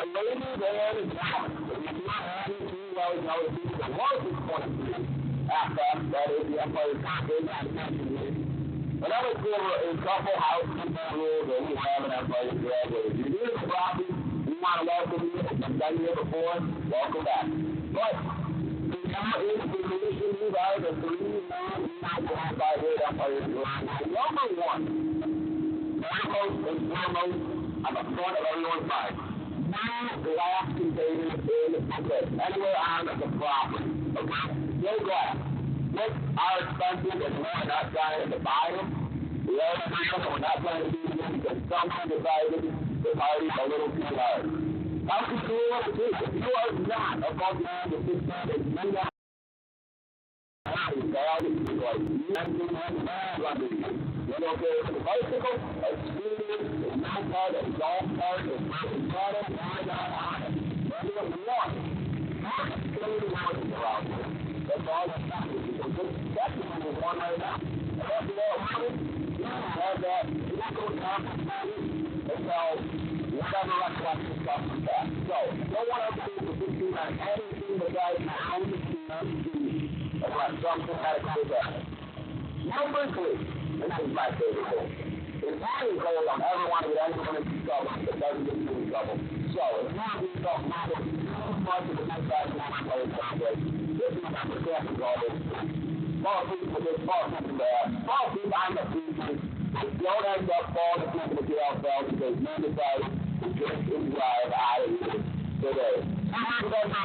ladies and gentlemen, if you're not having to, well, you know, this is the largest point after that is the Empire Conference and mentioned. Another cool is couple housekeeping rules that we have in Empire Dragway. If you're new to the property, we want to welcome you. If you've been here before, welcome back. But the now is the leadership you guys are 3 men not going by here at Empire Dragway. Number one, foremost and foremost on the front of everyone's mind. No glass containers in the place. Anywhere on the property. Okay? No glass. Books are expensive and we're not trying to buy them. We are we're not trying to do them because someone decided the party's a little too large. How can you do it? If you are not above the age of 16, it's not you don't care if it's a bicycle, a scooter, a moped, a golf cart, a mountain bottle, why not on it? That's what we want. Not the mountains around here. That's all that's happening. It's a good section on the one right now. And after that, you have that local conference until whatever recollection stuff is back. So, no one else needs to put you on anything besides how you see unless something had to go back. Number 3. And that is my favorite goal. It's not a goal I ever want to get anyone into trouble that doesn't get you in trouble. So, if you want to do something that is too much of the next guy who wants to play a Dragway, this is not the best of all this. Small people with small people bad. Small people on the people don't end up falling into the jail cell because you decided to drink and drive out of here today.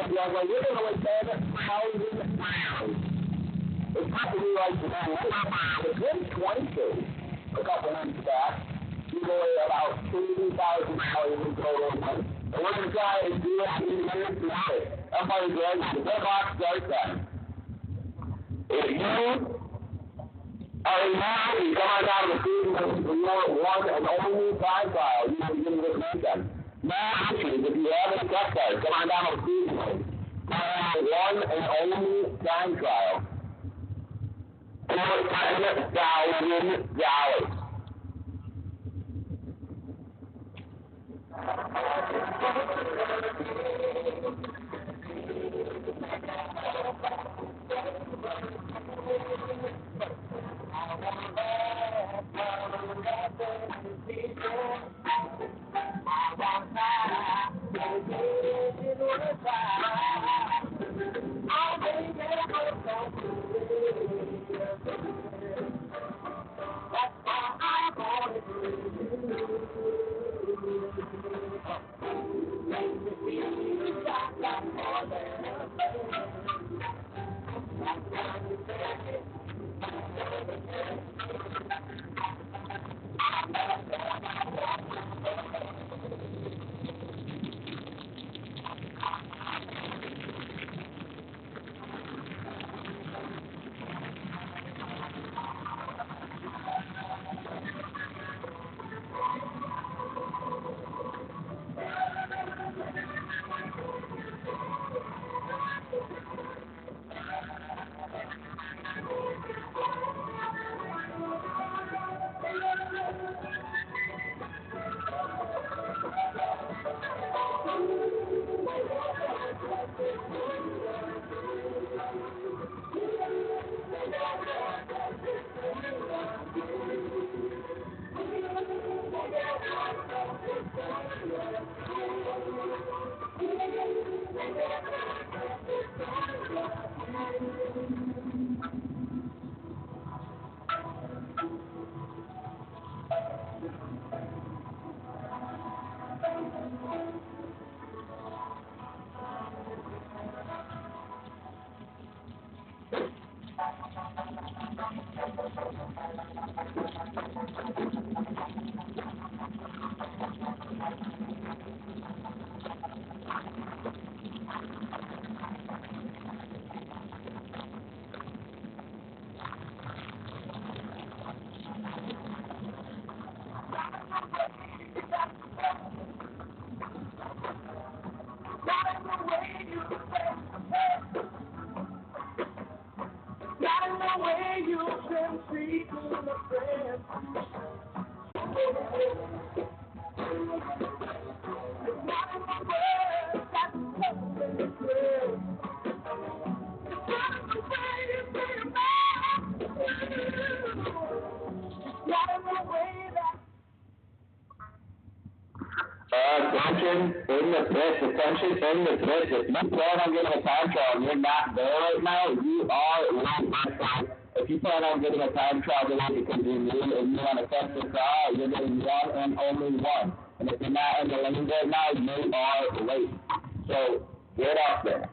You're going to wait there thousands of miles. It's probably like within 20 days, a couple months back, you go about 80,000 miles in total. And we're going to try and do it in minutes to it. Everybody goes, the clock starts then. If you are a man, you come on down to the season for your one and only time trial, you can begin this weekend. Now, if you have a test card, come on down to the season. One and only time trial. $10,000. Attention in the pit, attention in the pit. If you plan on getting a time trial and you're not there right now, you are late. If you plan on getting a time trial today because you're new and you want to test the car, you're getting one and only one. And if you're not in the lane right now, you are late. So get up there.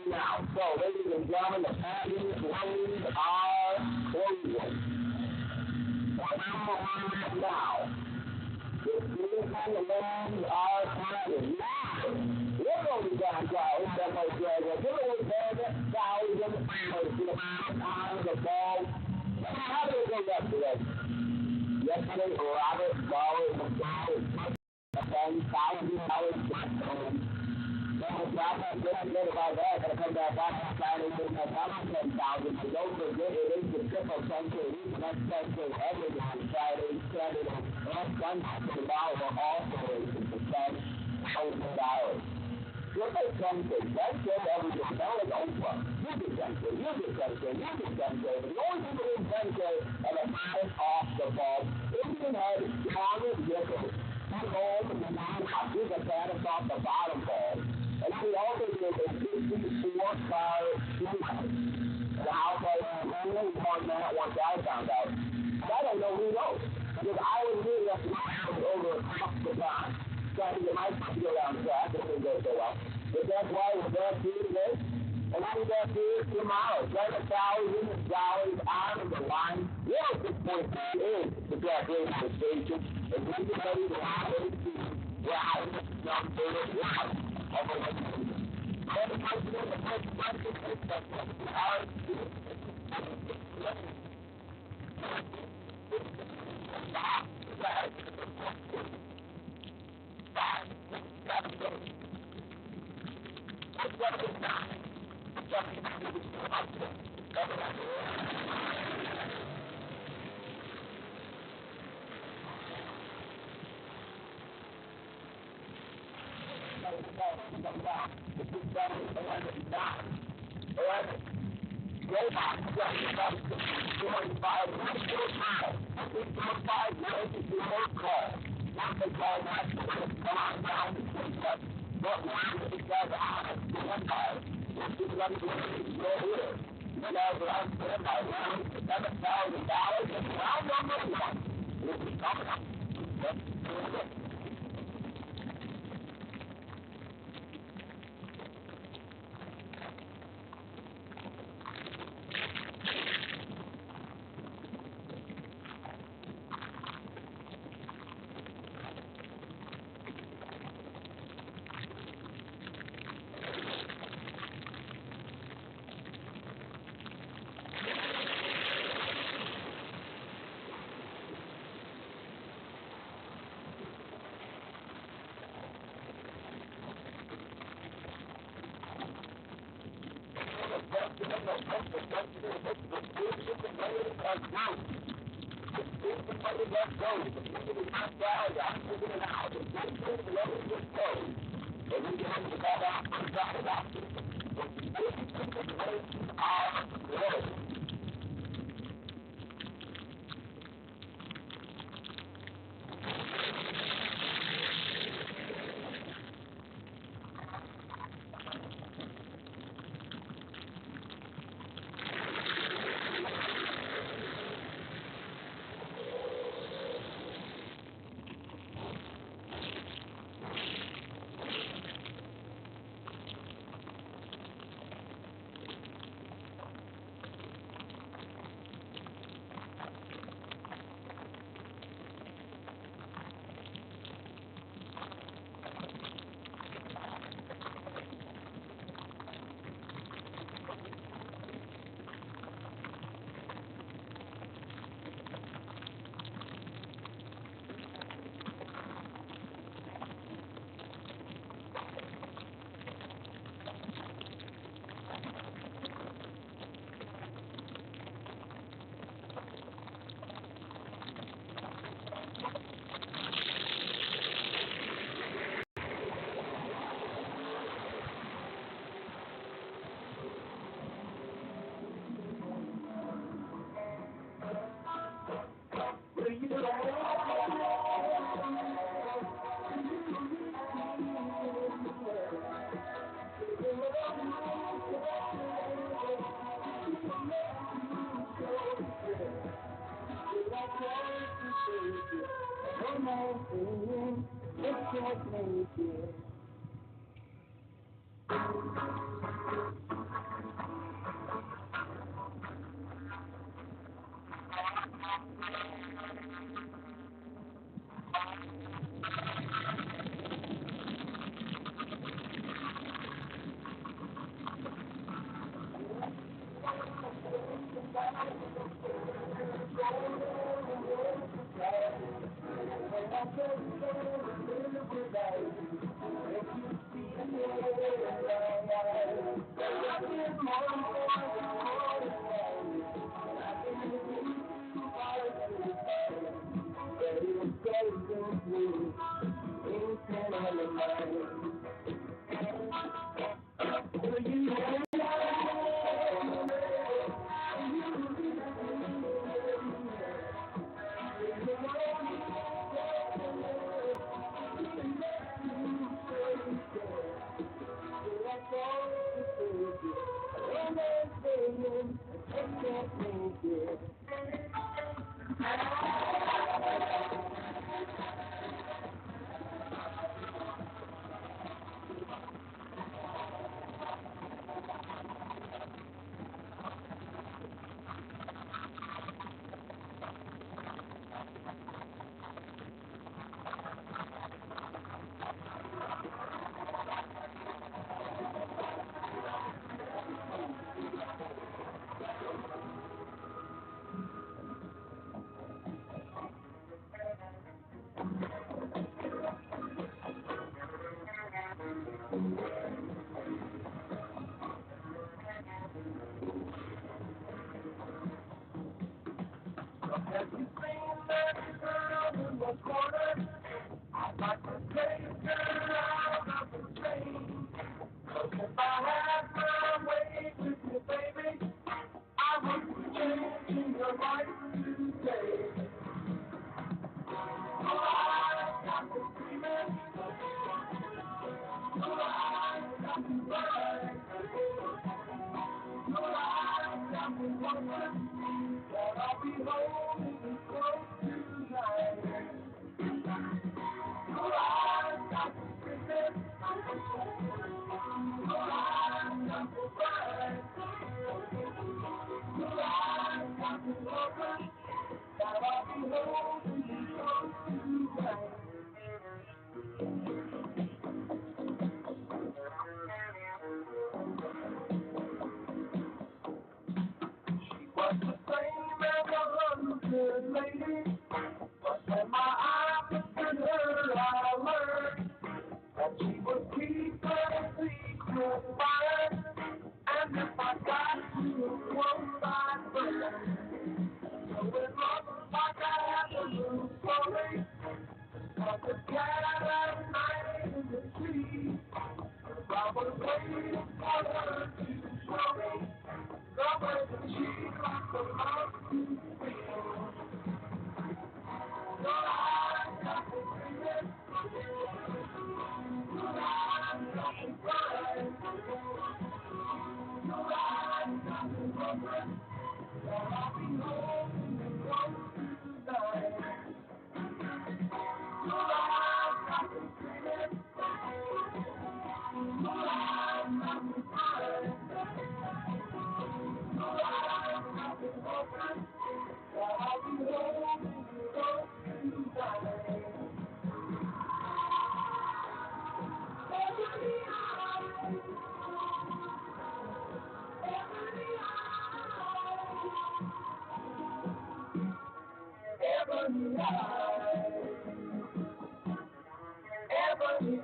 Now, so, ladies and gentlemen, the passes lanes are closing. Remember where it is now. The season lanes are closing. Now, look over the down, Kyle. Look at that Dragway. Give it away, Bandit. Kyle, he's in the field. The amount of time, the ball. How did it go yesterday? Yesterday, Robert Ball, the ball is $10,000 I'm good about that. Gonna come back on Friday with my $10,000. But don't forget, it is the triple century. It is the next century every day on Friday, Saturday, and Sunday. Tomorrow we're also racing for $10,000. Triple century. That's it every day. That was Oprah. You get century. You get century. You get century. But the only people in century are the highest off the ball. Indian Head, Thomas Nichols. Because I was really up over across the pond, trying to get my stuff to go down track. It didn't go so well. But that's why we're back here today. And we'll be back here tomorrow. $7,000 out of the line. 106.3 is the Dragway station. And we get ready to have a round number one of the Lakeview. And the president, the first president, is the Have you seen that girl in the corner? I'd like to take her out of the train. 'Cause if I had my way with you, baby, I would be changing your life today. Oh, I got to dreaming. Oh, I got to running. Oh, I got to wondering that I'll be holding you close tonight. Oh, I got to dreaming. Oh, I got to running. Oh, I got to wondering that I'll be holding you close tonight. Was the same as a hundred ladies, but when my eyes looked at her, I learned that she would keep her secret fire, and if I got too close, I'd burn. So it looks like I have to move slowly, like a cat at night in the tree. I was waiting for her to show me the way that she likes to love to feel. So I got to dream it. So I got to cry. So I got to wonder that I'll be holding you close tonight. So I got to dream it. So I got to cry. So I got to wonder that I'll be holding you close tonight. Ebony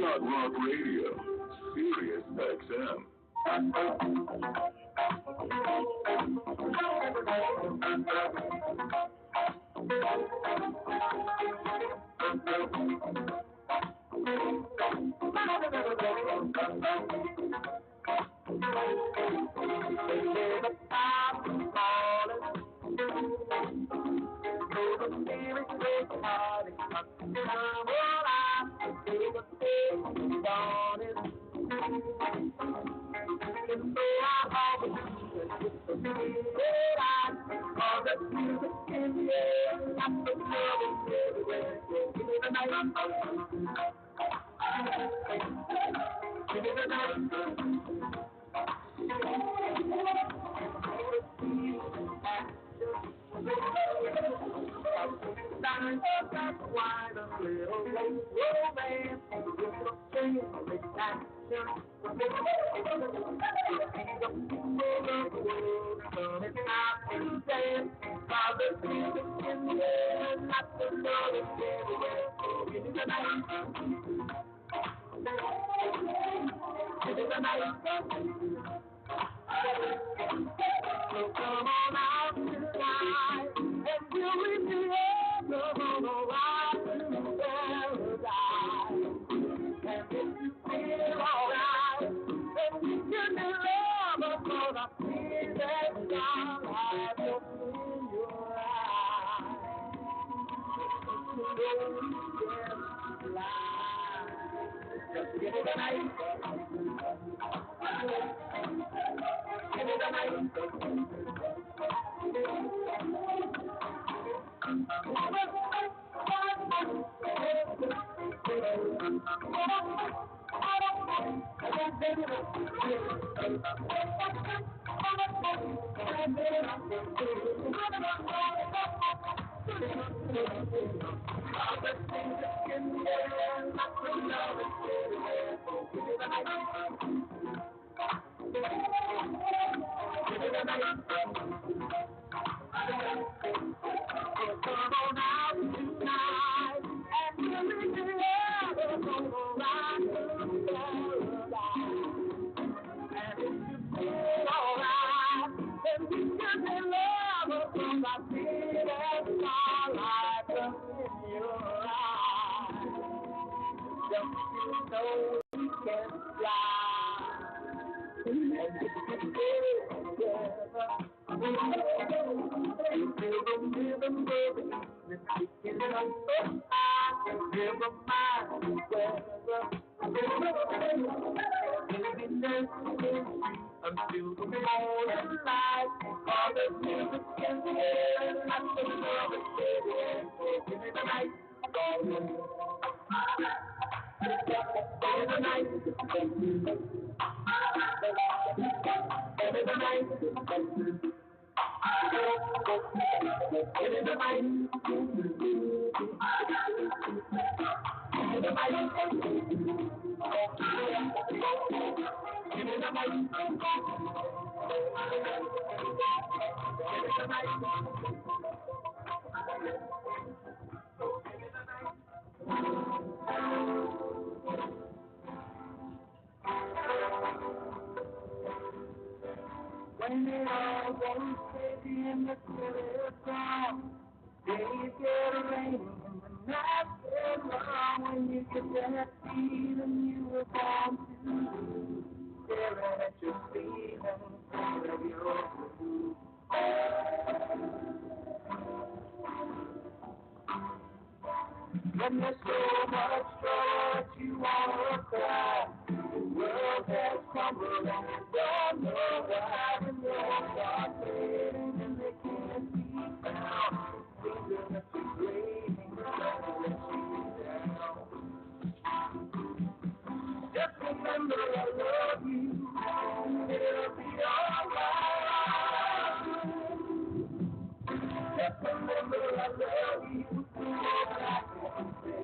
Yacht Rock Radio, Sirius XM. When it all goes crazy in the city, days get rainy and the nights get long. When you get that feeling you were born to, staring at your feet and thinking of your food. When there's so much joy that you want to cry, the world has crumbled and you don't know why. When your heart fading and they can't be found, thinking that you're breaking, trying to let you down. Just remember I love you, it'll be alright. Just remember I love you, all I can say.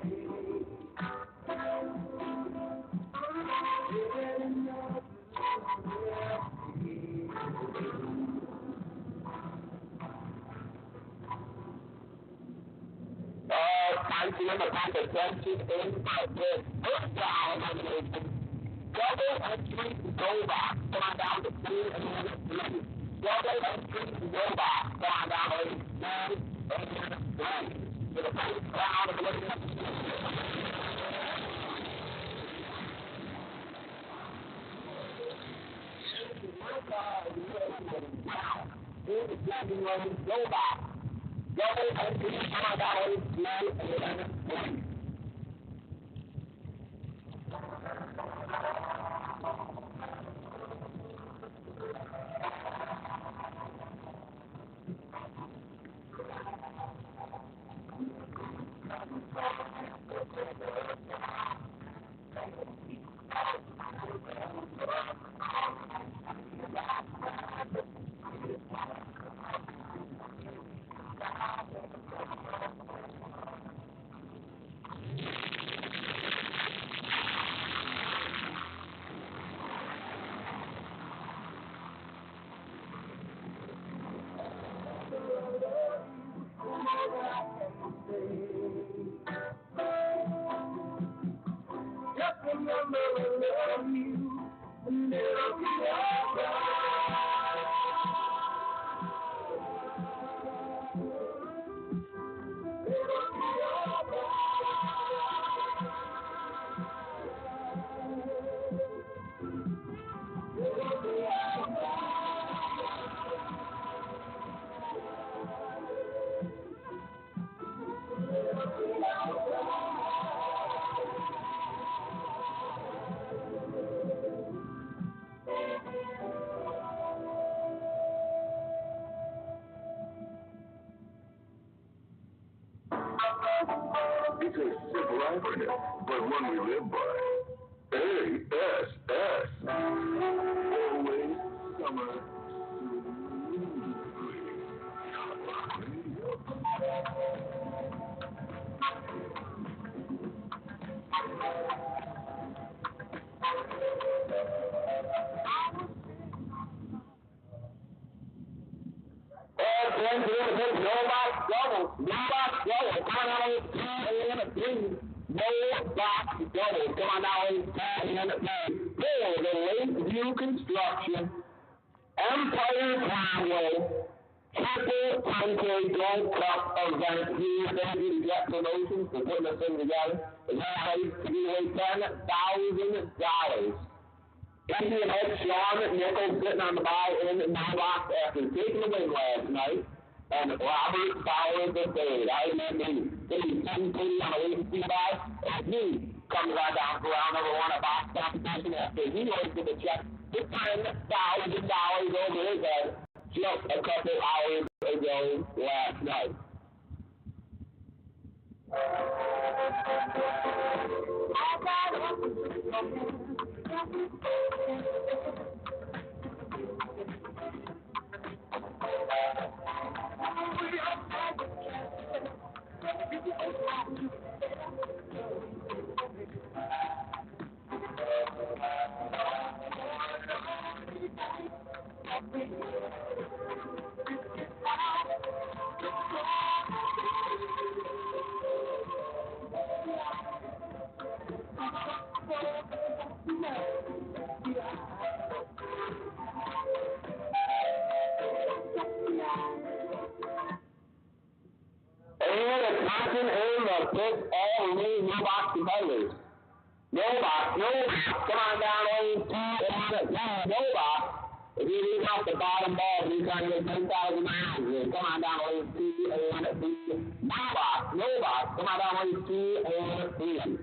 Time to limit attention in this first round elimination. Double entry go box. Going down to 2 and 3. Double entry go box. Going down to 2 and 3. For the first round of elimination. Here is second round go box. Double entry going down to 2 and 3. a simple acronym, but one we live by. ASS. Always summer smoothly. Come on now, for the Lakeview Construction, Empire Dragway, Triple 10K Gold Cup event. Here, thank you to Jett Promotions for putting this thing together. And that race to give away $10,000. Indian head Sean Nichols sitting on the buy-in mailbox after taking the win last night. And Robert Fowler the third. I mean, he's 10 on a wait-and-see buy. And he comes right down for round number one, a box competition after he hoisted the check for $10,000 over his head just a couple hours ago last night. And attacking in the pit, all remaining no box competitors. No box. Come on down, only two and no box. If you leave off the bottom ball, you're trying to get $10,000. Come on down, only two and three. No box. Come on down, only two and three.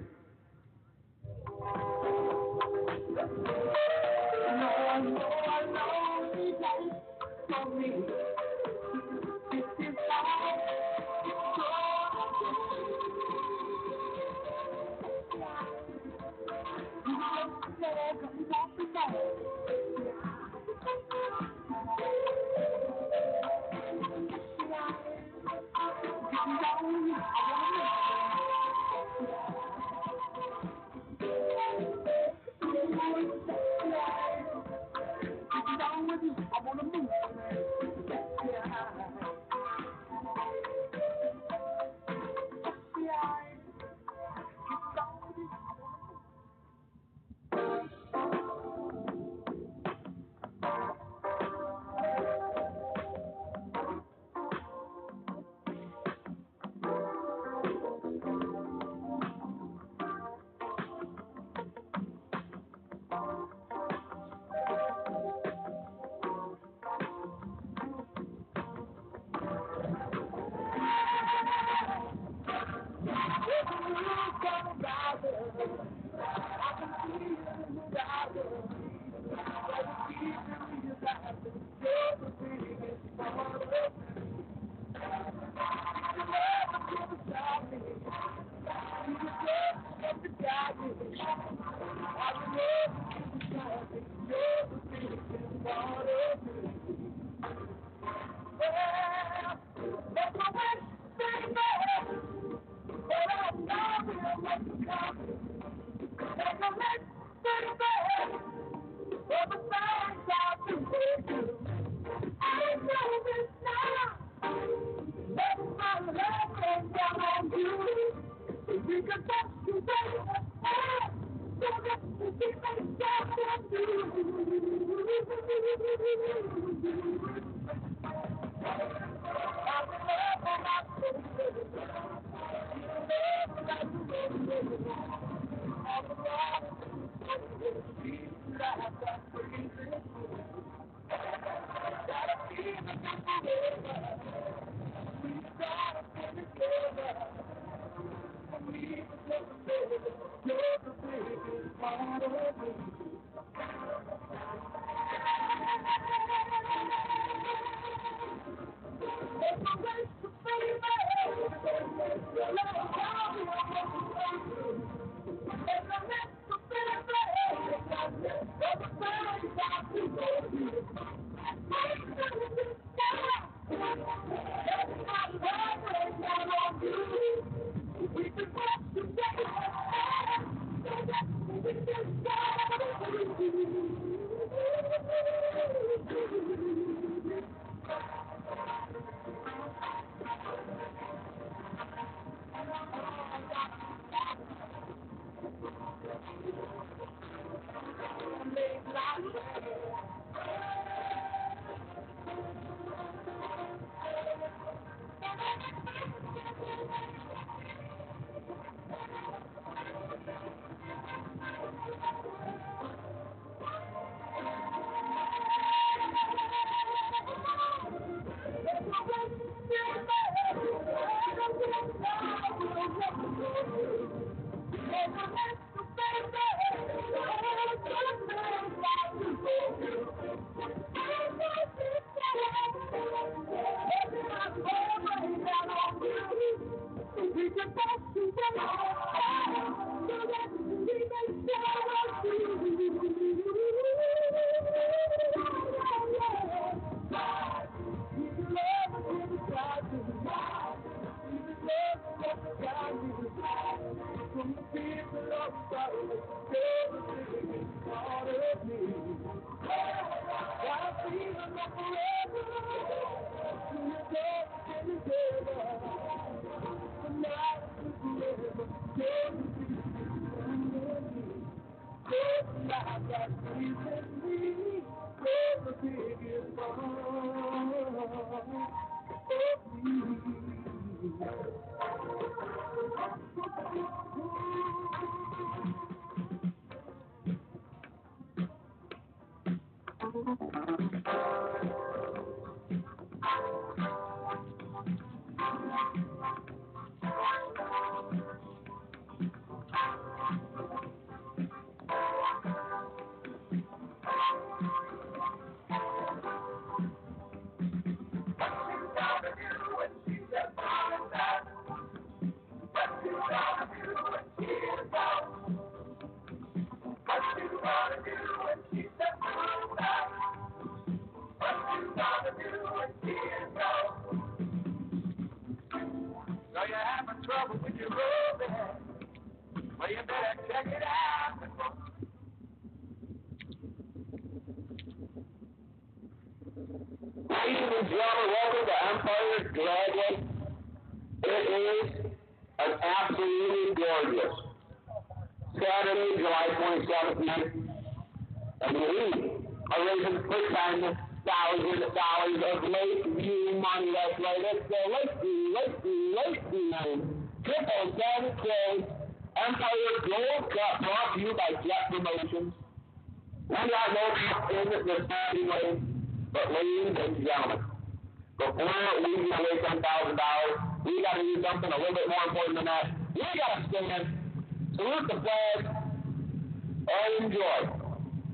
Ladies and gentlemen, welcome to Empire Dragway. It is an absolutely gorgeous Saturday, July 27th night, and we are raising $6,000 of Lakeview money. That's right, it's the Lakeview 777K Empire Gold Cup brought to you by Jett Promotions. We got no cup in the Saturday way. But ladies and gentlemen, before we give away $10,000, we got to do something a little bit more important than that. We got to stand, salute the flag, and enjoy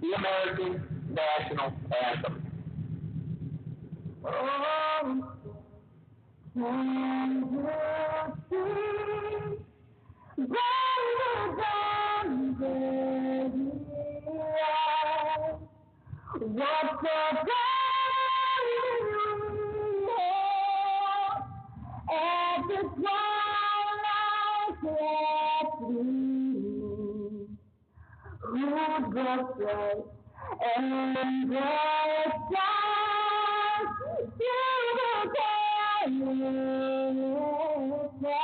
the American national anthem. What's the at the twilight's gleam, who the bright and bright stars to the silent sky,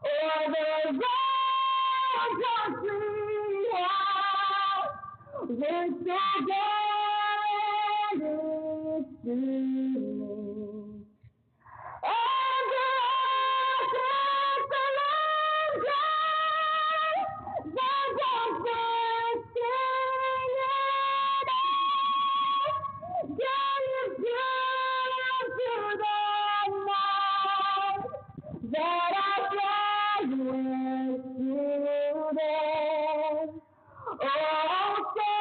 or the roads are free out when so glad it's streaming. Oh, say,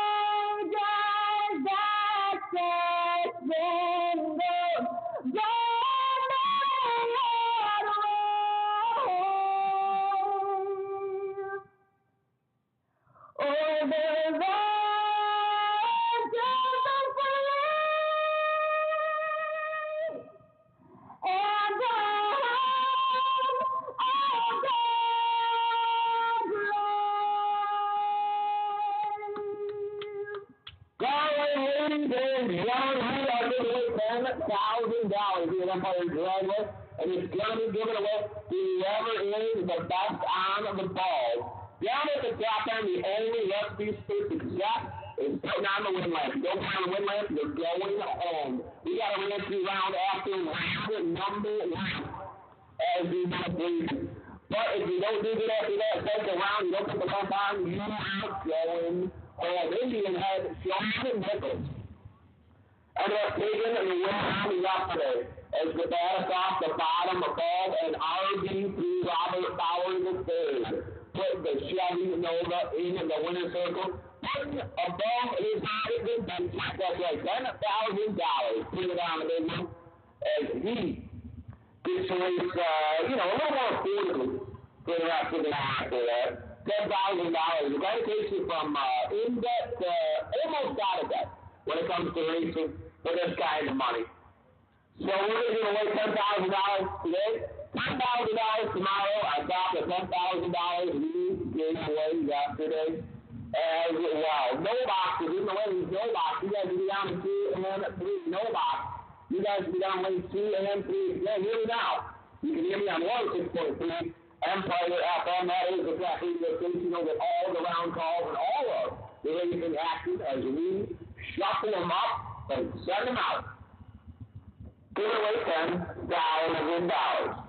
Ladies and gentlemen, we are giving away $10,000 to an Empire Dragway, and it's going to be given away to whoever is the best on the ball. Down at the top end, the only recipe space to Jett is putting on the wind lamp. Don't put on the wind lamp, you're going home. We got a re-entry round after round number 1 as we do please. But if you don't do good after that second round, you don't put the lamp on, you are going home. Indian head, Sean Nichols. Ended up taking the win round yesterday as the batters off the bottom above and RB3 Robert Fowler the third. Put the Chevy Nova in the winner's circle. Putting above his head, that's right, $10,000. Put it on the big one as he gets to race, a little more affordably for the rest of the night after that. $10,000. It kind of takes you from in debt to almost out of debt when it comes to racing for this kind of money. So we're going to give away $10,000 today, $10,000 tomorrow on top of $10,000 we gave away yesterday as well. No boxes, even though there's no box, you guys will be down to 2 and 3, no box. You guys will be down to 2 and 3. Yeah, hear me now. You can hear me on 106.3. Empire FM, that is the track radio station. You'll get all the round calls and all of the racing action as we shuffle them up and send them out. Give away $10,000.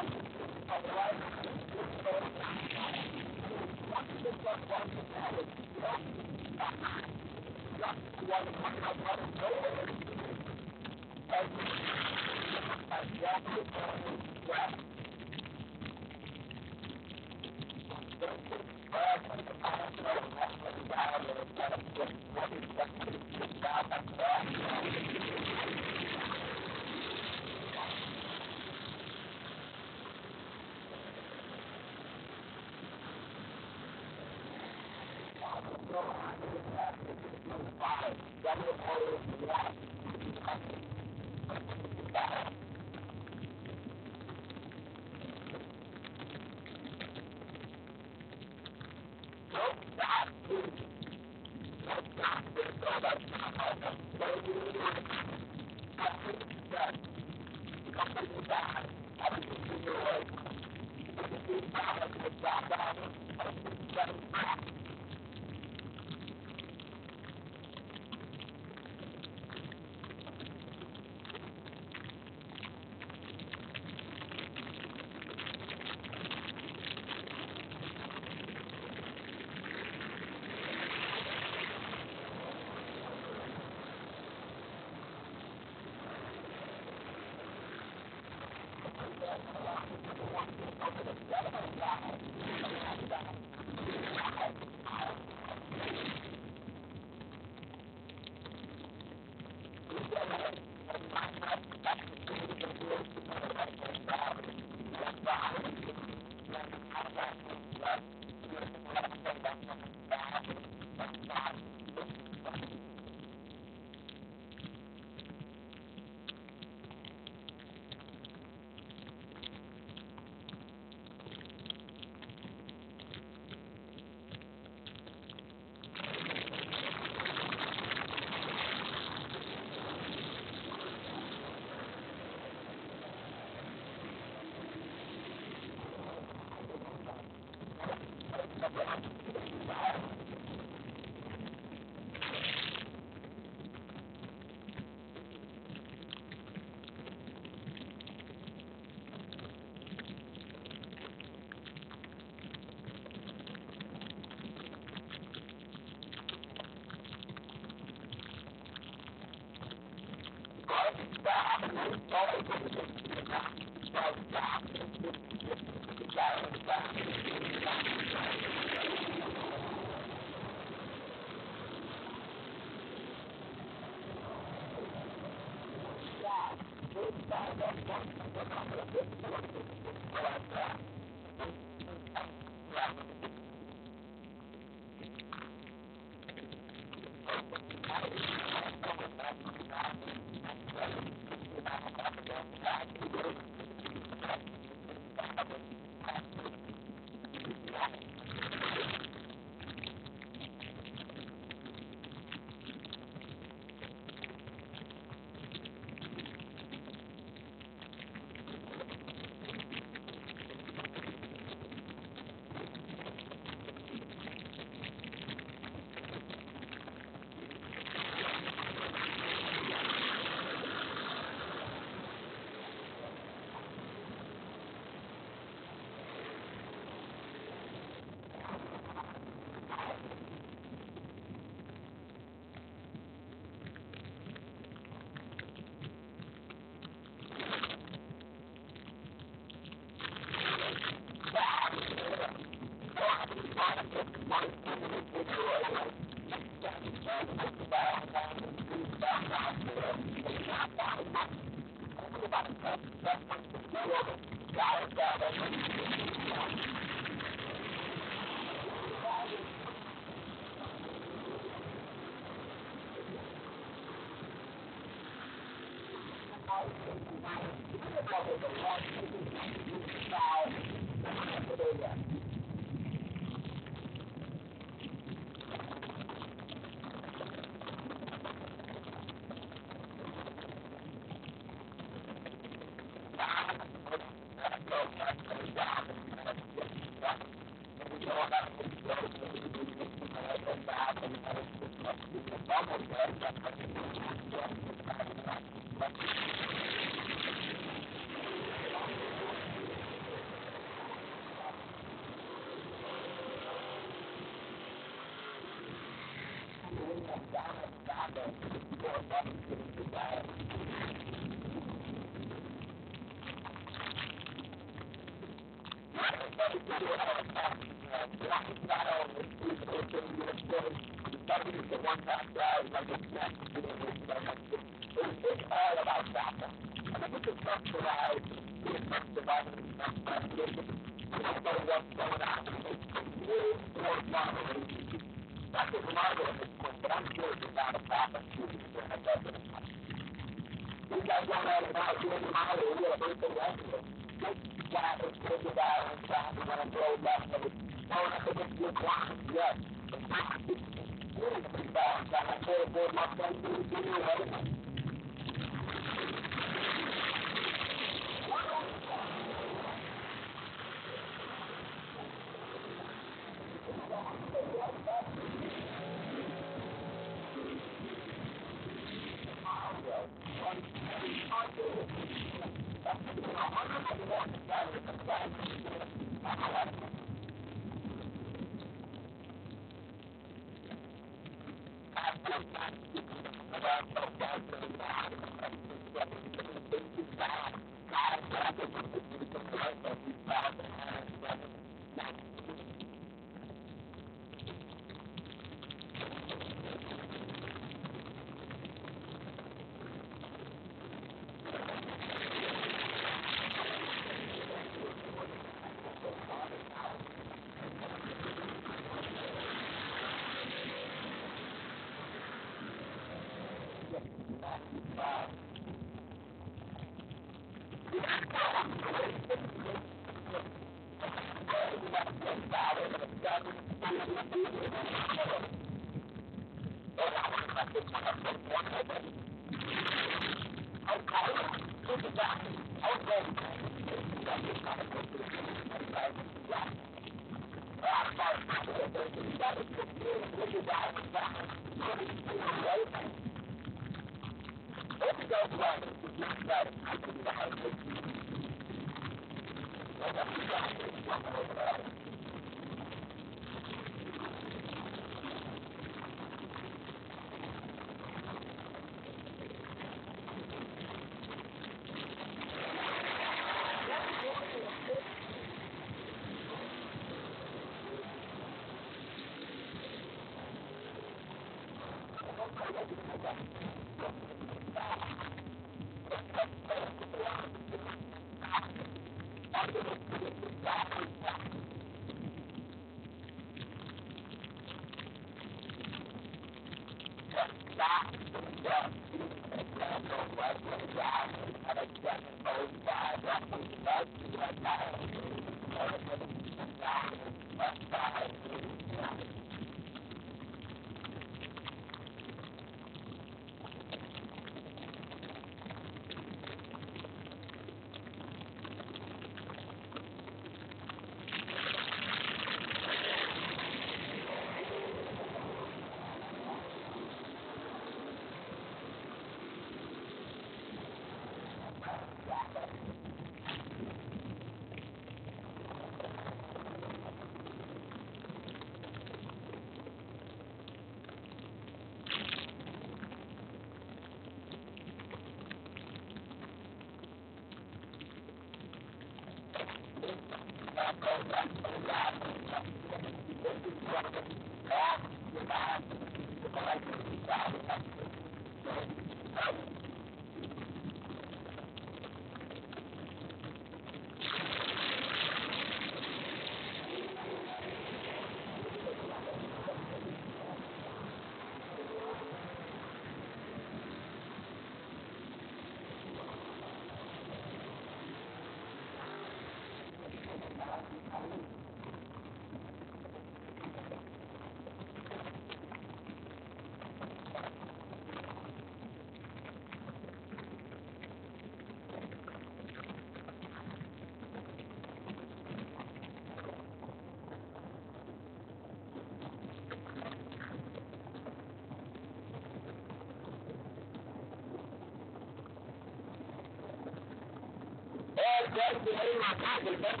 stretch the A, my pocket. That's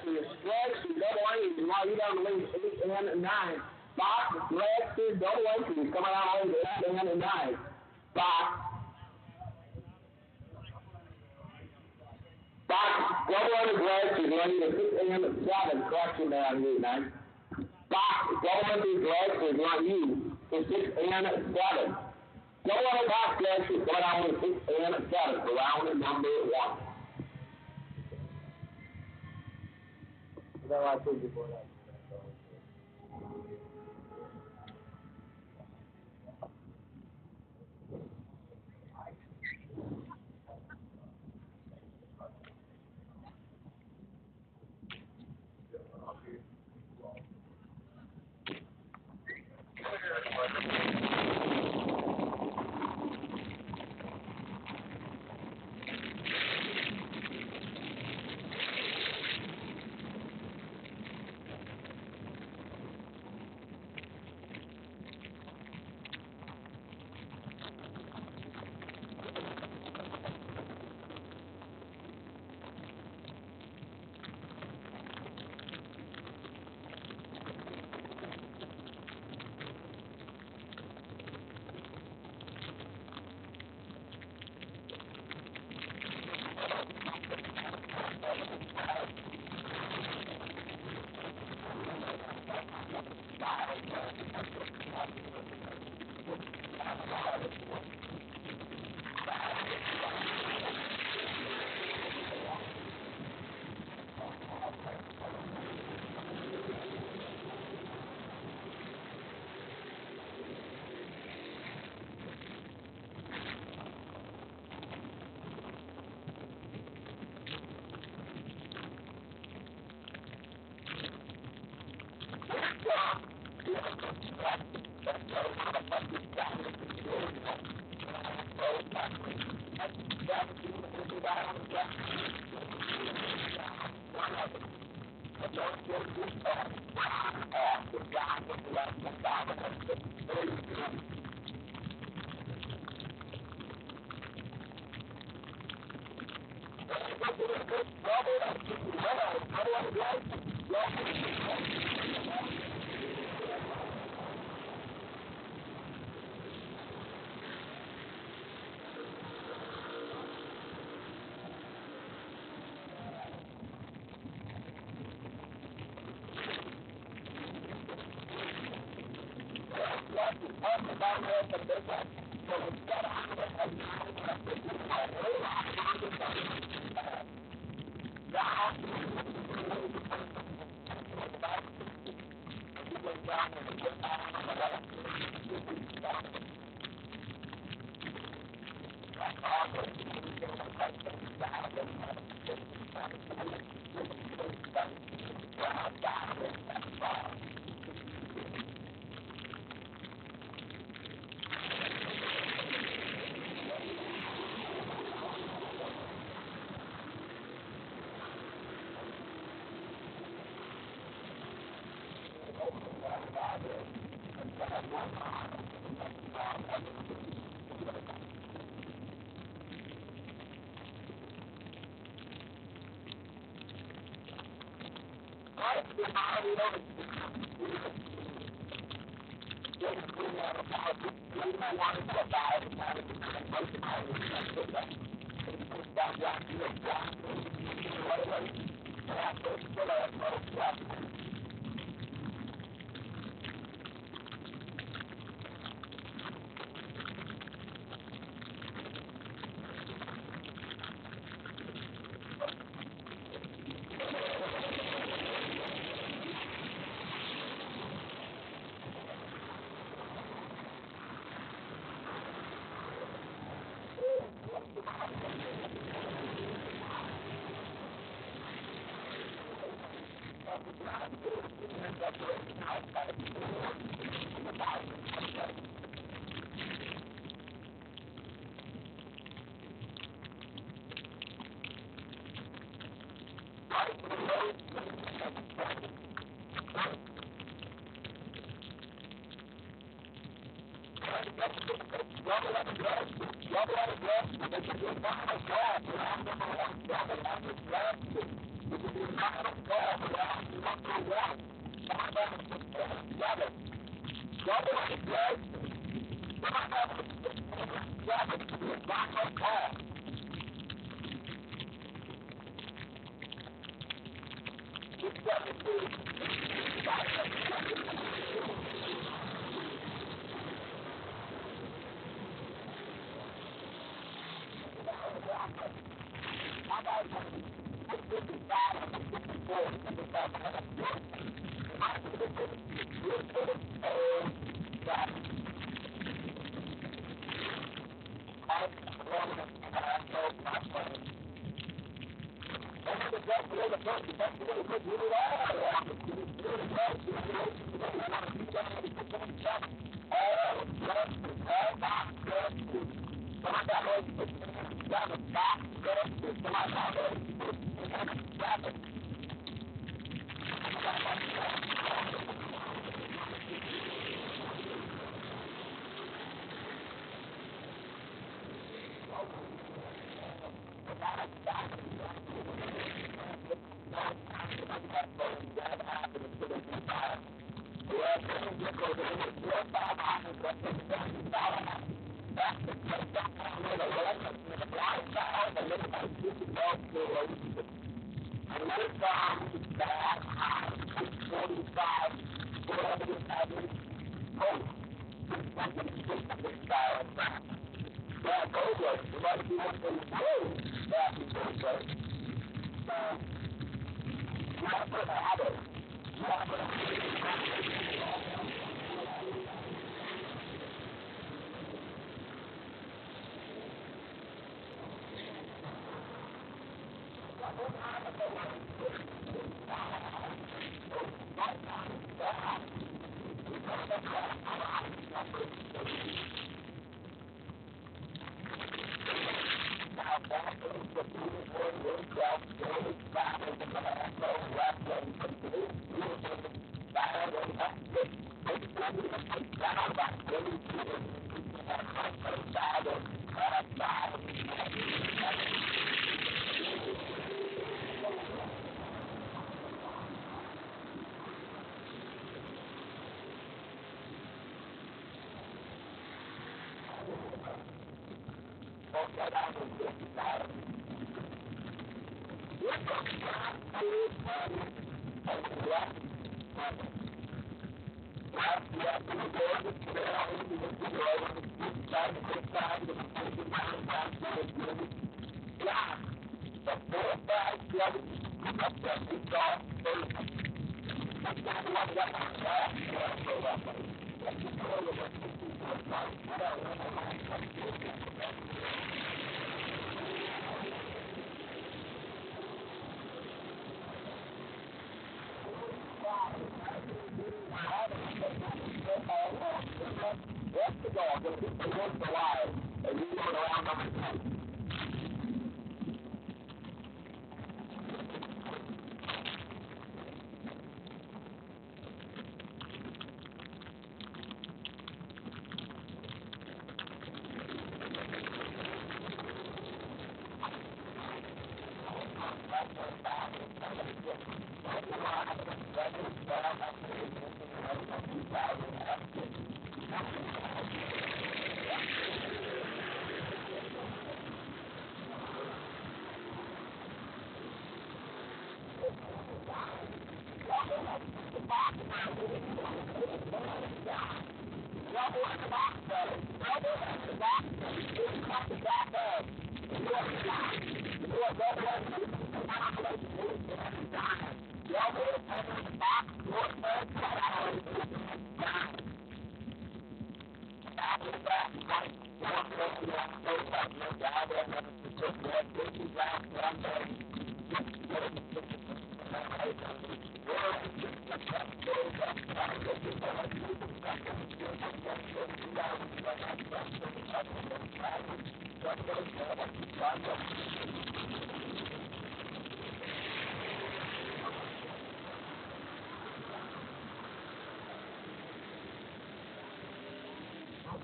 the stretch, double A, while you down the lead 8 and 9. Box, stretch, double A, coming out on 8 and 9. Box, double A, stretch, you're going to 6 and 7. Correction down here, 9. Box, double A, stretch, you're going to use to 6 and 7. Double A, box, stretch, you're going out on 6 and 7. For round number 1. That I told you before that.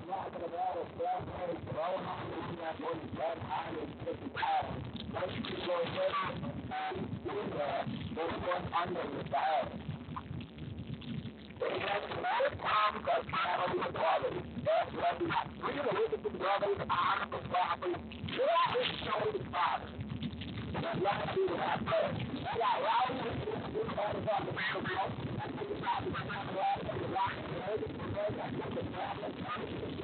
back of the battle, Dragway, throwing on the that one, Jett, and it's the battle. Most people are there, and doing that, there's one under the battle. They have a lot of times that battle with quality. That's what we have. We're going to look at the brothers on the property. What is showing the father? That's what we have there. They got rowdy with the brothers on the battlefield. That's what we have to do. That's what we have to do. That's what we have to do.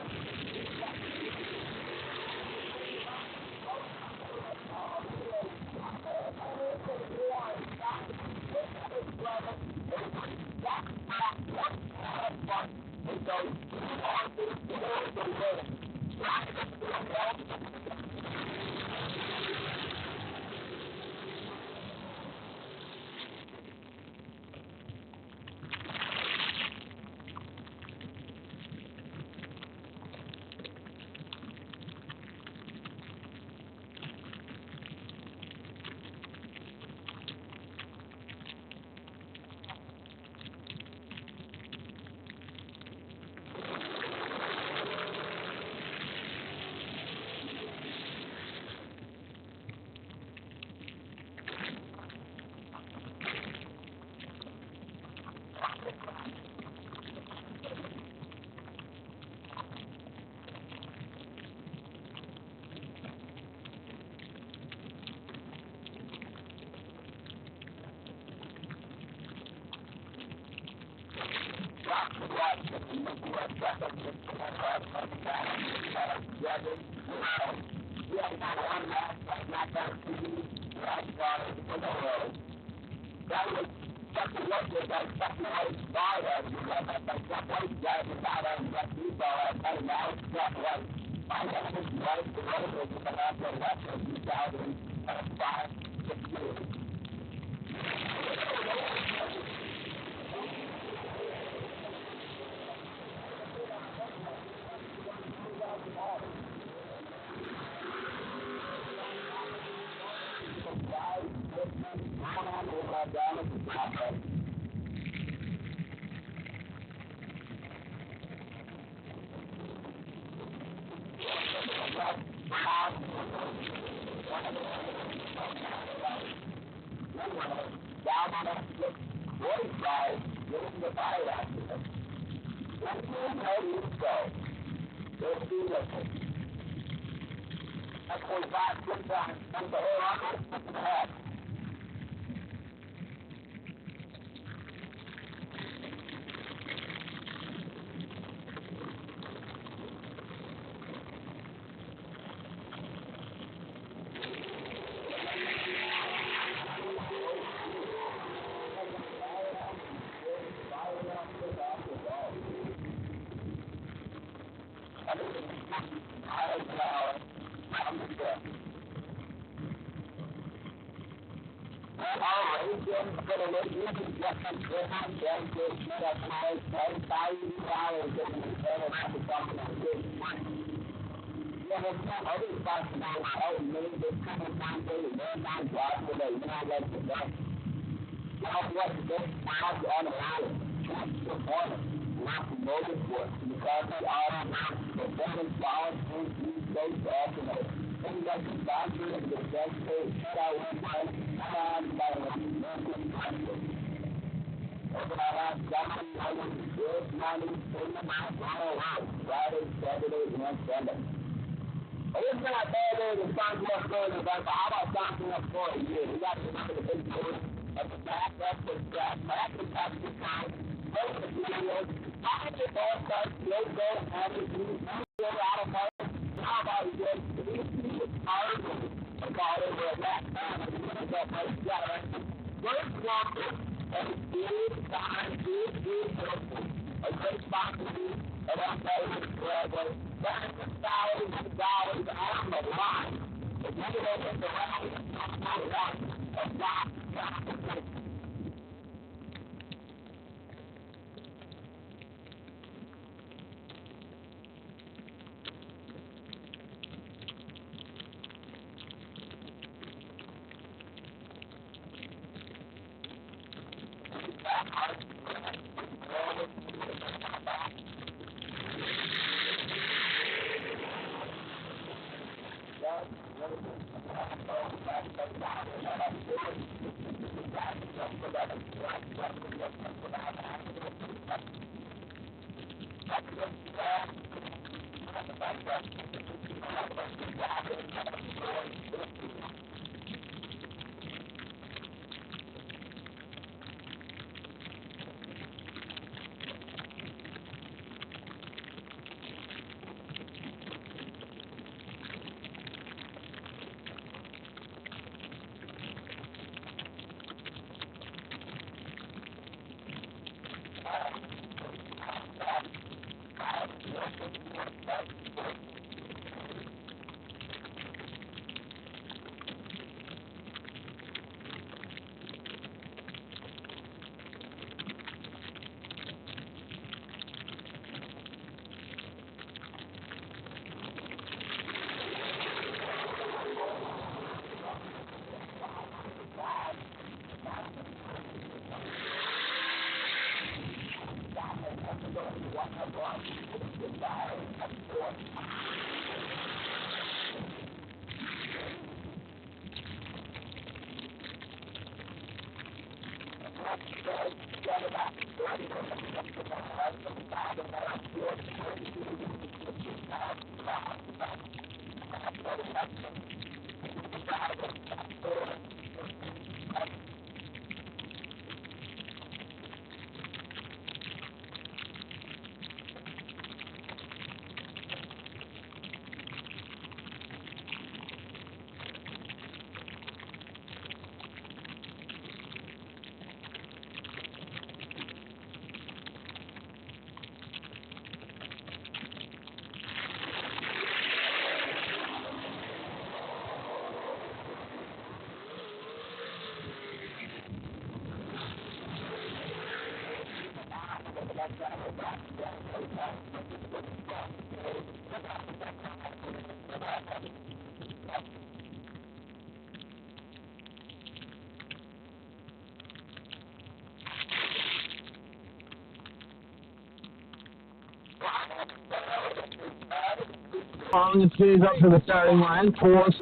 Long and stays up to the starting line. Force.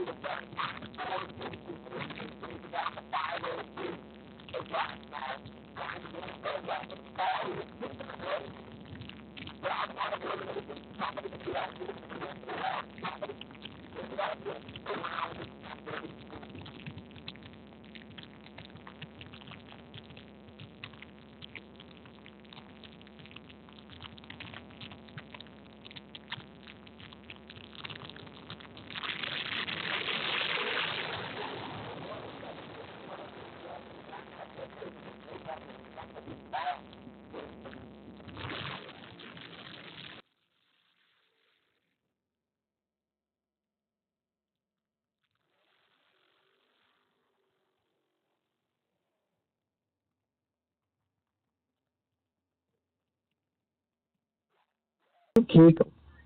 Keek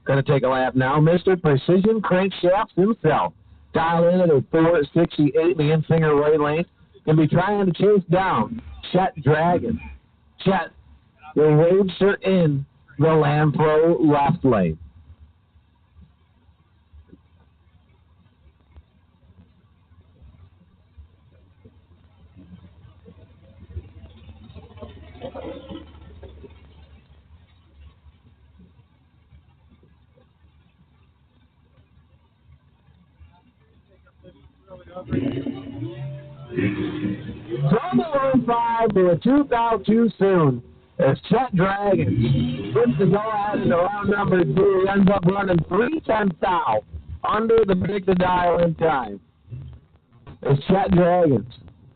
going to take a lap now. Mr. Precision Crankshafts himself. Dial in at a 468 man finger right lane. Going to be trying to chase down Jett Dragon. Jett will race her in the Land Pro left lane. Trouble 05 to a 2 out too soon. As Jett Dragon gets the go ahead into round number 2, ends up running 3/10 out under the predicted dial-in time. As Jett Dragon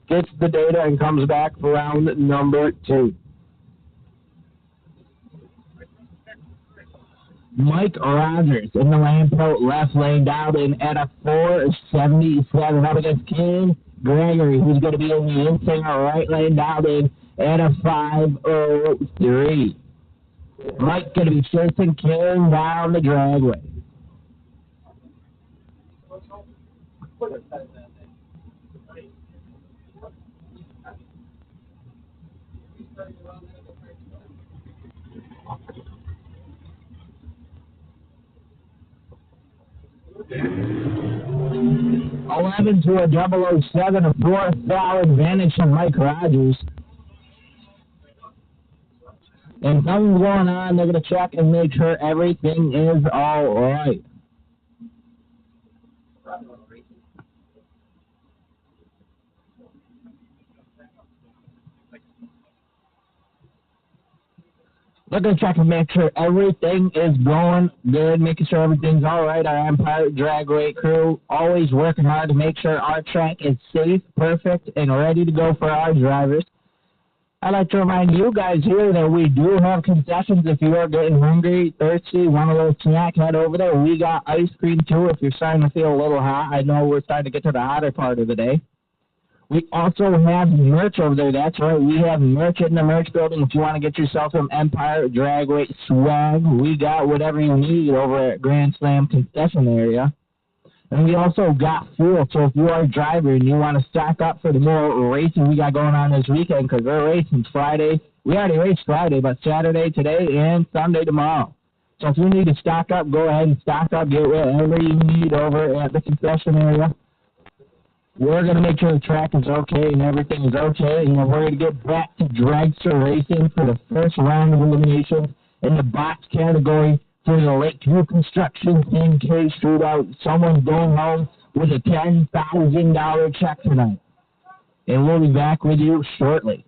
gets the data and comes back for round number 2. Mike Rogers in the Land Pro left lane, dialed in at a 477 up against King Gregory, who's going to be in the inside right lane, dialed in at a 503. Mike going to be chasing King down the Dragway. $11 to a 007, a 4th foul advantage from Mike Rogers. and something's going on, they're going to check and make sure everything is all right. They're going to check and make sure everything is going good, making sure everything's all right. Our Empire Dragway crew always working hard to make sure our track is safe, perfect, and ready to go for our drivers. I'd like to remind you guys here that we do have concessions. If you are getting hungry, thirsty, want a little snack, head over there. We got ice cream, too, if you're starting to feel a little hot. I know we're starting to get to the hotter part of the day. We also have merch over there. That's right. We have merch in the merch building. If you want to get yourself some Empire Dragway swag, we got whatever you need over at Grand Slam concession area. And we also got fuel. So if you are a driver and you want to stock up for the more racing we got going on this weekend, because we're racing Friday. We already raced Friday, but Saturday today and Sunday tomorrow. So if you need to stock up, go ahead and stock up. Get whatever you need over at the concession area. We're going to make sure the track is okay and everything is okay. And we're going to get back to dragster racing for the first round of eliminations in the box category for the Lakeview Construction 10K Shootout. Someone's going home with a $10,000 check tonight. And we'll be back with you shortly.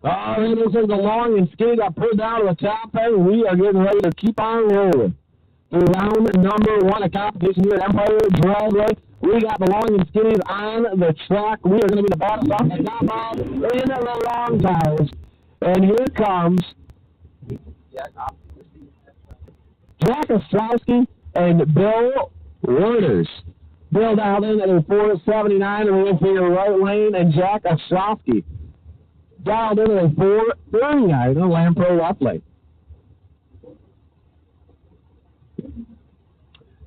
It is the long and skinny got pulled down to the top end. We are getting ready to keep on rolling. In round number 1 of competition here at Empire Dragway, we got the long and skinnies on the track. We are going to be the bottom off the top off in the long tires. And here comes Jack Ostrowski and Bill Waters. Bill dialed in at a 479 in the infield right lane, and Jack Ostrowski dialed in at a 439 in the Lampro left lane.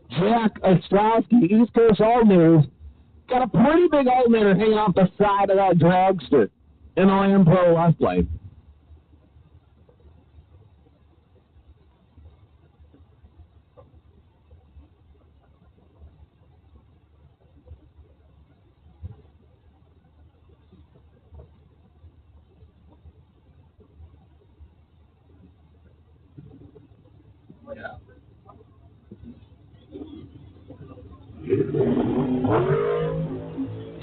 Jack Ostrowski, East Coast Alternators, got a pretty big alternator hanging off the side of that dragster in the Lampro left lane.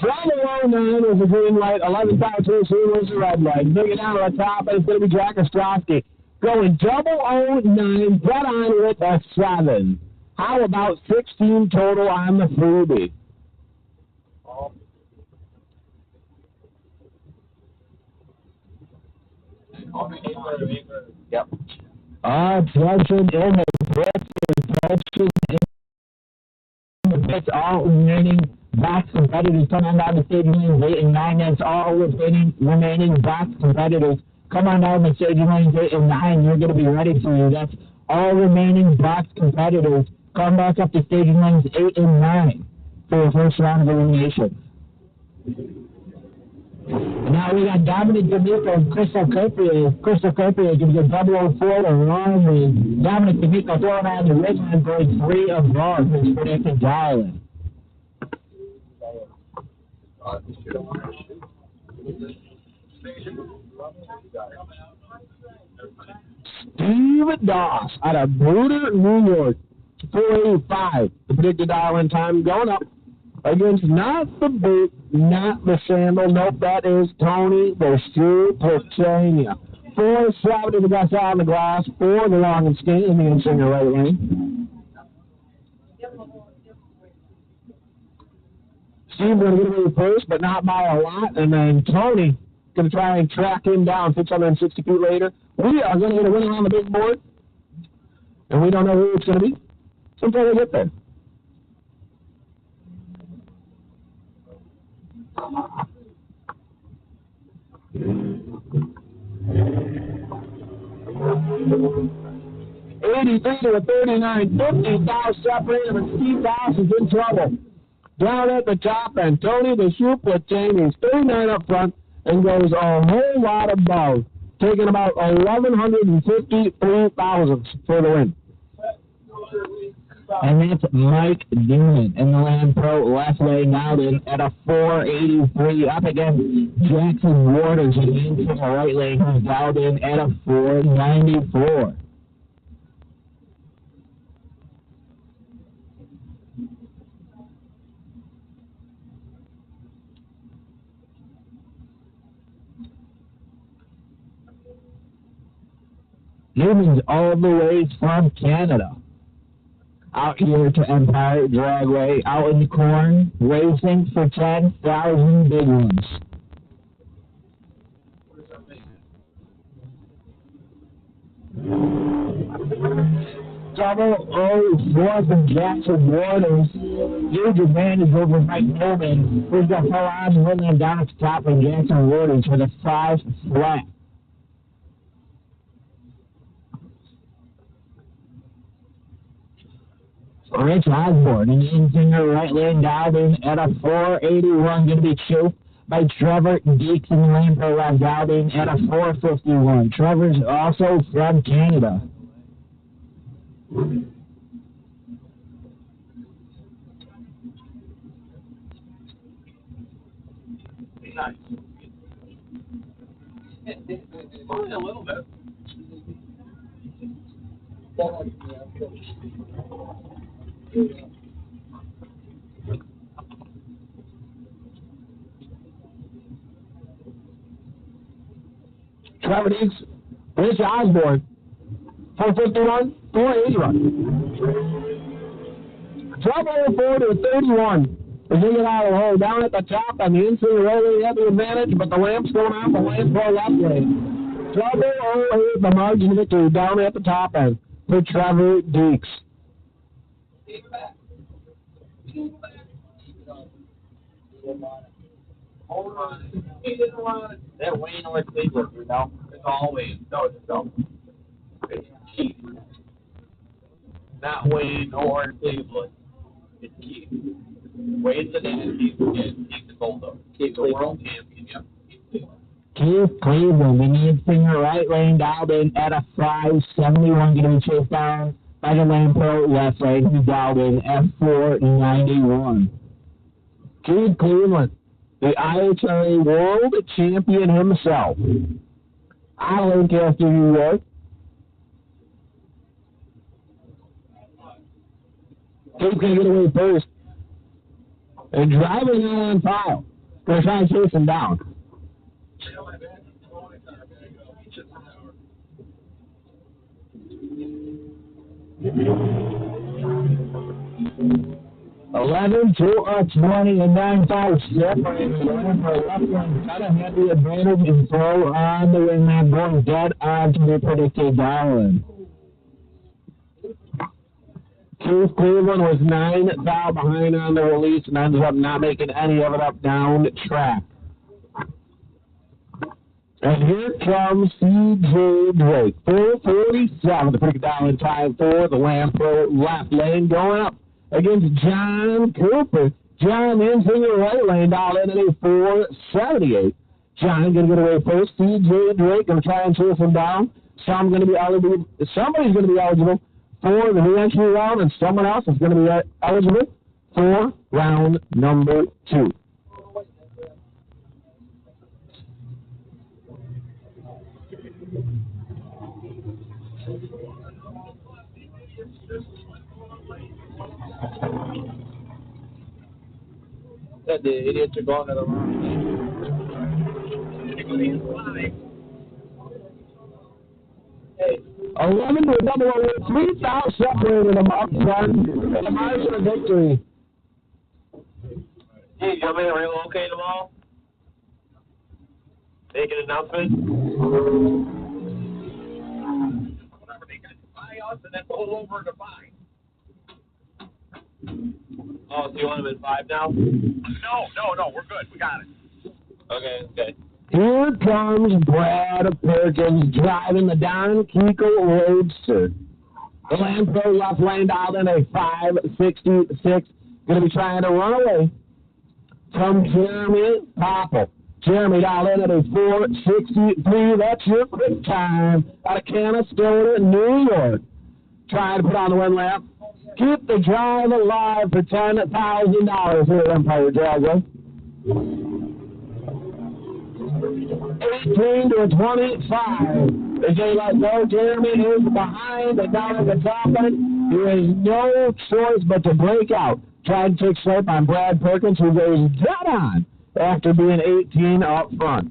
Bravo 09 is the green light, 11.52 was the red light. Bring it down to the top, and it's going to be Jack Ostrowski. Going 009, dead on with a 7. How about 16 total on the freebie? Yep. Attention in the pits, attention in the pits, all remaining box competitors come on down the staging lanes 8 and 9. That's all remaining box competitors. Come on down the staging lanes 8 and 9. You're going to be ready for you. That's all remaining box competitors. Come back up to staging lanes 8 and 9 for the first round of elimination. And now we got Dominic D'Amico and Crystal Copier. Crystal Copier can get 004 to run with Dominic D'Amico throwing on the red line going 3 above his predicted dial-in. Steve Doss out of Bruder, New York, 485. The predicted dial-in time going up against not the boot, not the sandal. Nope, that is Tony the Shoe Platania. 470 the best out on the glass, 4 the long and skinny in the insinger right lane. Steve's going to get away first, but not by a lot. And then Tony going to try and track him down 660 feet later. We are going to get a winner on the big board, and we don't know who it's going to be until we get there. $83 to a $39, $50 separated, and Steve Doss is in trouble. Down at the top end, Tony the Shoe Platania is 39 up front and goes a whole lot above, taking about 1,153 thousandths for the win. And that's Mike Newman in the Land Pro left lane out in at a 483 up against Jackson Waters in the right lane who's dialed in at a 494. Newman's all the way from Canada. Out here to Empire Dragway, out in the corn, racing for 10,000 big ones. Double 04 from Jackson Waters. Huge advantage over Mike Newman. Who's got full odds and winning down at the top of Jackson Waters for the 5 flat. Rich Osborne in the insinger right lane dialed in at a 481, going to be choked by Trevor Deeks in the lane for left dialed in at a 451. Trevor's also from Canada. Nice. Only a little bit. Trevor Deeks, Rich Osborne, 451, 481. Trouble 4 to 31. As they get out of the hole, down at the top on the inside railway, they have the advantage, but the lamp's going off the lane for left lane. Trouble 08, the margin of victory down at the top end for Trevor Deeks. Hold on. He didn't want it. That Wayne or Cleveland, you know? It's all Wayne. No, it's no. It's Keith. Not Wayne or Cleveland. It's Keith. Wayne's the name. Keith the Bulldog. Keith the world champion. Yep. Keith Cleveland, the lead singer, right lane dialed in at a 571, going to be chased down by the lane pro left lane. He dialed in at 491. Keith Cleveland, the IHRA world champion himself. Out of Lancaster, New York. Keith's going to get away first. And driving out on file. Going to try and chase him down. 11 to 20 and 9-5 separated. For left one, kind of had the advantage and throw on the wing man going dead on to the predicted down. Keith Cleveland was 9 foul behind on the release and ended up not making any of it up down track. And here comes C.J. Drake. 4:47 to pick it down in time for the Lampro left lane going up against John Cooper. John in the right lane down in at a 4:78. John going to get away first. C.J. Drake going to try and chase him down. Somebody's going to be eligible for the re-entry round, and someone else is going to be eligible for round number 2. The idiots are going to the wrong lane. Hey. 11 to a double over, 3 fouls separated them up front, and a margin of victory. Hey, you want me to relocate them all? Make an announcement? Whatever, they got to buy us and then pull over to buy. Oh, so you want them at 5 now? No, we're good. We got it. Okay. Here comes Brad Perkins driving the Don Kiko Roadster. The Lampro left lane dialed in a 5:66. Going to be trying to run away from Jeremy Popple. Jeremy dialed in at a 4:63. That's your quick time out of Canastota, New York. Trying to put on the win lap. Keep the drive alive for $10,000 here at Empire Dragway. 18 to 25. As they let go, Jeremy is behind and down at the top end. There is no choice but to break out. Tried to take slope on Brad Perkins, who goes dead on after being 18 up front.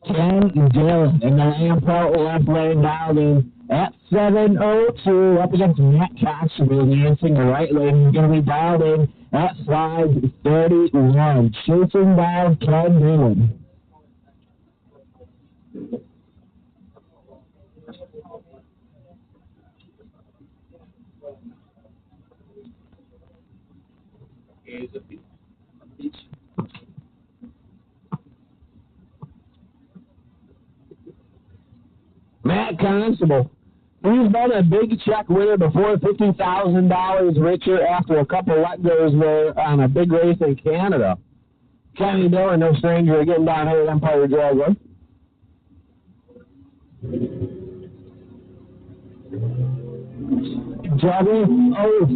Ken Dillon in the Lampro left lane dialed in at 7:02 up against Matt Constable. Dancing the right lane. He's going to be dialed in at 5:31. Chasing down Ken Dillon. Matt Constable. He's been a big check winner before, $50,000 richer after a couple let-goes there on a big race in Canada. Kenny Dillon, no stranger to getting down here at Empire Dragway. Juggy,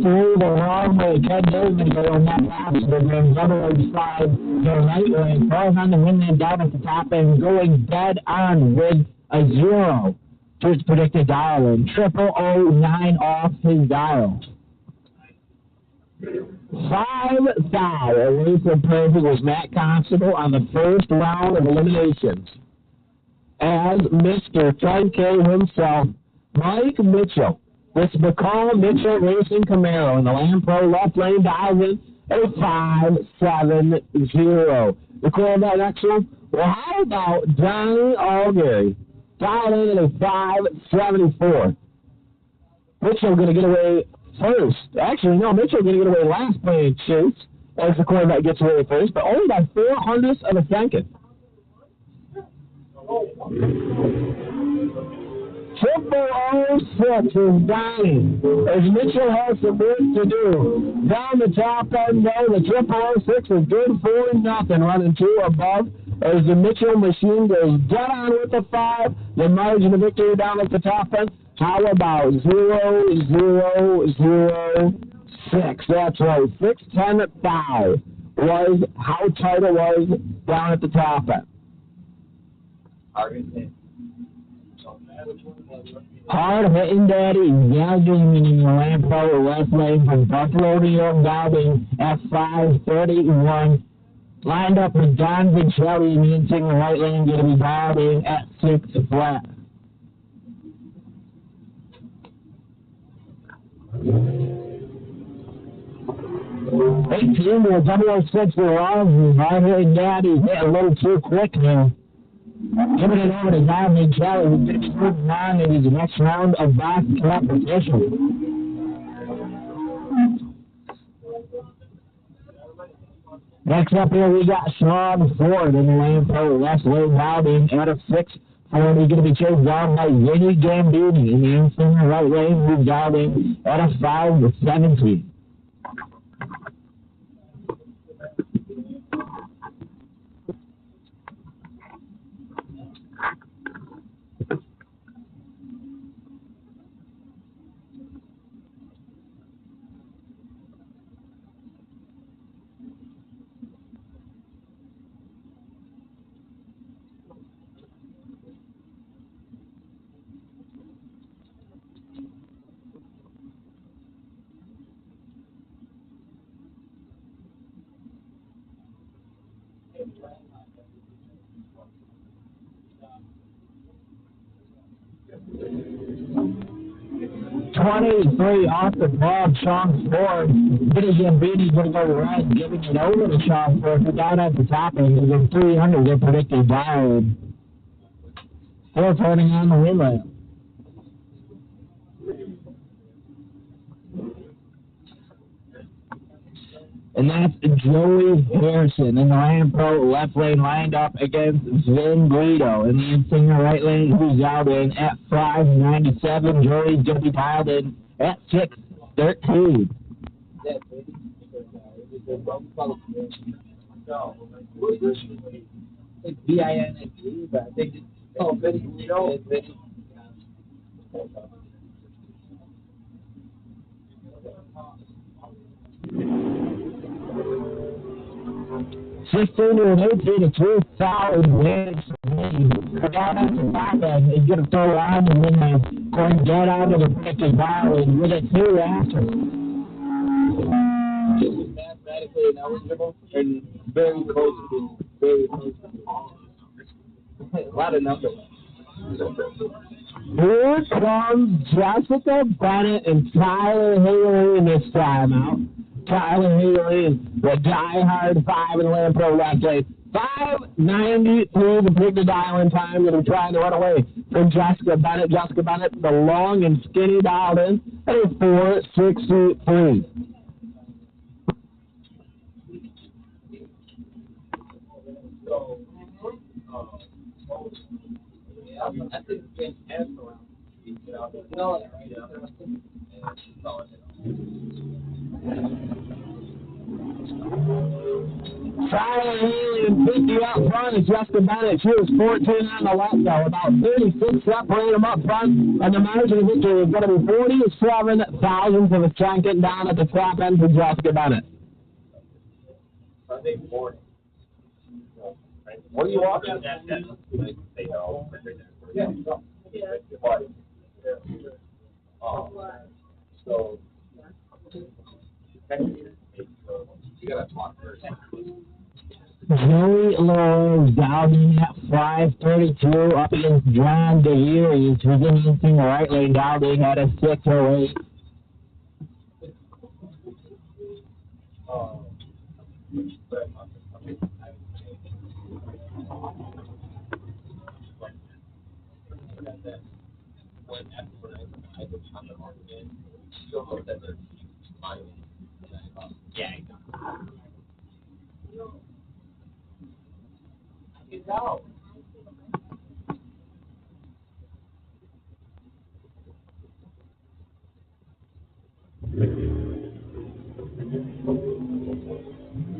through the wrong way. Ken Dillon going to go on that Constable. Then double side, the right lane. Falls on the windland down at the top end, going dead on with a 0 to his predicted dial in. 0009 off his dial. 5 foul away from perfect was Matt Constable on the first round of eliminations. as Mr. 10K himself, Mike Mitchell. This McCall Mitchell Racing Camaro in the Lamb Pro left lane dials in a 570. The quarterback next one, well, how about Johnny Algary? Dialed in at a 574. Mitchell going to get away first. Actually, no, Mitchell going to get away last playing chase as the quarterback gets away first, but only by 0.04 of a second. Triple 06 is dying as Mitchell has some work to do. Down the top end, though, the triple 06 is good for nothing, running 2 above as the Mitchell machine goes dead on with the 5. The margin of victory down at the top end, how about 0.0006? That's right, 6:10.5 was how tight it was down at the top end. Hard hitting daddy, gouging in the Lamb Pro left lane from Buffalo, New York, gouging at 5:31. Lined up with Don Vincelli and Ian Singer right lane, going to be gouging at 6 flat. Team with 006 for Rossi. Hard hitting daddy, hit a little too quick now. Giving it over to Don Vincelli, who gets moving on in his next round of box competition. Next up here, we got Sean Ford in the Lamb Pro left lane routing at a 6:40. He's going to be chased down by Vinny Gambini in the anthem right lane, who's routing at a 5:17. .23 off the ball, Sean Ford. Vinny Gambini going to go right, giving it over to Sean Ford, who got at the top end. He's in 300, they're predicted dialed. Ford turning on the wheel ramp. And that's Joey Harrison in the Lamb Pro left lane, lined up against Vin Guido in the Insinger right lane, who's out in at 5:97. Joey's going to be dialed in at 6:13. It's V-I-N-G, but I think it's Vin Guido. 16 and 18 to 2,000 wins. Down at the top end, he's going to throw on and then going dead out of the predicted dial and with it 2 after. Mathematically ineligible and very close to a lot of numbers. Here comes Jessica Bennett and Tyler Haley in this timeout. Tyler Haley, the die-hard 5 in the Lamb Pro left lane. 5:93 to pick the dial in time that I'm trying to run away from Jessica Bennett. Jessica Bennett, the long and skinny dialed in at a 4:63. I think it's around. Tyler Haley and 50 up front is Jessica Bennett. She was 14 on the left, though. About 36 separated them up front. And the margin of victory is going to be 47 thousandths of a second down at the top end for Jessica Bennett. I think 40. What are you walking? Yeah. So you gotta talk first. Joey Lowe's down in at 5:32 up against John DeVries, who's in the right lane, Dowding at a 6:08. Yeah. Get out.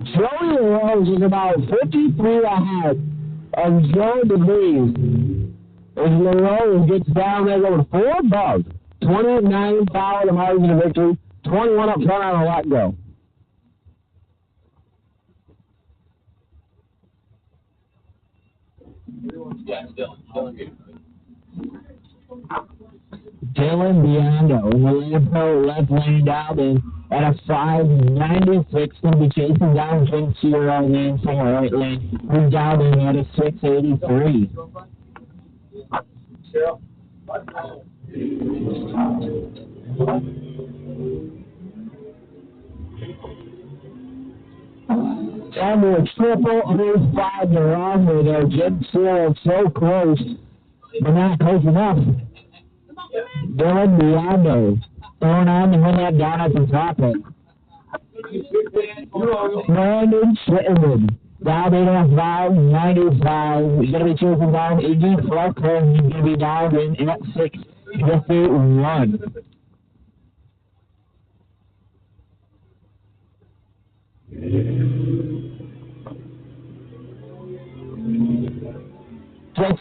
Joey Rose is about 53 ahead of Joe DeVries. As LaRose gets down there going 4 above. 29 foul, the margin of victory. 21 up front on a let go. Yeah, Dylan good. Dylan Biondo in the Lampo left lane down in at a 5:96. Going to be chasing down King Sierra on the inside right lane. Who's down in at a 6:83. And we're triple on 5 to run with our Jett so close, but not close enough. Dylan Biondo going on to win that down at the top end. Brandon Shitterman down in at 5:95. He's going to be chasing down Iggy Fleckler. He's going to be down in at 6:51.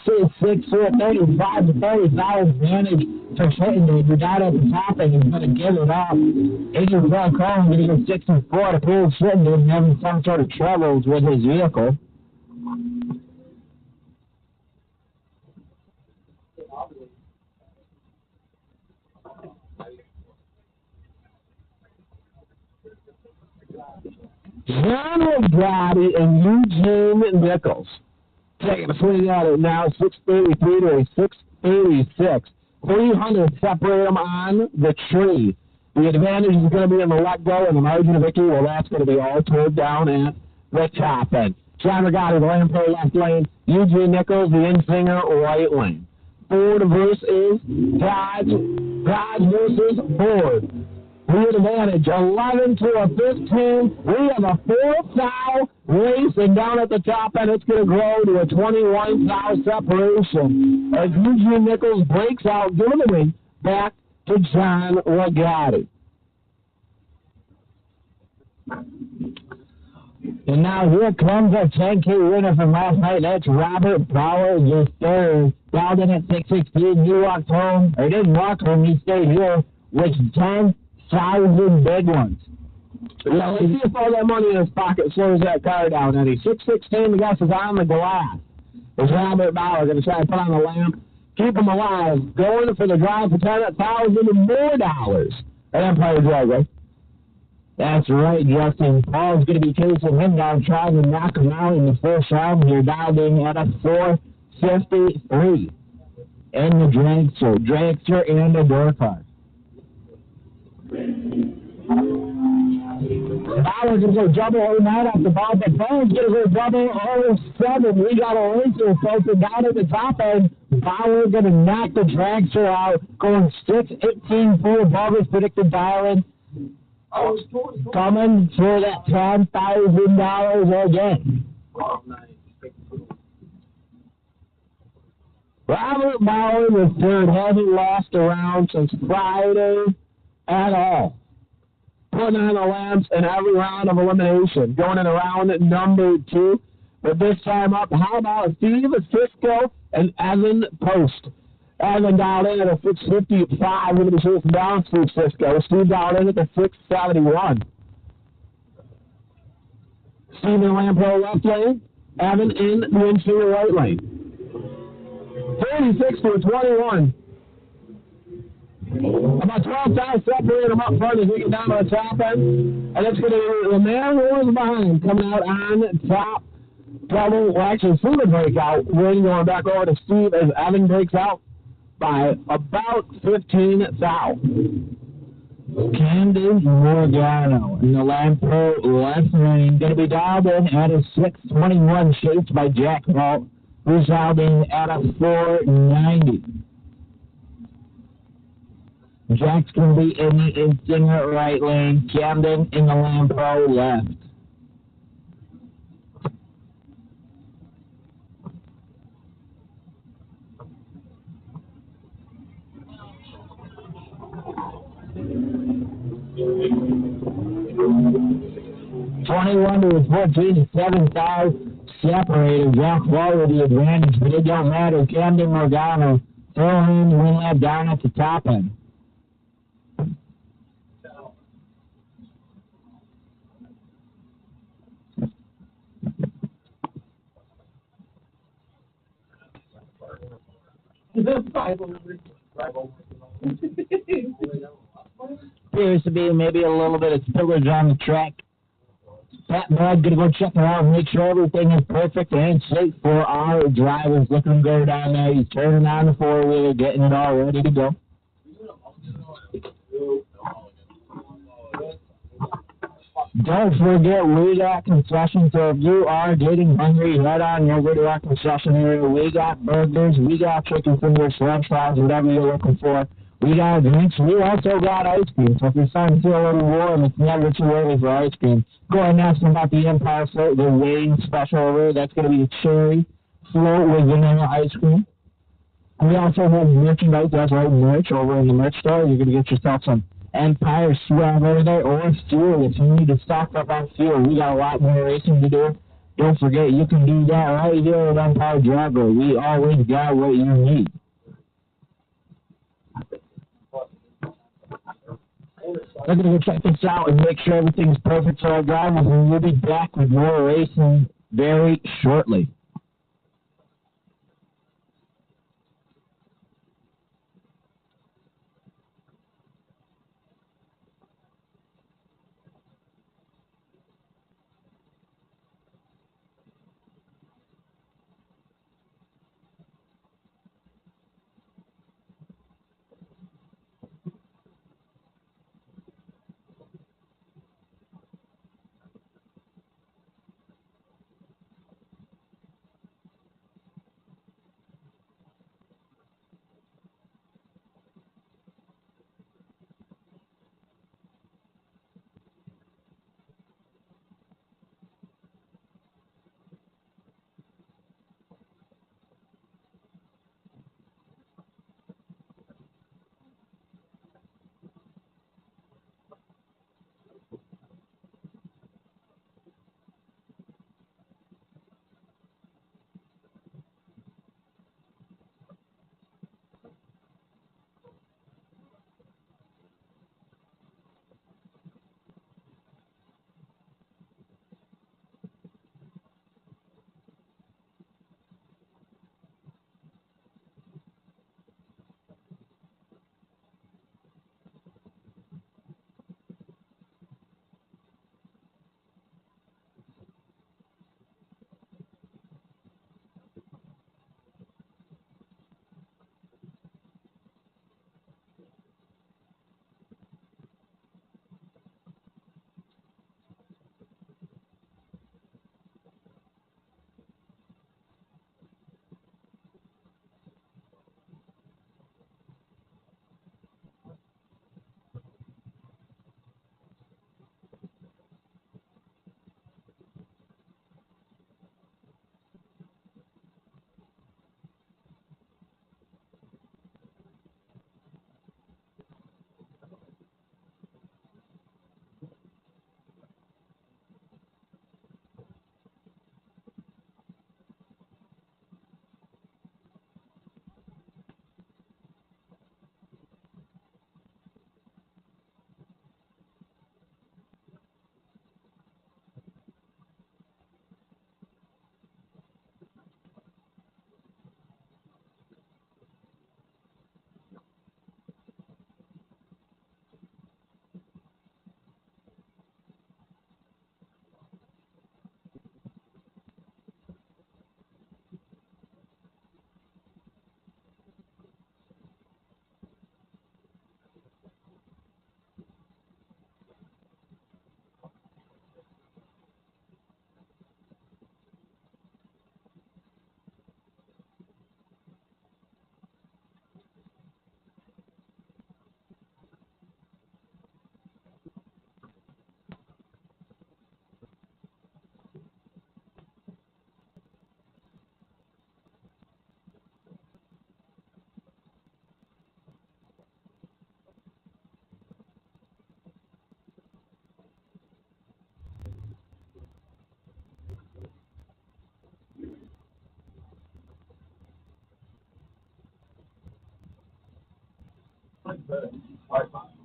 Six, 35 to 35 advantage for Shitterman. You're down at the top and he's going to give it up. Iggy Fleckler going to get 64 to prove Shitterman having some sort of troubles with his vehicle. John Gotti and Eugene Nichols taking a swing at it now, 6:33 to a 6:86. 300 separate them on the tree. The advantage is going to be in the let go and the margin of victory. Well, that's going to be all pulled down at the top end. John Gotti, the Lampo left lane. Eugene Nichols, the in-singer right lane. Ford versus Dodge versus Ford. We advantage 11 to a 15. We have a 4-foul race, and down at the top end, it's going to grow to a 21-foul separation as Eugene Nichols breaks out, giving the win back to John Gotti. And now here comes our 10K winner from last night. That's Robert Bauer, your third. Down in at 6:16. He walked home, or didn't walk home, he stayed here with 10,000 big ones. Yeah, let's see if all that money in his pocket slows that car down, Eddie. 6:16, the guys is on the glass. Is Robert Bauer going to try to put on the lamp, keep him alive, going for the drive for $10,000 more dollars at Empire Dragway. That's right, Justin. Paul's going to be chasing him down, trying to knock him out in the first round. You're dialed in at a 4:53 in the dragster and the door car. Bauer's going to go double or not off the ball, but Paul's going to go double 07. We got a racer floating down at the top end. Bauer going to knock the dragster out, going 6:18 above his predicted dial-in. Coming for that $10,000 again. Robert Bauer the third, hasn't lost a round since Friday at all. Putting on the lamps in every round of elimination. Going in round number 2. But this time up, how about Steve Cisco and Evan Post? Evan dialed in at a 6:55. We're going to be chasing down Steve Cisco. Steve dialed in at the 6:71. Steve in Lampo left lane. Evan in the interior right lane. 36 to 21. About 12 times separate them up front as we get down to the top end. And it's going to be the man who was behind coming out on top Double, well, actually, Fuda breakout. Win going back over to Steve as Evan breaks out by about 15 thou. Camden Morgano in the Lampo left lane. Going to be dialed in at a 621, shaped by Jack Walt, who's dialed in at a 490. Jack's going to be in the Instinger right lane. Camden in the Lampo left. $21 to 14, 7,000 separated. Jack Wall with the advantage, but it don't matter. Camden Morgano throwing in the win lap down at the top end. Appears to be maybe a little bit of spillage on the track. Pat Bud gonna go check it out, make sure everything is perfect and safe for our drivers. Looking to go down there. He's turning on the four-wheeler, getting it all ready to go. Don't forget, we got concessions, so if you are getting hungry, head on over to our concession area. We got burgers, we got chicken fingers, french fries, whatever you're looking for. We got drinks. We also got ice cream, so if you're starting to feel a little warm, it's never too early for ice cream. Go ahead and ask them about the Empire Float, the Wayne special over there. That's going to be a cherry float with vanilla ice cream. We also have merchandise, that's right, merch over in the merch store. You're going to get yourself some Empire swag over there, or fuel if you need to stock up on fuel. We got a lot more racing to do. Don't forget, you can do that right here at Empire Dragway. We always got what you need. We're going to go check this out and make sure everything's perfect for our drivers, and we'll be back with more racing very shortly.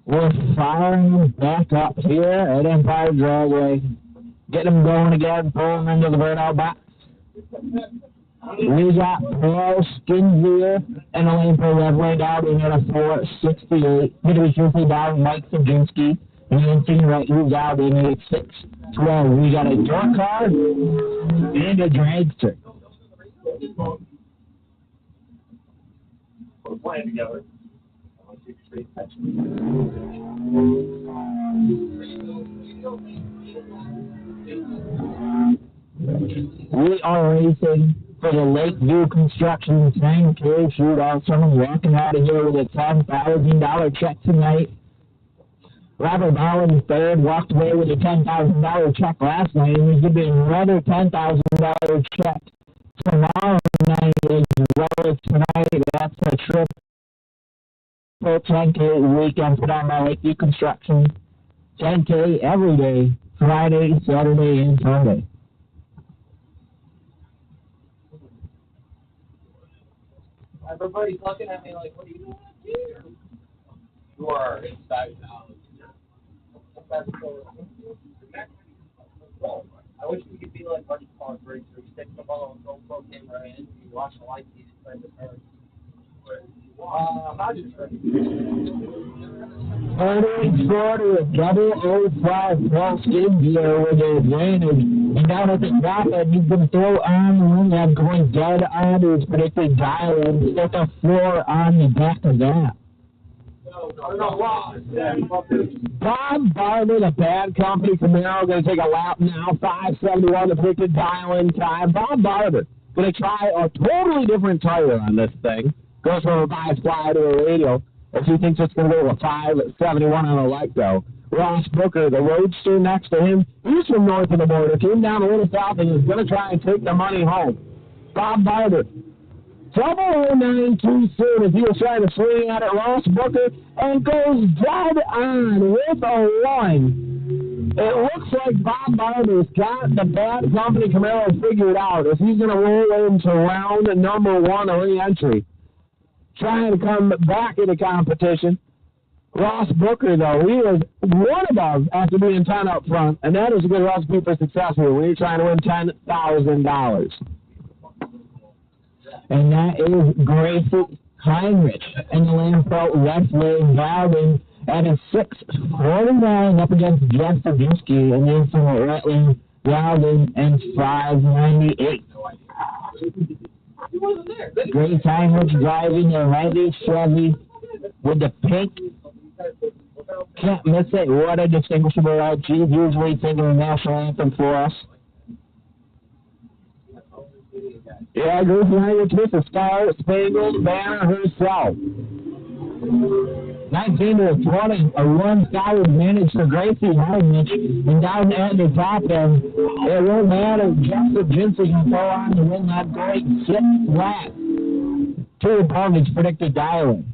We're firing back up here at Empire Dragway. Get them going again, pull them into the burnout box. We got Paul Skinzier and Elaine Levway down in at a 4.68. Peter Shootout down, Mike Sajinski. And Anthony right, who's out in at 6.12. We got a door car and a dragster. We're playing together. We are racing for the Lakeview Construction 10K Shootout. Someone walking out of here with a $10,000 check tonight. Robert Ballin, third, walked away with a $10,000 check last night, and he's going to be another $10,000 check tomorrow night as well as tonight. That's a trip for 10K weekend put on by Lakeview Construction. 10K every day, Friday, Saturday, and Sunday. Everybody's looking at me like, what are you doing here? You are inside now. I wish we could be like Buddy Park Racer. You stick the ball and go pro camera in, you watch the lights, you just play the card. How do you 40 with double 05 Paul Skinzier with the advantage. And down at the top end, he's going to throw on the wing and going dead on his predicted dial and set the floor on the back of that. Bob Barber, the bad company Camaro, going to take a lap now. 5.71 the predicted dial-in time. Bob Barber going to try a totally different tire on this thing. Goes from a bi-fly to a radial. If he thinks it's going to go to a 5.71 on a Lecto. Ross Booker, the roadster next to him, he's from north of the border, came down a little south and is going to try and take the money home. Bob Barber. 009 too soon as he was trying to swing at it. Ross Booker and goes dead on with a 1. It looks like Bob Barber's got the bad company Camaro figured out if he's going to roll into round number 1 of re-entry. Trying to come back into competition. Ross Booker, though, he was 1 above after being 10 up front, and that is a good recipe for success here when you're trying to win $10,000. And that is Gracie Heinrich and the Lampelt left lane Gowden at a 6.49 up against Jett Sajinski, and then from the right lane Gowden and 5.98. Grace Heinrich driving a 90 Chevy with the pink. Can't miss it. What a distinguishable ride. She's usually singing the national anthem for us. Yeah, Grace Heinrich with the Star Spangled Banner herself. 19 to 20, a 1-star advantage for Gracie Heinrich. And down at the top end, it won't matter. Jessica Jensen can go on to win that great 6 flat. 2 opponents predicted dialing.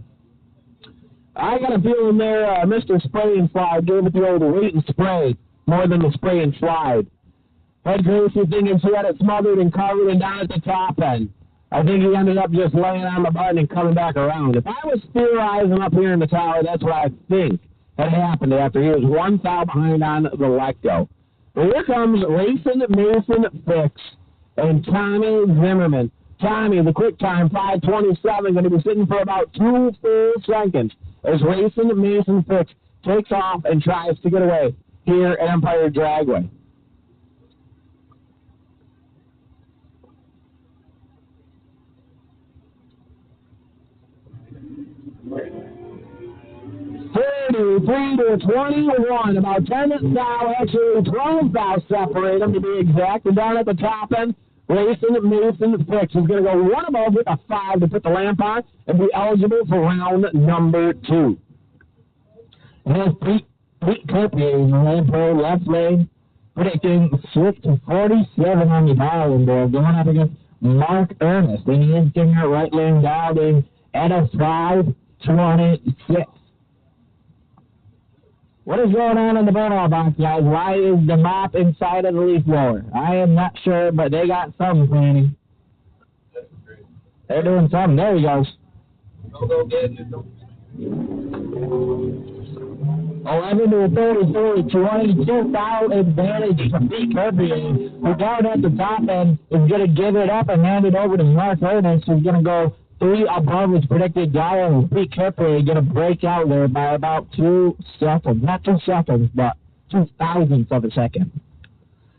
I got a feeling there, Mr. Spray and Slide gave it the old wait and spray more than the spray and slide. Had Gracie thinking she had it smothered and covered and down at the top end. I think he ended up just laying on the button and coming back around. If I was theorizing up here in the tower, that's what I think had happened after he was 1 foul behind on the Lecto. But here comes Racing Mason Fix and Tommy Zimmerman. Tommy, the quick time, 5.27, going to be sitting for about 2 full seconds as Racing Mason Fix takes off and tries to get away here at Empire Dragway. $33 to 21, about 10 thou, actually 12 thou separate them to be exact. And down at the top end, Racing Mason Fix is going to go 1 above with a 5 to put the lamp on and be eligible for round number 2. And that's Pete Copier in the lamp left lane, predicting 6 to 47 on the dial board, going up against Mark Ernest. And he is getting her right lane dialed in at a 5.26. What is going on in the burnout box, guys? Why is the mop inside of the leaf blower? I am not sure, but they got something planning. They're doing something. There he goes. 11 to 34, 22-foul advantage to Pete Kirby, who down at the top end is going to give it up and hand it over to Mark Ernest, who's going to go 3 above his predicted guy, and Pete Kirby going to break out there by about 2 seconds. Not 2 seconds, but 2 thousandths of a second.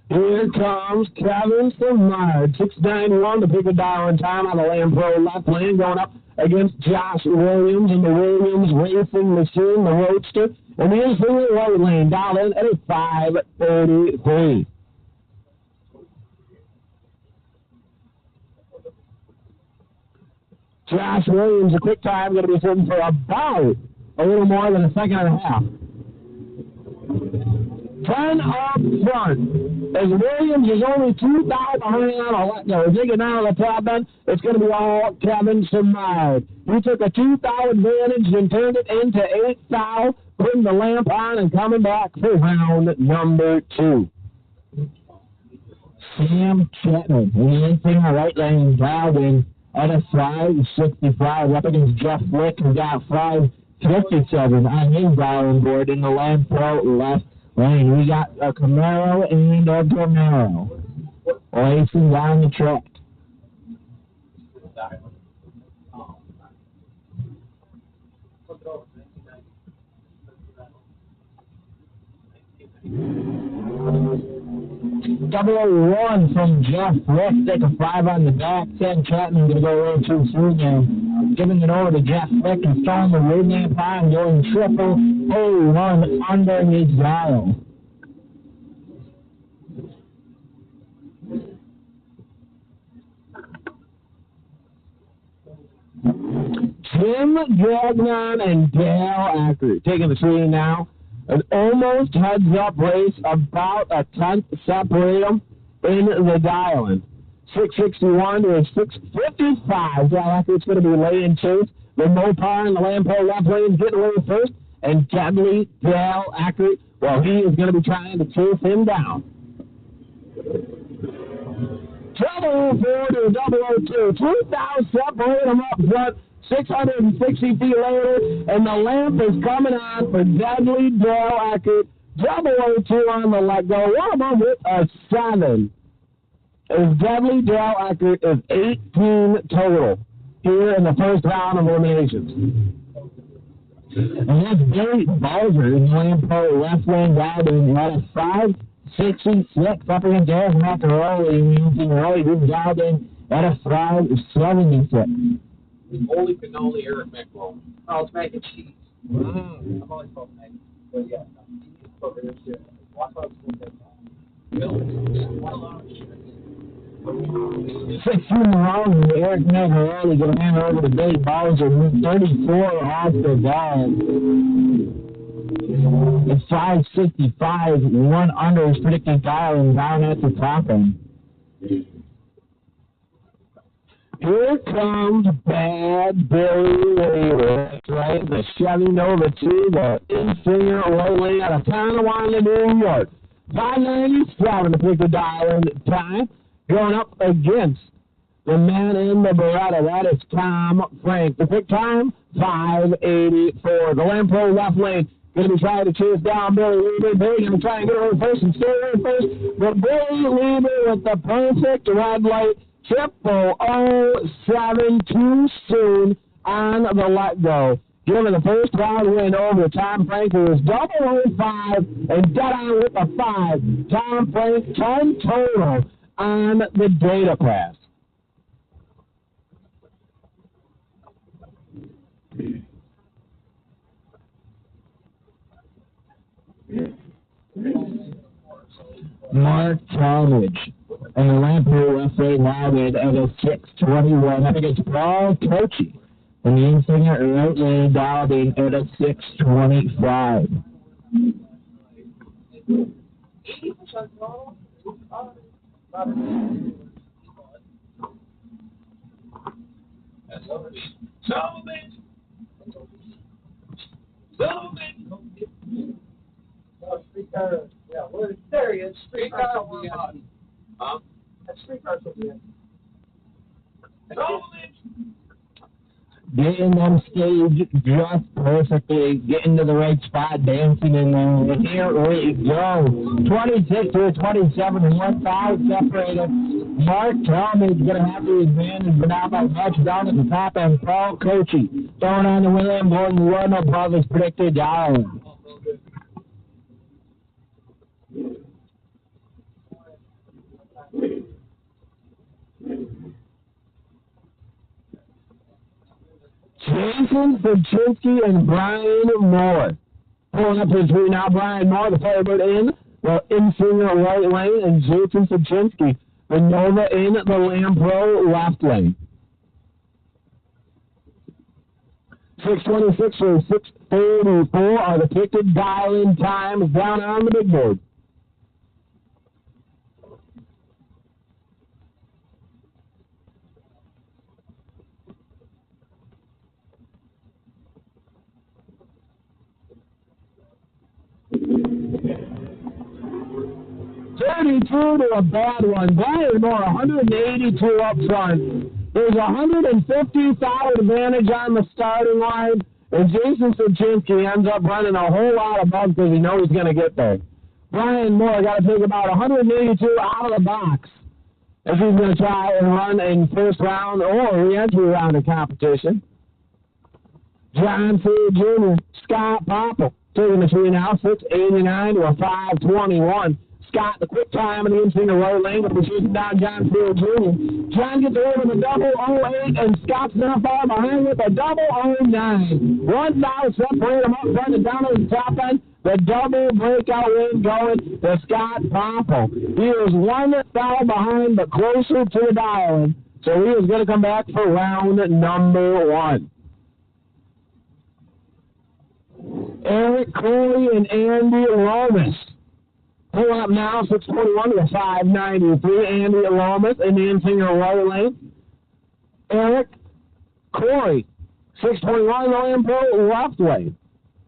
Here comes Kevin Samard, 691 to pick a dial in time on the Lamprey left lane, going up against Josh Williams and the Williams Racing Machine, the Roadster. And the infield right lane, dial in at a 5:33. Josh Williams, a quick time, going to be sitting for about a little more than a second and a half. 10 up front. As Williams is only 2 foul behind on a digging out of the top end, it's going to be all Kevin Samard. He took a 2 foul advantage and turned it into 8 foul, putting the lamp on and coming back for round number 2. Sam Chapman, anything right lane, dialed in at a 5:65 up against Jeff Flick, who got 5:57 on his dialing board in the lamp pro left lane. We got a Camaro and a Camaro racing down the track. Double 1 from Jeff Flick. Take a 5 on the back. 10 Chapman going to go row 2 through now. Giving it over to Jeff Flick and throwing the rig lamp on, going triple A1 under his dial. Jim Gagnon and Dale Ackert taking the screen now. An almost heads-up race, about a tenth separate them in the dial-in. 661 to 655. Dale Ackert's going to be laying chase. The Mopar and the Lampo left lane getting away first. And deadly Dale Ackert, well, he is going to be trying to chase him down. 0-4 to 0-2. 2,000 separate them up front. 660 feet later, and the lamp is coming on for deadly Dale Ackert. 0-2 on the let go. One of them with a 7. As deadly Dale Ackert is 18 total here in the first round of eliminations. And that's Barry Balzer in Lampo left lane down at a 5.66 up against Derek Macaroli. And Roy who's dialed in at a 5.76. Holy cannoli, Eric McLean. Oh, it's mac and cheese. I've always called mac. But yeah, cheese over there too. Watch out for that. 16 rounds, Eric Macaroli going to hand over to Dave Bowser, with 34 off the ball. It's 565, 1 under his predicted dial down at the top end. Here comes Bad Billy Weaver. That's right, the Chevy Nova 2, the in-finger rolling out of Tonawanda, New York. 597 to pick the dial in time. Going up against the man in the Beretta. That is Tom Frank. The pick time, 584. The Lampo left lane. Going to be trying to chase down Billy Weaver. Billy going to try and get over first and stay over first. But Billy Weaver with the perfect red light. 007 too soon on the let go. Giving the first round win over to Tom Frank, who was 005 and dead on with a 5. Tom Frank, 10 total on the data pass. Mark Talmadge. And the Lampo left lane louded at a 6:21. I think it's Paul Tochi. And the in-finger right lane dialed in at a 6:25. Yeah, well, there he is. Streetcar. Huh? That streetcar will be in. Getting them staged just perfectly, getting to the right spot, dancing in there. And here we go. 26 to 27, 1 foul separated. Mark Talmadge's going to have the advantage, but now by much down at the top end. Paul Coachy throwing on the William Gordon Warner Brothers predicted down. Jason Paczynski and Brian Moore. Pulling up his three now. Brian Moore, the forward in the infinger right lane, and Jason Paczynski, the Nova in the Lampro left lane. 6:26 or 6:34 are the picked dial-in times down on the big board. $32 to a bad one. Brian Moore, 182 up front. There's a 150-foul advantage on the starting line, and Jason Paczynski ends up running a whole lot above because he knows he's going to get there. Brian Moore got to take about 182 out of the box if he's going to try and run in first round or re-entry round of competition. John C. Jr., Scott Popple, taking the three now, 6:89 to a 5:21. Scott, the quick time in the inside right lane, but we're shooting down John Field Jr. John gets away with a double 08, and Scott's not far behind with a double 09. One foul separate them up, front and down to the top end. The double breakout win going to Scott Popple. He is one foul behind, but closer to the dial, so he is going to come back for round number one. Eric Corey and Andy Lomas. Pull up now, 6:21 to 5:93. Andy Lomas in the infinger right lane. Eric Corey, 6:21 Lampro left lane.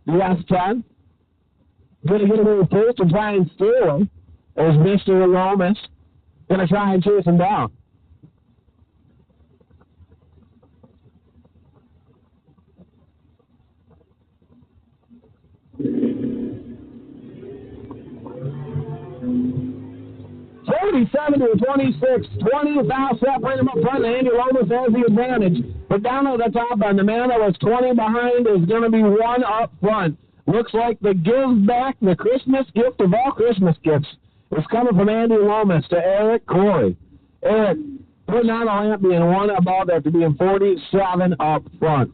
Yes, 10. Going to get away with first and try and steal him. There's Mr. Lomas. Going to try and chase him down. $37 to 26, 20 foul separate him up front, and Andy Lomas has the advantage. But down at the top end, the man that was 20 behind is going to be one up front. Looks like the give back, the Christmas gift of all Christmas gifts, is coming from Andy Lomas to Eric Corey. Eric putting on a lamp, being one above after being 47 up front.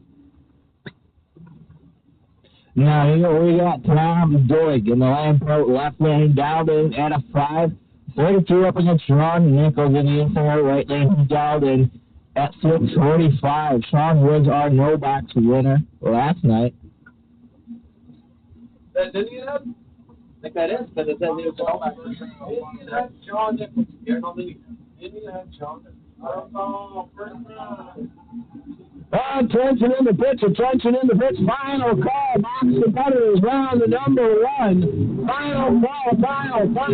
Now here we got Tom Doig in the Lampro left lane, down in at a 5. 32 up against Sean Nichols in the inside right lane. He's dialed in at 6:45. Sean was our no-box winner last night. Didn't you have? I think that is, because it says he was Sean Nichols. Didn't you have Sean? I don't know. First round. Attention in the pitch, final call, box competitors, round number one. Final call, box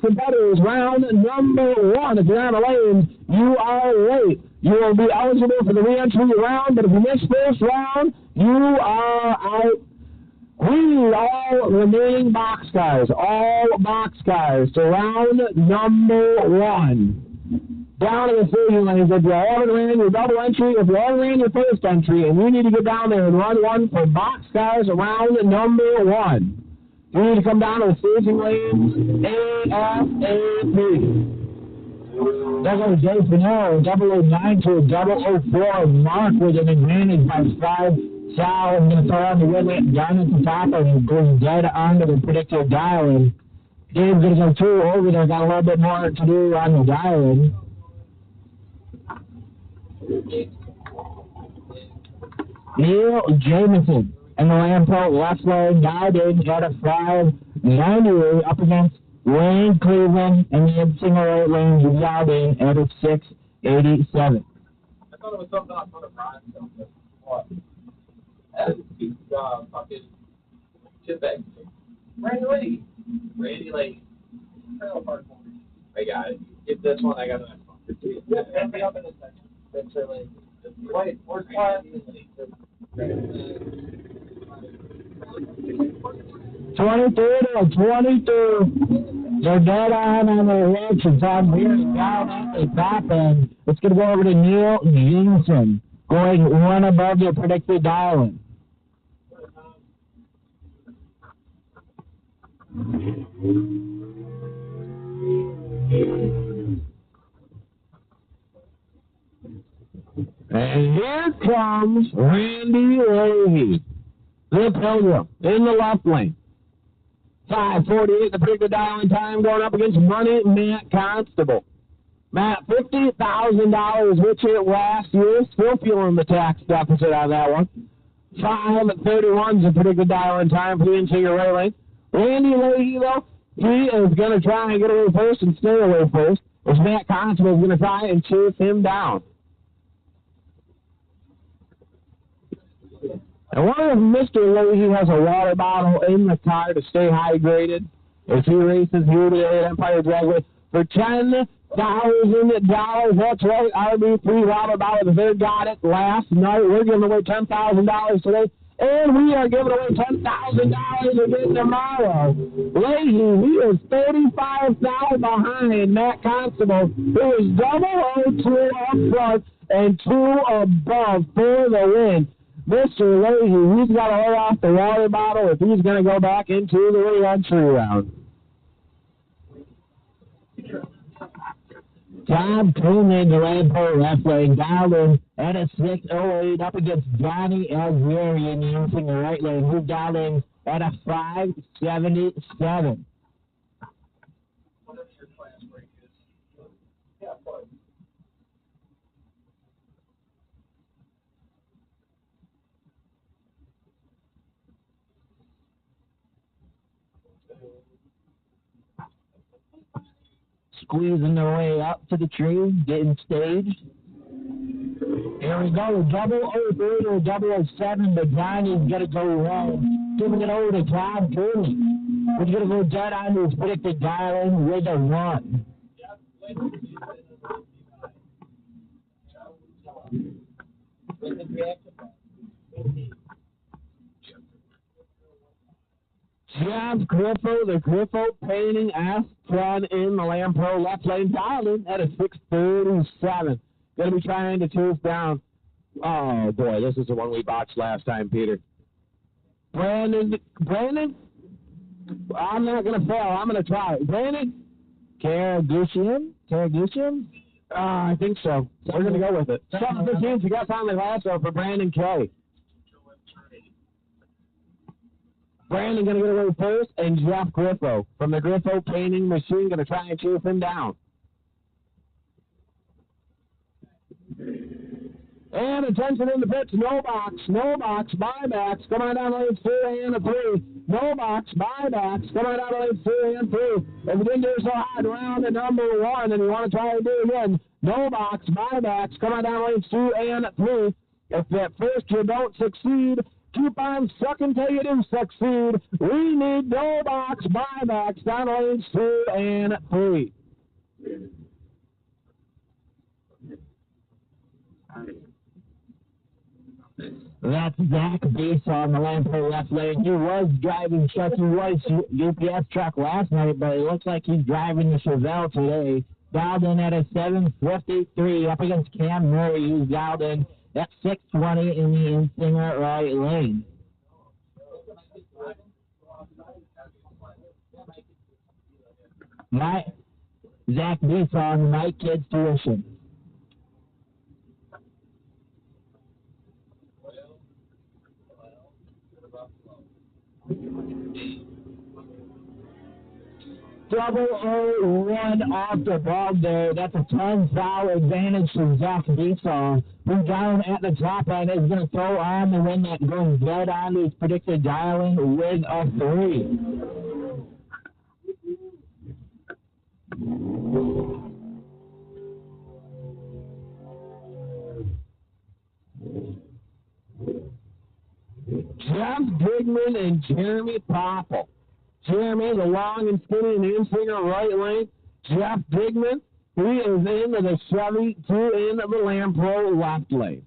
competitors, round number one. If you're on the lane, you are late. You will be eligible for the re-entry round, but if you miss first round, you are out. We all remaining boxcars, all boxcars, to round number one. Down to the staging lanes. If you haven't ran your double entry, if you haven't ran your first entry, and you need to get down there and run one for boxcars around number one, you need to come down to the staging lanes ASAP. There goes Dave Pinero, 009 to a 004. Mark with an advantage by 5. Sal is going to throw on the wing down at the top and goes dead onto the predicted dial-in. Dave's going to go 2 over there, got a little bit more to do on the dial-in. Neil Jamison and the Lampro left lane dialed in at a 5.98 up against Wayne Cleveland and the single right lane dialed in at a 6.87. I thought it was something I put a Brian something. What? Fucking chip bag. Randy Lady. Trailer park for me. I got it. Get this one, I got the next one. That'll be up in a second. That's really. Wait, where's class? 22-22. They're dead on their reactions. I'm here down at the top end. It's going to go over to Neil Jensen, going one above their predicted dialing. And here comes Randy Leahy, the Pilgrim, in the left lane. 5:48, the predicted dialing time, going up against Money Matt Constable. Matt, $50,000, which it last year, still feeling the tax deficit on that one. 5:31 is the predicted dialing time for the interior right lane. Randy Leahy, though, he is going to try and get away first and stay away first, as Matt Constable is going to try and chase him down. And what if Mr. Leahy has a water bottle in the car to stay hydrated as he races here today at Empire Dragway for $10,000? That's right, RB3 water bottle. The third got it last night. We're giving away $10,000 today, and we are giving away $10,000 again tomorrow. Leahy, he is 35,000 behind Matt Constable, who is 002 up front and 2 above for the win. Mr. Leahy, he's got to hold off the water bottle if he's going to go back into the re-entry round. Tom Cooney, the Lampo left lane, dialed in at a 6:08 up against Johnny Algerian using the right lane, who dialed in at a 5:77. Whatever your class break is. Yeah, but. Squeezing their way up to the tree, getting staged. Here we go, 003 or 007, but Johnny's going to go wrong. Giving it over to Tom Cooney. We're going to go dead on his predicted dialing with a 1. Jeff Griffo, the Griffo painting S10 in the Lampo left lane, dialed in at a 6:37. Going to be trying to chase down. Oh boy, this is the one we botched last time, Peter. Brandon, I'm not going to fail. I'm going to try. Brandon Karagushian? I think so. We're going to go with it. 7:15 to get on the lasso for Brandon K. Brandon going to get away first, and Jeff Griffo from the Griffo painting machine going to try and chase him down. And attention in the pits, no box, buybacks, come on down lanes 2 and 3. No box, buybacks, come on down lanes 2 and 3. If you didn't do so hard, round at number 1, and you want to try and do it again, no box, buybacks, come on down lanes 2 and 3. If at first you don't succeed, keep on sucking till you do succeed. We need no box, buybacks, down lanes 2 and 3. That's Zach Bass on the Lampo left lane. He was driving Chucky White's UPS truck last night, but it looks like he's driving the Chevelle today. Dialed in at a 7:53 up against Cam Murray, who's dialed in at 6:20 in the Insinger right lane. Zach Bass on My Kids Tuition. Double 0-1 off the ball there. That's a 10-foul advantage to Zach Beason, who down at the top end is going to throw on the win that goes dead on his predicted dialing with a 3. Jeff Digman and Jeremy Popple. Jeremy, the long and skinny and in-finger right lane. Jeff Digman, he is into the Chevy 2 in the Lampo left lane.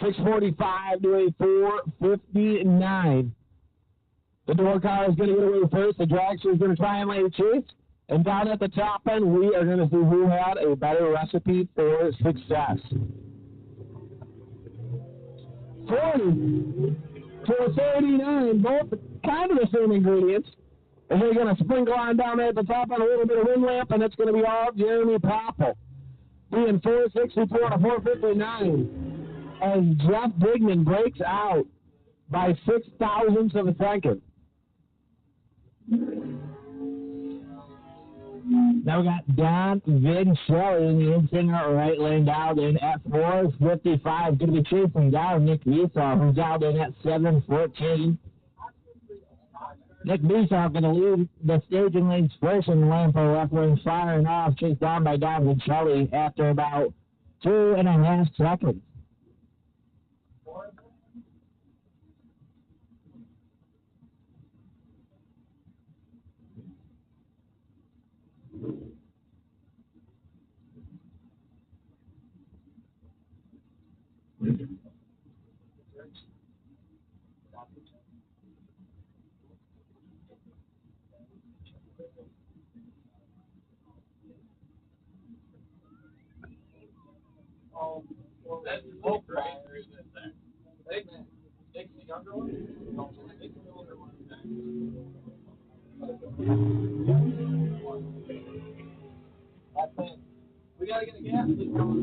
6:45 to a 4:59. The door car is going to get away first. The dragster is going to try and lay chase. And down at the top end, we are going to see who had a better recipe for success. 40 to 39, both kind of the same ingredients. And they're going to sprinkle on down there at the top end a little bit of wind lamp, and it's going to be all Jeremy Popple. Being 464 to 459 as Jeff Dignan breaks out by 0.006 of a second. Now we got Don Vincelli in the in-singer right lane down in at 4:55. Going to be chasing down Nick Visoff, who's down in at 7:14. Nick Visoff going to lead the staging lanes first in the lane for left lane, firing off, chased down by Don Vincelli after about 2.5 seconds. That's both right, or is it there? Takes the younger one? No, takes the older one. That's it. We gotta get a gas leak going.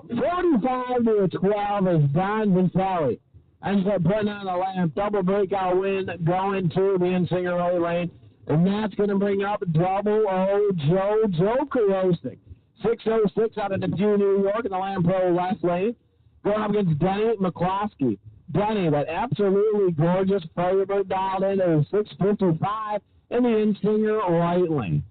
45 to 12 is Don Vincelli. Ends up putting on a lamp, double breakout win going to the in-singer right lane. And that's going to bring up double O Joe Karosik. 6:06 out of Depew, New York in the Lamb Pro left lane. Going up against Denny McCloskey. Denny, that absolutely gorgeous Firebird dialed in at 6:55 in the in-singer right lane.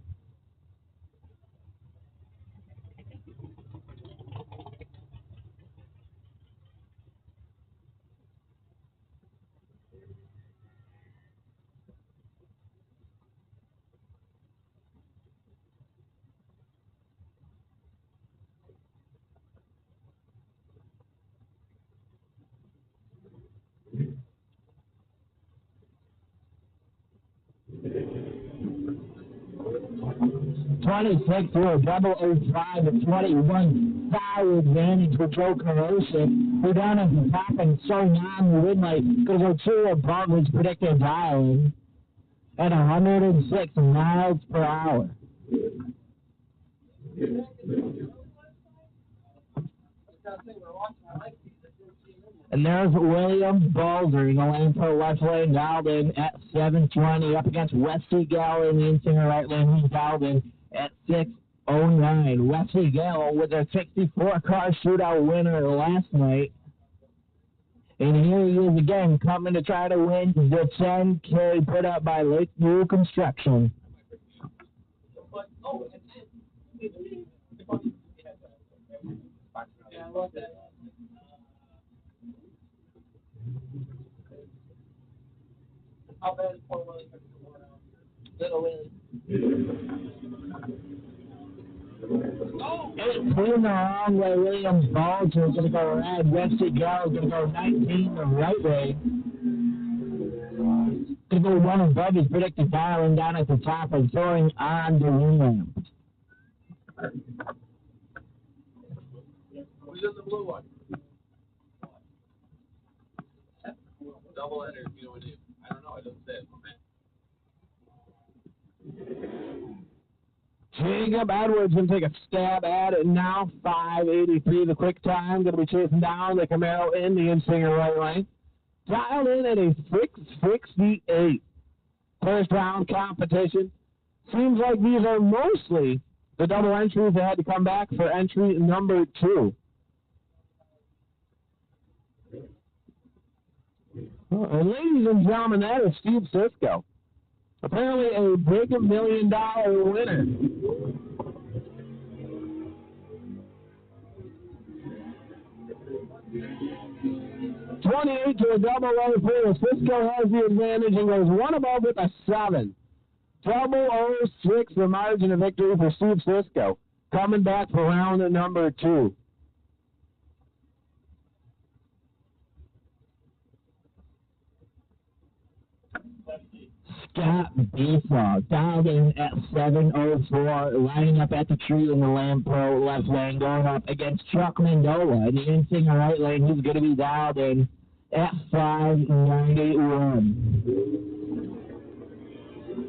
.26 to a double 05 to 21 foul advantage for Joe Karosik, who down at the top and so on the win light going to go 2 above his predicted dial at 106 miles per hour. And there's William Boulder in the lane for left lane, dialed in at 7:20 up against Wesley Gall in the in-singer right lane. He's dialed in at 6:09. Wesley Gall with a 64-car shootout winner last night. And here he is again, coming to try to win the 10K put up by Lakeview Construction. How bad is Paul Williams? Little Willie. It's in the wrong way. Williams Balls is going to go red. Wesley Gall is going to go 19 the right way. Going to go 1 above his predicted dialing down at the top and throwing on the wing ramp. Who's in the blue one? Double header, you know what it is. I don't know, it doesn't say it. Jacob Edwards going to take a stab at it now. 5:83 the quick time. Going to be chasing down the Camaro in the in-singer right lane. Dialed in at a 6:68. First round competition. Seems like these are mostly the double entries that had to come back for entry number 2. And ladies and gentlemen, that is Steve Sisko. Apparently a big $1 million winner. $28 to a double O for Sisko has the advantage and goes 1 above with a 7. 006, the margin of victory for Steve Cisco. Coming back for round number 2. Scott Beasaw dialed in at 7:04, lining up at the tree in the Lamb Pro left lane, going up against Chuck Mandola in the in-singer right lane. He's going to be dialed in at 5:91.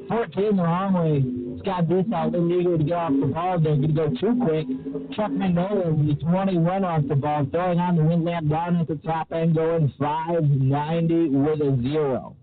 14 the wrong way. Scott Beasaw a little eager to get off the ball. They're going to go too quick. Chuck Mandola with 21 off the ball, throwing on the wind lamp down at the top end, going 5:90 with a 0.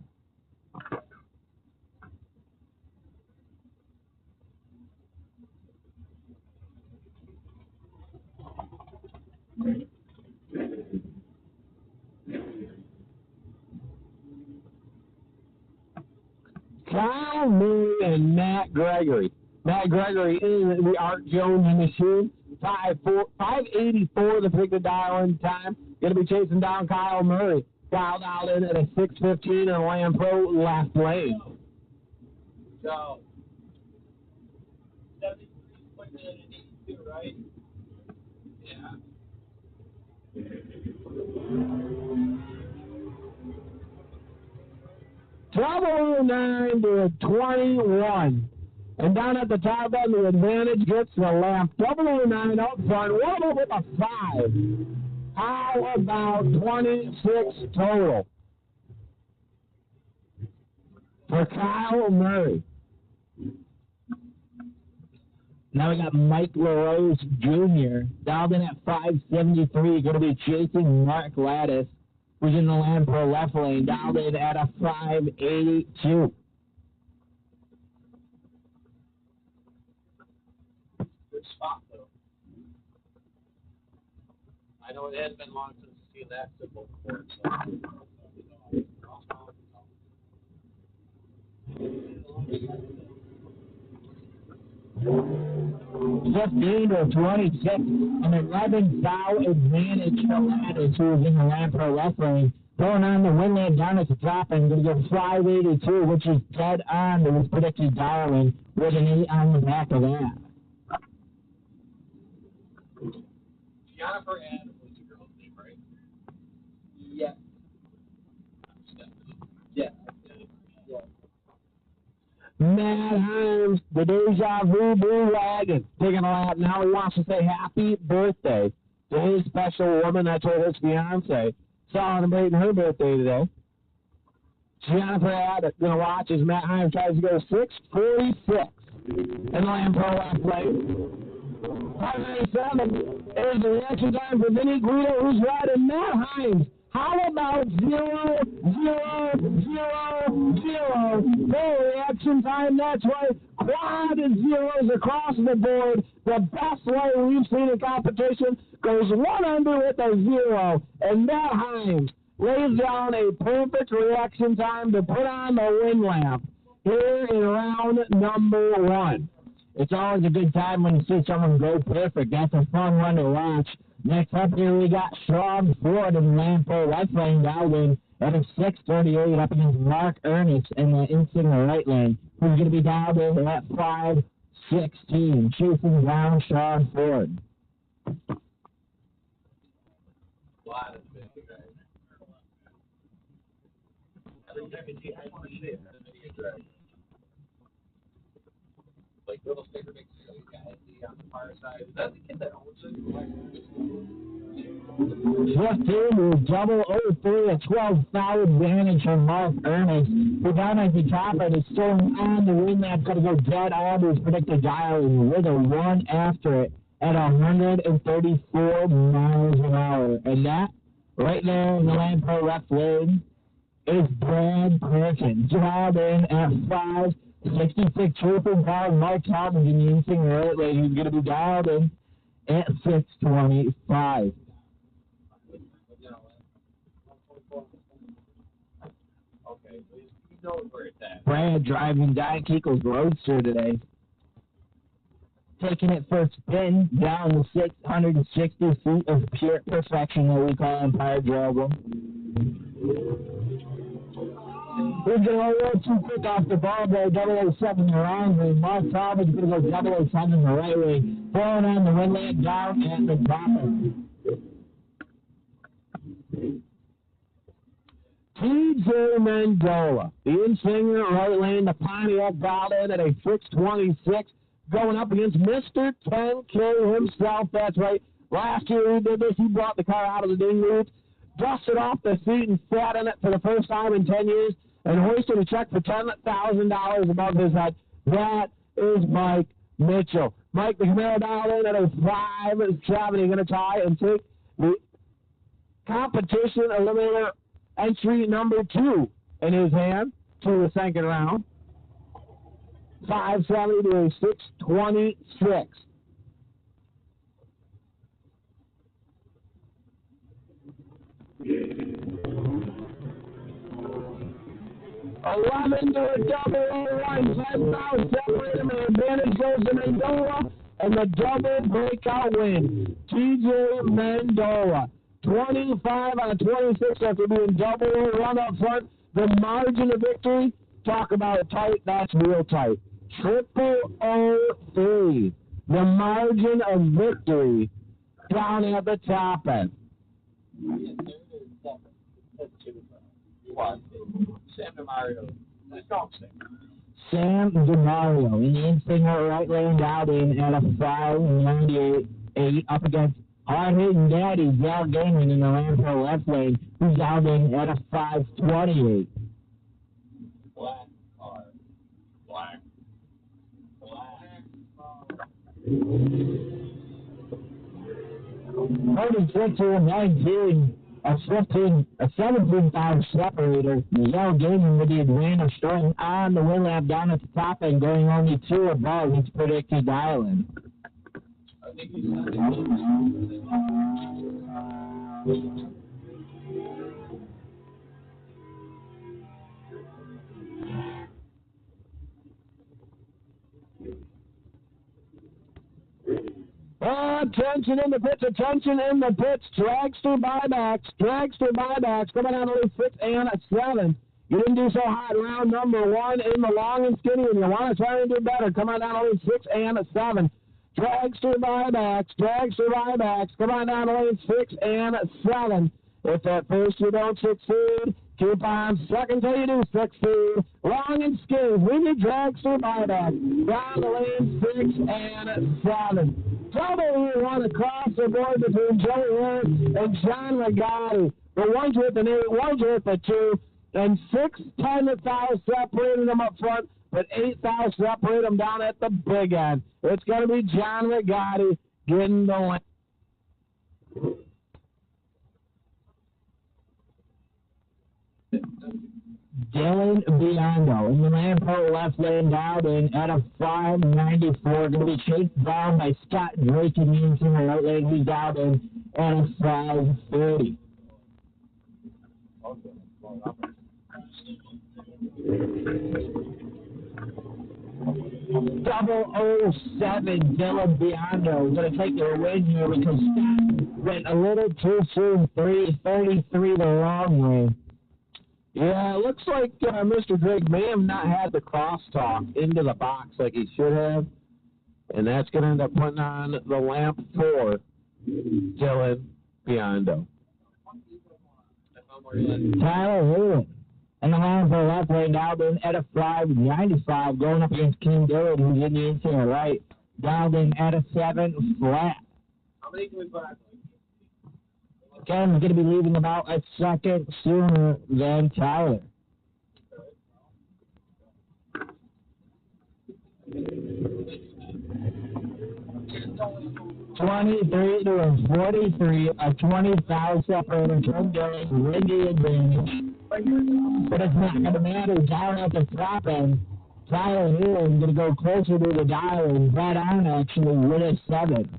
Kyle Mooney and Matt Gregory. Matt Gregory in the Art Jones machine. 5:84 the pick to dial in time. Going to be chasing down Kyle Murray. Kyle dialed in at a 6:15 in the Lamb Pro left lane. So, 73 quicker than an 82, right? Yeah. 12:09 to 21. And down at the top end, the advantage gets the Lamp. 009 up front. What about with a 5? How about 26 total for Kyle Murray? Now we got Mike LaRose Jr. dialed in at 5:73. Going to be chasing Mark Lattis, who's in the Lamb Pro left lane, dialed in at a 5:82. Good spot, though. I know it has been long since I've seen that symbol before, so. Just gained a 26, an 11 foul advantage for Lattis, who is in the Lamb Pro left lane. Throwing on the wind lamp down at the top and going to go 5:82, which is dead on to his predicted dialing with an 8 on the back of that. Jennifer Adams was the girl's name, right? Yes. Yeah. Matt Himes, the Deja Vu Blue Wagon, taking a lap now. He wants to say happy birthday to his special woman. That's his fiance, celebrating her birthday today. Jennifer Adams going to watch as Matt Himes tries to go 6:46 in the Lamb Pro left lane. 5:97 is the reaction time for Vinny Guido, who's riding Matt Himes. How about 0, 0, 0, 0? No reaction time, that's right. Quad zeros across the board. The best way we've seen in competition goes 1 under with a 0. And Matt Himes lays down a perfect reaction time to put on the wind lamp here in round number 1. It's always a good time when you see someone go perfect. That's a fun one to watch. Next up here, we got Sean Ford in Lamb Pro left lane, dialed in at a 6:38 up against Mark Ernest in the in-singer right lane, who's going to be dialed in at 5:16, chasing down Sean Ford. Like little sticker mix guy on the far side. Is that the kid that owns it? Just in with 003, a 12 foul advantage for Mark Ernest, who down at the top and is still on the wind lamp, going to go dead on to his predicted dialing with a 1 after it at 134 miles an hour. And that, right there in the Lamb Pro left lane, is Brad Perkins, dialed in at 5:66, trooping down Mark Thomas in the in-singer right lane, who's going to be dialed in at 6:25. Okay, so he knows where it's at. Brad driving Don Keiko's Roadster today. Taking it for a spin down the 660 feet of pure perfection that we call Empire Dragway. He's going to go a little too quick off the ball there, 007 the wrong way. Mark Talbot's going to go 007 the right way. Throwing on the win leg down at the top. TJ Mendola, the in-swinger, right lane, the Pontiac dialed in at a 6:26, going up against Mr. 10K himself. That's right. Last year he did this. He brought the car out of the ding roots, dusted off the seat, and sat in it for the first time in 10 years, and hoisted a check for $10,000 above his head. That is Mike Mitchell. Mike the Camaro dialed in at a 5-7. He's going to try and take the competition eliminator entry number 2 in his hand to the second round. 570 to a 626. $11 to a double 0-1. 10 fouls separate him, and advantage goes to Mendola, and the double breakout win. TJ Mendola. 25 out of 26 after being double run up front. The margin of victory, talk about tight, that's real tight. 003. The margin of victory down at the top end. Sam DeMario. Sam DeMario in the in-finger right lane down in at a 598 up against hard-hitting daddy Val Gaming in the Lampo left lane, who's down in at a 528. Black. 46 to 19, a 17-pound separator. Yell Gaming with the advantage, starting on the win lap down at the top end, going only 2 above its predicted island. I think he's not Attention in the pits, dragster buybacks, coming out only 6 and 7. You didn't do so hot round number 1 in the long and skinny, and you want to try and do better. Come on down only 6 and 7. Dragster buybacks, come on down only 6 and 7. If at first you don't succeed, keep on second till you do succeed. Long and skinny, we need dragster buyback. Down the lane 6 and 7. Double here on across the board between Joey Harris and John Regotti. The one's with an 8, one's with a 2, and 6-10 fouls separating them up front, but 8 fouls separate them down at the big end. It's going to be John Regotti getting the win. Dylan Biondo in the Lampo left lane down in at a 594. Going to be chased down by Scott Drake in the inside right lane. He's down in at a 530. 007 Dylan Biondo going to take the win here because Scott went a little too soon. 333 the wrong way. Yeah, it looks like Mr. Drake may have not had the crosstalk into the box like he should have, and that's going to end up putting on the lamp for Dylan Biondo. Tyler Hewlett and the lamp for left lane down in at a 595, going up against King Dillon, who's in the inside right, down in at a 7 flat. How many can we put on? Again, we're going to be leaving about a second sooner than Tyler. $23 to a 43, a 20 foul separator. King Dillon with the advantage. But it's not going to matter. Down at the top end, Tyler here is going to go closer to the dial and bet on actually with a 7.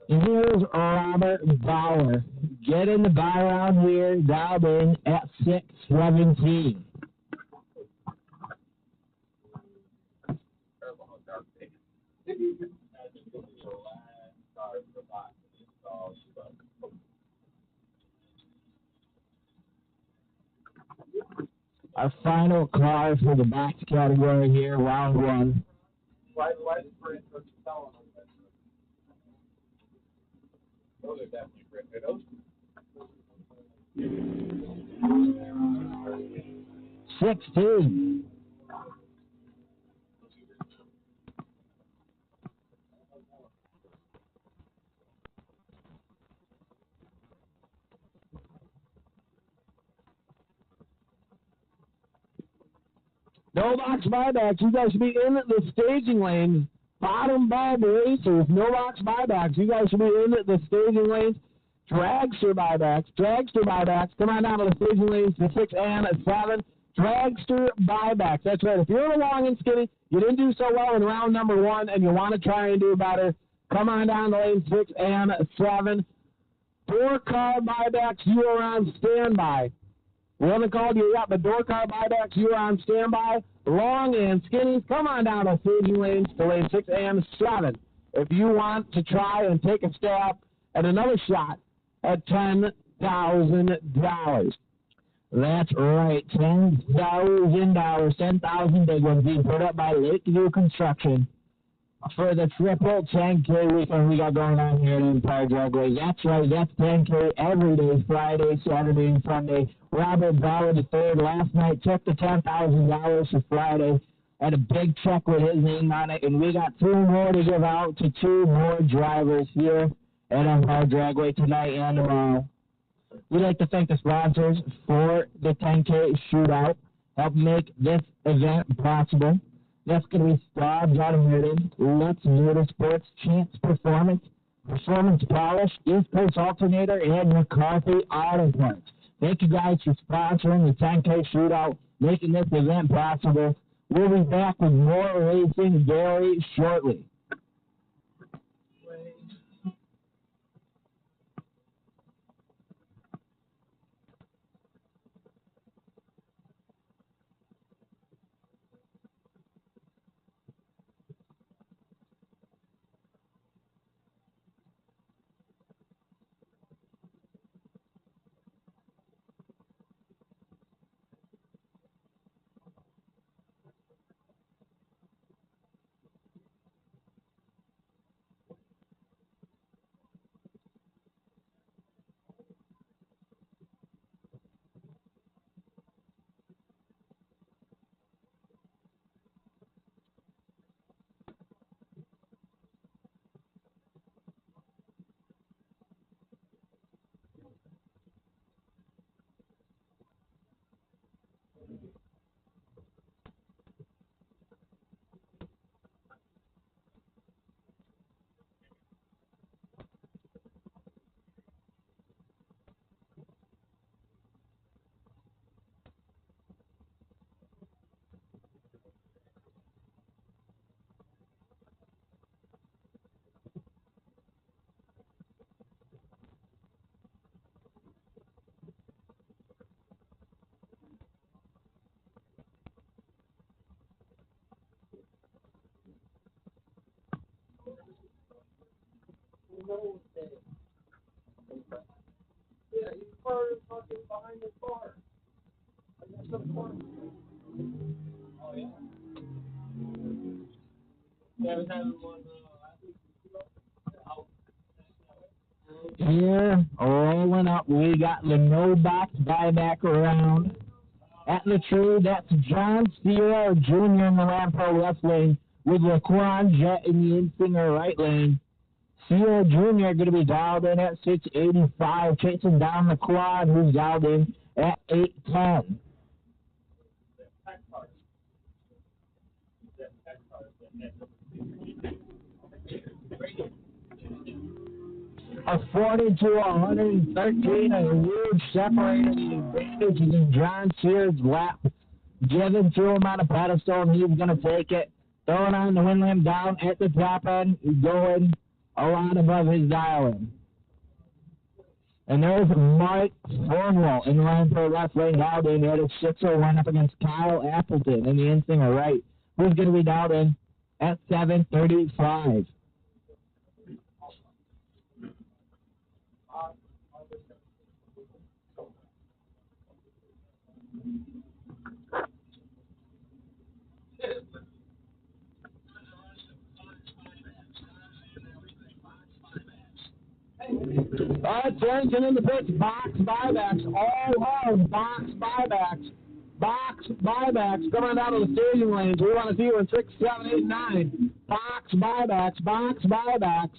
Here's Robert Bauer. Get in the buy round here, dialed in at 617. Our final car for the box category here, round one. Why is Brent telling them that? Those are definitely Brent Widows. 16. No box buybacks. You guys should be in the staging lanes. Bottom bulb racers. No box buybacks. You guys should be in the staging lanes. Dragster buybacks. Come on down to the staging lanes to 6 and 7. Dragster buybacks. That's right. If you're long and skinny, you didn't do so well in round number 1, and you want to try and do better, come on down to lane 6 and 7. 4-car buybacks, you are on standby. We haven't called you yet, but door car buybacks, you are on standby. Long and skinny, come on down to staging lanes to lane 6 and 7. If you want to try and take a stab at another shot at $10,000. That's right, $10,000, 10,000 big ones being put up by Lakeview Construction for the triple 10K weekend we got going on here at Empire Dragway. That's right, that's 10K every day, Friday, Saturday, and Sunday. Robert Bauer III last night took the $10,000 for Friday, had a big check with his name on it, and we got 2 more to give out to 2 more drivers here at Empire Dragway tonight and tomorrow. We'd like to thank the sponsors for the 10K Shootout, help make this event possible. That's going to be Staubs Automotive, Let's Motorsports, Chance Performance, Performance Polish, East Coast Alternator, and McCarthy Auto Parts. Thank you guys for sponsoring the 10K Shootout, making this event possible. We'll be back with more racing very shortly. Yeah, his car is fucking behind the car. I got some car. Oh, yeah. Yeah, I was having one last week. Here, rolling up, we got the no box buyback around. At the tree, that's John Steele Jr. in the Lampo left lane with Laquan Jett in the Insinger right lane. Steele Jr. going to be dialed in at 685, chasing down Laquan, who's dialed in at 810. A 40 to 113, a huge separator. The advantage is in John Sears' lap. Given to him on a pedestal, and he's going to take it. Throwing on the wind lamp down at the top end, going a lot above his dial-in. And there's Mike Fornwell in the line for left lane, dialed in at a 601 up against Kyle Appleton in the Insinger right. Who's going to be dialed in at 735. Attention in the pits, box buybacks, all of box buybacks. Box buybacks coming down to the staging lanes. We want to see you in 6, 7, 8, 9. Box buybacks.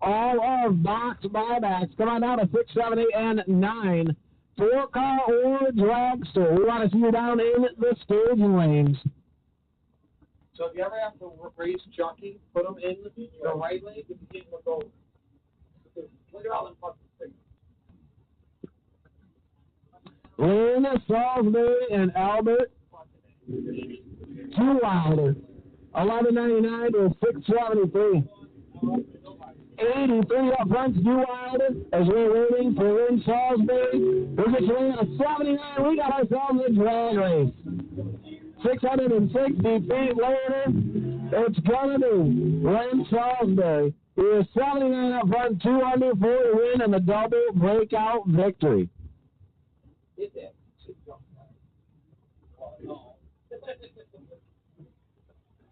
All of box buybacks. Come on down to 6, 7, 8, and 9. 4-car or dragster. We want to see you down in the staging lanes. So if you ever have to race jockey, put them in the right lane and you can't look over. Look at all them fucking things. Lynn, Salisbury, and Albert. 2 wilder. $11.99 to $6.73. 83 up front, 2 wilder. As we're waiting for Lynn Salisbury, we're just waiting at a 79. We got ourselves a drag race. 660 feet later, it's gonna be Lynn Salisbury. He is 79 up front, 200 for the win and the double breakout victory.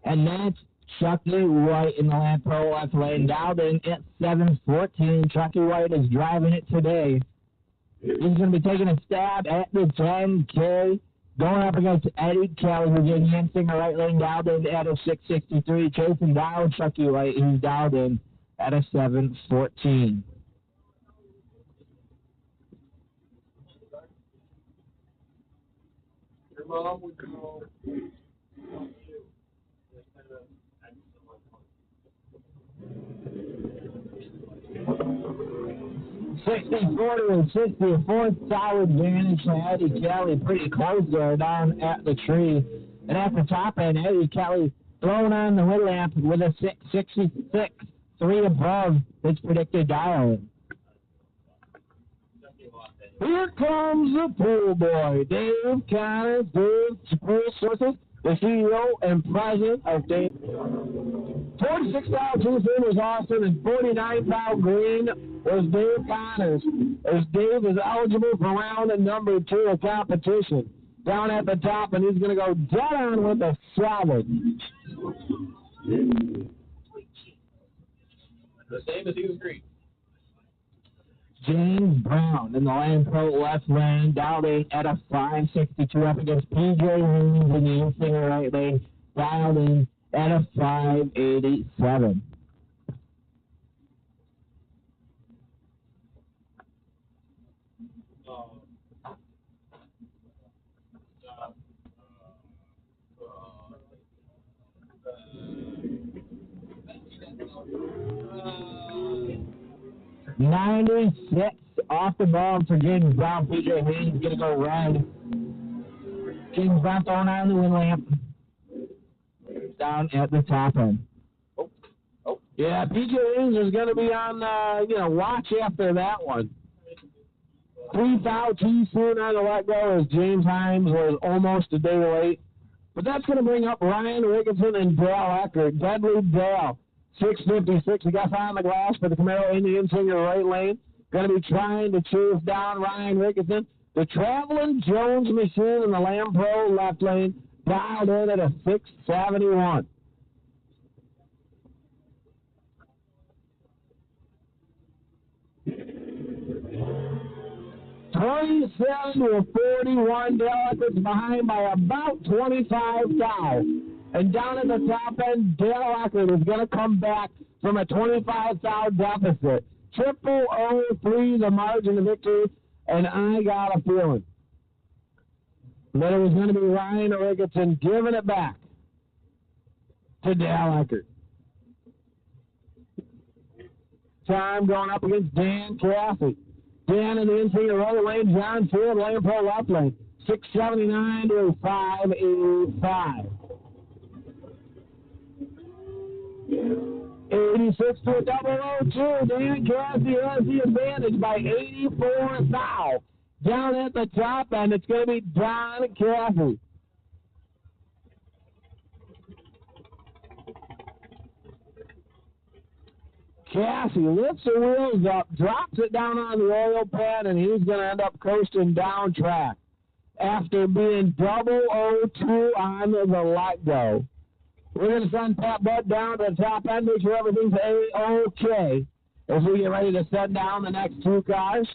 And that's Chucky White in the Land Pro left lane. Dialed in at 7:14. Chucky White is driving it today. He's going to be taking a stab at the 10K. Going up against Eddie Kelly, who's in Hensinger right lane, dialed in at a 663. Chasing down Chucky White, who's dialed in at a 7:14. Your mom would go. 60-40 and 64th solid advantage to Eddie Kelly. Pretty close there down at the tree. And at the top end, Eddie Kelly thrown on the wheel lamp with a 666, 3 above his predicted dial. Here comes the pool boy, Dave Connors, Dave Pool Sources, the CEO and president of Dave. 46,000 was Austin, and 49,000 green was Dave Connors, as Dave is eligible for round number 2 of competition. Down at the top, and he's going to go dead on with a 7. The same as he was green. James Brown in the Land Pro left lane, dialed in at a 562 up against PJ Williams in the Insinger right lane, dialed in at a 587. $96 off the ball for James Brown. PJ Haynes going to go red. James Brown throwing on the wind lamp. Down at the top end. Yeah, PJ Haynes is going to be on, watch after that one. 3 foul too soon on the let go, as James Himes was almost a day late. But that's going to bring up Ryan Ricketson and Dale Eckert. Deadly Dale. 656. He got on the glass for the Camaro in the Insinger right lane. Going to be trying to chase down Ryan Ricketson. The Traveling Jones machine in the Lamb Pro left lane, dialed in at a 671. $27-41. Dale Eckert's behind by about 25 thou. And down at the top end, Dale Eckert is going to come back from a 25 thou deficit. 003 the margin of victory, and I got a feeling that it was going to be Ryan Ricketson giving it back to Dale Eckert. Time going up against Dan Cassidy. Dan in the infield, right lane, John Field, lane pro left lane. 679 to 585. 86 to a 002. Dan Cassidy has the advantage by 84 thou. Down at the top end, it's going to be Don Cassidy. Cassie lifts the wheels up, drops it down on the oil pan, and he's going to end up coasting down track after being 002 on the let go. We're going to send Pat Budd down to the top end, make sure everything's A-OK. as we get ready to set down the next two cars.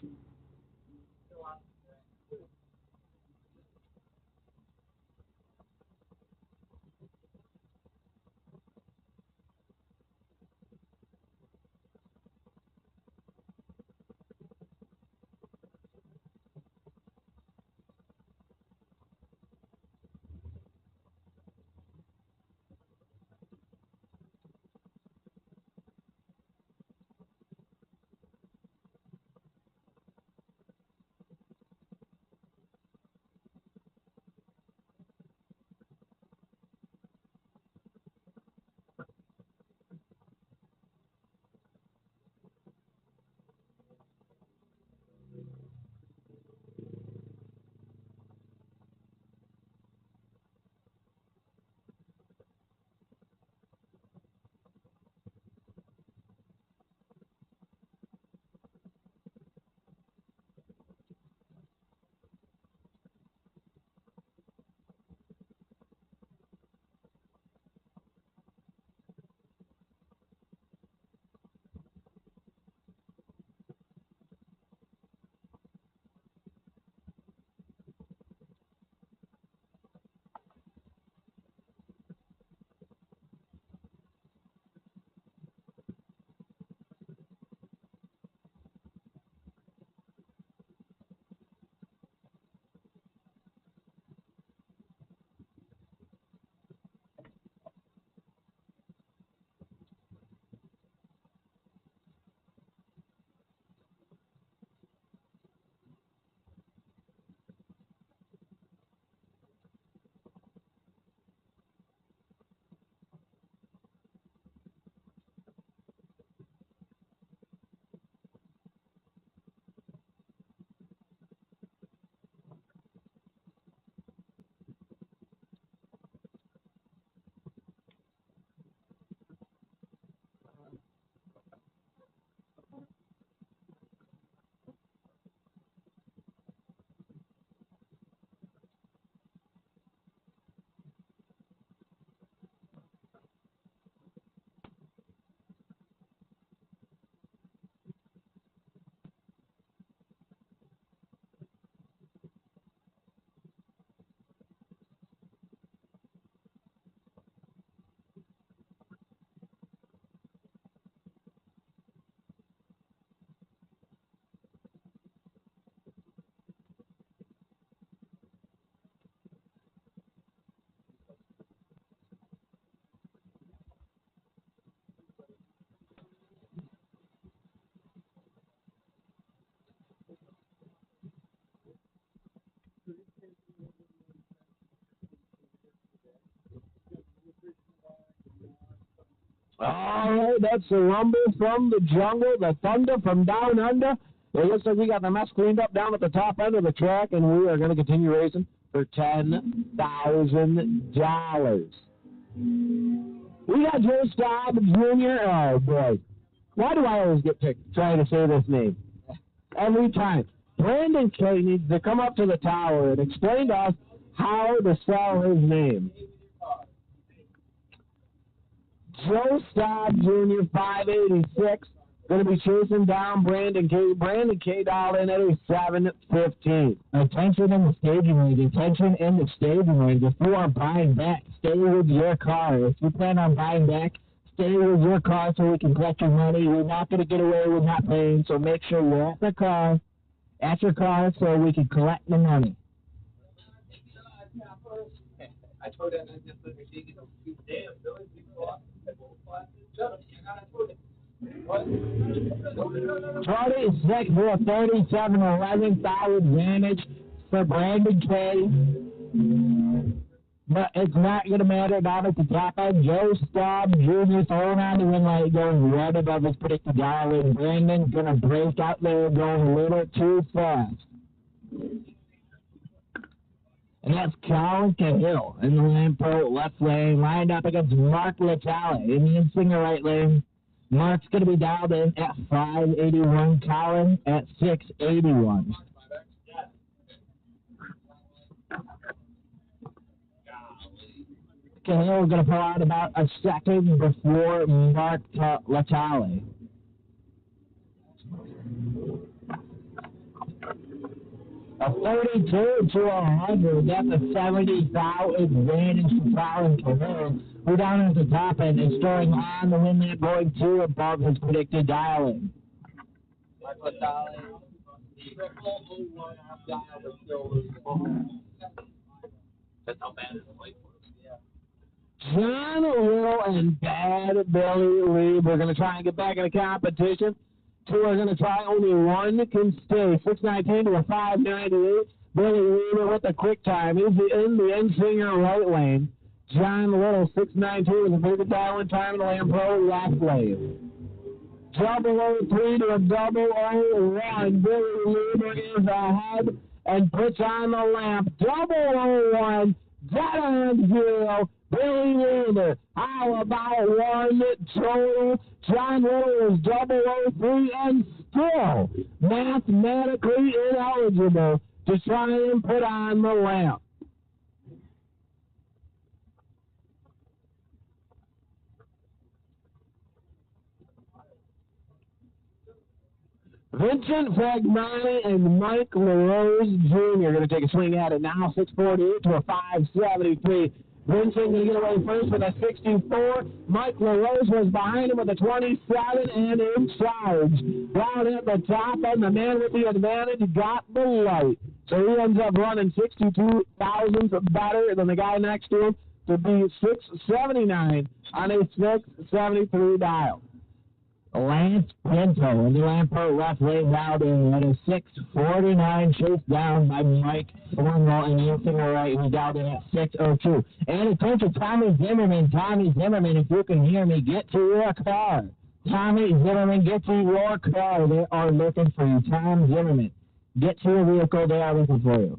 All right, that's the rumble from the jungle, the thunder from down under. It looks like we got the mess cleaned up down at the top end of the track, and we are going to continue racing for $10,000. We got Joe Staub Jr. Oh, boy. Why do I always get picked trying to say this name? Every time. Brandon K needs to come up to the tower and explain to us how to spell his name. Joe Staub Jr., 586, going to be chasing down Brandon K. Brandon K. dialed in at a 715. Attention in the staging ring. Attention in the staging ring. If you are buying back, stay with your car. If you plan on buying back, stay with your car so we can collect your money. We're not going to get away with not paying, so make sure you're at your car so we can collect the money. I told that just let me see, damn, Billy, what? 26 for a 37-11 advantage for Brandon K. But it's not going to matter down at the top end. Joe Staub Jr. throwing on the win light, going right above his predicted dial, and Brandon's going to break out there, going a little too fast. And that's Colin Cahill in the Lampo left lane, lined up against Mark Latale in the Insinger right lane. Mark's going to be dialed in at 581, Colin at 681. Cahill is going to pull out about a second before Mark Latale. A 32 to 100. That's a 70-thou advantage to Colin Camille, who down at the top end is storing on the win that going 2 above his predicted dialing. Michael Dolly, triple 01 half dial, but still losing. That's how bad it's played for us. Yeah. John Little and Bad Billy Lee. We're going to try and get back in the competition. 2 are going to try. Only 1 can stay. 619 to a 598. Billy Weaver with a quick time. He's in the end singer right lane. John Little, 619 with a very good dial time in the Lamprey left lane. 003 to a 001. Billy Weaver is ahead and puts on the lamp. 001. Dead on 0. Billy Weaver. How about 1 total? John Little is 003 and still mathematically ineligible to try and put on the lamp. Vincent Fragmani and Mike LaRose Jr. are going to take a swing at it now. 648 to a 573. Vincent going to get away first with a 64. Mike LaRose was behind him with a 27 and in charge. Down at the top end, the man with the advantage got the light. So he ends up running 62 thousandths better than the guy next to him to be 679 on a 673 dial. Lance Pinto in the Lampert left lane now at a 649, chased down by Mike Thornwell and Ethan Wright, who's down in at 602. And attention, Tommy Zimmerman. Tommy Zimmerman, if you can hear me, get to your car. Tommy Zimmerman, get to your car. They are looking for you. Tom Zimmerman, get to your vehicle. They are looking for you.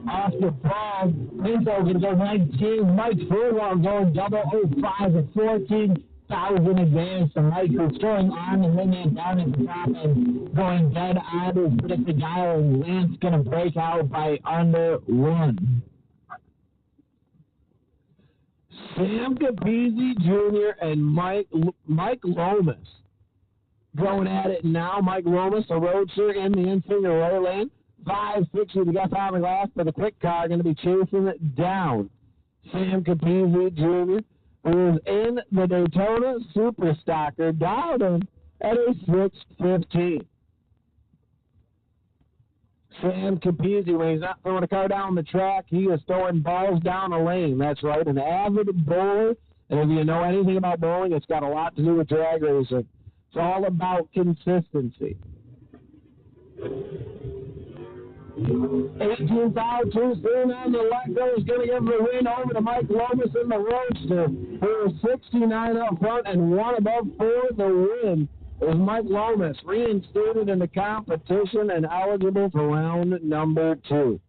Off the ball, Pinto going to go 19. Mike Furlong going 005 at 14,000 advantage to Mike, who's throwing on the win that down at the top and going dead on his predicted dial, and Lance going to break out by under 1. Sam Capizzi Jr. and Mike Lomas going at it now. Mike Lomas, a roadster in the infinger right lane. 560 to get on the glass, but the quick car going to be chasing it down. Sam Capizzi Jr., who is in the Daytona Super Stocker, dialed him at a 615. Sam Capizzi, when he's not throwing a car down the track, he is throwing balls down the lane. That's right, an avid bowler. And if you know anything about bowling, it's got a lot to do with drag racing. It's all about consistency. 18 foul too soon on the left. Is going to give the win over to Mike Lomas in the roadster, who is 69 up front and 1 above for the win. Is Mike Lomas reinstated in the competition and eligible for round number 2.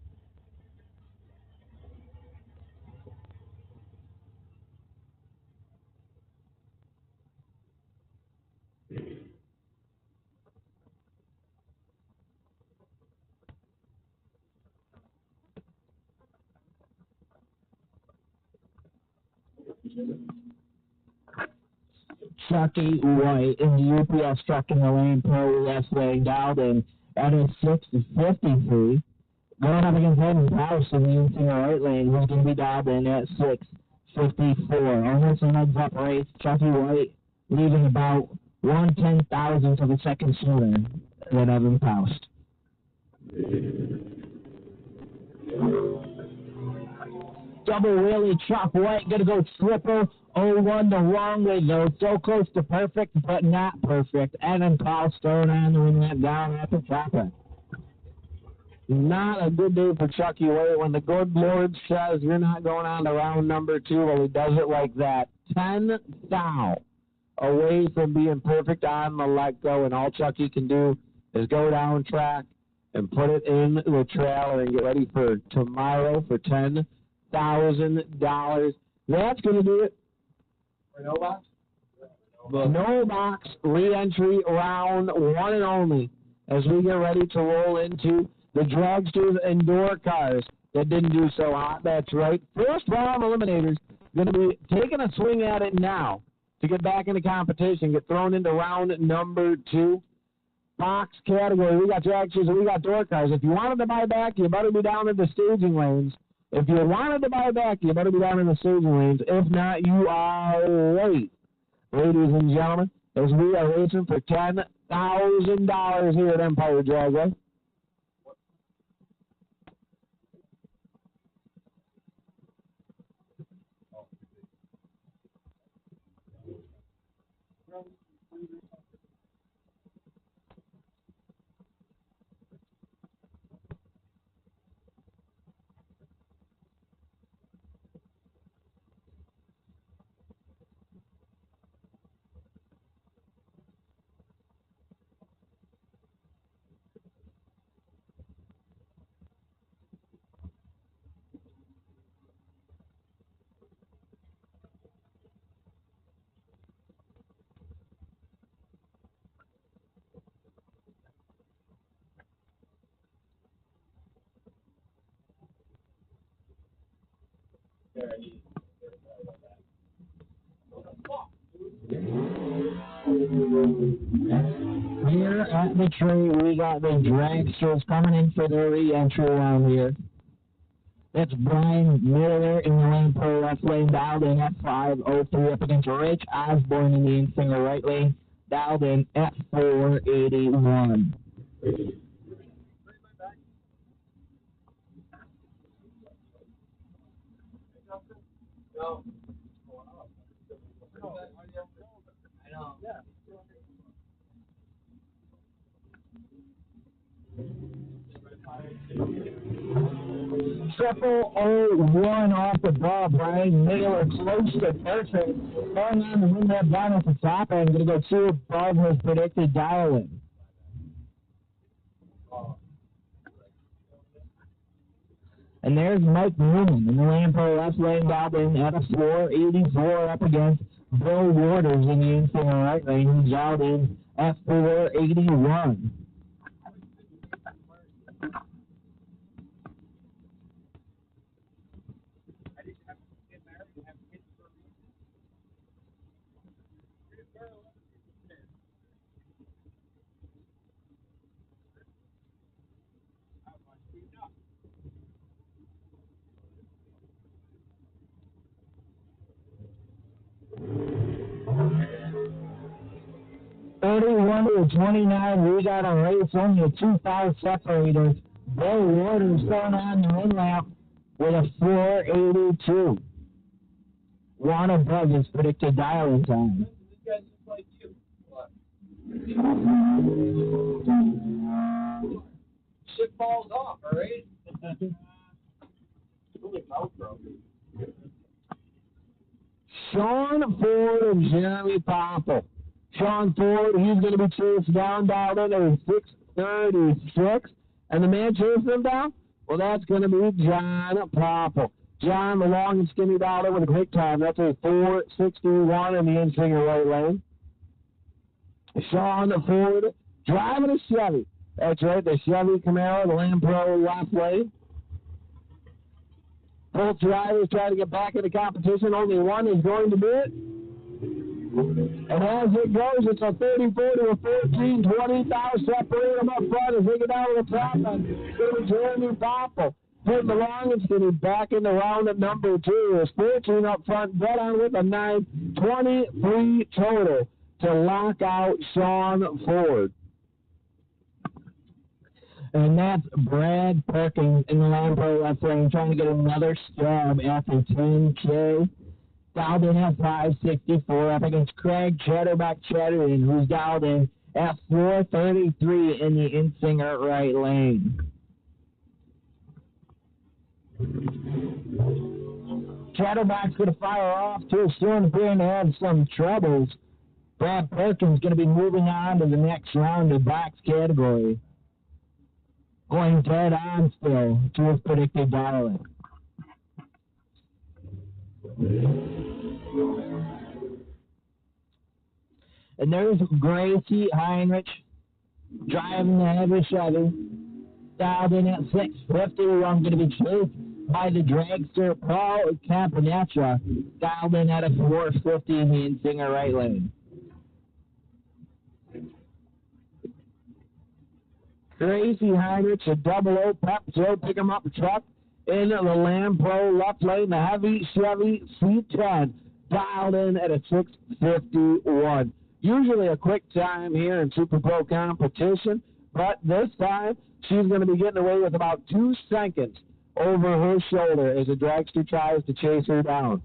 Chucky White in the UPS truck in the lane, pro left lane, dialed in at a 653. Going up against Hayden House in the infinger right lane, who's going to be dialed in at 654. On this heads up race, Chucky White leaving about 1/10,000 to the second sooner than Evan Faust. Double wheelie, Chuck White, going to go triple 01 the wrong way, though. So close to perfect, but not perfect. Evan Faust throwing on the win that down at the top end. Not a good day for Chucky White. When the good Lord says you're not going on to round number 2, well, he does it like that. 10 thou away from being perfect on the let-go, and all Chucky can do is go down track and put it in the trailer and get ready for tomorrow for $10,000. That's going to do it. No box? No box, re-entry round 1 and only as we get ready to roll into the dragsters and door cars that didn't do so hot. That's right. First round eliminators going to be taking a swing at it now to get back into competition, get thrown into round number 2. Box category, we got tractors and we got door cars. If you wanted to buy back, you better be down in the staging lanes. If you wanted to buy back, you better be down in the staging lanes. If not, you are late. Ladies and gentlemen, as we are racing for $10,000 here at Empire Dragway. Here at the tree, we got the dragsters coming in for their re-entry round here. That's Brian Miller in the lane pro left lane, dialed in at 503 up against Rich Osborne in the in-finger right lane, dialed in at 481. Triple 01 off the ball. Brian Miller close to perfect. Going on to win that ball at the top end. Going to go 2 above his predicted dial-in. And there's Mike Newman in the lane pro left lane, dialed in at a 484 up against Bill Waters in the in-finger right lane. He's dialed in at 481. To 29, we got a race, only a 2-foul separator. Bill Waters going on the win lap with a 482. One above his predicted dial-in time. Shit falls off, all right? Sean Ford and Jeremy Popple. Sean Ford, he's going to be chased down, dialed in at 636. And the man chasing him down, well, that's going to be John Popple. John, the long and skinny dialed in with a quick time. That's a 461 in the in-finger right lane. Sean Ford driving a Chevy. That's right, the Chevy Camaro, the Land Pro left lane. Both drivers trying to get back into competition. Only one is going to do it. And as it goes, it's a 34 to a 14, 20,000 separate them up front as they get down to the top. And it's going to be Jeremy Popple. Hitting the longest, and he's back in the round at number 2. It's 14 up front, bet on with a 9, 23 total to lock out Sean Ford. And that's Brad Perkins in the Land Pro left lane trying to get another stab after 10K. Dialed in at 564 up against Craig Chatterback Chatterin, who's dialed in at 433 in the in-finger right lane. Chatterback's going to fire off too soon, appearing to have some troubles. Brad Perkins going to be moving on to the next round of box category. Going dead on still to his predicted dial-in. And there's Gracie Heinrich driving the heavy Chevy. Dialed in at 650. I'm going to be chased by the dragster Paul Campanella, dialed in at a 450 in the Insinger right lane. Crazy Heinrich, a double O Pep Joe, pick him up a truck in the Lamb Pro left lane. The heavy Chevy C10 dialed in at a 6:51. Usually a quick time here in Super Pro competition, but this time she's going to be getting away with about 2 seconds over her shoulder as the dragster tries to chase her down.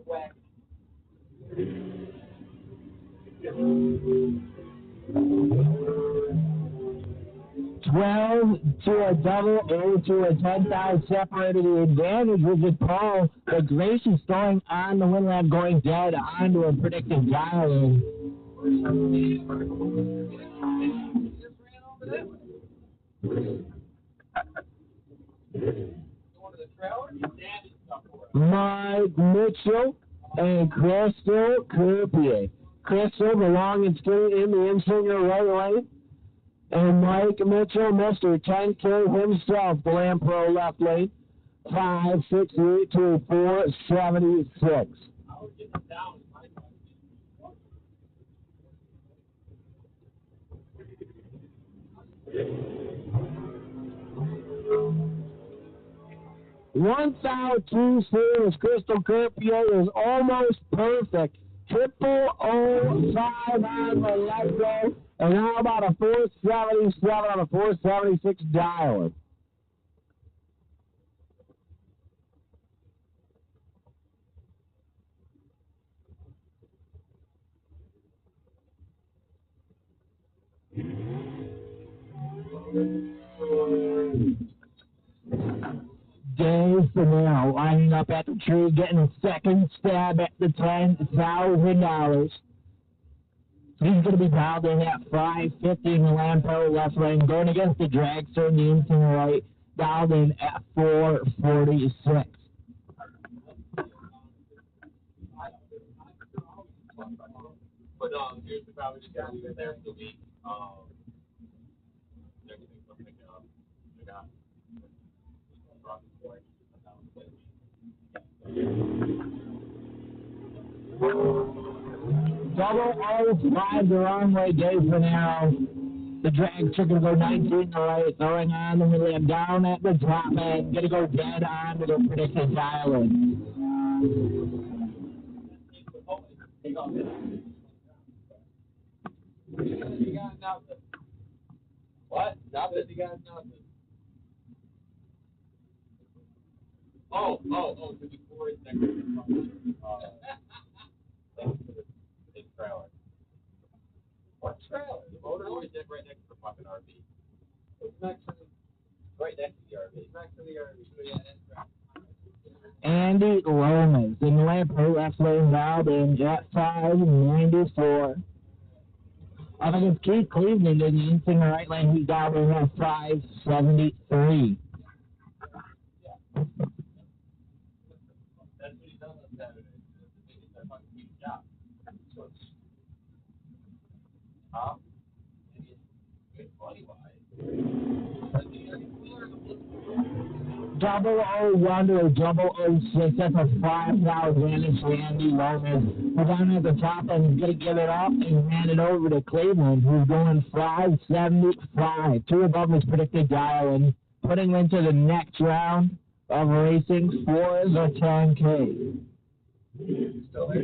Whack. 12 to a double, 8 to a 10,000 separated. The advantage was with Paul, but Gracie's throwing on the win lap, going dead onto a predicted dial. Mike Mitchell and Crystal Coupier. Crystal belonging in the Insinger right lane. And Mike Mitchell, Mr. 10K himself, the Lamb Pro left lane, 568 to 476. One foul, 2 series. Crystal Coupier is almost perfect. 005 on the left row. And how about a 477 on a 476 dial? Dave Fennell lining up at the tree, getting a second stab at the $10,000. He's going to be dialed in at 550 in the Lamb Pro left lane, going against the dragster in the Insinger right, dialed in at 446. But here's the problem: just got to there for the week. Everything's going to pick up. We got Double O5 the wrong way, Dave Fennell. The dragster going to go 19 to the right, throwing on the middle, down at the top end, going to go dead on to the predicted dial-in. You got nothing. What? Nothing. You got nothing. Oh, to be forward next to the trailer. What trailer? The motor always right next to the fucking RV. It's next to right next to the RV. It's next to the RV. So yeah, that's right. Andy Lomas in the Lamb Pro left lane, dialed in at 594. I think it's Keith Cleveland in the Insinger right lane. He's dialed in at 573. That's what he does on Saturday. It's a fucking huge job. So it's good money-wise. Double O1 to a double O6. That's a 5,000 advantage for Andy Lomas. We're down at the top and he's going to give it up and hand it over to Cleveland, who's going 575. 2 above his predicted dial and putting him into the next round of racing for the 10K. Still there.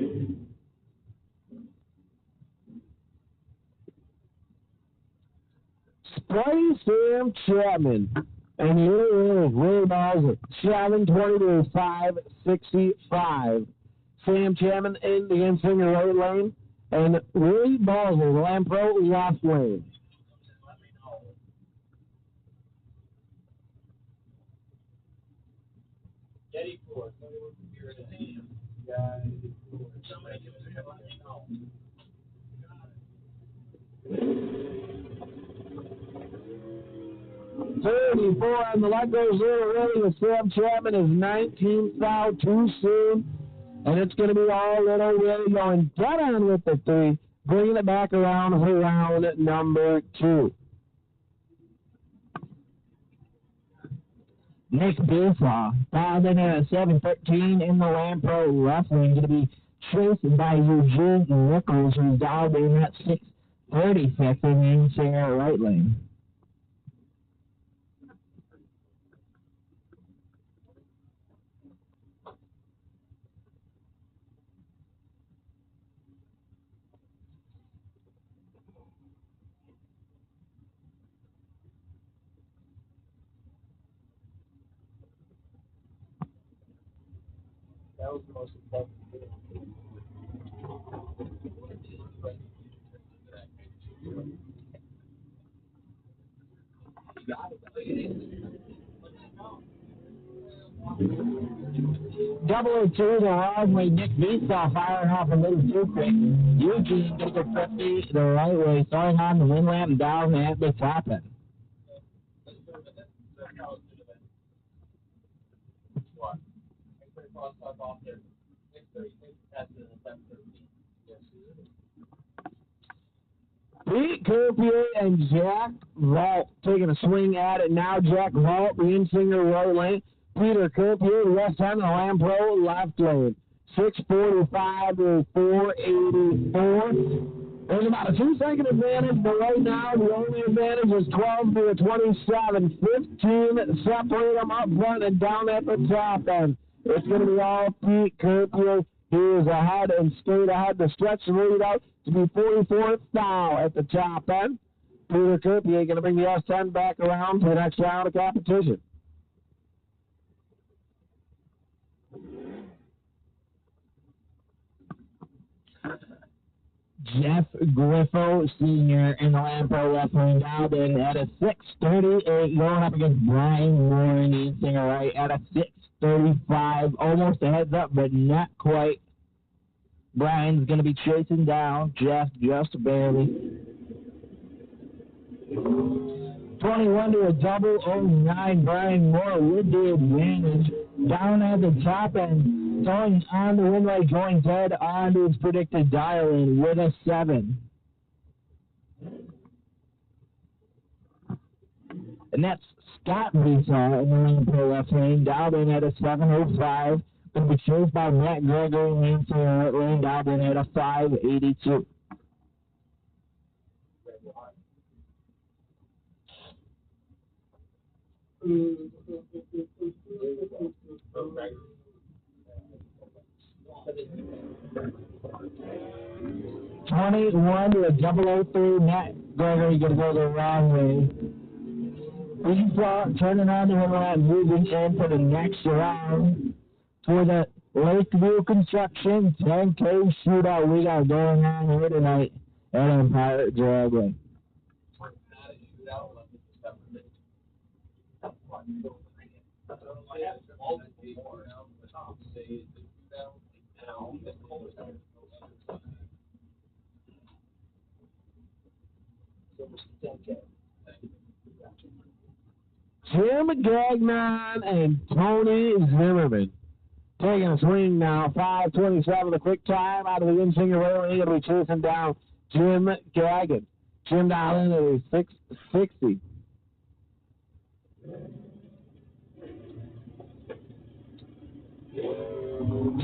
Spray Sam Chapman. And here is Ray Bowser. 720 to 565. Sam Chapman in the Insinger right lane. And Ray Bowser, the Lamb Pro left lane. Getty Ford. Somebody give us a let me know. 34 and the light goes in already. The Sam Chapman is 19 foul too soon. And it's going to be all Little Willie going dead on with the 3, bringing it back around for round number 2. Nick Besaw, dialed in at a 7:13 in the Lampro left lane, going to be chased by Eugene Nichols, who's dialed in at 6:36 in the Insinger right lane. That was the most important thing. Double 2 the wrong way. Nick Besaw firing off a little too quick. Eugene gets a 50 the right way, throwing on the wind lamp down at the top end. Pete Coupier and Jack Vault taking a swing at it now. Jack Vault, the Insinger right lane. Peter Coupier, the West End, the Lampro left lane. 6:45 to 4:84. There's about a 2-second advantage, but right now the only advantage is 12 to 27. 15 separate them up front and down at the top end. It's going to be all Pete Coupier. He is ahead and straight ahead to stretch the lead out to be 44th now at the top end. Peter Coupier going to bring the S10 back around to the next round of competition. Jeff Griffo, senior in the Lampro left lane, dialed in at a 6:38, going up against Brian Warren, the Insinger right, at a 6:35, almost a heads up, but not quite. Brian's going to be chasing down Jeff just barely. 21 to a double 09. Brian Moore with the advantage. Down at the top end, throwing on the windway, going dead on to his predicted dial-in with a 7. And that's Scott Besaw in the Lampro left lane, dialed in at a 7:05. Going to be chased by Matt Gregory in the Insinger right lane, dialed in at a 5:82. $21 to a 003. Matt Gregory going to go the wrong way. Besaw turning on the line, moving into the next round for the Lakeview Construction 10K Shootout we got going on here tonight at Empire Dragway. Jim Gagnon and Tony Zimmerman taking a swing now. 5:27, the quick time out of the Insinger Railway. He'll be chasing down Jim Gagnon. Jim down into the 660.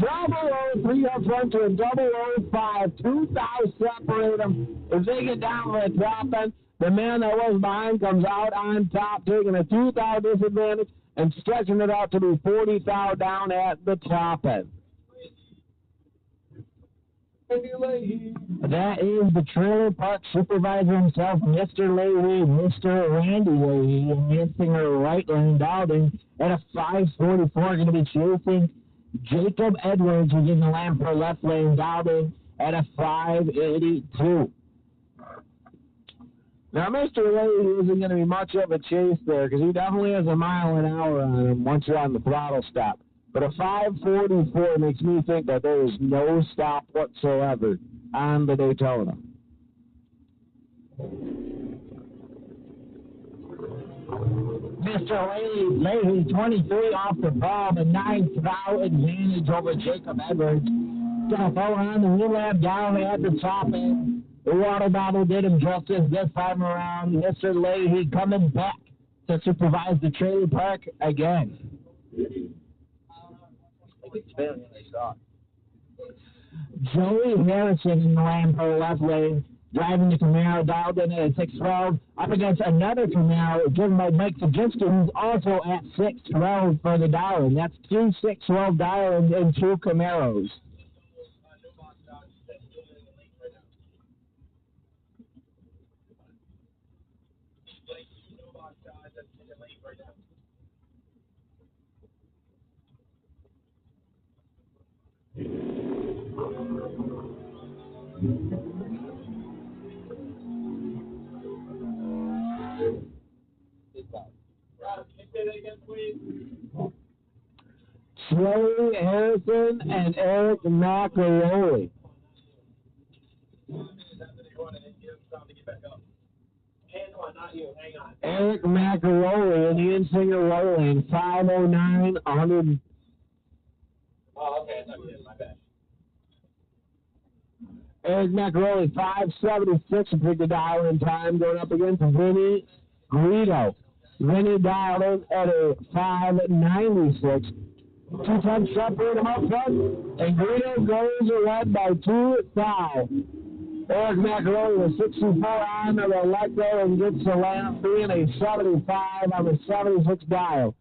Double 03 up front to a 005. 2,000 separate them. If they get down to the top end, the man that was behind comes out on top, taking a 2,000 disadvantage and stretching it out to be 40,000 down at the top end. That is the trailer park supervisor himself, Mr. Leahy, Mr. Randy Leahy, and Insinger right lane, dialed in at a 5:44. Going to be chasing Jacob Edwards, who's in the Lampro left lane, dialed in at a 5:82. Now, Mr. Leahy isn't going to be much of a chase there because he definitely has a mile an hour on him once you're on the throttle stop. But a 5:44 makes me think that there is no stop whatsoever on the Daytona. Mr. Leahy, 23 off the ball, the 9th foul advantage over Jacob Edwards. Gonna follow on the wheel lap down at the top end. The water bottle did him justice this time around. Mr. Leahy coming back to supervise the trailer park again. Joey Harrison in the lane for left lane, driving the Camaro dialed in at 612, up against another Camaro driven by Mike Fajinski, who's also at 612 for the dial-in. That's 2 612 dial-ins and 2 Camaros. Joey Harrison and Eric McElroy. Eric McElroy in the in-singer rolling, 509, 100. Oh, okay, I thought you did, my bad. Eric McElroy, 576 to pick the dial in time, going up against Vinny Guido. Vinny dialed in at a 596. 2 times separate him up front, and Guido goes ahead by 2 foul. Eric McElroy was 64 on the Electro and gets the lamp 3 and a 75 on the 76 dial.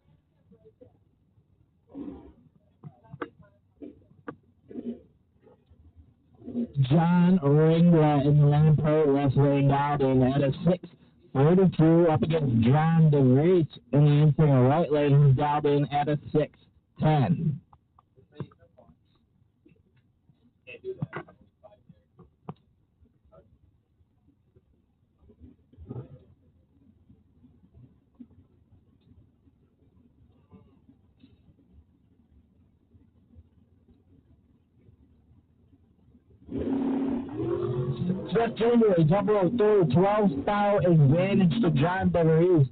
John Ringler in the Lampo left lane dialed in at a 6:42 up against John DeVries in the infield right lane, who's dialed in at a 6:10. Can't do that. 15 to a double 12 foul advantage to John DeVries,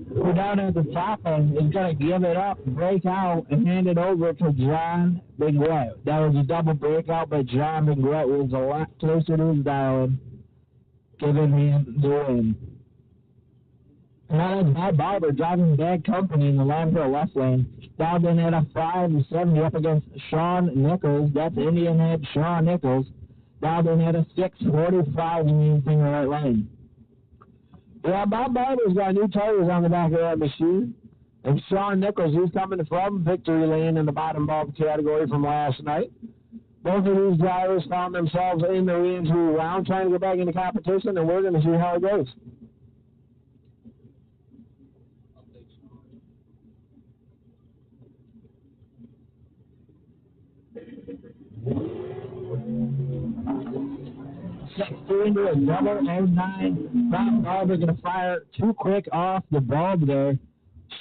who down at the top end is going to give it up, break out, and hand it over to John Biguet. That was a double breakout, but John Biguet was a lot closer to his dial-in, giving him the win. Now that's Bob Barber driving bad company in the Lampo left lane. Dialed in at a 570 up against Sean Nichols. That's Indian head Sean Nichols. Dialed in at a 645 in the infield right lane. Yeah, Bob Barber's got new tires on the back of that machine. And Sean Nichols, he's coming from victory lane in the bottom bulb category from last night. Both of these drivers found themselves in the re-entry round trying to get back into competition, and we're going to see how it goes. Into a double 09. Bob Barber going to fire too quick off the bulb there.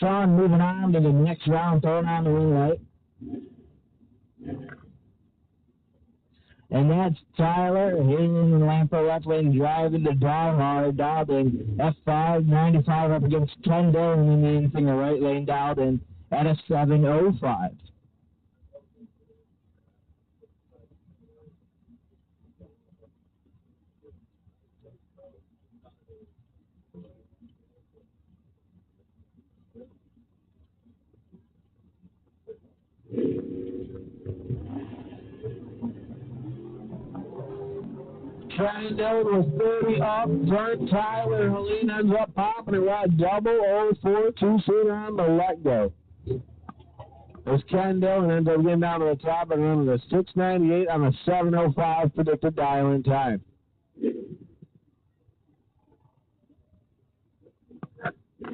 Sean moving on to the next round, throwing on the ring light. And that's Tyler Hayden in Lampo left lane driving the down hard, dialed in F5 95 up against Ken Dillon in the infield right lane, dialed in at a 705. Ken Dillon was 30 up front. Tyler Helene ends up popping it right. Double 04 two-seater on the let go. As Ken Dillon ends up getting down to the top and running the 698 on the 705 predicted dial-in time.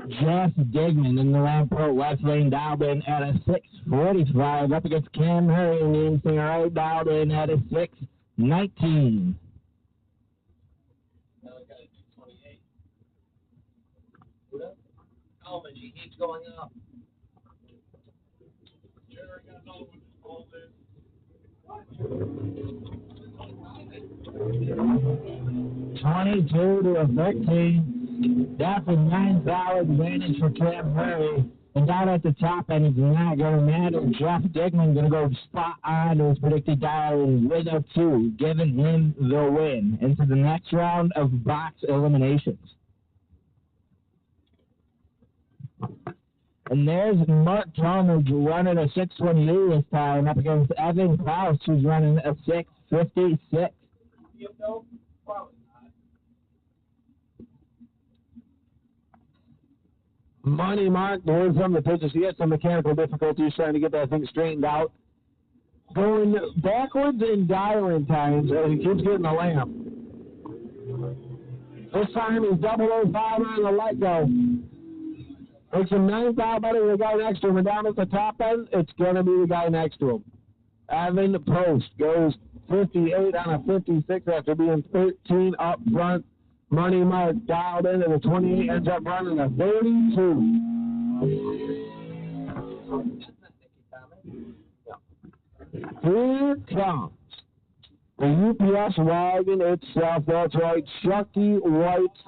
Jeff Digman in the Lamport left lane dialed in at a 645 up against Cam Murray in the infield right, dialed in at a 619. Oh, and she keeps going up. 22 to a 13. That's a 9,000 advantage for Cam Murray. And down at the top end, it's not going to matter. Jeff Dickman going to go spot on to his predicted dial with a 2, giving him the win into the next round of box eliminations. And there's Mark Talmadge running a 6:28 this time up against Evan Klaus, who's running a 6:56. Money Mark, doing some of the pitches. He had some mechanical difficulties trying to get that thing straightened out. Going backwards in dialing times, and he keeps getting the lamp. This time he's 005 on the let go. Makes him 9,000 better than the guy next to him. And down at the top end, it's going to be the guy next to him. Evan Post goes 58 on a 56 after being 13 up front. Money Mark dialed in at a 28, ends up running a 32. Here comes the UPS wagon itself. That's right, Chucky White's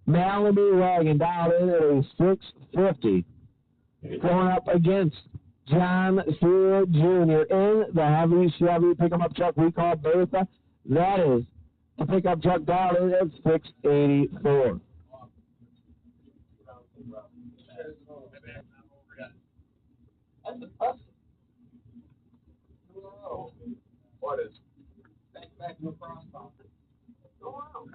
Malibu wagon dialed in at a 650. Going up against John Stewart Jr. in the heavy Chevy pickup truck we call Bertha. That is the pickup truck dialed in at 684. What is? Back to a crossbar. Oh, wow.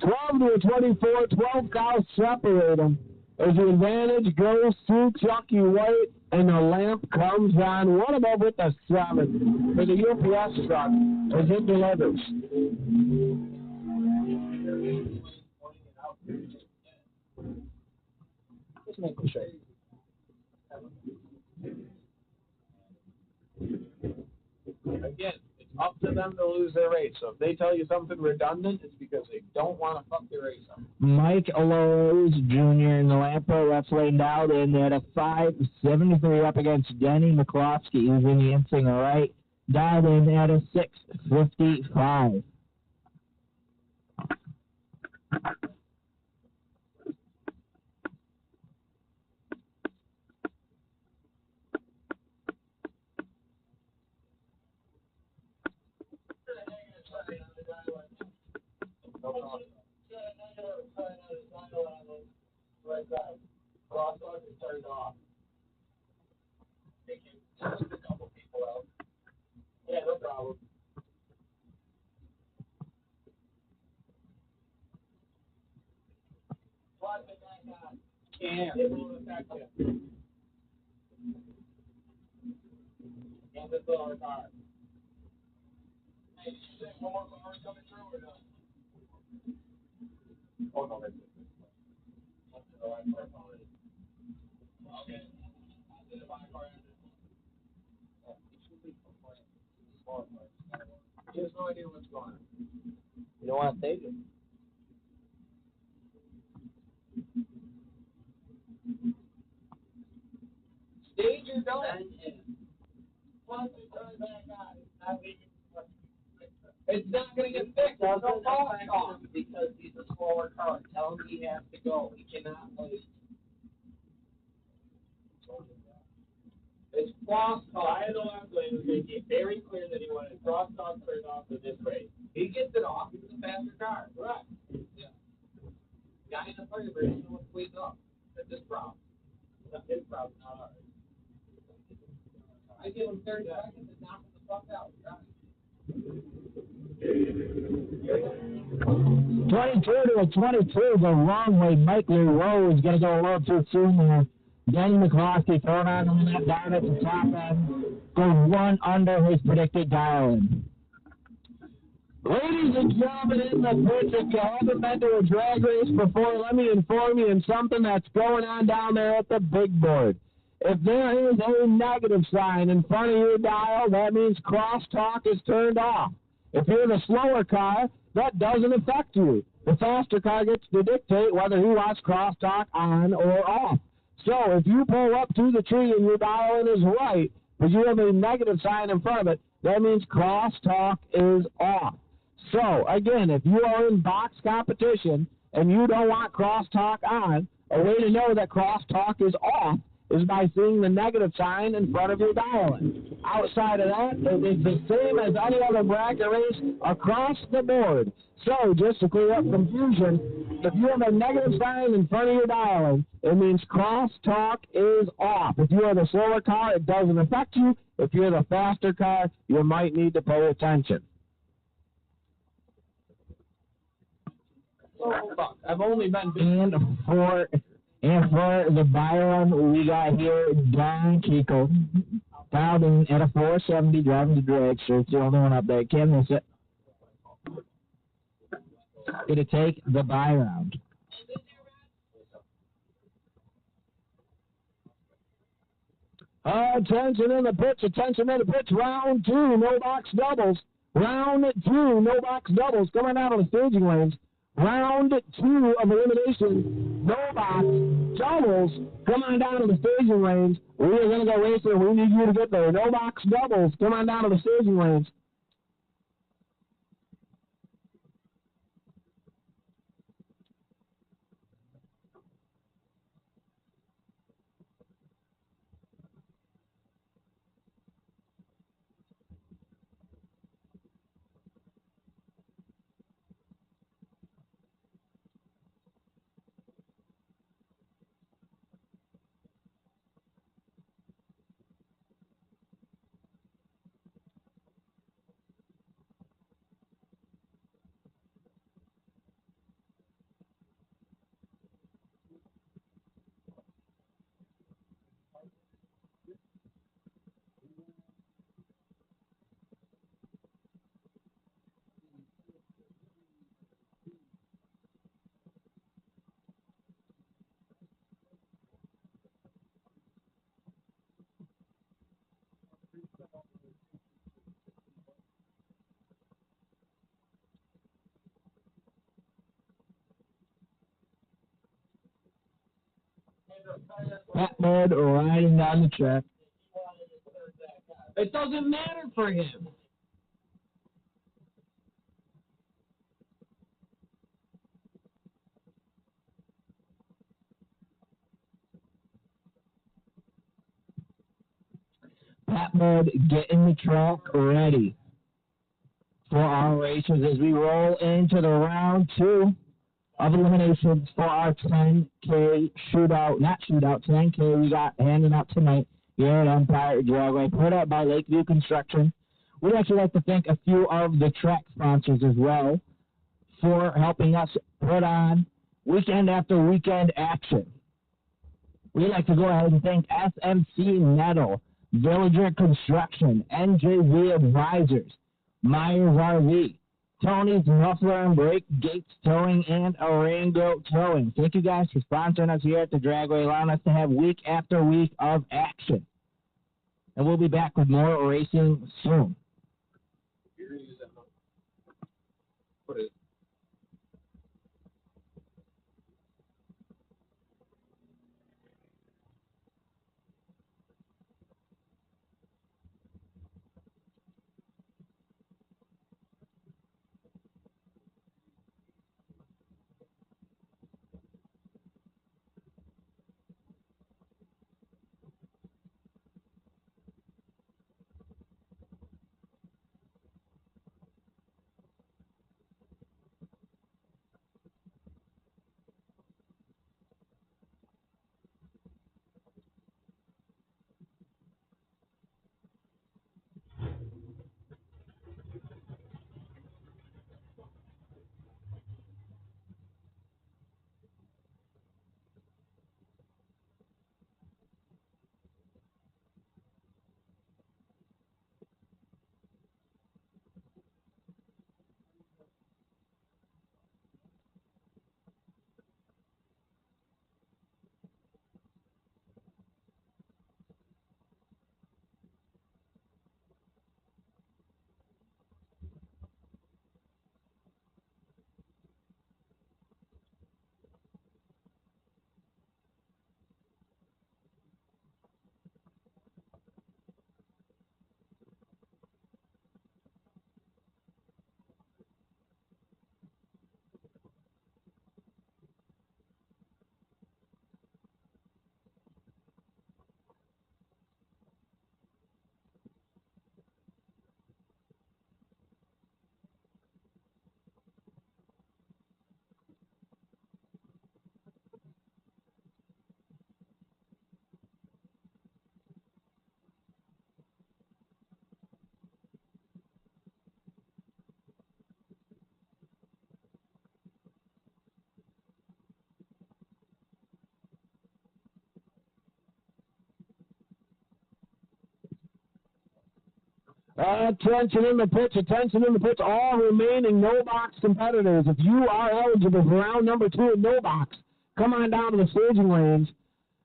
12-24, 12 cows separate them. As the advantage goes to Chucky White, and the lamp comes on. What about with the 7 for the UPS truck as it delivers? Just making sure. Again, it's up to them to lose their race. So if they tell you something redundant, it's because they don't want to fuck their race up. Mike Lowe's Jr. in the Lampo, that's laid out in at a 573 up against Denny McCloskey, who's in the insing right, dialed in at a 655. Crosswalk is turned off. Thank you. Just a couple people out. Yeah, no problem. Yeah. It will affect you. And this little car. Hey, did you say one more car coming through or no? Oh, no, that's it. Okay. He has no idea what's going on. You don't want to take it. Stage or don't? It's not going to get fixed. There's no fall because he's a smaller car. Tell him he has to go. He cannot wait. It's crosstalk. I had the last lane was making it very clear that he wanted crosstalk turned off for this race. He gets it off. It's a faster car. Correct. Yeah. Guy in the fire brake wants to wake up. That's his problem. That's his problem, not ours. I give him 30 seconds to knock him the fuck out. 22-22, the wrong way. Mike Leroux is going to go a little too soon there. Danny McCloskey throwing on him that down at the top end. Goes one under his predicted dial-in. Ladies and gentlemen, in the pitch, if you haven't been to a drag race before, let me inform you of something that's going on down there at the big board. If there is a negative sign in front of your dial, that means crosstalk is turned off. If you're the slower car, that doesn't affect you. The faster car gets to dictate whether he wants crosstalk on or off. So if you pull up to the tree and your dial-in is right, If you have a negative sign in front of it, that means crosstalk is off. So, again, if you are in box competition and you don't want crosstalk on, a way to know that crosstalk is off is by seeing the negative sign in front of your dial-in. Outside of that, it is the same as any other bracket race across the board. So, just to clear up confusion, if you have a negative sign in front of your dial-in, it means crosstalk is off. If you are the slower car, it doesn't affect you. If you're the faster car, you might need to pay attention. Oh, fuck. I've only been... And for the Byron, we got here Don Chico, filed in at a 470, driving the dragster. It's the only one up there. Can't miss it. Gonna take the bye round. Attention in the pitch, round 2, no box doubles. Round 2, no box doubles, coming out of the staging lanes. Round 2 of elimination, no box doubles, come on down to the staging lanes. We are going to go racing, we need you to get there. No box doubles, come on down to the staging lanes. Patmod riding down the track. It doesn't matter for him. Patmod getting the track ready for our races as we roll into the round 2 of eliminations for our 10K shootout. Not shootout, 10K we got handing out tonight here at Empire Dragway, put up by Lakeview Construction. We'd actually like to thank a few of the track sponsors as well for helping us put on weekend after weekend action. We'd like to go ahead and thank SMC Metal, Villager Construction, NJV Advisors, Myers RV, Tony's Muffler and Brake, Gates Towing, and Arango Towing. Thank you guys for sponsoring us here at the Dragway, allowing us to have week after week of action. And we'll be back with more racing soon. What is it? Attention in the pitch, all remaining no-box competitors. If you are eligible for round number 2 in no-box, come on down to the staging lanes.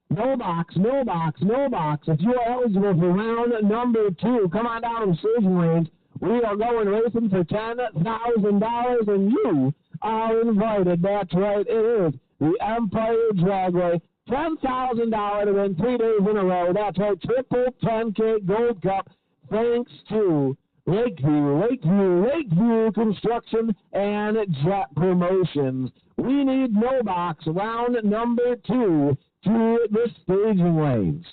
No box. If you are eligible for round number 2, come on down to the staging lanes. We are going racing for $10,000, and you are invited. That's right, it is the Empire Dragway. $10,000 to win 3 days in a row. That's right, triple 10K Gold Cup, thanks to Lakeview Construction and Jett Promotions. We need no box round number 2 to the staging lanes.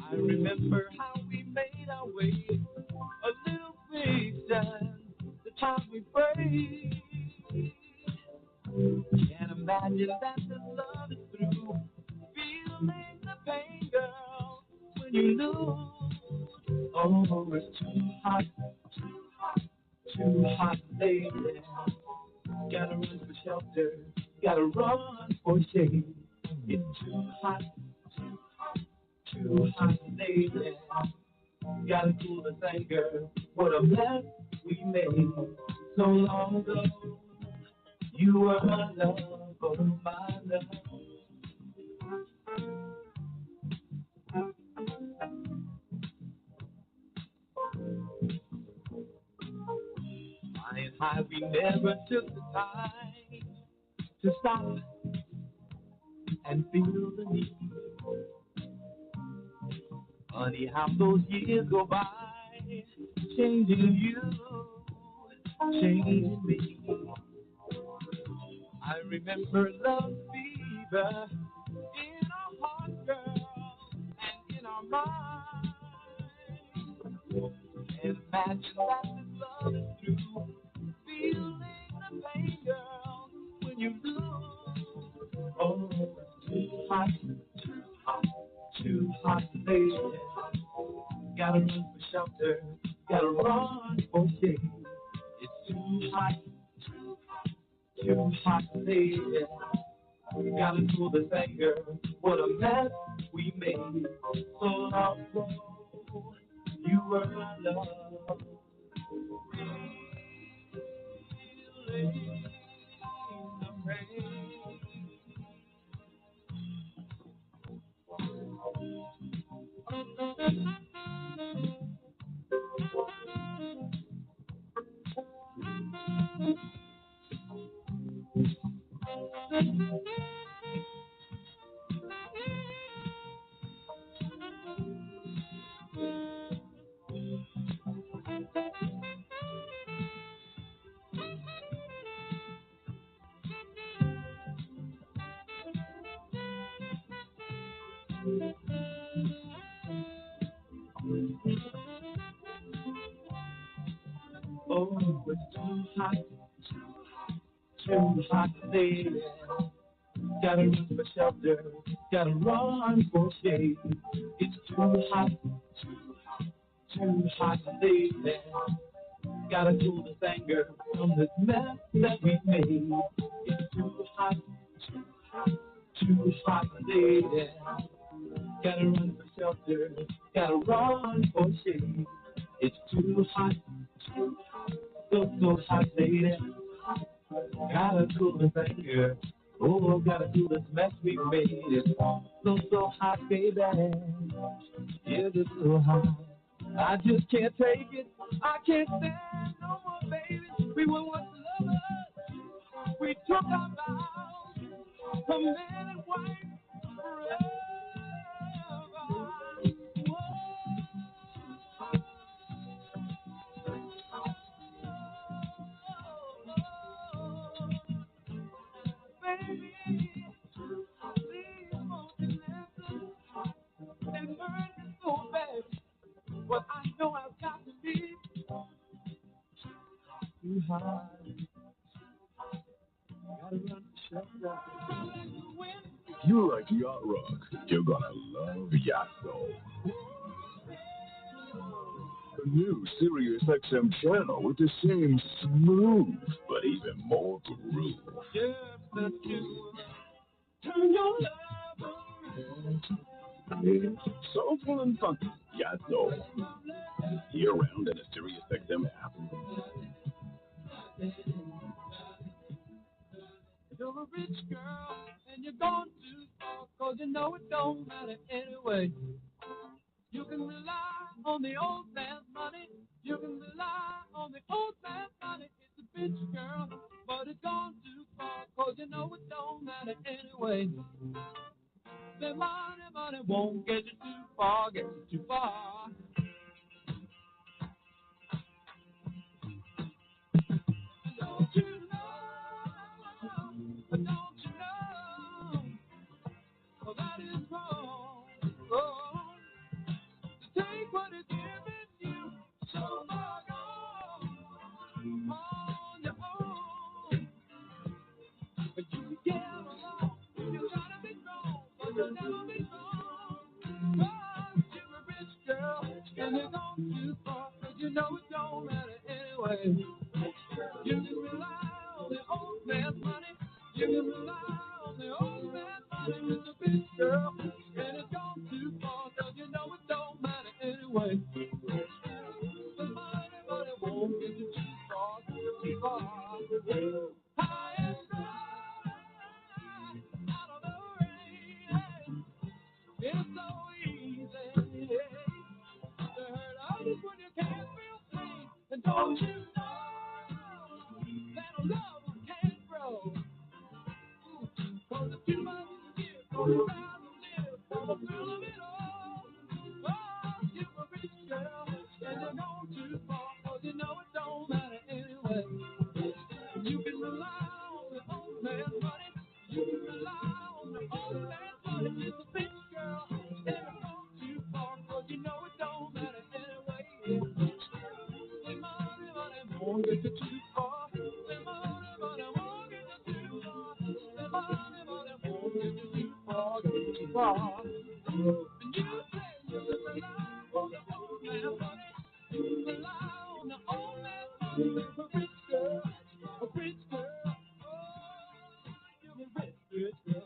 I remember how we made our way, a little bit done, the time we prayed. Can't imagine that the love is through, feeling the pain, girl, when you lose. Oh, it's too hot, baby. Gotta run for shelter, gotta run for shade. It's too hot, lady. Gotta cool this anger. What a mess we made so long ago. You were my love, oh my love. Flying high, we never took the time to stop and feel the need. Funny how those years go by, changing you, changing me. I remember love fever in our heart, girl, and in our mind. And imagine that this love is through, feeling the pain, girl, when you lose. Oh, it's too hot, baby. Gotta run for shelter, gotta run for shade. It's too hot, baby. Gotta cool this anger. What a mess we made so long ago. You were my love. Feeling the pain. Oh, it's too hot, baby. Gotta run for shelter, gotta run for shade. It's too hot, baby. Gotta cool this anger from this mess that we made. It's too hot, baby. Gotta run for shelter, gotta run for shade. It's too hot, so hot, lady. Gotta cool this anger. Oh, gotta cool this mess we made. It's so hot, baby. Yeah, it's so hot. I just can't take it. I can't stand no more, baby. We were once lovers. We took our vows, a man and wife forever. Baby, please won't you listen and burn me so bad. What know I've got to leave too high. Gotta run the show right. You like yacht rock, you're gonna love Yacht Soul. A new Sirius XM channel with the same smooth, but even more groove. Yes, that's you. Turn your love It's soulful and funky, Yacht Soul. Year-round in a Sirius XM app. You're a rich girl, and you're gone too far, 'cause you know it don't matter anyway. You can rely on the old man's money. You can rely on the old man's money. It's a bitch girl, but it's gone too far, 'cause you know it don't matter anyway. The money won't get you too far, get you too far. Don't you know, well, that is wrong. Oh, to take what is given you, so far gone on your own. But you can get along, you gotta be strong, but you'll never be strong. 'Cause you're a rich girl, and you're gone too far, 'cause you know it don't matter anyway. You can rely on the old man's money. You can rely on the old man's money. It's a bitch girl, and it's gone too far, 'cause you know it don't matter anyway. The money won't get you too far, too far. High and dry, out of the rain. It's so easy to hurt others when you can't feel pain. And don't you know that love can't grow? 'Cause it's too much to give, 'cause it's bound to live for the thrill of it all. Oh, you're a rich girl, and you're gone too far, 'cause you know it don't matter anyway. You can rely on the old man's money. You can rely on the old man's money. It's a bitch girl, and you're gone too far, 'cause you know it don't matter anyway. The money won't get you too far. The money won't get you too far. The money won't get you too far, too far. And you say you can rely on the old man's money. You can rely on the old man's money. You're a rich girl, a rich girl. Oh, you're a rich, rich girl.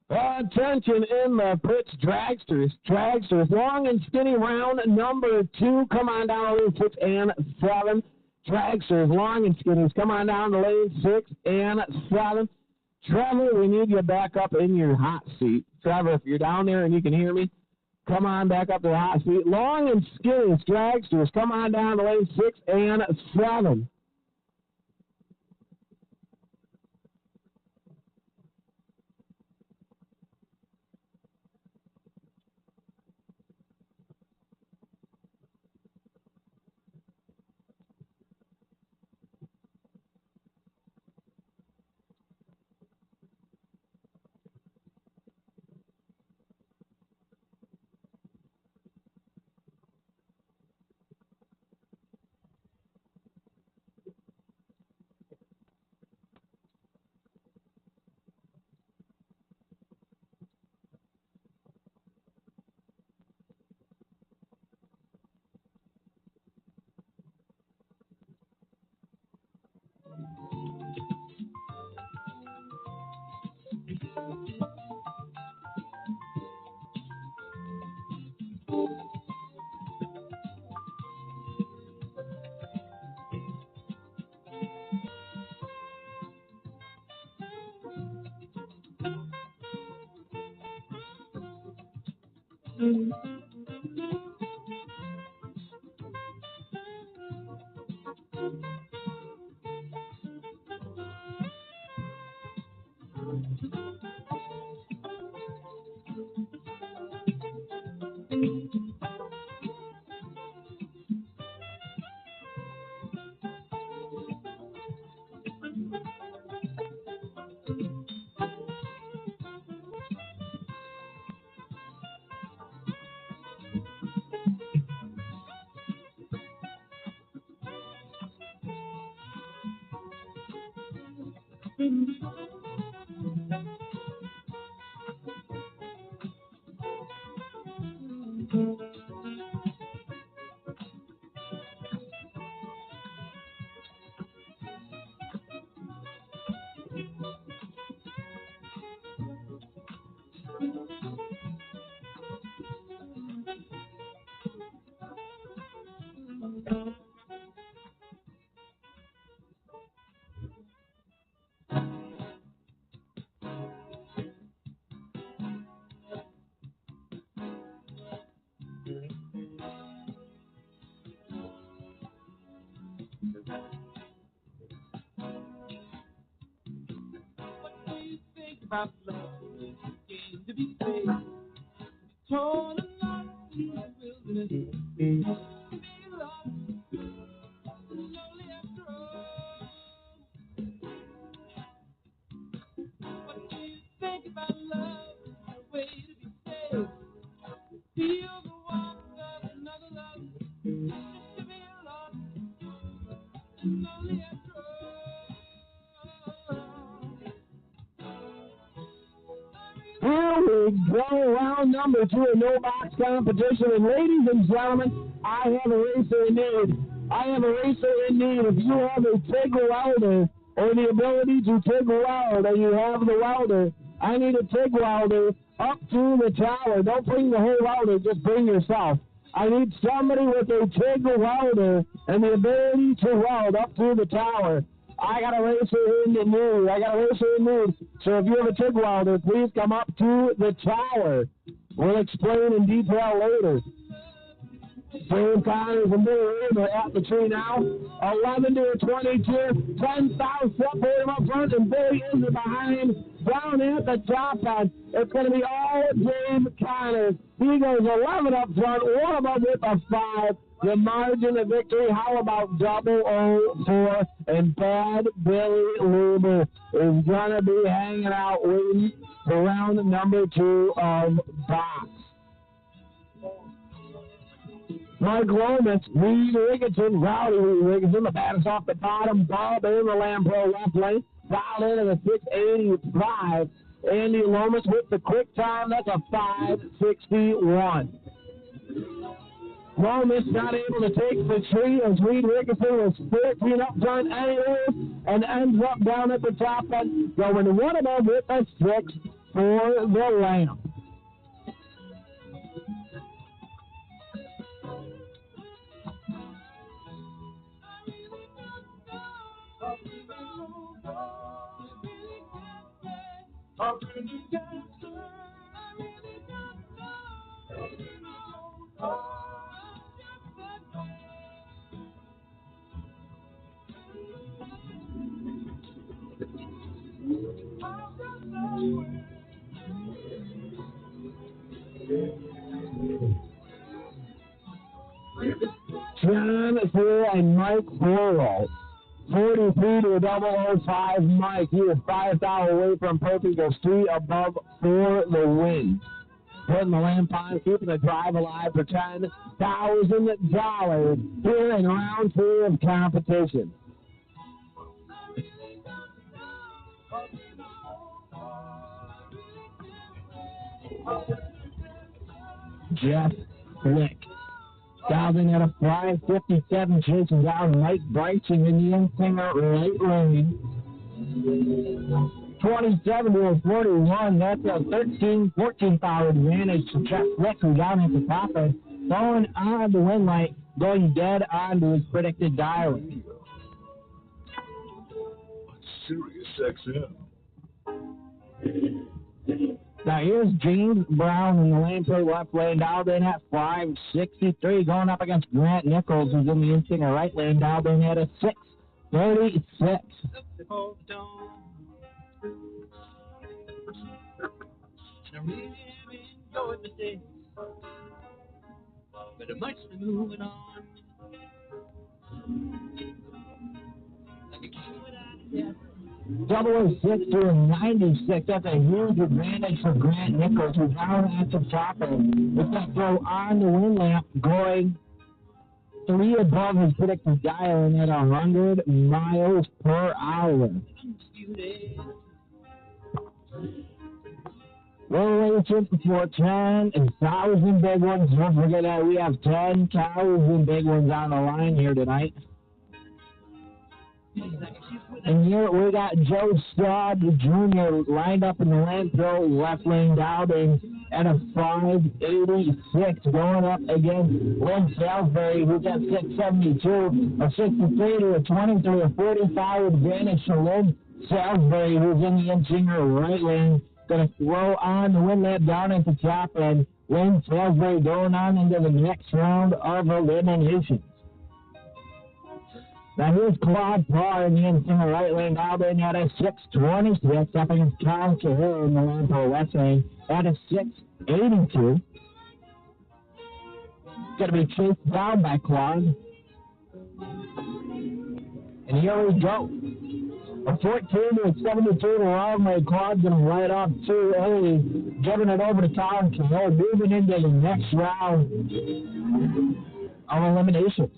Attention in the pits, dragsters. Dragsters, long and skinny round number 2. Come on down to lane 6 and 7. Dragsters, long and skinny. Come on down to lane 6 and 7. Trevor, we need you back up in your hot seat. Trevor, if you're down there and you can hear me, come on back up to the hot seat. Long and skinny, dragsters. Come on down to lane 6 and 7. About love, game to be played, torn along through the wilderness, to be lost, lonely after all. What do you think about love? A way to be saved, feel the warmth of another love, just to be lost, lonely after all. Here we go, round number 2 of no box competition. And ladies and gentlemen, I have a racer in need. I have a racer in need. If you have a TIG welder or the ability to TIG weld and you have the welder, I need a TIG welder up to the tower. Don't bring the whole welder, just bring yourself. I need somebody with a TIG welder and the ability to weld up to the tower. I got a racer in the nude. So if you have a TIG welder, please come up to the tower. We'll explain in detail later. Sam Connors and Billy Raver at the tree now. 11 to 22. 10,000 separated him up front, and Billy is behind. Down at the top end, it's going to be all James Connors. He goes 11 up front, one of them with a 5. The margin of victory, how about 004? And Bad Billy Luber is going to be hanging out waiting for round number 2 of box. Mike Lomas, Reed Ricketson, Rowdy Reed Ricketson, the bat is off the bottom, Bob in the Lampro left lane, foul into the 685. Andy Lomas with the quick time, that's a 5:61. Lomas not able to take the tree as Reed Ricketson was 13 up front anyways and ends up down at the top end, going one above with a 6 for the Lamp. John Full and Mike Burrow. 43 to a 005 Mike. He is 5 foul away from perfect. Goes 3 above for the win. Putting the lamp on, keeping the drive alive for $10,000 here in round 2 of competition. Jeff Flick. Diving at a 5:57, chasing down Mike Bryson in the young singer right lane. 27 to a 41. That's a 13-14 foul advantage to Jett Slick, who down at the top end, going on the win light, going dead on to his predicted dial. Sirius XM. Now here's James Brown in the lane for left lane, dialed in at 5.63, going up against Grant Nichols, who's in the in-singer right lane, dialed in at a 6.36. I really enjoyed the day, but I'm much moving on. Like a kid without a dad. 006 to a 96. That's a huge advantage for Grant Nichols, who's down at the top end. With that throw on the win lamp, going 3 above his predicted dialing at 100 miles per hour. Eliminations for 10,000 big ones. Don't forget that we have 10,000 big ones on the line here tonight. And here we got Joe Stroud Jr. lined up in the landfill, left lane dialed in at a 5.86, going up against Lynn Salisbury, who's at 6.72, a 63 to a 23, a 45 advantage to Lynn Salisbury, who's in the in-singer right lane. Going to throw on the win lap down at the top end. Lynn Salisbury going on into the next round of eliminations. Now here's Claude Parr in the in-singer right lane, dialed in at a 6.26, up against Kyle Cahill in the lane for left lane at a 6.82. Going to be chased down by Claude. And here we go. A 14 to a 72 to long way. Claude's going to right off 2A, giving it over to Kyle Cahill, moving into the next round of eliminations.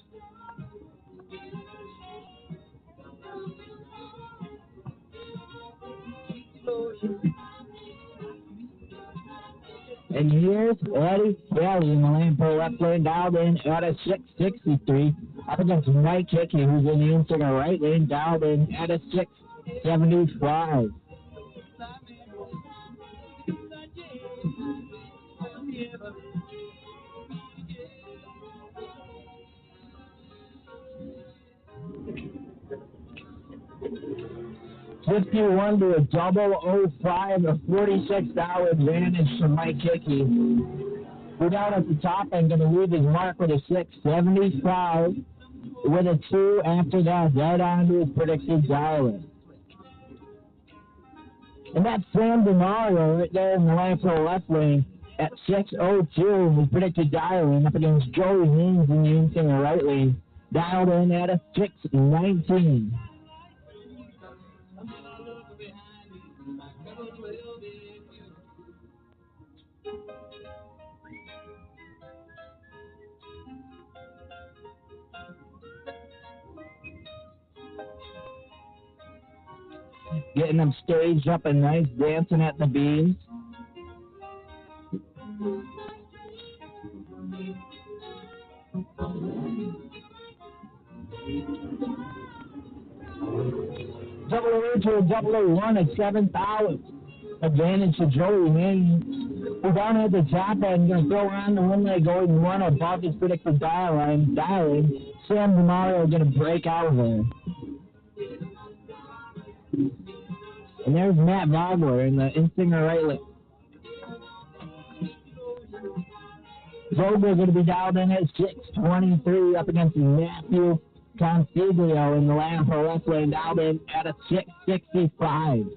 And here's Eddie Kelly in the lane for left lane, dialed in at a 6.63, up against Mike Hickey, who's in the in-singer right lane, dialed in at a 6.75. $51 to a 005, a $46 advantage to Mike Hickey. We're down at the top end, going to leave his mark with a 6.75, with a 2 after that, right on to his predicted dial. And that's Sam DeMario right there in the lane for the left lane at 6.02, his predicted dial up against Joey Haynes in the in-singer right lane, dialed in at a 6.19. Getting them staged up and nice, dancing at the beams. Double to a 001 at 7,000. Advantage to Joey Haynes. We're down at the top end, going to throw on the one leg, going 1 above his predicted dialing. Sam DeMario going to break out of there. And there's Matt Vogler in the in-singer right lane. Vogler going to be dialed in at 6.23, up against Matthew Consiglio in the lane for left lane, dialed in at a 6.65.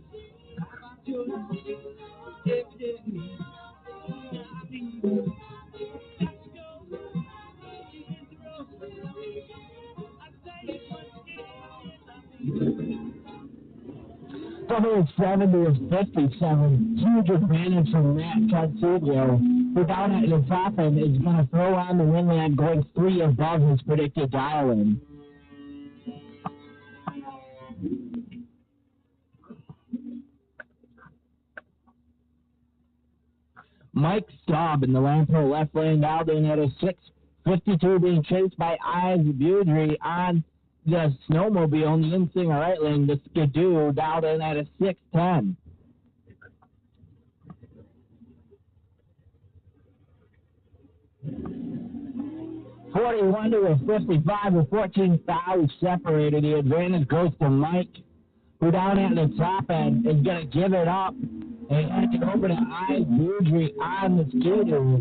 Double 7 to 57. Huge advantage from Matt Consiglio, who down at the top end is going to throw on the win line, going 3 above his predicted dial-in. Mike Staub in the Lampo left lane, dialed in at a 6.52, being chased by Isaac Budry on the snowmobile in the inside right lane, the Skidoo, dialed in at a 6:10. .41 to a 55 with 14 fouls separated. The advantage goes to Mike, who down at the top end is going to give it up and hand it over to Boudry on the Skidoo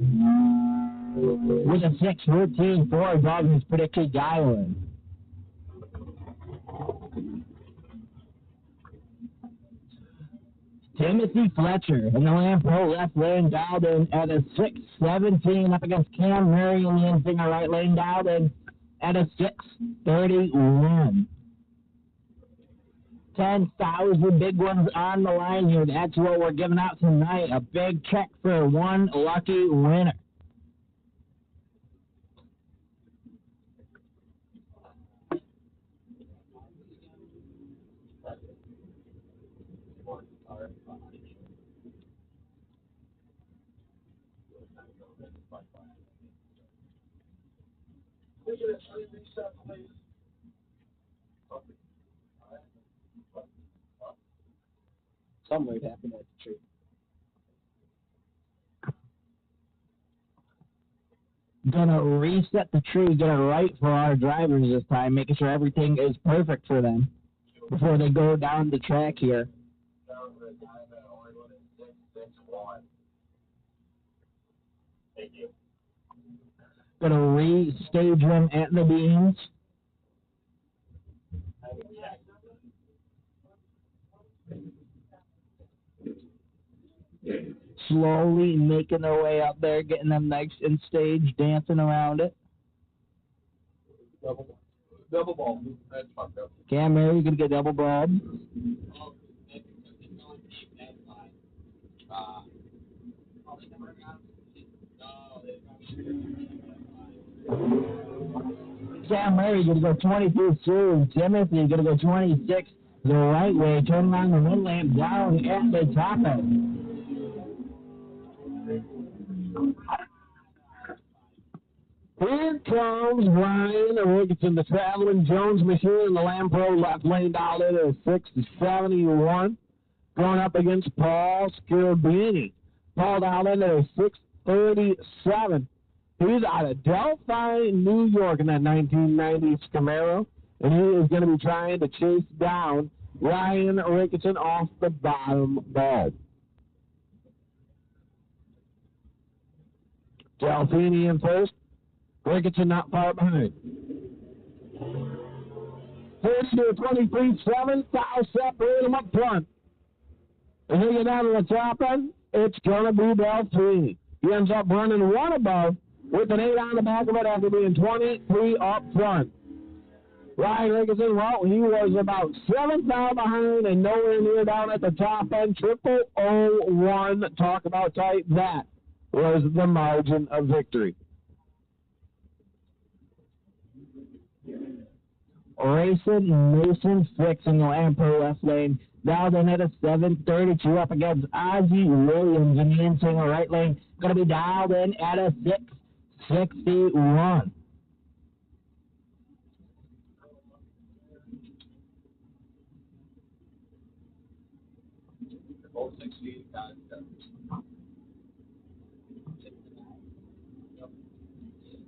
with a 6:14 for above his predicted Island. Timothy Fletcher in the Lampo left lane, dialed in at a 6:17 up against Cam Murray in the Infinger right lane, dialed in at a 6:31. 10,000 big ones on the line here. That's what we're giving out tonight. A big check for one lucky winner. Somewhere happened at the tree. Gonna reset the tree, get it right for our drivers this time, making sure everything is perfect for them before they go down the track here. Thank you. Gonna restage them at the beams. Slowly making their way up there, getting them next in stage, dancing around it. Double ball. That's fucked up. Cam Murray gonna get double balled. Cam Murray gonna go 22 soon. Timothy gonna go 26 the right way, turning on the wind lamp down at the top end. Here comes Ryan Ricketson, the Traveling Jones machine in the Lampo left lane, down at a 6:71. Going up against Paul Scalabrini. Paul down at a 6:37. He's out of Delphi, New York in that 1990s Camaro, and he is going to be trying to chase down Ryan Ricketson off the bottom bulb. Delphini in first. Ricketson not far behind. 30 to 23-7, foul separate him up front. And then get down to the top end, it's going to be Delphini. He ends up running one above with an 8 on the back of it after being 23 up front. Ryan Ricketson, well, he was about 7 foul behind and nowhere near down at the top end. 001, talk about tight. That was the margin of victory. Mason Fix in the Lampo left lane. Dialed in at a 7:32 up against Ozzie Williams in the in-single right lane. Going to be dialed in at a 6:61. Both 60 guys.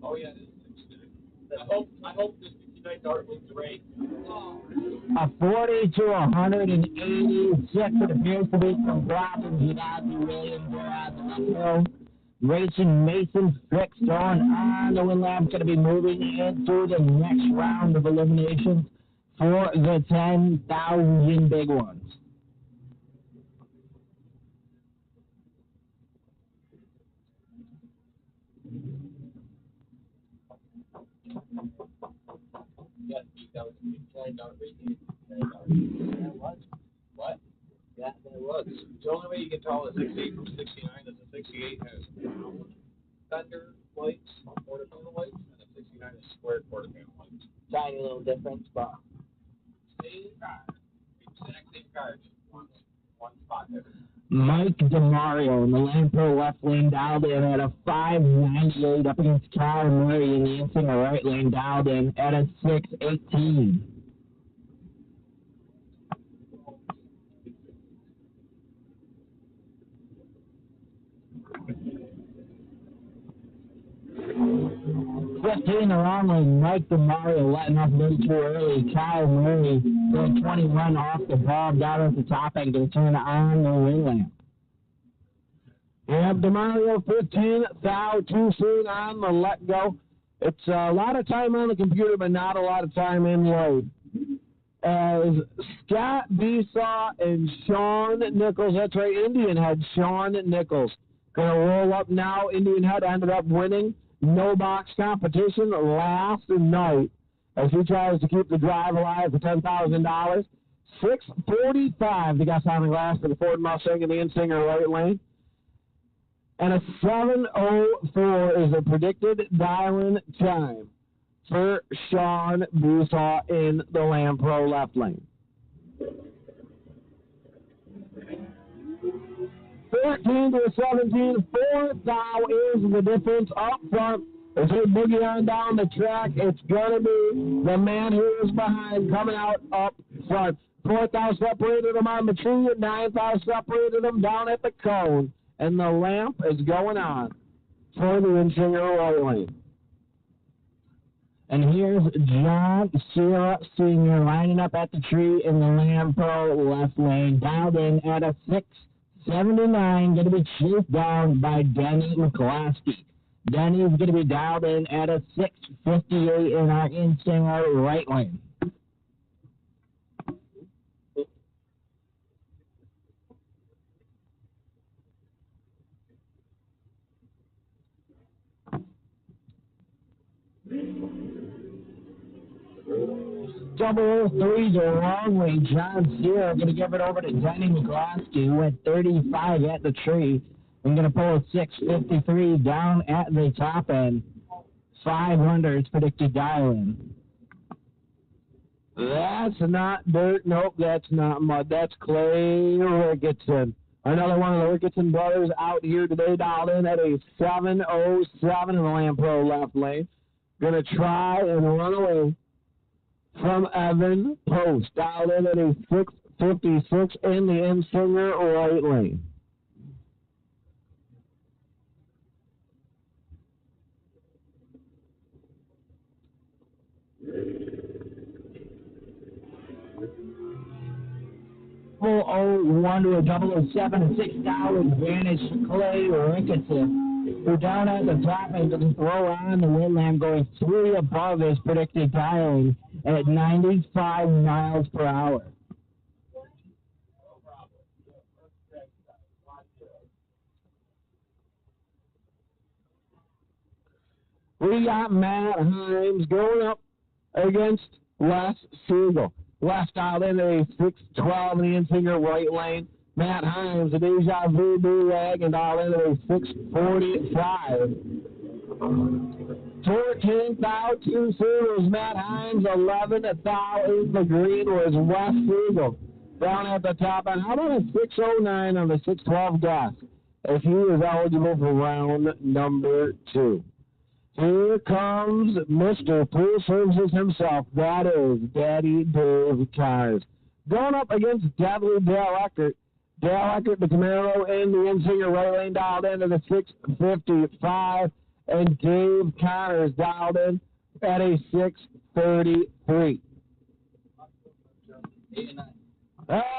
Oh yeah, this is 60. I hope this tonight dart wins the race. A 40 to 186. It appears to be some problems with Ozzie Williams there at the hill. Racing Mason Fix on the win lap. Going to be moving into the next round of eliminations for the 10,000 big ones. Yes, that was a dart racing. That was. What? Yeah, that was. The only way you can tell a 68 from 69 is a 68 has fender lights, quarter panel lights, and a 69 is square quarter panel lights. Tiny little difference, but Same car. Exact same car. Just one spot there. Mike DeMario in the Land Pro left lane dialed in at a 5.98 up against Kyle Murray in the Insinger right lane dialed in at a 6.18. In the wrong lane, Mike DeMario letting up a little too early. Kyle Murray going 21 off the ball down at the top and going to turn on the wing lamp. Yeah, DeMario 15, foul too soon on the let go. It's a lot of time on the computer, but not a lot of time in load. As Scott Besaw and Sean Nichols, that's right, Indian Head, Sean Nichols, going to roll up now. Indian Head ended up winning no box competition last night as he tries to keep the drive alive for $10,000. 6:45 to gas on the glass for the Ford Mustang in the Insinger right lane. And a 7:04 is the predicted dial-in time for Sean Besaw in the Lamb Pro left lane. 13 to 17, 4 thou is the difference up front. As they boogie on down the track, it's going to be the man who is behind coming out up front. 4 thou separated them on the tree, 9 thou separated them down at the cone. And the lamp is going on for the Insinger right lane. And here's John Sierra Sr. lining up at the tree in the Lamb Pro left lane, dialed in at a 6.79, going to be chased down by Denny McCloskey. Denny is going to be dialed in at a 6.58 in our Insinger right lane. Double 03 the wrong way. John Sierra going to give it over to Denny McCloskey, who went 35 at the tree. I'm going to pull a 6.53 down at the top end. 500 is predicted dial-in. That's not dirt. Nope, that's not mud. That's Clay Ricketson. Another one of the Ricketson brothers out here today, dialed in at a 7:07 in the Lamb Pro left lane. Going to try and run away from Evan Post, dialed in at a 6.56 in the Insinger right lane. One to a 007, a $6 advantage to Clay Ricketson, who down at the top end doesn't throw on the Windlam, going 3 above his predicted dialing at 95 miles per hour. We got Matt Himes going up against Les Siegel. Left out in a 6:12 in the Insinger right lane. Matt Himes, a Deja Vu Durag, and out in a 6:45. 14 thou too soon was Matt Himes. 11 thou in the green was Wes Siegel. Down at the top. And how about a 6:09 on the 6:12 gas if he is eligible for round number 2? Here comes Mr. Pool Services himself. That is Daddy Dave Cars. Going up against Deadly Dale Eckert. Dale Eckert, the Camaro, in the Insinger right lane, dialed in at a 6:55. And Dave Connors dialed in at a 6:33.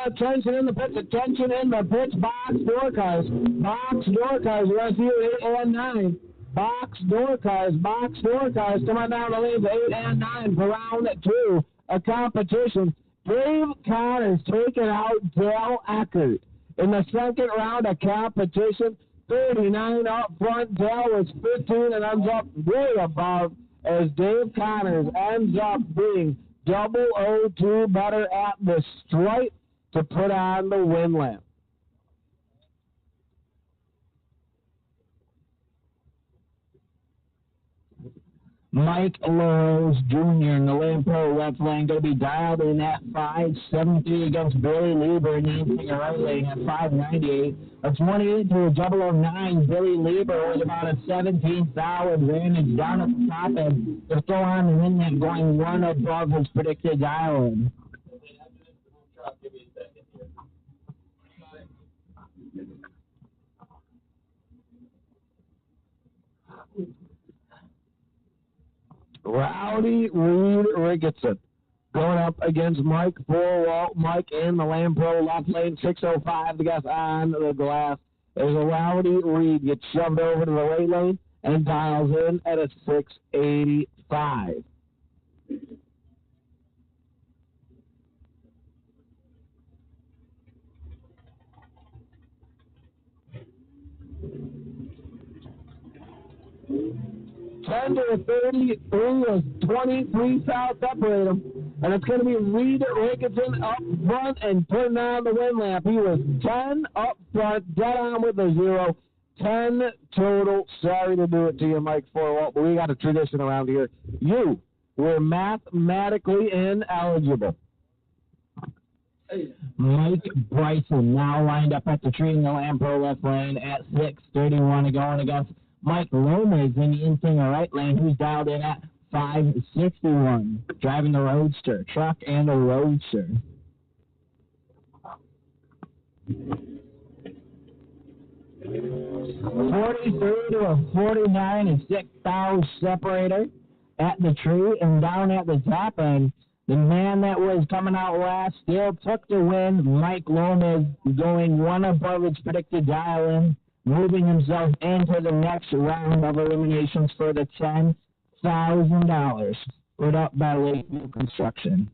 Attention in the pits, attention in the pits. Box door cars. Box door cars, right here, 8 and 9. Box door cars, come on down the lanes, 8 and 9 for round 2, a competition. Dave Connors taking out Dale Eckert. In the second round of competition, 39 up front. Dale was 15 and ends up way above as Dave Connors ends up being 002 better at the stripe to put on the win lamp. Mike LaRose Jr. in the lane pro left lane, going to be dialed in at 5.73 against Billy Lieber in the inside right lane at 5.98. A 28 to a double of 9. Billy Lieber with about a 17-foul advantage down at the top end. They'll go on to win that, going one above his predicted dial-in. Rowdy Reed Ricketson going up against Mike Forwalt. Mike in the Lampro left lane, 6:05 to guess on the glass. There's a Rowdy Reed gets shoved over to the right lane and dials in at a 6.85. Ten to 33 was 23 south separate them. And it's going to be Reed Ricketson up front and putting on the win lap. He was 10 up front, dead on with a 0. 10 total. Sorry to do it to you, Mike Forwalt, but we got a tradition around here. You were mathematically ineligible. Mike Bryson now lined up at the tree in the Lampro left lane at 6:31 to go against Mike Lomas in the inside right lane, who's dialed in at 5.61, driving the Roadster, truck and a Roadster. $43 to a 49 and 6,000 separator at the tree, and down at the top end, the man that was coming out last still took the win. Mike Lomas going one above its predicted dial-in, moving himself into the next round of eliminations for the $10,000 put up by Lakeview Construction.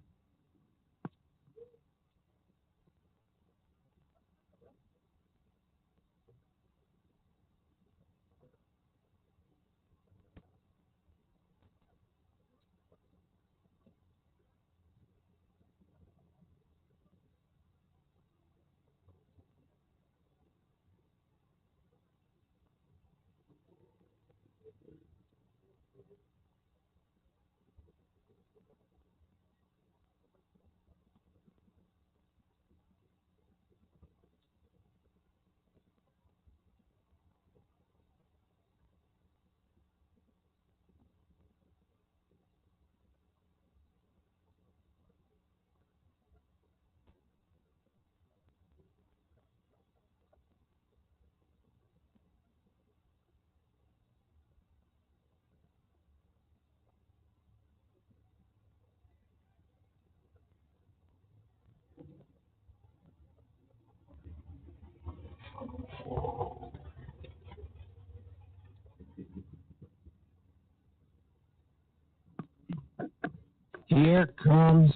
Here comes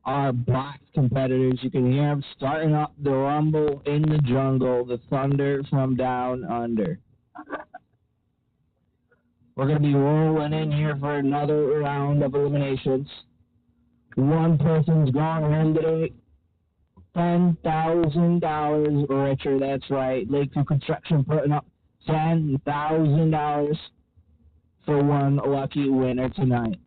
our box competitors. You can hear them starting up the rumble in the jungle, the thunder from down under. We're going to be rolling in here for another round of eliminations. One person's gone home today. $10,000 richer, that's right. Lakeview Construction putting up $10,000 for one lucky winner tonight.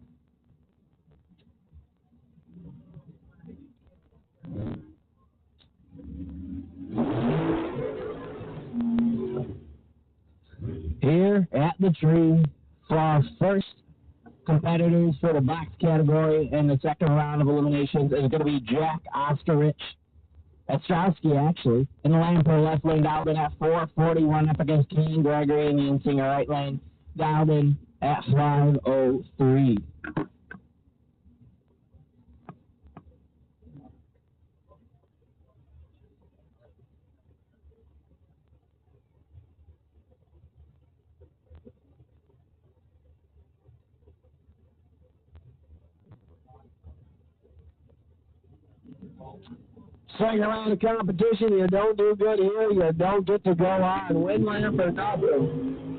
Here at the tree for our first competitors for the box category in the second round of eliminations is going to be Jack Ostrowski, actually, in the lane for left lane, dialed in at 4:41 up against Kane Gregory in the inside right lane, dialed in at 5:03. Second round of competition, you don't do good here, you don't get to go on. Win lamp or nothing.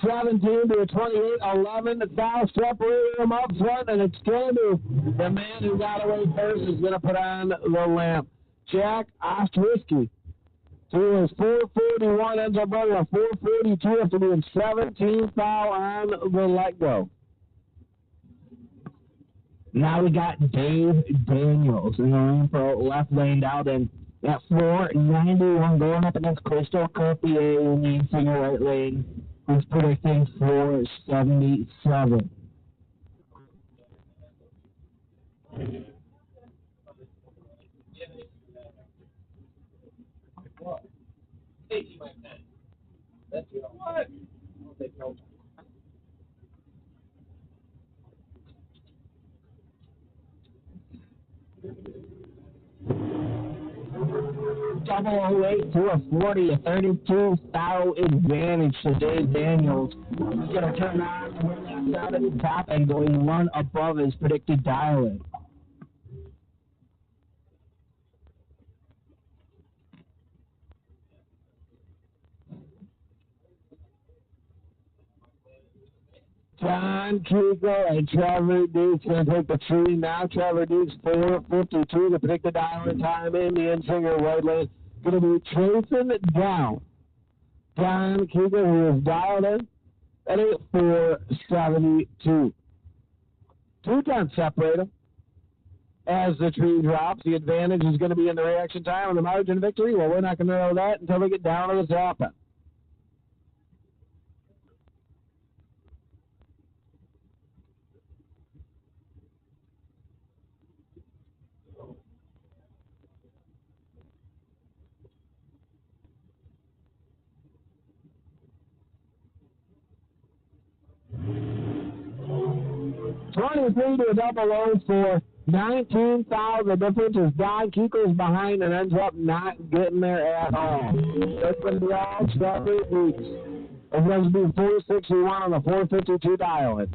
17 to a 28, 11. The foul separated them up front, and it's going to the man who got away first is going to put on the lamp. Jack Ostrowski, who was 4:41, ends up running a 4:42 after doing 17 foul on the let go. Now we got Dave Daniels in the lane for left lane down in at 491 going up against Crystal Carpier in the singer right lane, who's predicting 477. That's what? I'll take no. Double 08 to a 40, a 32 foul advantage to Dave Daniels. He's going to turn on and win that out at the top and going one above his predicted dial-in. John Kegel and Trevor Dukes going to take the tree now. Trevor Dukes 4:52 to predict the dial-in time in the in-singer right lane. Going to be chasing down John Kegel, who is dialed in at 4:72. 2-10 separator. As the tree drops, the advantage is going to be in the reaction time and the margin of victory. Well, we're not going to know that until we get down to the top end. $23 to a double O for 19,000. The difference is Don Keeker's behind and ends up not getting there at all. That's going to be all Trevor Dukes. It's going to be 461 on the 452 dial-in.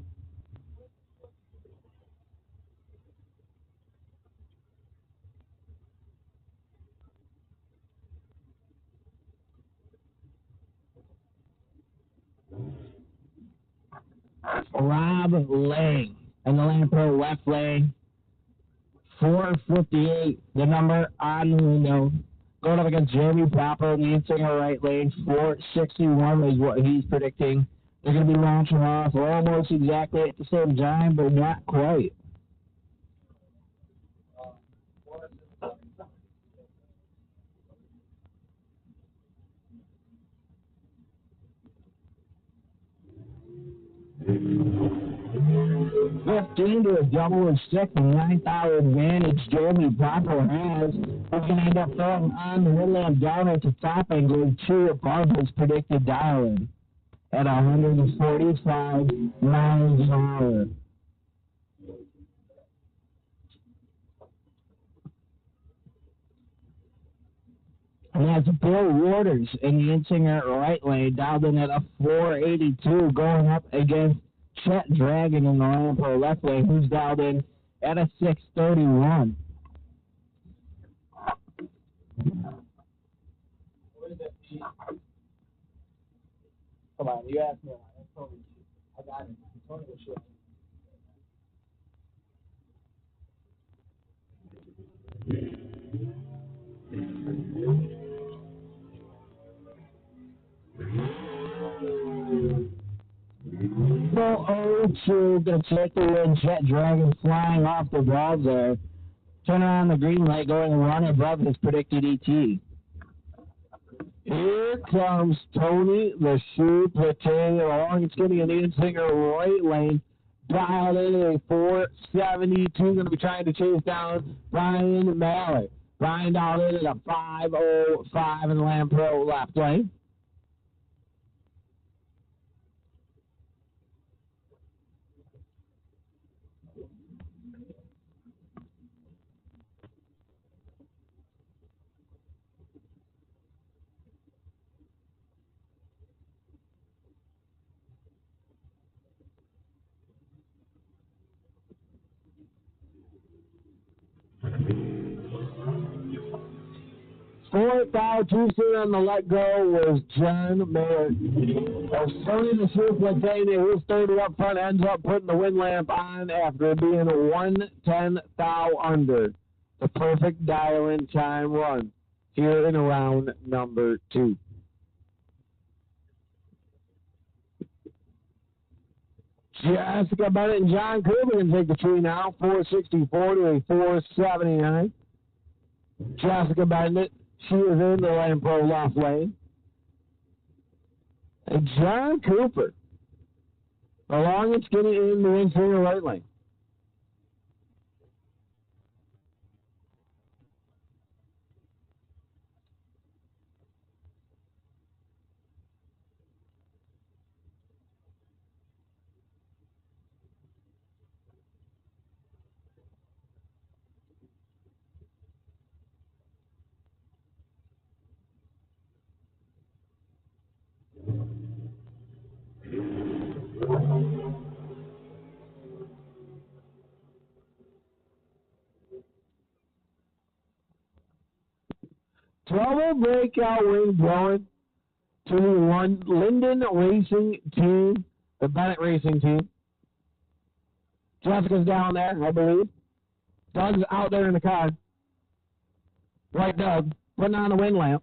Rob Lang in the lane pro left lane. 458, the number on the window. Going up against Jeremy Popper in the in-singer right lane. 461 is what he's predicting. They're going to be launching off almost exactly at the same time, but not quite. $15 to a double and stick, the 9,000 advantage Jeremy Popper has. He's going to end up throwing on the Woodland down at the top and going 2 above his predicted dial-in at 145 miles an hour. And that's Bill Waters in the in-singer right lane, dialed in at a 482, going up against Jett Dragon in the lane for left lane, who's dialed in at a 631. Come on, you asked me. I got it. Tony will show Well, 0-2, going to take the win. Jett Dragon flying off the balls there. Turn on the green light, going one above his predicted ET. Here comes Tony the Shoe Platini along and skinny in the in-singer right lane. Dialed in a 472. Going to be trying to chase down Brian Mallett. Brian dialed in at a 505 in the Lamb Pro left lane. Fourth out too soon on the let go was John Mayer. As Tony the Shoe Platini, who's 30 up front, ends up putting the wind lamp on after being a 110 thou under. The perfect dial-in time run here in round number 2. Jessica Bennett and John Cooper can take the tree now, 464 to a 479. Jessica Bennett, she is in the lane pro left lane. And John Cooper, along it's getting in the interior right lane. Double breakout wind blowing to the Linden Racing team, the Bennett Racing team. Jessica's down there, I believe. Doug's out there in the car. Right, Doug, putting on the wind lamp.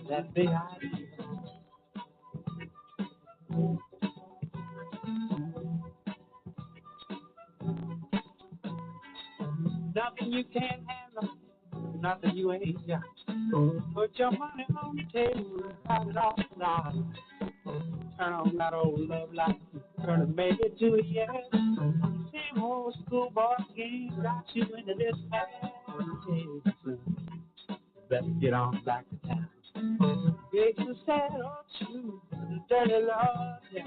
That big idea. Nothing you can't handle, nothing you ain't got. Put your money on the table and have it all now. Turn on that old love light, turn and make it to a yes. Same old schoolboy game got you into this mess. Better get on back to town. It's a sad old truth, the dirty Lord, yeah.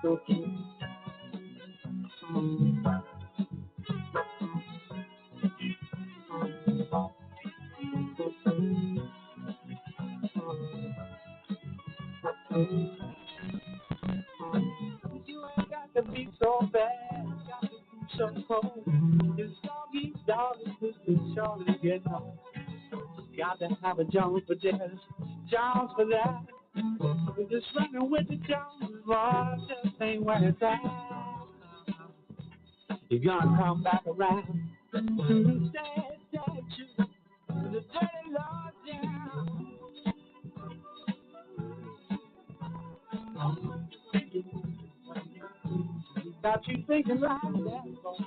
So cute. You ain't got to be so bad, got to be so cold. This doggy dog is short to get home. Got to have a Jones for this, Jones for that. We're just running with the Jones, boy, just ain't where it's at. You're gonna come back around to the sad truth, to the dirty Lord down. Got you thinking like that, boy.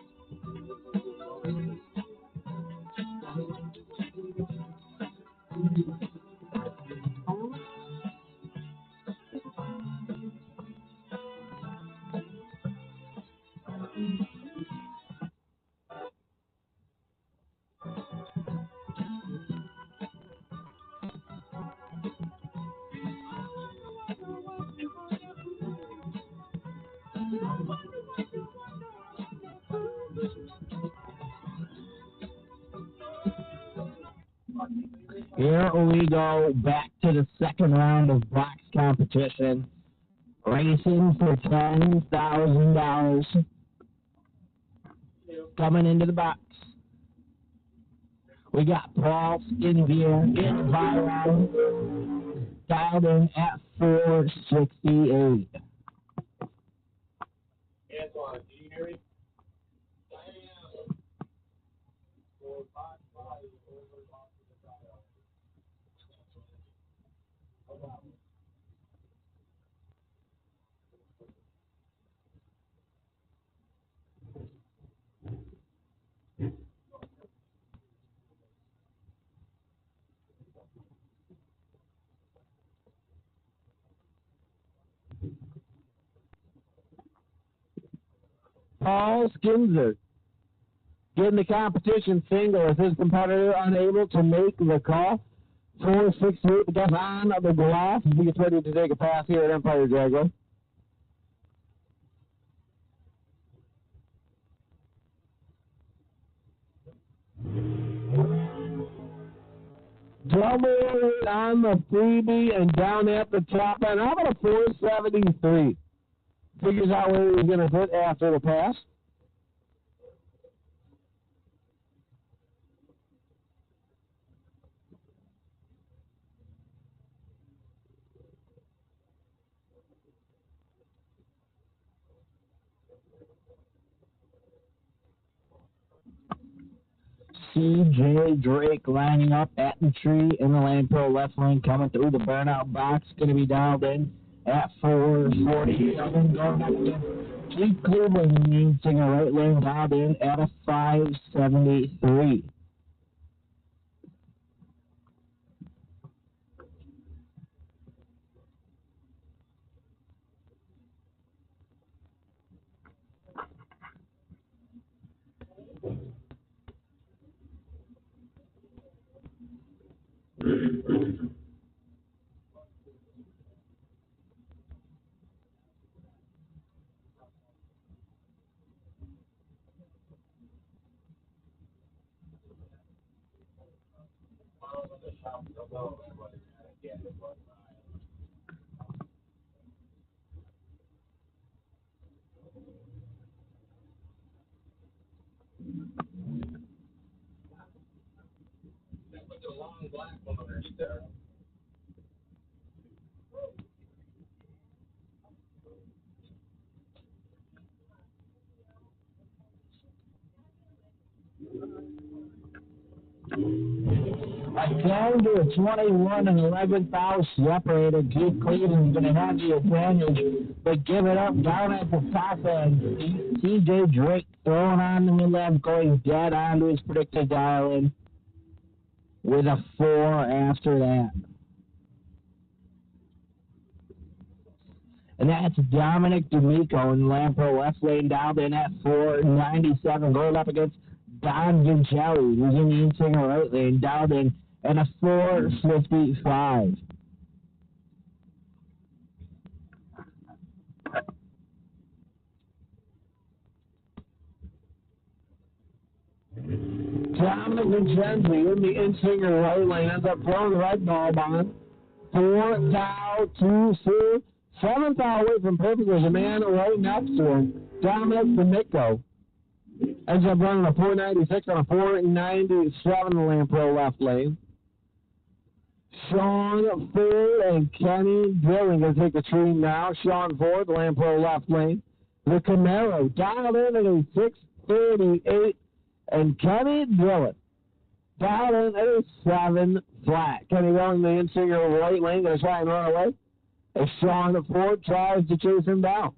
Here we go back to the second round of box competition. Racing for $10,000. Coming into the box. We got Paul Skinvier in Byron, dialed in at 468. Antoine, do you hear me? Paul Skinzer getting the competition single as his competitor unable to make the call. 4-6-8 gets on the glass as he gets ready to take a pass here at Empire Dragway. Double on the freebie and down at the top end. How about a 473? Figures out where he's going to put after the pass. C.J. Drake lining up at the tree in the Land Pro left lane, coming through the burnout box. Going to be dialed in at 447. Going up against Keith Cleveland in the right lane, dialed in at a 573. Down to a 21 and 11 foul separated. Keith Cleveland's going to have the advantage, but give it up down at the top end. C.J. Drake throwing on the mid-left, going dead on to his predicted dial-in with a 4 after that. And that's Dominic D'Amico in the Lampo left lane, dialed in at 497, going up against Don Vincelli, who's in the in-singer right lane, dialed in at a 455. Dominic Vincenzi in the in-singer right lane ends up throwing the right ball on. 4 foul, 2 4. 7 foul away from perfect. There's a man right next to him. Dominic D'Amico ends up running a 496 on a 497 in the Lampo left lane. Sean Ford and Kenny Drilling going to take the tree now. Sean Ford, Lampo left lane. The Camaro dialed in at a 638, and Kenny Drilling dialed in at a 7 flat. Kenny Drilling, the in-singer right lane, going to try and run away as Sean Ford tries to chase him down.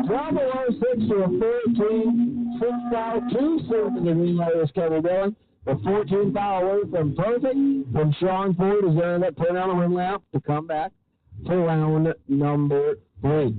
Double 06 to a 14, 6 foul, 2 6 in the relay is Kenny Dillon. The 14 foul away from perfect from Sean Ford is going to end up putting on a win lap to come back for round number 3.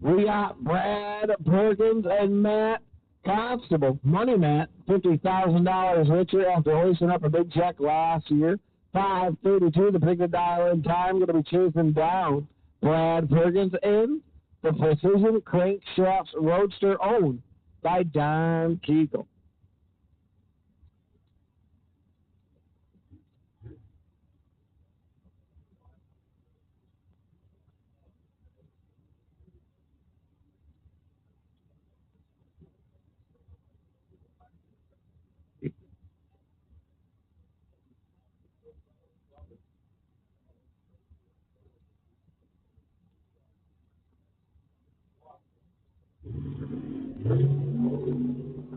We got Brad Perkins and Matt Constable. Money Matt, $50,000 richer after hoisting up a big check last year. 5:32 to pick the dial in time. Going to be chasing down Brad Perkins in the Precision Crankshafts Roadster owned by Don Kegel.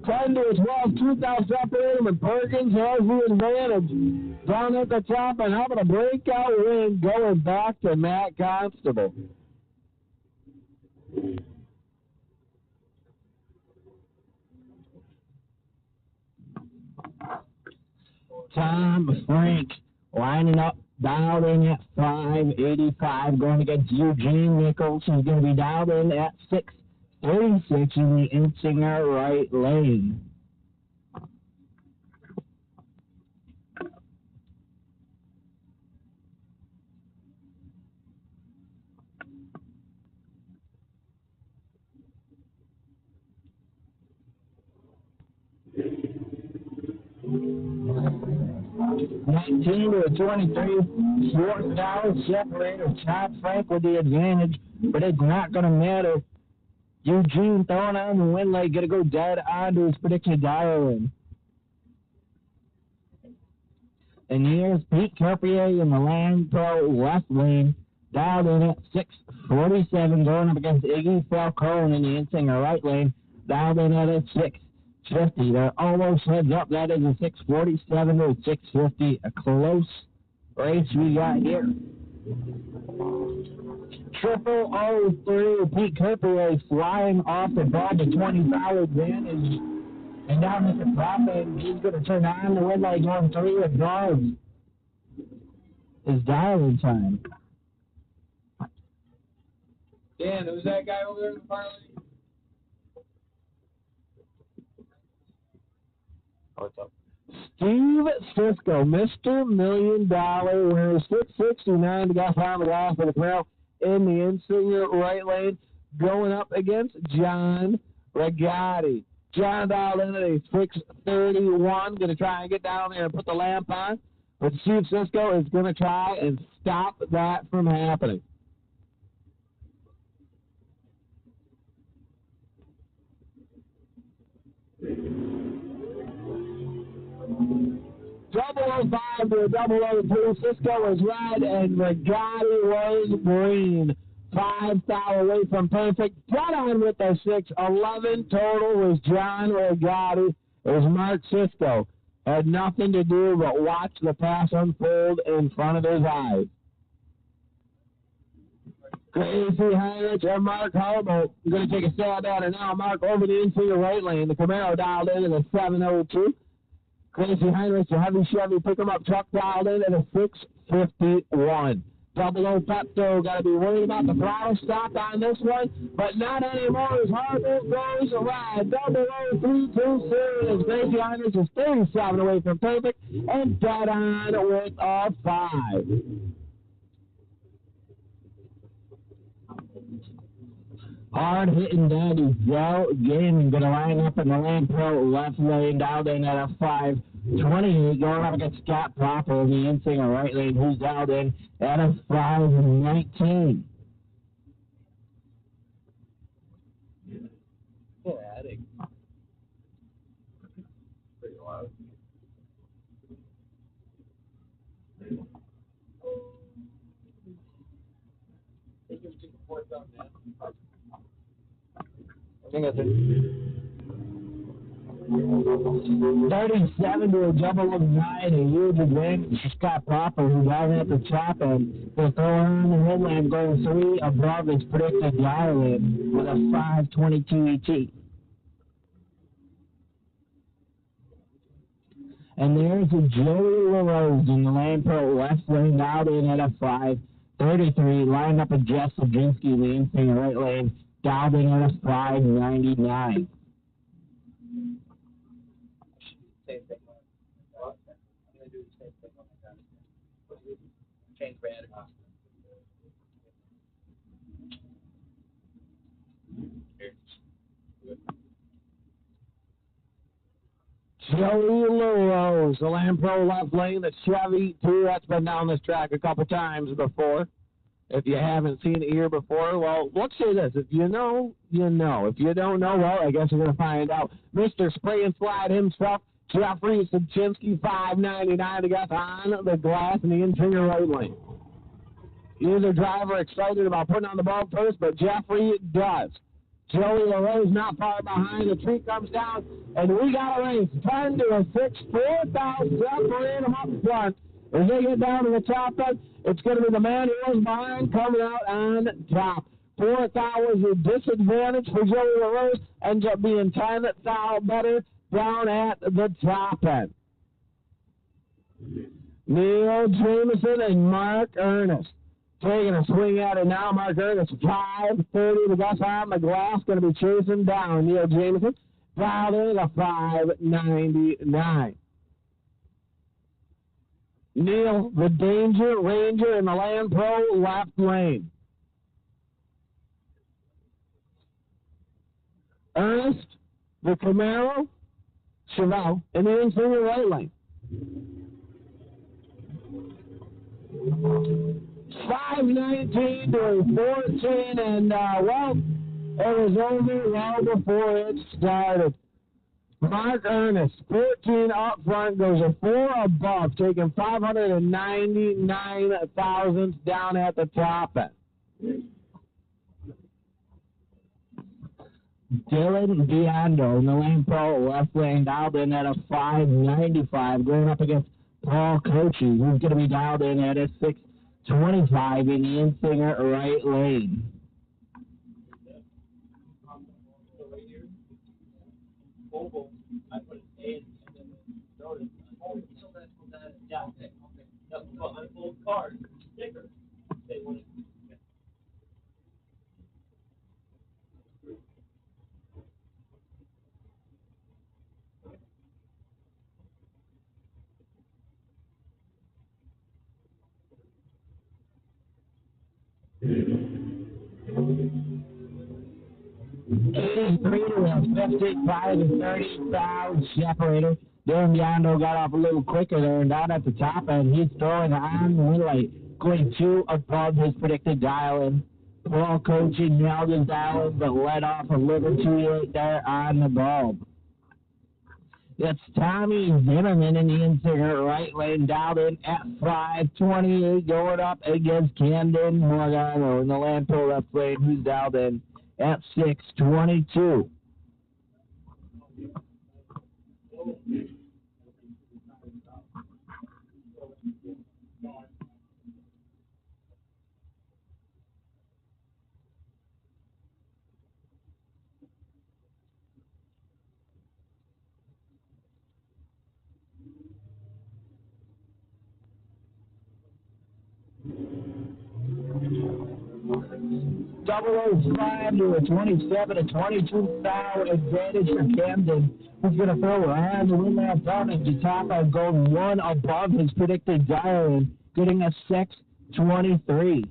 10 to 12, 2,000 separate them, and Perkins has the advantage down at the top and having a breakout win going back to Matt Constable. Tom Frank lining up, dialed in at 585, going against Eugene Nichols, who's going to be dialed in at 636 in the Insinger right lane. Nineteen to 23, fourth down separator. Tom Frank with the advantage, but it's not going to matter. Eugene throwing on the win leg, going to go dead on to his predicted dial-in. And here's Pete Carpier in the Land Pro left lane, dialed in at 647, going up against Iggy Falcone in the Insinger right lane, dialed in at a 650. They're almost heads up. That is a 647 to a 650. A close race we got here. 0003, Pete Carpier flying off the ball to 20-foul advantage. And down at the top end, he's going to turn on the red light on 3 of guards. His dial-in time. Dan, who's that guy over there in the parlay? What's up? Steve Cisco, Mr. $1 Million winner, 669 to get on the ball for the Pearl in the Insinger right lane, going up against John Regatti. John dialed in at a 631, going to try and get down there and put the lamp on, but Steve Cisco is going to try and stop that from happening. Double 05 to a 002. Cisco is red and Regatti was green. 5 foul away from perfect. Got on with the 6. 11 total was John Regatti. As Mark Cisco had nothing to do but watch the pass unfold in front of his eyes. Crazy Heinrich and Mark Harbo. You're going to take a stab at it now. Mark over the infield right lane. The Camaro dialed in at a 702. Crazy Heinrich, the heavy Chevy pick-em-up truck dialed in at a 651. 00 Pepto, got to be worried about the throttle stop on this one, but not anymore as Harbo goes around. 00327 as Crazy Heinrich is 37 away from perfect and dead on with a 5. Hard hitting Daddy Joe Gaming going to line up in the Land Pro left lane, dialed in at a 528, going up against Scott Proper in the Insinger right lane, who's dialed in at a 519. Pretty loud. I think that's it. 37 to a 009, a huge advantage for Scott Proper, who's out at the top end. They're throwing on the headline, going 3 above his predicted dial-in with a 522 ET. And there's a Joey LaRose in the Land Pro left lane, out in at a 533, lined up with Jess Sadzinski in the Insinger right lane, dialed in at a 599. Same thing. What? I'm going to do the same thing on my guy. Change brand. Joey LaRose, the Land Pro left lane, the Chevy 2, that's been down this track a couple times before. If you haven't seen it here before, well, let's say this. If you know, you know. If you don't know, well, I guess you're going to find out. Mr. Spray and Slide himself, Jeffrey Sadzinski, 599 to get on the glass in the interior right lane. Either driver excited about putting on the ball first, but Jeffrey does. Joey LaRose not far behind. The tree comes down, and we got a race. 10 to a 6. 4,000 separating them up front. As they get down to the top end, it's going to be the man who was behind coming out on top. 4,000 is a disadvantage for Joey LaRose. Ends up being 10,000 better down at the top end. Neil Jameson and Mark Ernest taking a swing at it now. Mark Ernest, 5:30. The guys on the glass going to be chasing down Neil Jameson. Down to 5:99. Neil, the Danger Ranger in the Land Pro left lane. Ernest, the Camaro, Chevelle, in the interior right lane. 5:19 to 14, and well, it was over well before it started. Mark Ernest, 14 up front, goes a 4 above, taking 599 thousandths down at the top end. Dylan Biondo in the Lane Pro left lane dialed in at a 595, going up against Paul Coachy, who's going to be dialed in at a 625 in the Insinger right lane. I put an A and then notice. Yeah, okay. That's on full card sticker. They want it. Three to a 55 and 30,000 separator. Dylan Biondo got off a little quicker there, and down at the top end, he's throwing on the light, going 2 above his predicted dial-in. Paul Coachy nailed his dial-in, but let off a little too late there on the bulb. It's Tommy Zimmerman in the Insinger right lane, dialed in at 528, going up against Camden Morgano in the Land Pro left lane, who's dialed in at 622. Double 05 to a 27 to 22 foul advantage for Camden, who's going to throw around the win lap down at the top and go 1 above his predicted dial-in, getting a 623.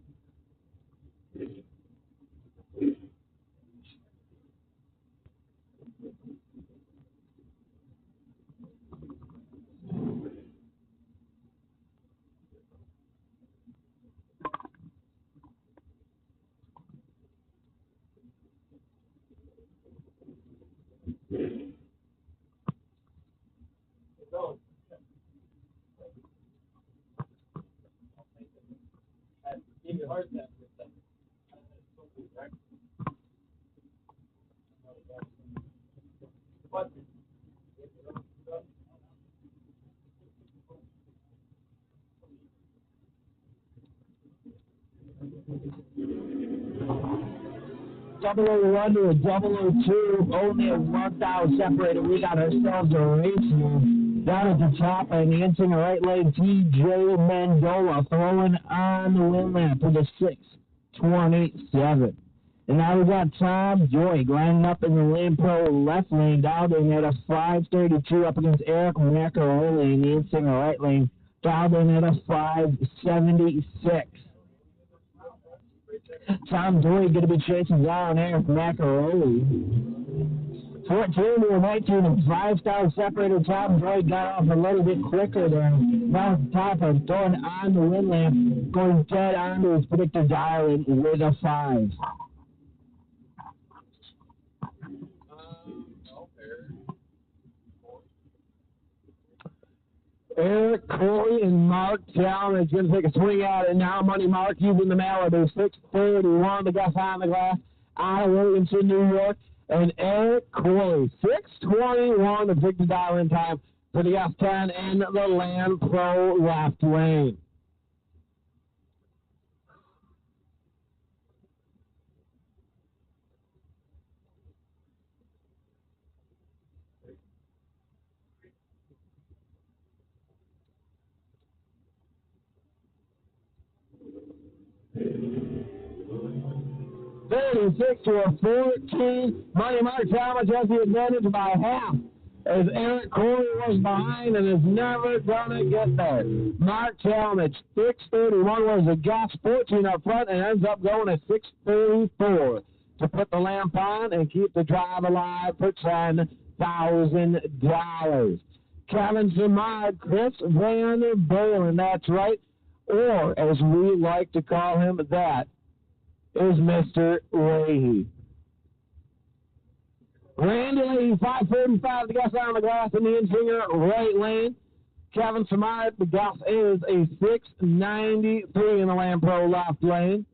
Give your heart that for a second. What? Double 01 to a 002, only a 1,000 separated. We got ourselves a race here. Down at the top, and the Insinger right lane, TJ Mendola throwing on the win lap with a 627. And now we got Tom Joy lining up in the Lane Pro left lane, dialed in at a 532 up against Eric Macaroli in the Insinger right lane, dialed in at a 576. Tom Joy going to be chasing down Eric Macaroli. 14 to a 19 and 5,000 separated. Tom Joy got off a little bit quicker there. Now at the top and throwing on the win lamp, going dead on to his predicted dial-in with a 5. Eric Corey and Mark Town is going to take a swing at it now. Money Mark using the Malibu, 631. The guy on the glass out of Williamson, New York, and Eric Corley. 6:21 to pick the dial in time for the F10 in the Land Pro left lane. (36 to a 14). Money Mark Talmadge has the advantage by half, as Eric Corley was behind and is never going to get there. Mark Talmadge, 6:31 was the gas, 14 up front, and ends up going at 6:34 to put the lamp on and keep the drive alive for $10,000. Kevin Samad, Chris Van Balen, that's right, or as we like to call him, that is Mr. Leahy. Randy Leahy, 5:45, the gas on the glass in the in-swinger right lane. Kevin Samad, the gas is a 6:93 in the Land Pro left lane.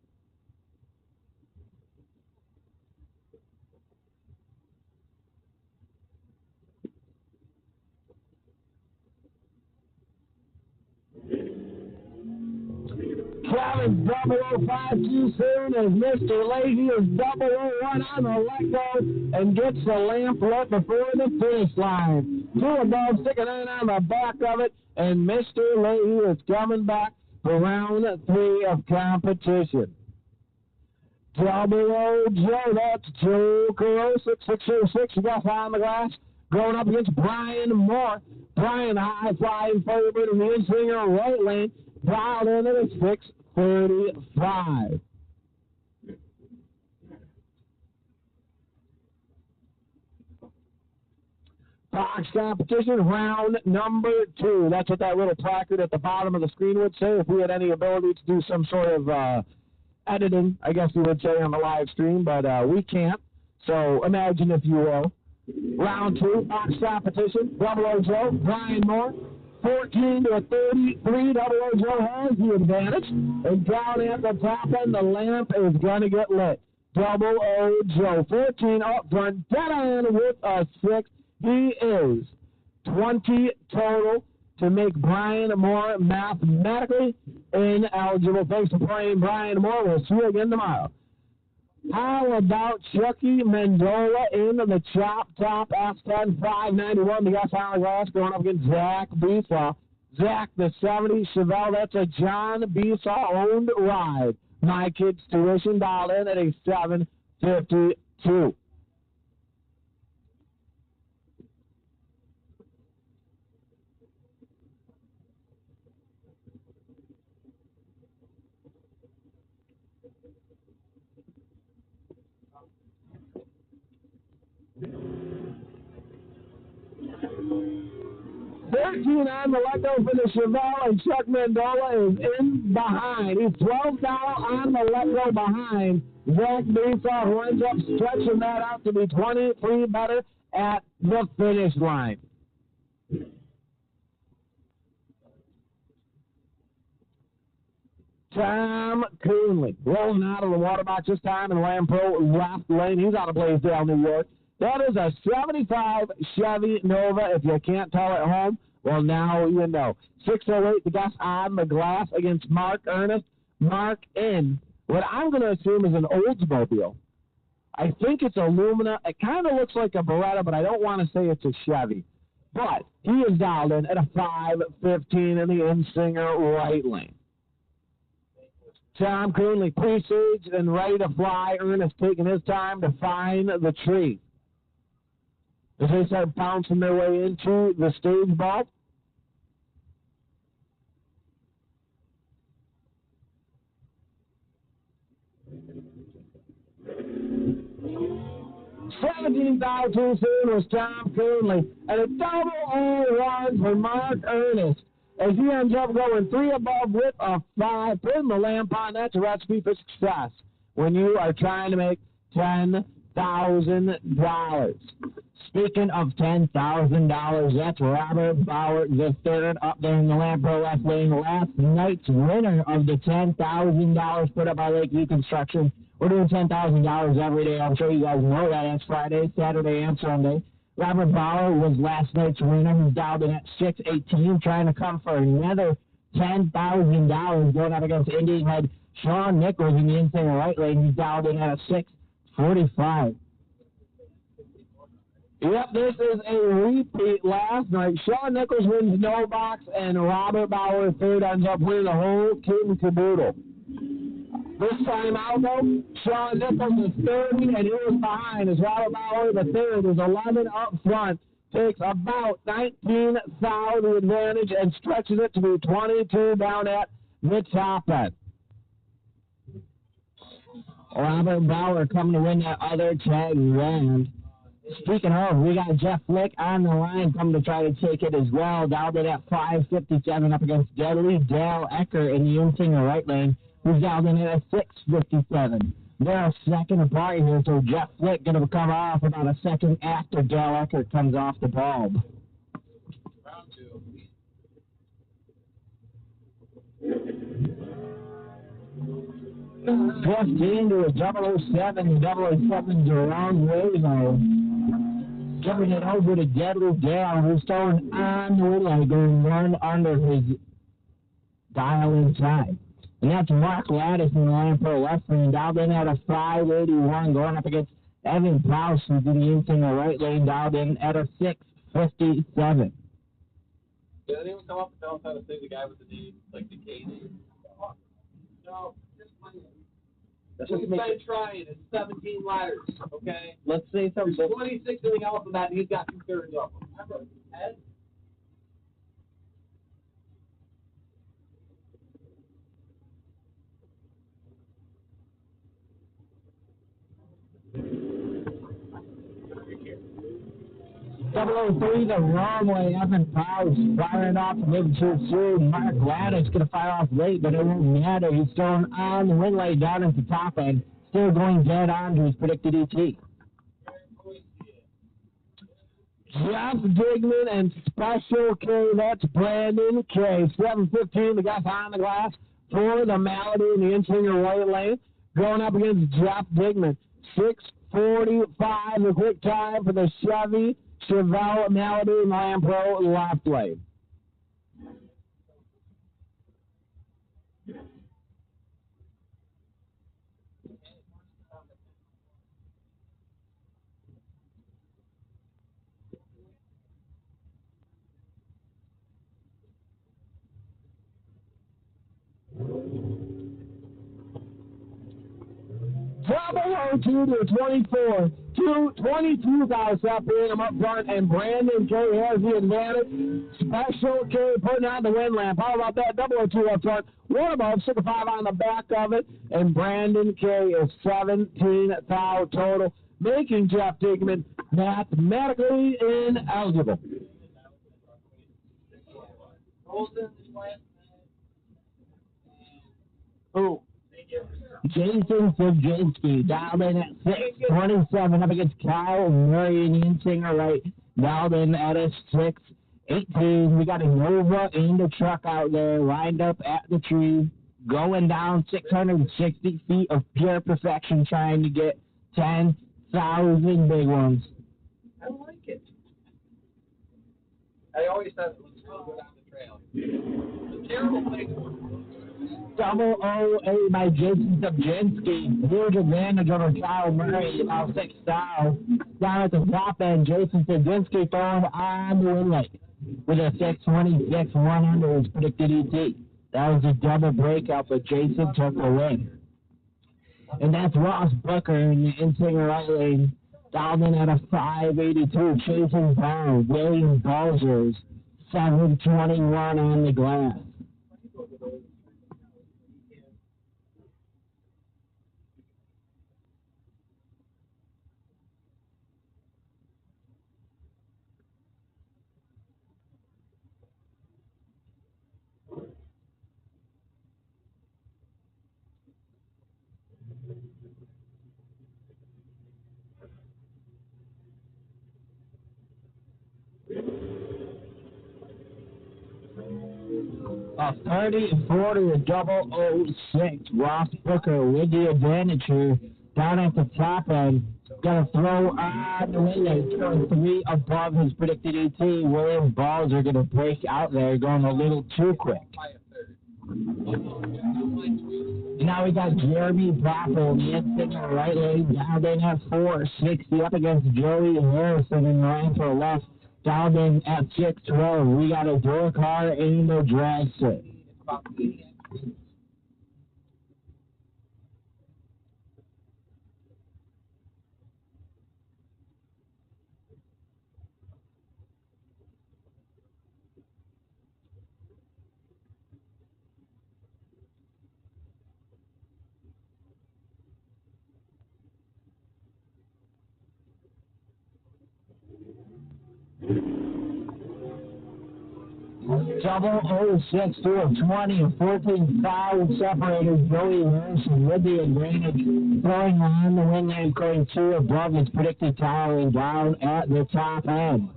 Kevin's 005 too soon as Mr. Leahy is 001 on the let-go and gets the lamp lit before the finish line. 2 above, sticking on the back of it, and Mr. Leahy is coming back for round 3 of competition. 00 Joe, that's Joe Carosa, 606, gas on the glass, going up against Brian Moore. Brian, high-flying favorite in the in-swinger right lane, dialed in at a 6:35. Box competition, round number 2. That's what that little placard at the bottom of the screen would say if we had any ability to do some sort of editing, I guess you would say, on the live stream, but we can't. So imagine, if you will. Round 2, box competition, 00 Joe, Brian Moore. 14 to 33, 00 Joe has the advantage. And down at the top end, the lamp is going to get lit. 00 Joe, 14 up front, dead on with a 6. He is 20 total to make Brian Moore mathematically ineligible. Thanks for playing, Brian Moore. We'll see you again tomorrow. How about Chucky Mendola in the chop top S10 591? The gas on the glass going up against Zach Beesaw. Zach, the 70 Chevelle, that's a John Beesaw owned ride. My kid's tuition dialed in at a 752. $13 on the let-go for the Chevelle, and Chuck Mendola is in behind. He's $12 on the let-go behind Zach Beesaw, who ends up stretching that out to be 23 better at the finish line. Tom Coonley rolling out of the water box this time in Land Pro left lane. He's out of Blaisdell, New York. That is a 75 Chevy Nova. If you can't tell at home, well, now you know. 608, the gas on the glass against Mark Ernest. Mark in what I'm going to assume is an Oldsmobile. I think it's Illumina. It kind of looks like a Beretta, but I don't want to say it's a Chevy. But he is dialed in at a 515 in the in-singer right lane. Tom Coonley presaged and ready to fly. Ernest taking his time to find the tree. As they start bouncing their way into the stage vault. $17,000 too soon was Tom Coonley. And a double 0-1 for Mark Ernest, as he ends up going 3 above with a 5. Putting the lamp on, that's a recipe for success when you are trying to make $10,000. Speaking of $10,000, that's Robert Bauer III up there in the Land Pro left lane. Last night's winner of the $10,000 put up by Lakeview Construction We're doing $10,000 every day. I'm sure you guys know that. That's Friday, Saturday, and Sunday. Robert Bauer was last night's winner. He's dialed in at 618, trying to come for another $10,000 going up against Indian head Sean Nichols in the inside right lane. He's dialed in at a 645. Yep, this is a repeat last night. Sean Nichols wins no box, and Robert Bauer third ends up winning the whole kit and caboodle. This time out, though, Sean Nichols is 30, and he was behind as Robert Bauer, the third, is 11 up front, takes about 19,000 advantage and stretches it to be 22 down at the top end. Robert Bauer coming to win that other tag round. Speaking of, we got Jeff Flick on the line coming to try to take it as well. Down at 557 up against Deadly Dale Ecker in the infinger right lane. Who's down in at 657. They're a second apart here, so Jeff Flick going to come off about a second after Dale Ecker comes off the bulb. Round two. Jeff Dean to a 007, 007 Dragway zone. Giving it over to Deadly Dale, who's throwing on the relay, going one under his dial inside. And that's Mark Lattis in the line for a left lane. Dialed in at a 581, going up against Evan Prowse, who's in the infinger right lane, dialed in at a 657. Did anyone come up and tell us how to say the guy with the name, like the K name? No, just one. We've been trying. It's 17 letters, okay? Let's say something. There's 26 in the alphabet, and he's got 2/3 of them. Remember, Ed? Double 03, the wrong way. Evan Prowse firing off a little too soon. Mark Lattis going to fire off late, but it won't matter. He's throwing on the win lane down at the top end. Still going dead on to his predicted ET. Jeff Digman and Special K. That's Brandon K. 7:15, the guy on the glass for the Malady in the infinger right lane. Going up against Jeff Digman. 6:45, the quick time for the Chevy Chevelle Malady and Lampro left lane. Double 02 to 24. 22 guys up in him up front, and Brandon K has the advantage. Special K putting on the wind lamp. How about that? 002 up front. One above, 6-5 on the back of it, and Brandon K is 17 foul total, making Jeff Digman mathematically ineligible. Who? Jason Sujinski dialed in at 6:27 up against Kyle Murray in the infinger right. Dialed in at a 6:18. We got a Nova and a truck out there lined up at the tree, going down 660 feet of pure perfection, trying to get 10,000 big ones. I like it. I always said it looks really good on the trail. It's a terrible thing. 008 by Jason Subjinski. Huge advantage over Kyle Murray, about 6 styles. Down at the top end, Jason Subjinski throwing on the win lane with a 626, 100 is predicted ET. That was a double breakout, but Jason took the win. And that's Ross Booker in the infinger right lane. Down in at a 582, chasing down William Balzers, 721 on the glass. A 30-40 to double 06. Ross Booker with the advantage here down at the top end. Got to throw on the window. Going 3 above his predicted 18. William Balls are going to break out there, going a little too quick. Now we got Jeremy Broppel, the right lane, down in at 460, up against Joey Harrison in the line for left, down in at 612. We got a door car and a drag set. Double 06 to a 20 and 14 foul separated. Joey Harrison with the advantage, throwing on the wing lane, going 2 above his predicted tower down at the top end.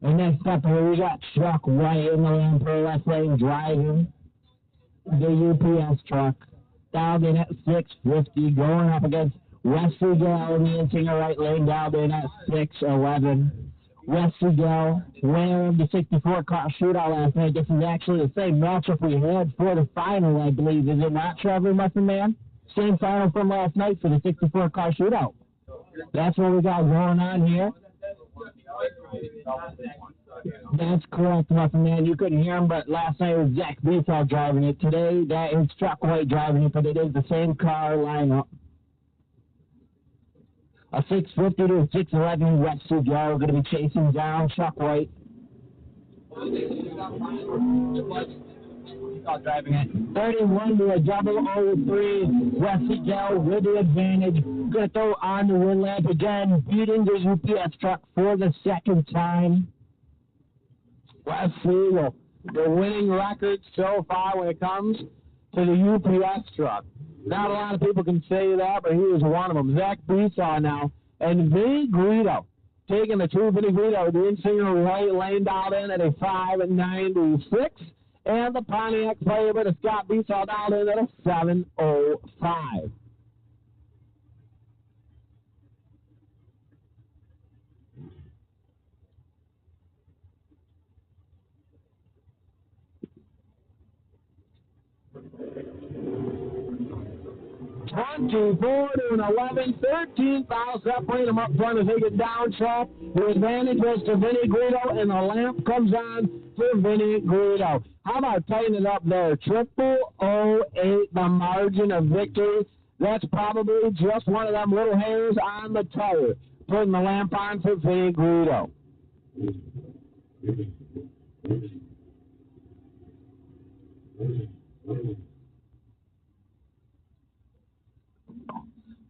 And next up here, we got Chuck White in the lane for left lane driving the UPS truck. Down in at 650, going up against Wesley Gale in the Insinger right lane, down in at 611. Wesley Gale, winner of the 64-car shootout last night. This is actually the same matchup we had for the final, I believe. Is it not, Trevor Musselman? Same final from last night for the 64-car shootout. That's what we got going on here. That's correct, Musselman. You couldn't hear him, but last night it was Zach Beethall driving it. Today, that is Chuck White driving it, but it is the same car lineup. A 650 to a 611 Wesley Gale going to be chasing down Chuck White. Driving it. 31 to a double 03. Wesley Gale with the advantage. Going to throw on the win lap again, beating the UPS truck for the second time. Wesley, the winning record so far when it comes to the UPS truck. Not a lot of people can say that, but he was one of them. Zach Beesaw now. And Vinny Guido taking the 2 Vinny Guido. The Insinger right lane dialed in at a 5.96. And the Pontiac player with a Scott Beesaw dialed in at a 7.05. To an 11, 13 fouls separating them up front as they get down track. The advantage was to Vinny Guido, and the lamp comes on for Vinny Guido. How about tightening it up there? 008, the margin of victory. That's probably just one of them little hairs on the tire. Putting the lamp on for Vinny Guido.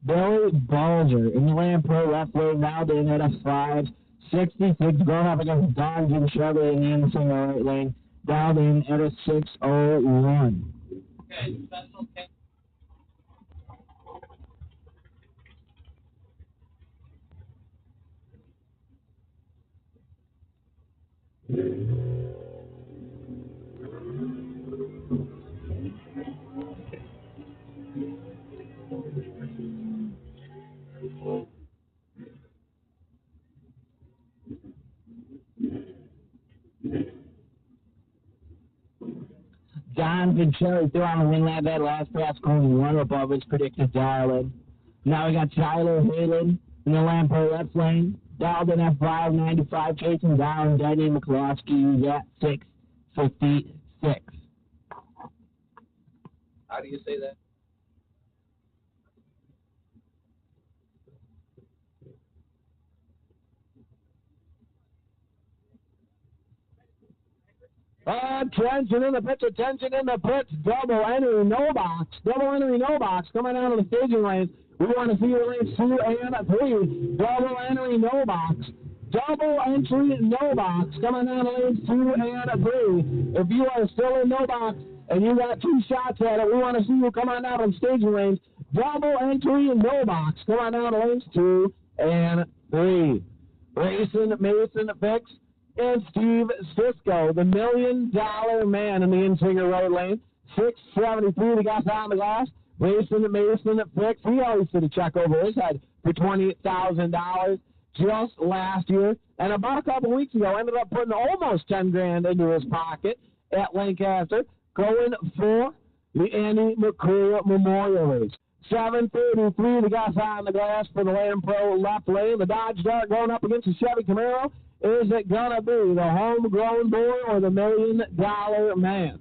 Billy Balzer in the lamp pro left lane now in at a 5.66 going up against Don Jim Chevy in the Insinger right lane down in at a 6.01. Okay, special case. Don Vincelli threw on the win lap that last pass, going 1 above his predicted dial-in. Now we got Tyler Halen in the Lampo left lane, dialed in at 5.95, chasing down Denny McCloskey, who's at 6.56. How do you say that? Attention in the pits, double entry, no box, coming out of the staging lanes. We want to see your lanes 2 and 3, double entry, no box, coming out of lanes 2 and 3. If you are still in no box and you got 2 shots at it, we want to see you come on out of staging lanes, double entry, no box, coming out of lanes 2 and 3. Grayson Mason fix. is Steve Sisko, the $1 million man in the in-swinger right lane. 673, the guys on the glass. Mason at Fix. He always did a check over his head for $20,000 just last year. And about a couple weeks ago, ended up putting almost $10,000 into his pocket at Lancaster, going for the Andy McCool Memorial Race. 733, the guys on the glass for the Land Pro left lane. The Dodge Dart going up against the Chevy Camaro. Is it going to be the homegrown boy or the $1 million man?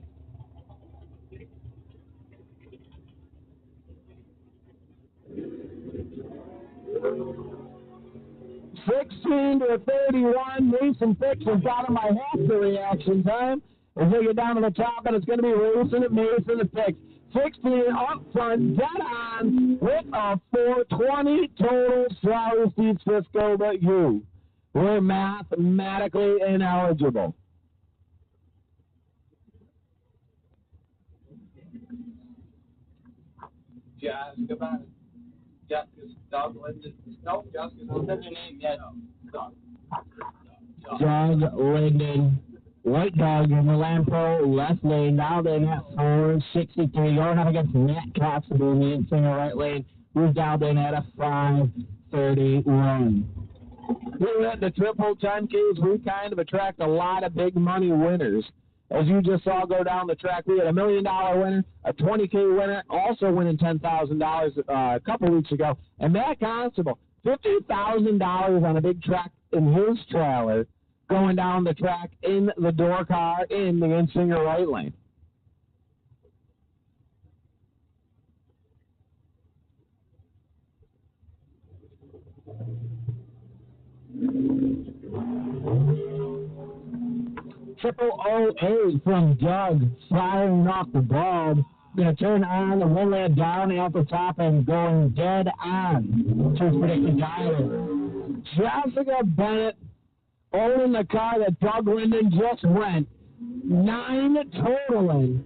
$16-31. Mason Fix has got him by half the reaction time. As they get down to the top, and it's going to be racing at Mason and Fix. 16 up front, dead on with a 420 total. Sorry, Steve Sisko, but you were mathematically ineligible. Jessica's Doug Linden. No, Jessica's not your name yet. Doug Linden. White Dog in the Land Pro left lane. Now they at 463. Going up against Matt Constable in the in-swinger right lane. Who's dialed in at a 531. Here at the Triple 10Ks, we kind of attract a lot of big money winners. As you just saw go down the track, we had a $1 million winner, a 20K winner, also winning $10,000 a couple weeks ago. And Matt Constable, $50,000 on a big track in his trailer, going down the track in the door car in the in-swinger right lane. Triple OA from Doug, firing off the bulb. Going to turn on the windland down at the top and going dead on to predicted dialer. Jessica Bennett owning the car that Doug Linden just went. 9 totaling.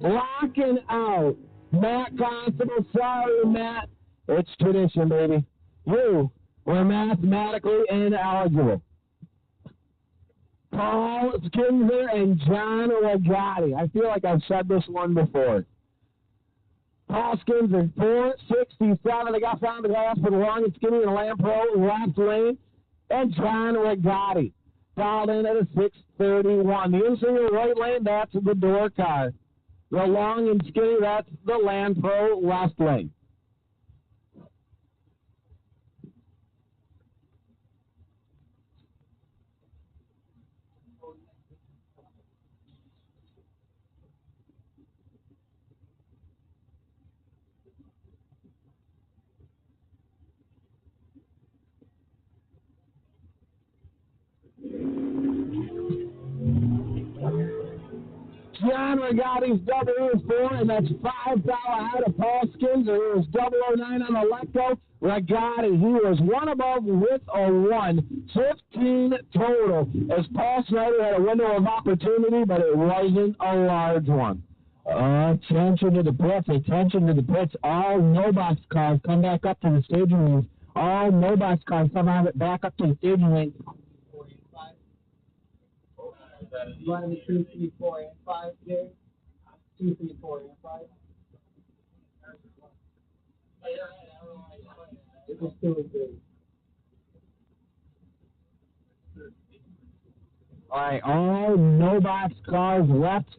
Locking out Matt Constable. Sorry, Matt. It's tradition, baby. You were mathematically ineligible. Paul Skinner and John Legatti. I feel like I've said this one before. Paul Skinner, 467. They got found the glass for the long and skinny in the Land Pro left lane. And John Legatti dialed in at a 631. The in-swinger right lane, that's the door car. The long and skinny, that's the Land Pro left lane. John Regatti's 004, and that's $5 ahead of Paul Skinner, who was 009 on the Lecco. Regatti, he was one above with a 1, 15 total, as Paul Snyder had a window of opportunity, but it wasn't a large one. Attention to the pits, all no-box cars come back up to the staging lanes. All no-box cars come back up to the staging lanes. 1, 2, 3, 4, and 5 here. 2, 3, 4, and 5. It was 2 and 3. All right, all no-box cars left.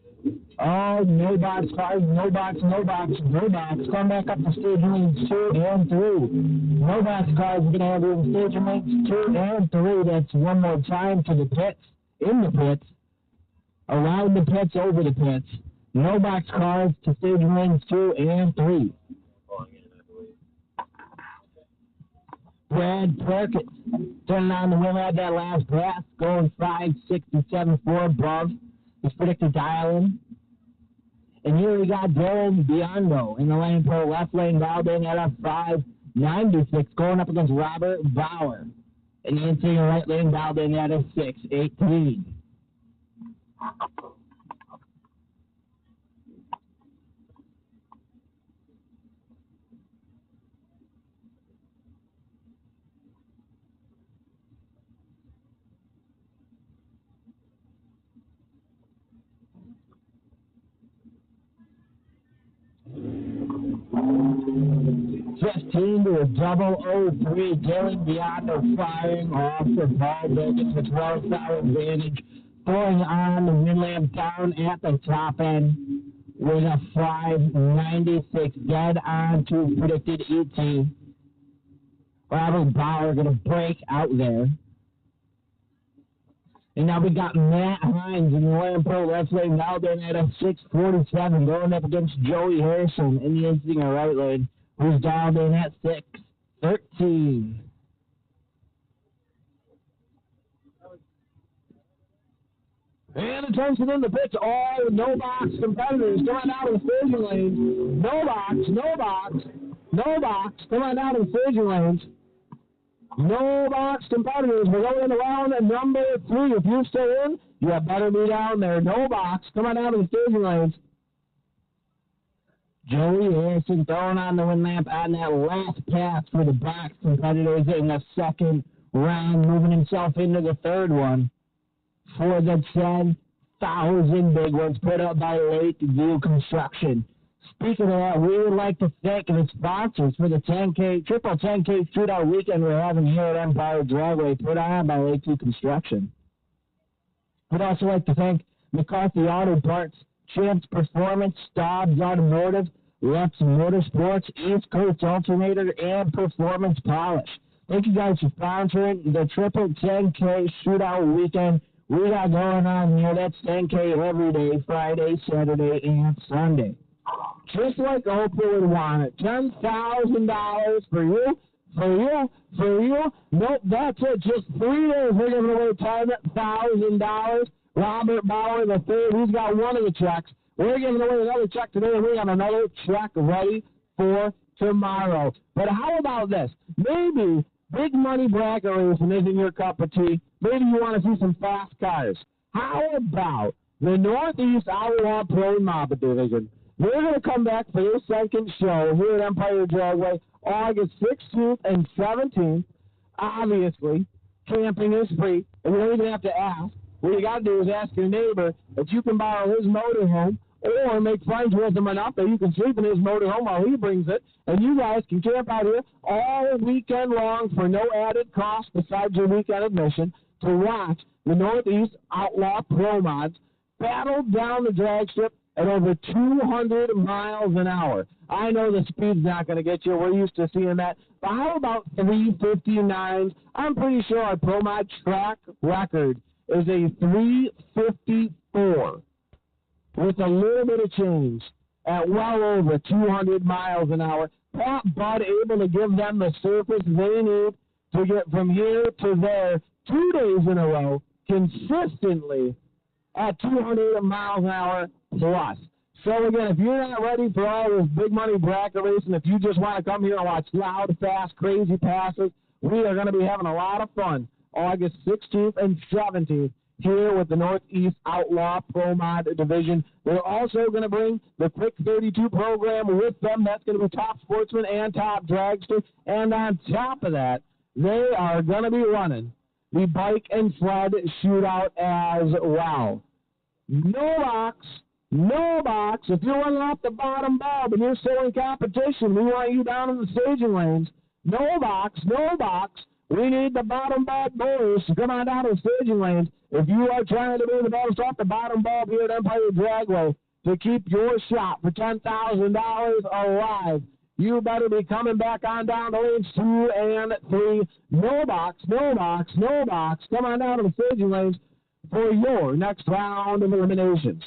All no-box cars, no-box. Come back up to staging lanes 2 and 3. No-box cars are going to have in staging lanes 2 and 3. That's one more time to the pits, in the pits. Around the pits, over the pits. No box cars to staging lanes 2 and 3. Brad Perkins turning on the wheel at that last pass, going 5.67 above his predicted dial-in. And here we got Dylan Biondo in the Land Pro left lane, dialed in at a 5.96, going up against Robert Bauer. And the in-swinger right lane, dialed in at a 6.18. to a double 0-3. Dylan Biondo firing off the ball, making the 12-foul advantage. Going on the Winlamp down at the top end with a 5.96, dead on to predicted 18. Robert Bauer going to break out there. And now we got Matt Hines in the Lamb Pro left lane, now they're at a 6:47, going up against Joey Harrison in the Instinger right lane, who's dialed in at 6:13. And attention in the pitch, all no box competitors coming out of the staging lanes. No box, coming out of the staging lanes. No box competitors. We're going around at number 3. If you're still in, you better be down there. No box coming out of the staging lanes. Joey Harrison throwing on the wind lamp on that last pass for the box competitors in the second round, moving himself into the third one for the 10,000 big ones put up by Lakeview Construction. Speaking of that, we would like to thank the sponsors for the 10K, triple 10K shootout weekend we're having here at Empire Dragway, put on by Lakeview Construction. We'd also like to thank McCarthy Auto Parts, Champs Performance, Staub's Automotive, Reps Motorsports, East Coast Alternator, and Performance Polish. Thank you guys for sponsoring the triple 10K shootout weekend we got going on here. That's 10K every day, Friday, Saturday, and Sunday. Just like Oprah would want it. $10,000 for you. Nope, that's it. Just 3 days. We're giving away $10,000. Robert Bauer the third, he's got one of the checks. We're giving away another check today, and we got another check ready for tomorrow. But how about this? Maybe big money bracket racing isn't your cup of tea. Maybe you want to see some fast cars. How about the Northeast Outlaw Pro Mob Division? We're going to come back for your second show here at Empire Dragway, August 16th and 17th. Obviously, camping is free, and you don't even have to ask. What you got to do is ask your neighbor if you can borrow his motorhome or make friends with him enough that you can sleep in his motorhome while he brings it, and you guys can camp out here all weekend long for no added cost besides your weekend admission to watch the Northeast Outlaw Pro Mods battle down the drag strip at over 200 miles an hour. I know the speed's not going to get you. We're used to seeing that. But how about 359s? I'm pretty sure our Pro Mod track record is a 354 with a little bit of change at well over 200 miles an hour. Pat Budd able to give them the surface they need to get from here to there 2 days in a row consistently at 200 miles an hour plus. So, again, if you're not ready for all this big money bracket racing, if you just want to come here and watch loud, fast, crazy passes, we are going to be having a lot of fun August 16th and 17th here with the Northeast Outlaw Pro Mod Division. They're also going to bring the Quick 32 program with them. That's going to be Top Sportsman and Top Dragster. And on top of that, they are going to be running the Bike and Sled Shootout as well. No box. If you're running off the bottom bulb and you're still in competition, we want you down in the staging lanes. No box. We need the bottom bulb boys to come on down to the staging lanes. If you are trying to be the best off the bottom bulb here at Empire Dragway to keep your shot for $10,000 alive, you better be coming back on down to lanes 2 and 3. No box. Come on down to the staging lanes for your next round of eliminations.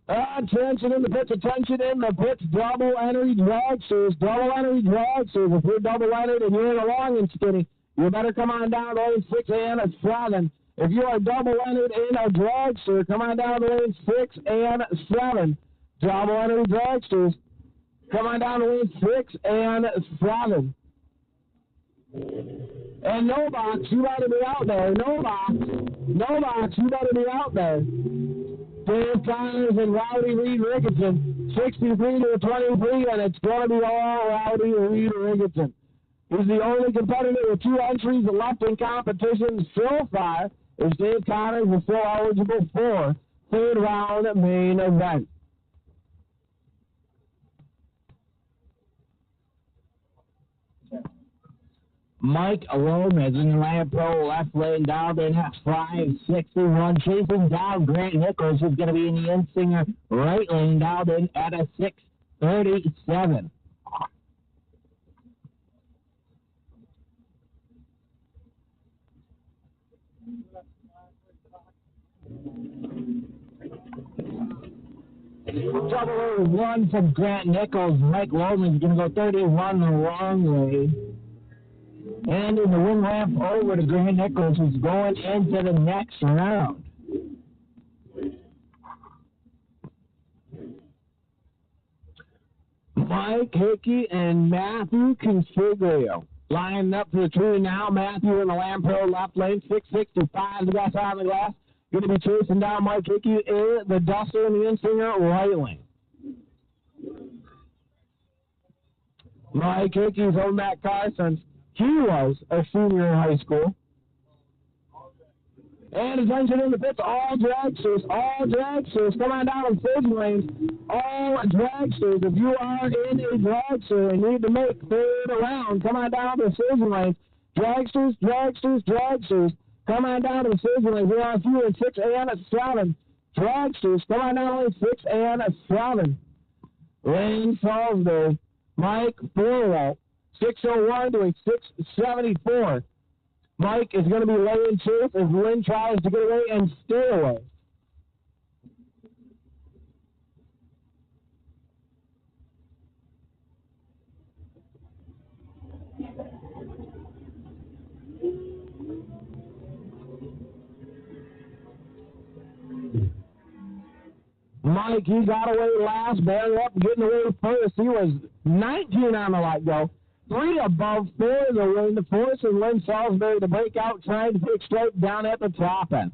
Attention in the pits, attention in the pits, double entry dragsters, double entry dragsters. If you're double entered and you're in a long and skinny, you better come on down to lane 6 and 7. If you are double entered in a dragster, come on down to lane 6 and 7. Double entry dragsters, come on down to lane 6 and 7. And no box, you better be out there. No box, you better be out there. Dave Connors and Rowdy Reed Ricketson, 63-23, and it's going to be all Rowdy Reed Ricketson. He's the only competitor with 2 entries left in competition so far, as Dave Connors is still eligible for third round main event. Mike Lomez in the Lamp Pro left lane down in at 561. Chasing down Grant Nichols, who's going to be in the Insinger right lane down in at a 637. Double 1 from Grant Nichols. Mike Lomez is going to go 31 the wrong way. And in the wing ramp over to Grant Nichols, who's going into the next round. Mike Hickey and Matthew Consiglio lining up for the tree now. Matthew in the Lamprey left lane, 665. The guys on the glass. Going to be chasing down Mike Hickey in the Duster and the Insinger right lane. Mike Hickey's on that car since he was a senior in high school. And attention in the pits, all dragsters, come on down in third lanes, all dragsters. If you are in a dragster and need to make third round, come on down to the third lanes. Dragsters, come on down to the third lanes. We're on through at 6 and 7. Dragsters, come on down to 6 and 7. Lane Salisbury, Mike Forwell, 601 to a 674. Mike is going to be laying chase as Lynn tries to get away and stay away. Mike, he got away last, barely up, getting away first. He was 19 on the light go. 3 above 4 in the win, forcing Lynn Salisbury to break out, trying to pick straight down at the top end.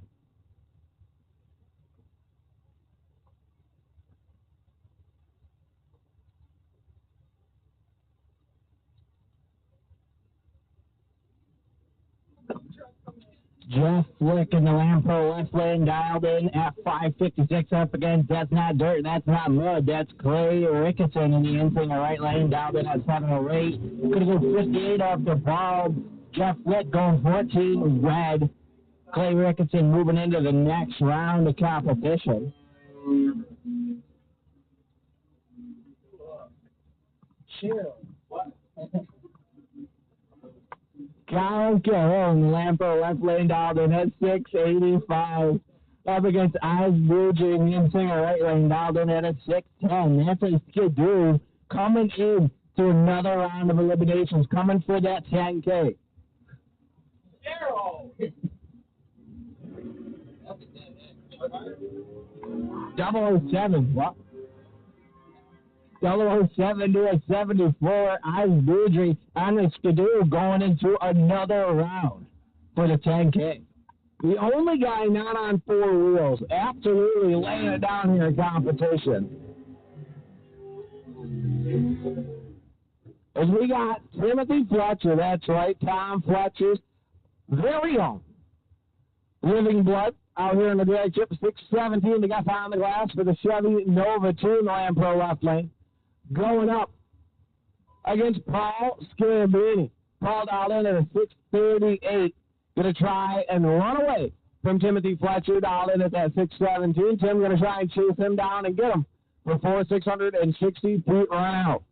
Jeff Flick in the Lamprey left lane dialed in at 556 up against That's Not Dirt, That's Not Mud. That's Clay Ricketson in the Insinger right lane dialed in at 708. Going to go 58 off the ball. Jeff Flick going 14 red. Clay Ricketson moving into the next round of competition. Chill. What? Kyle Carroll in the Lamprey left lane dialed in at 685. Up against Eyes Bougie in the Insinger right lane dialed in at a 610. That's a Skidoo coming in to another round of eliminations, coming for that 10K. Carroll! 007. What? 007 to a 74. Eyes Boudry on the Skidoo going into another round for the 10K. The only guy not on four wheels, absolutely laying it down here in competition. As we got Timothy Fletcher, that's right, Tom Fletcher's very own Living Blood out here in the drag chip, 617 to get on the glass for the Chevy Nova 2 in the Lamb Pro left lane. Going up against Paul Scalabrini. Paul dialed in at a 638. Going to try and run away from Timothy Fletcher, dialed in at that 617. Tim going to try and chase him down and get him before 660 feet run out.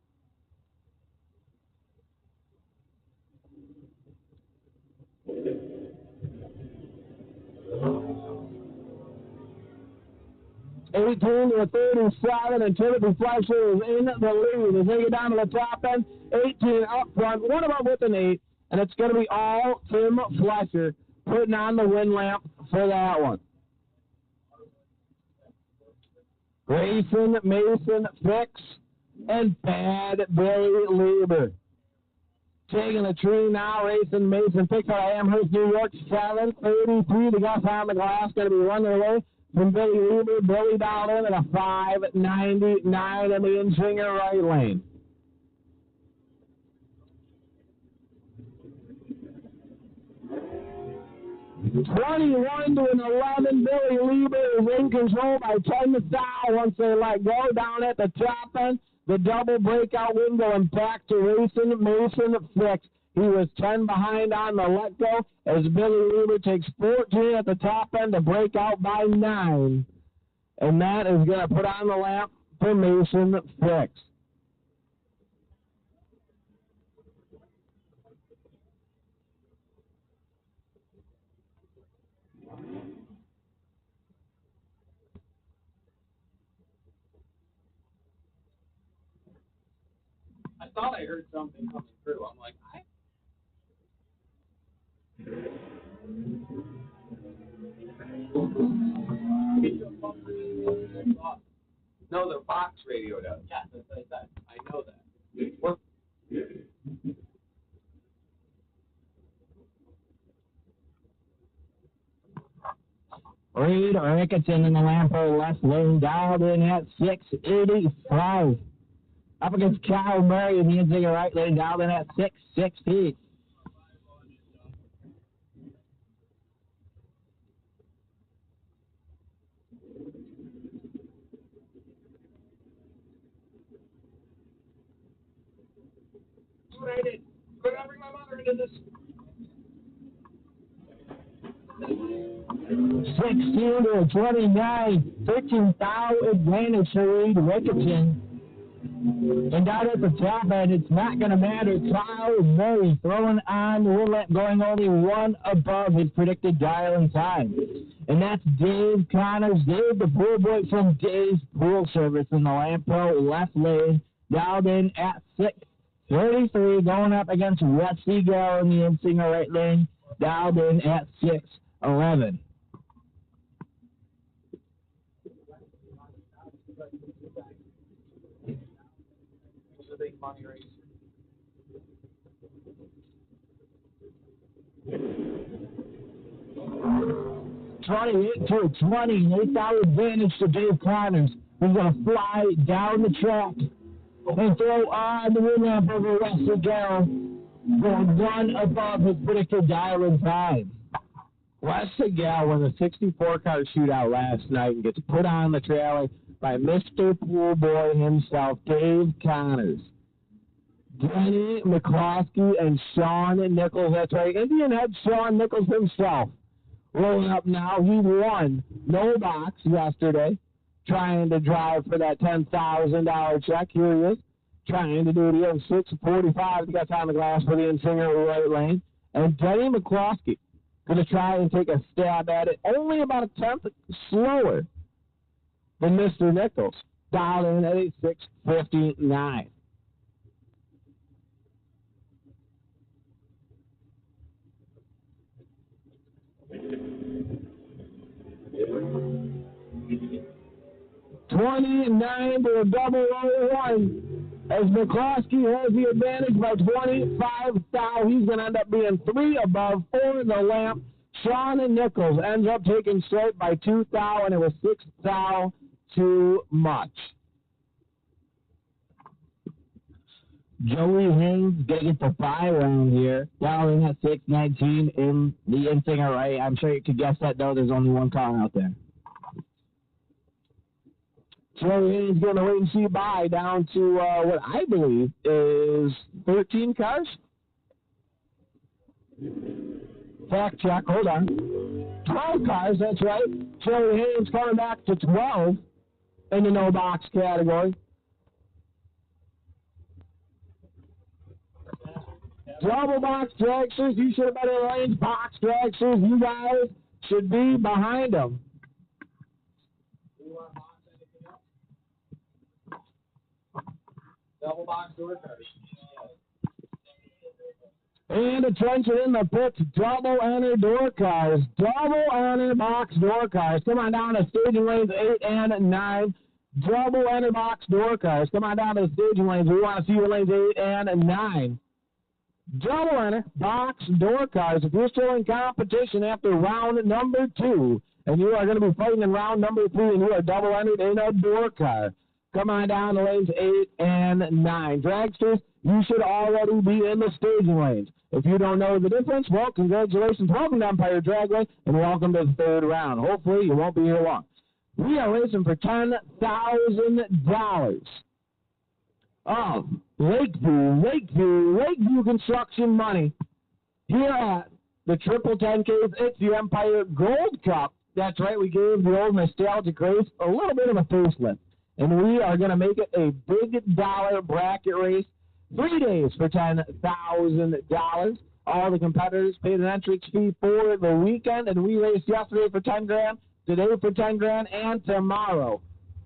$18 to $37, and Timothy Fletcher is in the lead. As they get down to the top end, 18 up front, one above with an 8, and it's going to be all Tim Fletcher putting on the win lamp for that one. Grayson, Mason, Fix, and Bad Billy Lieber. Taking the tree now, Grayson, Mason, Fix out of Amherst, New York, 7:33 to go on the glass. Going to be running away from Billy Lieber. Billy dialed in at a 5.99 in the Insinger right lane. $21 to an 11. Billy Lieber is in control by 10 to foul once they let go down at the top end. The double breakout window and back to Grayson, Mason, Fix. He was 10 behind on the let go as Billy Lieber takes 14 at the top end to break out by 9. And that is going to put on the lamp for Mason Fix. I thought I heard something coming through. I'm like, No, the box radio does. Yeah, that's what I said. I know that. What? Reed Ricketson in the Lampo left lane, dialed in at 685. Up against Kyle Murray in the Insinger right lane, dialed in at 660. What I did. Could I bring my mother into this? 16 to 29, 13-foul advantage for Reed Ricketson. And down at the top end, it's not going to matter. Kyle Murray throwing on the roulette, going only one above his predicted dial-in time. And that's Dave Connors, Dave the pool boy from Dave's Pool Service in the Lampo left lane, dialed in at 6:33, going up against Rhett Seagal in the Insinger right lane, dialed in at 6:11. Big money race. 28 to 20, 8-foul advantage to Dave Connors. He's going to fly down the track and throw on the win lamp over Wesley Garrett, going one above his predicted dial-in time. Wesley Gall won the 64-car shootout last night and gets put on the trailer by Mr. Pool Boy himself, Dave Connors. Denny McCloskey and Sean Nichols, that's right, Indian head Sean Nichols himself. Rolling up now, he won no box yesterday, trying to drive for that $10,000 check. Here he is, trying to do it again, 6:45 to get on the glass for the Insinger right lane. And Denny McCloskey going to try and take a stab at it, only about a tenth slower than Mr. Nichols, dialed in at 6:59. $29 to a double 1 as McCloskey has the advantage by 25 foul. He's going to end up being 3 above, 4 in the lamp. Sean Nichols ends up taking straight by 2 thou, and it was 6 thou too much. Joey Haynes going to get the 5 round here, down at 6:19 in the in-singer right. I'm sure you could guess that, though. There's only one car out there. Joey Haynes going to wait and see by down to what I believe is 13 cars. Fact check, hold on. 12 cars, that's right. Joey Haynes coming back to 12 in the no box category. Double box dragsters, you should have been in lanes. Box dragsters, you guys should be behind them. Double box door cars. And attention in the pits, double enter door cars. Double enter box door cars. Come on down to staging lanes 8 and 9. Double enter box door cars. Come on down to the staging lanes. We want to see your lanes 8 and 9. Double enter box door cars. If you're still in competition after round number 2, and you are going to be fighting in round number 3, and you are double entered in a door car, come on down to lanes 8 and 9. Dragsters, you should already be in the staging lanes. If you don't know the difference, well, congratulations. Welcome to Empire Dragway, and welcome to the 3rd round. Hopefully, you won't be here long. We are racing for $10,000 of Lakeview Construction money here at the Triple 10Ks. It's the Empire Gold Cup. That's right, we gave the old nostalgic race a little bit of a facelift, and we are going to make it a big dollar bracket race. 3 days for $10,000. All the competitors paid an entrance fee for the weekend, and we raced yesterday for $10,000, today for $10,000, and tomorrow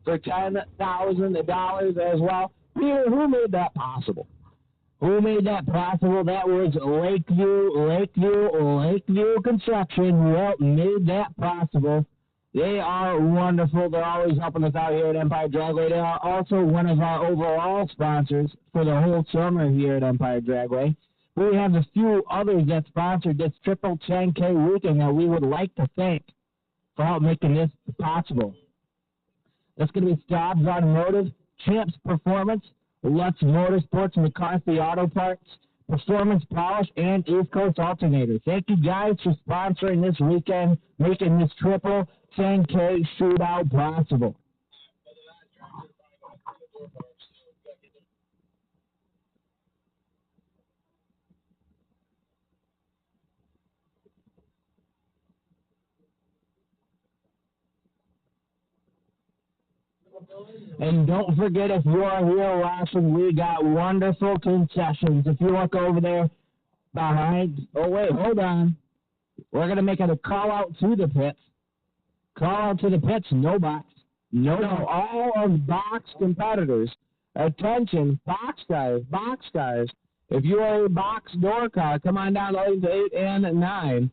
for $10,000 as well. Peter, who made that possible? Who made that possible? That was Lakeview Construction. Well, made that possible. They are wonderful. They're always helping us out here at Empire Dragway. They are also one of our overall sponsors for the whole summer here at Empire Dragway. We have a few others that sponsored this Triple 10K weekend that we would like to thank for help making this possible. That's going to be Stobbs Automotive, Champs Performance, Lutz Motorsports, McCarthy Auto Parts, Performance Polish, and East Coast Alternator. Thank you guys for sponsoring this weekend, making this Triple 10K shootout possible. And don't forget, if you are here watching, we got wonderful concessions. If you look over there behind, oh wait, hold on. We're going to make it a call out to the pits. Call out to the pits, no box. No, all of box competitors. Attention, box guys. If you are a box door car, come on down to lanes 8 and 9.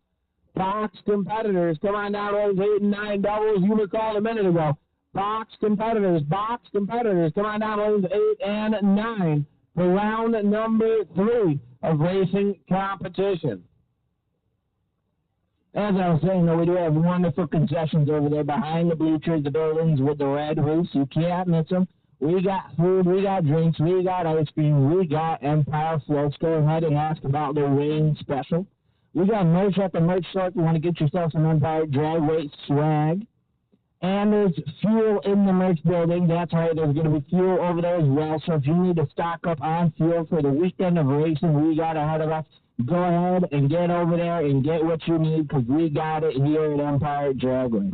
Box competitors, come on down to lanes 8 and 9 doubles. You were called a minute ago. Box competitors, come on down to lanes 8 and 9 for round number 3 of racing competition. As I was saying, though, we do have wonderful concessions over there behind the bleachers, the buildings with the red roofs. You can't miss them. We got food, we got drinks, we got ice cream, we got Empire floats. Go ahead and ask about the rain special. We got merch at the merch store if you want to get yourself some Empire Dragway swag. And there's fuel in the merch building. That's right, there's going to be fuel over there as well. So if you need to stock up on fuel for the weekend of racing we got ahead of us, go ahead and get over there and get what you need, because we got it here at Empire Dragway.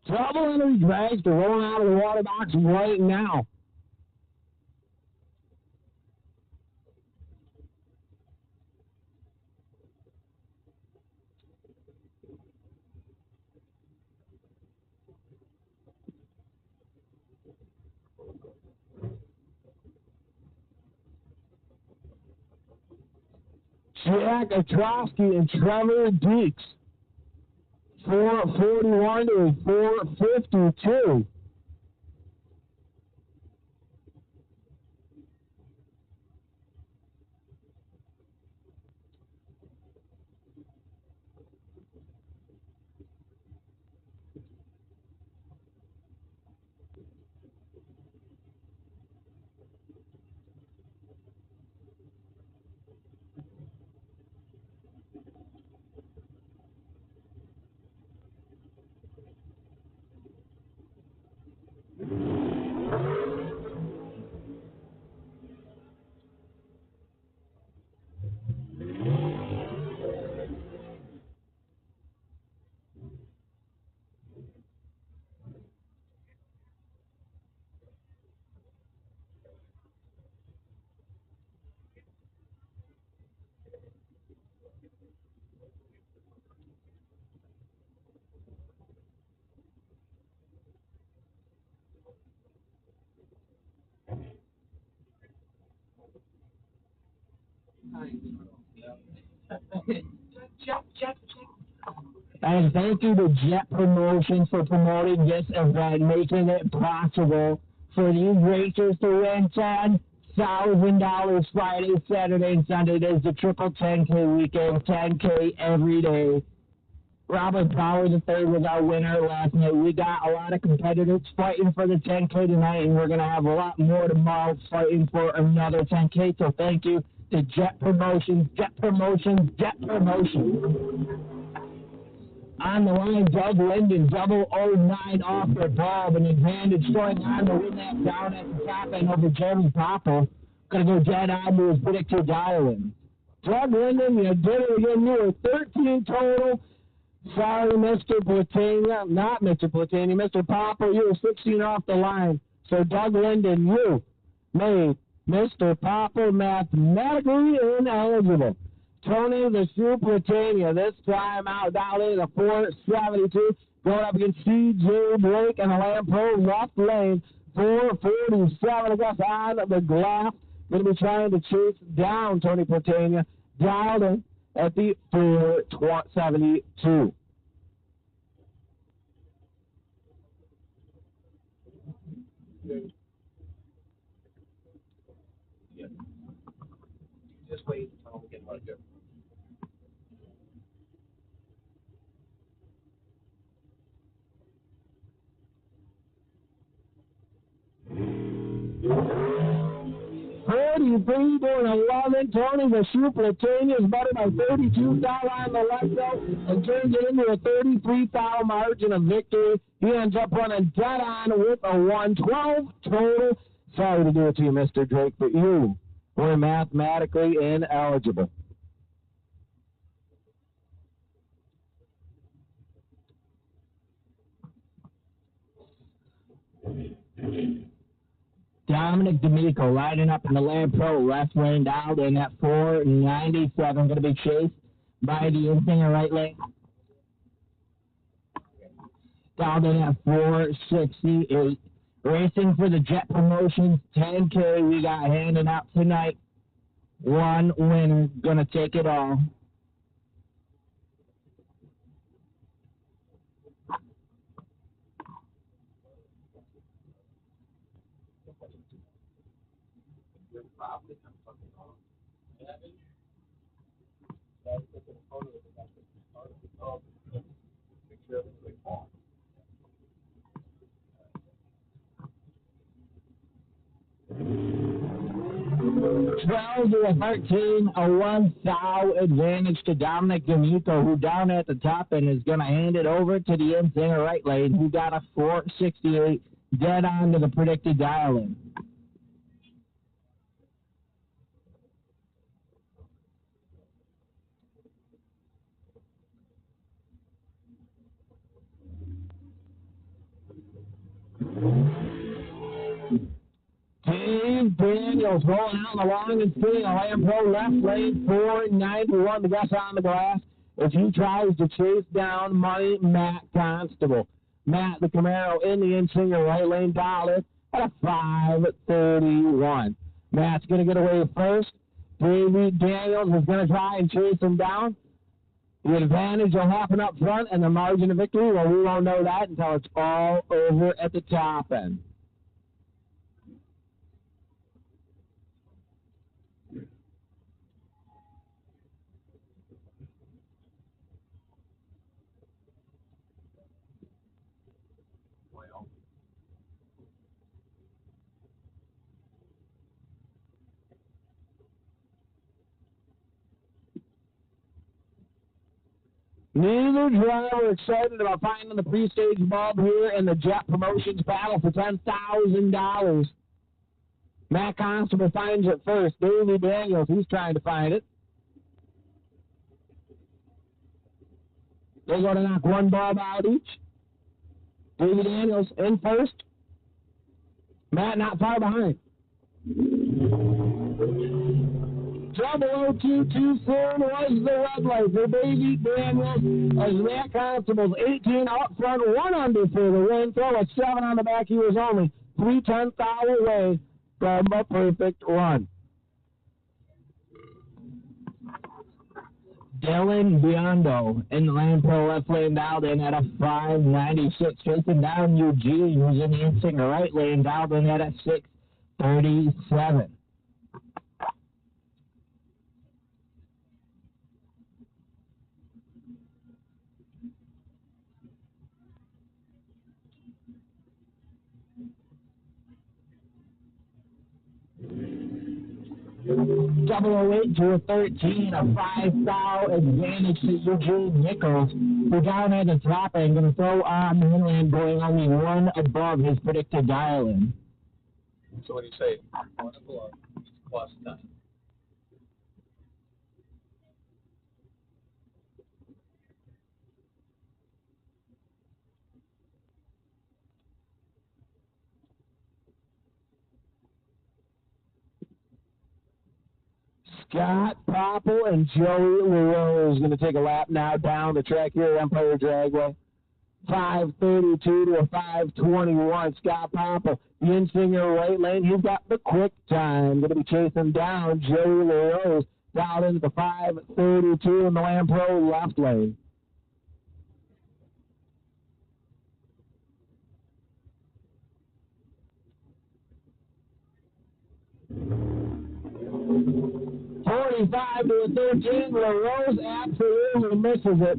Trouble in these bags to roll out of the water box right now. Jack Ostrowski and Trevor Deeks. 441 to 452. And thank you to Jett Promotions for promoting this event, making it possible for these racers to win $10,000 Friday, Saturday, and Sunday. There's the triple 10K weekend, 10K every day. Robert Power III was our winner last night. We got a lot of competitors fighting for the 10K tonight, and we're going to have a lot more tomorrow fighting for another 10K. So thank you to Jett Promotions, Jett Promotions, Jett Promotions. On the line, Doug Linden, 009 off the ball, an advantage going on to win that down at the top end over Jeremy Popple. Going to go dead on to his predicted dial-in. Doug Linden, you did it again. You were 13 total. Sorry, Mr. Platania. Not Mr. Platania. Mr. Popple, you were 16 off the line. So, Doug Linden, you made Mr. Popple mathematically ineligible. Tony the Shoe Platania, this time out down in the 472, going up against C.J. Blake and the Lamb Pro left lane, 447 across on the glass. Going to be trying to chase down Tony Platania, dialed in at the 472. Yeah. Just wait until we get one good. $43.11. Tony the Shoe Platania is better by 32 foul on the left though, and turns it into a 33 foul margin of victory. He ends up running dead on with a 112 total. Sorry to do it to you, Mr. Drake, but you were mathematically ineligible. Dominic D'Amico lining up in the Lamb Pro, left lane down in at 497, going to be chased by the Insinger right lane. Down in at 468. Racing for the Jett Promotions 10K we got handing out tonight. One winner, going to take it all. Twelve to 13, a 1 foul advantage to Dominic D'Amico, who down at the top end is going to hand it over to the Insinger right lane, who got a 468, dead on to the predicted dial-in. Dave Daniels rolling out the long and spinning a Lamb Pro left lane, 491 to guess on the glass as he tries to chase down Money Matt Constable. Matt the Camaro in the Insinger right lane, dollar at a 531. Matt's going to get away first. Davey Daniels is going to try and chase him down. The advantage will happen up front, and the margin of victory, well, we won't know that until it's all over at the top end. Neither driver excited about finding the pre-stage bulb here in the Jett Promotions battle for $10,000. Matt Constable finds it first. Davey Daniels, he's trying to find it. They're going to knock one bulb out each. Davey Daniels in first. Matt not far behind. 0022 soon was the red light for Davey Daniels as Matt Constable's 18 up front, 1 under for the win. Throw a 7 on the back. He was only 3/10 away from a perfect run. Dylan Biondo in the lane pro left lane dialed in at a 5.96. Chasing down Eugene, who's in the instinct right lane, dialed in at a 6.37. Double 08 to a 13, a 5-foul advantage to Eugene Nichols, who down at the top end, going to throw on the inland, going only 1 above his predicted dial-in. So what do you say? 1 above, plus 10. Scott Popple and Joey LaRose going to take a lap now down the track here at Empire Dragway. 5.32 to a 5.21. Scott Popple, the in-singer right lane. He's got the quick time. Going to be chasing down Joey LaRose down into the 5.32 in the Lamb Pro left lane. $45 to a 13. LaRose absolutely misses it.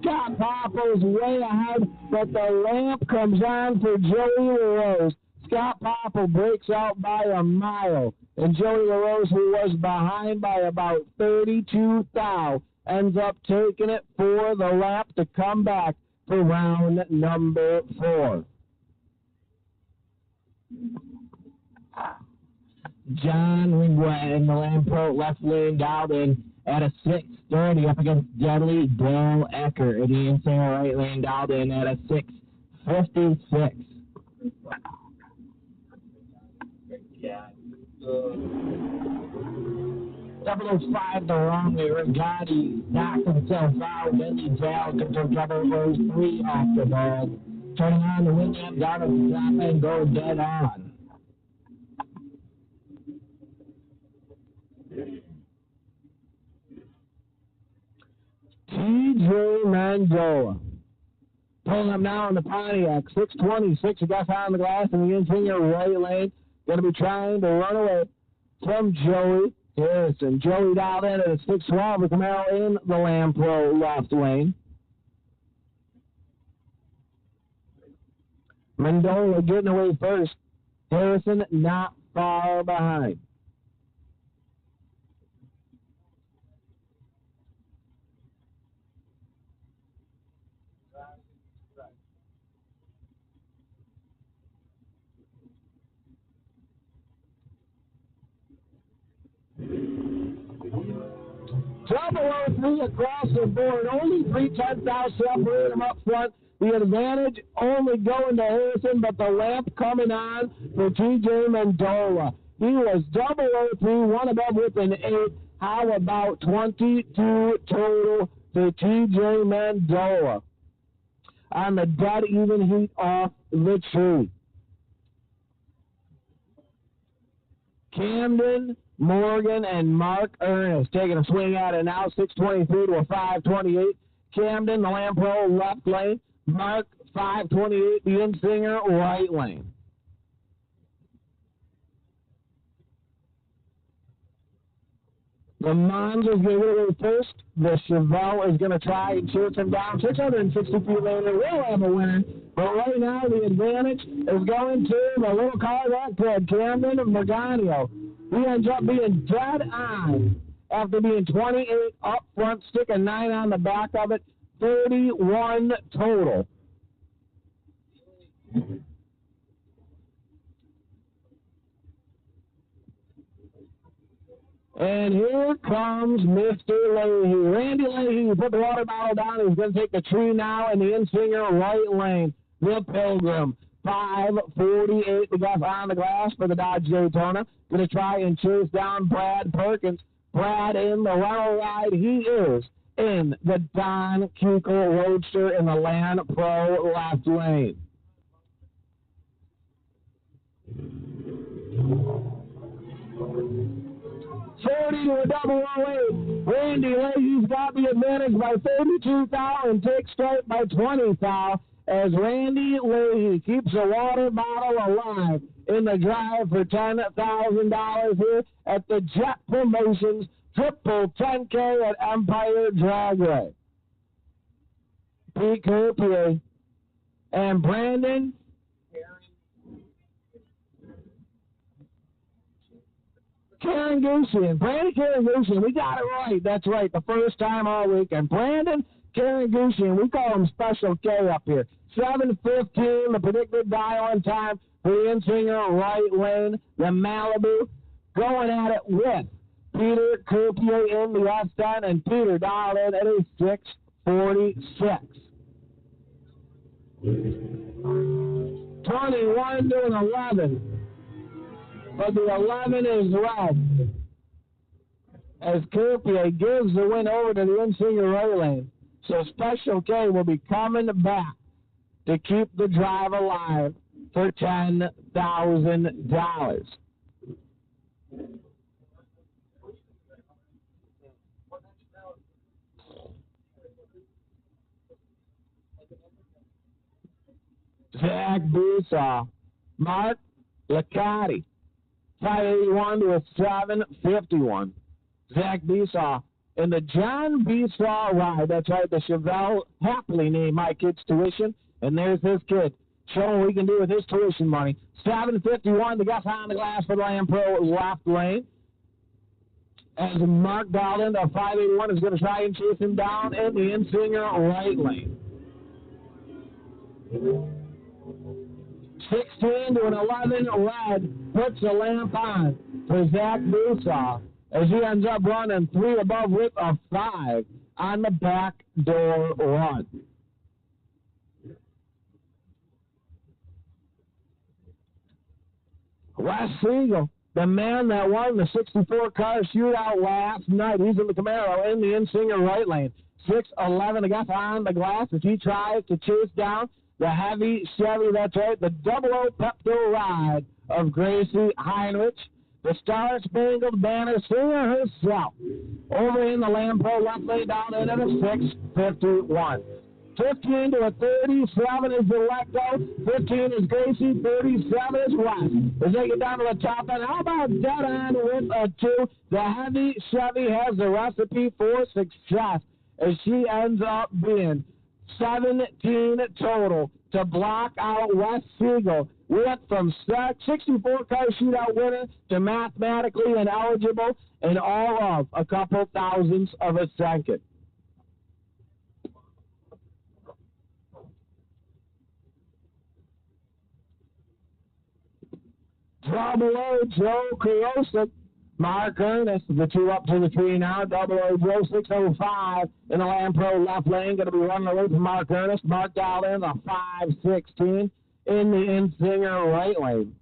Scott Popple's way ahead, but the lamp comes on for Joey LaRose. Scott Popple breaks out by a mile, and Joey LaRose, who was behind by about 32 thou, ends up taking it for the lap to come back for round number 4. John Ringway in the Lamb Pro left lane dialed in at a 6.30 up against Deadly Dale Ecker in the insane right lane dialed in at a 6.56. Double 05 the wrong way. Rigotti knocked himself out. Deadly Dale controls double 03 off the ball. Turning on the wing up down at the top and go dead on. TJ Manzola pulling up now in the Pontiac. 6.26 a guess on the glass in the interior right lane. Going to be trying to run away from Joey Harrison. Joey dialed in at a 6.12 with Camaro in the Lamb Pro left lane. Mandola getting away first. Harrison not far behind. Double 03 across the board. Only 3/10 thou separating them up front. The advantage only going to Harrison, but the lamp coming on for TJ Mandola. He was double 03, 1 above with an 8. How about 22 total for TJ Mandola on the dead even heat off the tree? Camden Morgan and Mark Ernest taking a swing at it now, 6:23 to a 5:28. Camden, the Lampro, left lane. Mark, 5:28, the Insinger, right lane. The Monza's going to go first. The Chevelle is going to try and chase him down. 660 feet later, we'll have a winner. But right now, the advantage is going to the little car that did, Camden Morganio. He ends up being dead on after being 28 up front, sticking 9 on the back of it, 31 total. And here comes Mr. Leahy. Randy Leahy put the water bottle down. He's going to take the tree now in the Insinger right lane. The Pilgrim, 5:48 to go on the glass for the Dodge Daytona. Going to try and chase down Brad Perkins. Brad in the rental ride. He is in the Don Kuchel Roadster in the Land Pro left lane. $40 to a double 08. Randy Leahy's got the advantage by 32 thou and takes straight by 20 thou as Randy Leahy keeps the water bottle alive in the drive for $10,000 here at the Jett Promotions Triple 10K at Empire Dragway. Pete Copier and Brandon Karangusian. Brandon Karangusian. We got it right. That's right. The first time all weekend. Brandon Karangusian. We call him Special K up here. 7:15, the predicted die-on time for the Insinger right lane. The Malibu going at it with Peter Copier in the S10, and Peter dialed in at a 6:46. 21 to an 11. But the 11 is red as Copier gives the win over to the Insinger right lane. So Special K will be coming back to keep the drive alive for $10,000. Zach Busaw, Mark Licati, 581 to a 751. Zach Besaw in the John Besaw ride. That's right, the Chevelle, happily named My Kid's Tuition. And there's this kid showing what he can do with his tuition money. 751, the guy on the glass for the Land Pro left lane. As Mark Dowden, the 581, is going to try and chase him down in the Insinger right lane. 16 to an 11, red puts the lamp on for Zach Busaw as he ends up running 3 above with a 5 on the back door run. Wes Siegel, the man that won the 64-car shootout last night, he's in the Camaro in the Insinger right lane. 6:11, the guy on the glass as he tries to chase down the heavy Chevy, that's right, the 00 Pepto ride of Gracie Heinrich, the Star Spangled Banner singer herself, over in the Land Pro left lane down in at a 6:51. 15 to a 37 is Delecto, 15 is Gracie, 37 is West. As they get down to the top end, how about dead on with a 2? The heavy Chevy has the recipe for success as she ends up being 17 total to block out Wes Siegel. Went from 64-car shootout winner to mathematically ineligible in all of a couple thousandths of a second. Double-O Joe Kurosa, Mark Ernest, the 2 up to the 3 now. Double-O Joe, 6:05 in the Land Pro left lane. Going to be running away from Mark Ernest. Mark dialed in a 5:16 in the Insinger right lane.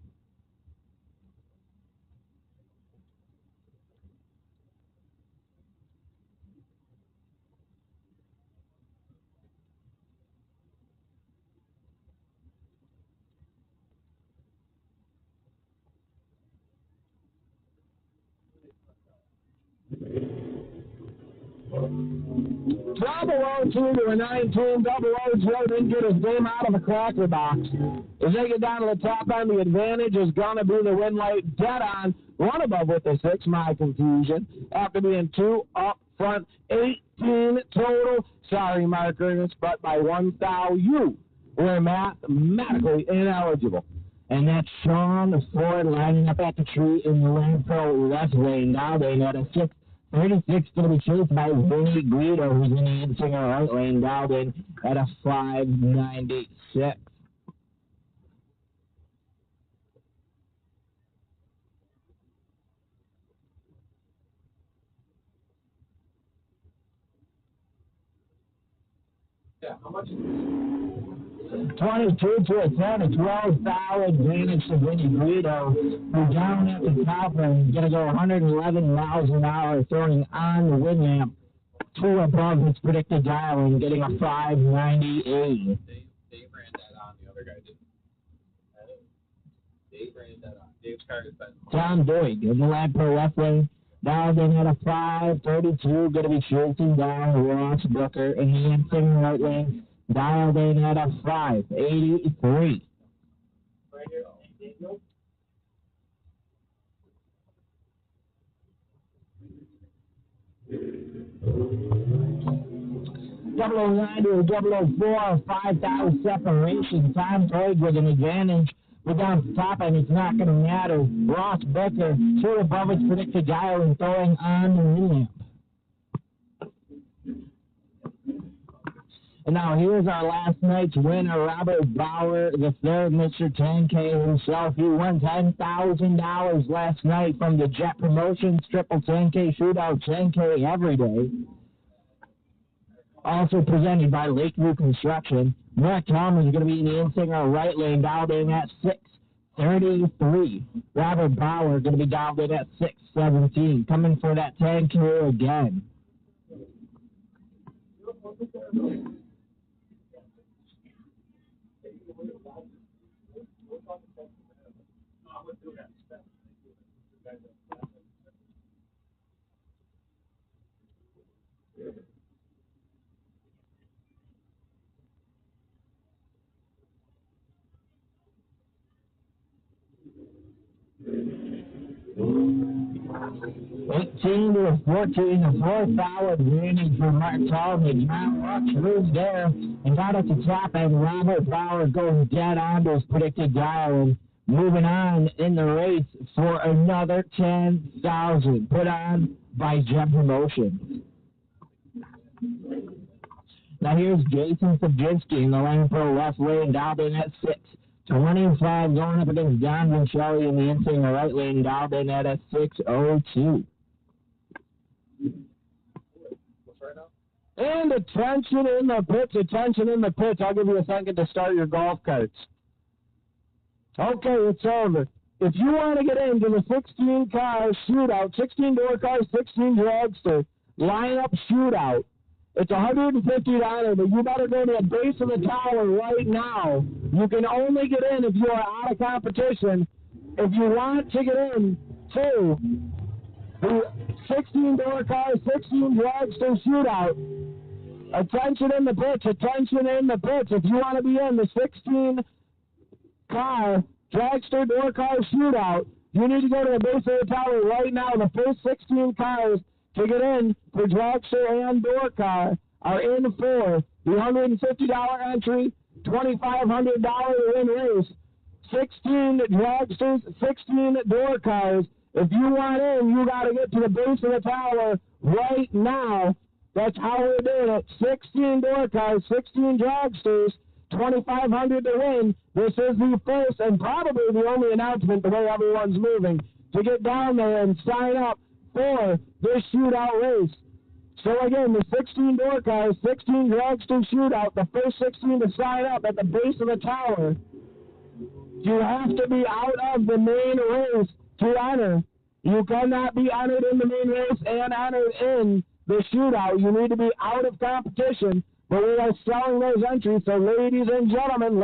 Double O2 to a 19. Double O Joe didn't get his game out of the cracker box. As they get down to the top end, the advantage is going to be the win light dead on. One above with a 6, my confusion. After being 2 up front, 18 total. Sorry, Mark Ernest, but by 1 foul, you were mathematically ineligible. And that's Sean Ford lining up at the tree in the lane pro left lane. Now they had a 6-36 going to be chased by Vinny Guido, who's in the in-singer right lane. Dialed in at a 5.96. Yeah, how much? 22 to a 10, a 12 foul advantage to Vinny Guido, who's down at the top and going to go 111 miles an hour, throwing on the wind ramp. 2 above his predicted dial and getting a 5.98. Dave ran that on. The other guy didn't. Dave ran that on. Dave's car is better. Tom Boyd in the lap per left lane. Dialed in at a 5.32, going to be chasing down Ross Booker in the in right lane. Dialed in at a 5.83. Right here. Double 09 to a 004, 5,000 separation. Tom Boyd with an advantage. We're down to the top, and it's not going to matter. Ross Booker, 2 above his predicted dial and throwing on the win. And now here's our last night's winner, Robert Bauer, the third Mr. 10K himself. He won $10,000 last night from the Jett Promotions Triple 10K Shootout 10K every day. Also presented by Lakeview Construction. Mark Thomas is going to be in the in-singer right lane, dialed in at 6.33. Robert Bauer going to be dialed in at 6.17. Coming for that 10K again. $18 to a 14, a 4-foul advantage for Mark Talmadge. Mount Rocks moves there and got at the top, and Robert Bauer goes dead on to his predicted dial and moving on in the race for another $10,000 put on by Jett Promotions. Now here's Jason Sabinski in the lane pro left lane, dialed in at 6.25, going up against Don Vincelli in the in-singer right lane, dialed in at a 6.02. And attention in the pits, attention in the pits. I'll give you a second to start your golf carts. Okay, it's over. If you want to get into the 16-car shootout, 16-door car, 16 dragster lineup shootout, it's $150, but you better go to the base of the tower right now. You can only get in if you are out of competition. If you want to get in to the 16-door car, 16 dragster shootout, attention in the pits, attention in the pits. If you want to be in the 16-car dragster door car shootout, you need to go to the base of the tower right now. The first 16 cars to get in for dragster and door car are in for the $150 entry, $2,500 win race, 16 dragsters, 16 door cars. If you want in, you got to get to the base of the tower right now. That's how we're doing it. 16 door cars, 16 dragsters, $2,500 to win. This is the first and probably the only announcement, the way everyone's moving, to get down there and sign up for this shootout race. So again, the 16 door cars, 16 dragster shootout, the first 16 to sign up at the base of the tower. You have to be out of the main race to enter. You cannot be entered in the main race and entered in the shootout. You need to be out of competition, but we are selling those entries. So ladies and gentlemen,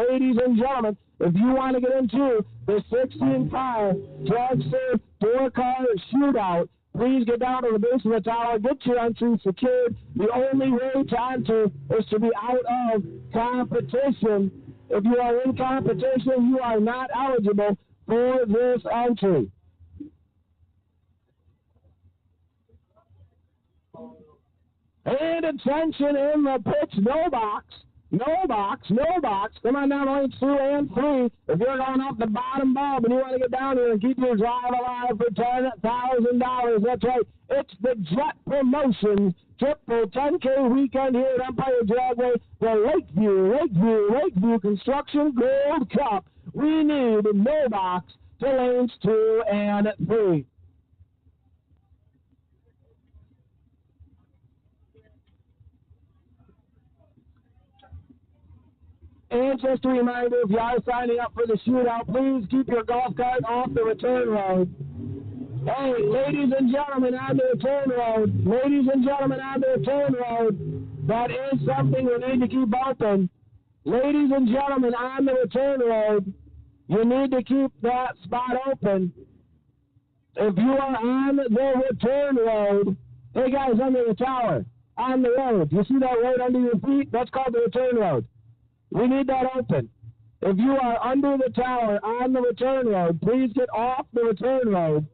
if you want to get into the 16-car dragster door car shootout, please get down to the base of the tower, get your entry secured. The only way to enter is to be out of competition. If you are in competition, you are not eligible for this entry. And attention in the pitch, no box. No box, no box. Come on down lanes 2 and 3. If you're going off the bottom bulb and you want to get down here and keep your drive alive for $10,000, that's right. It's the Jett Promotions Triple 10K weekend here at Empire Dragway, the Lakeview Construction Gold Cup. We need no box to lanes 2 and 3. And just a reminder, if you are signing up for the shootout, please keep your golf cart off the return road. Hey, ladies and gentlemen on the return road, that is something we need to keep open. Ladies and gentlemen on the return road, you need to keep that spot open. If you are on the return road, hey guys, under the tower, on the road, you see that road under your feet? That's called the return road. We need that open. If you are under the tower on the return road, please get off the return road.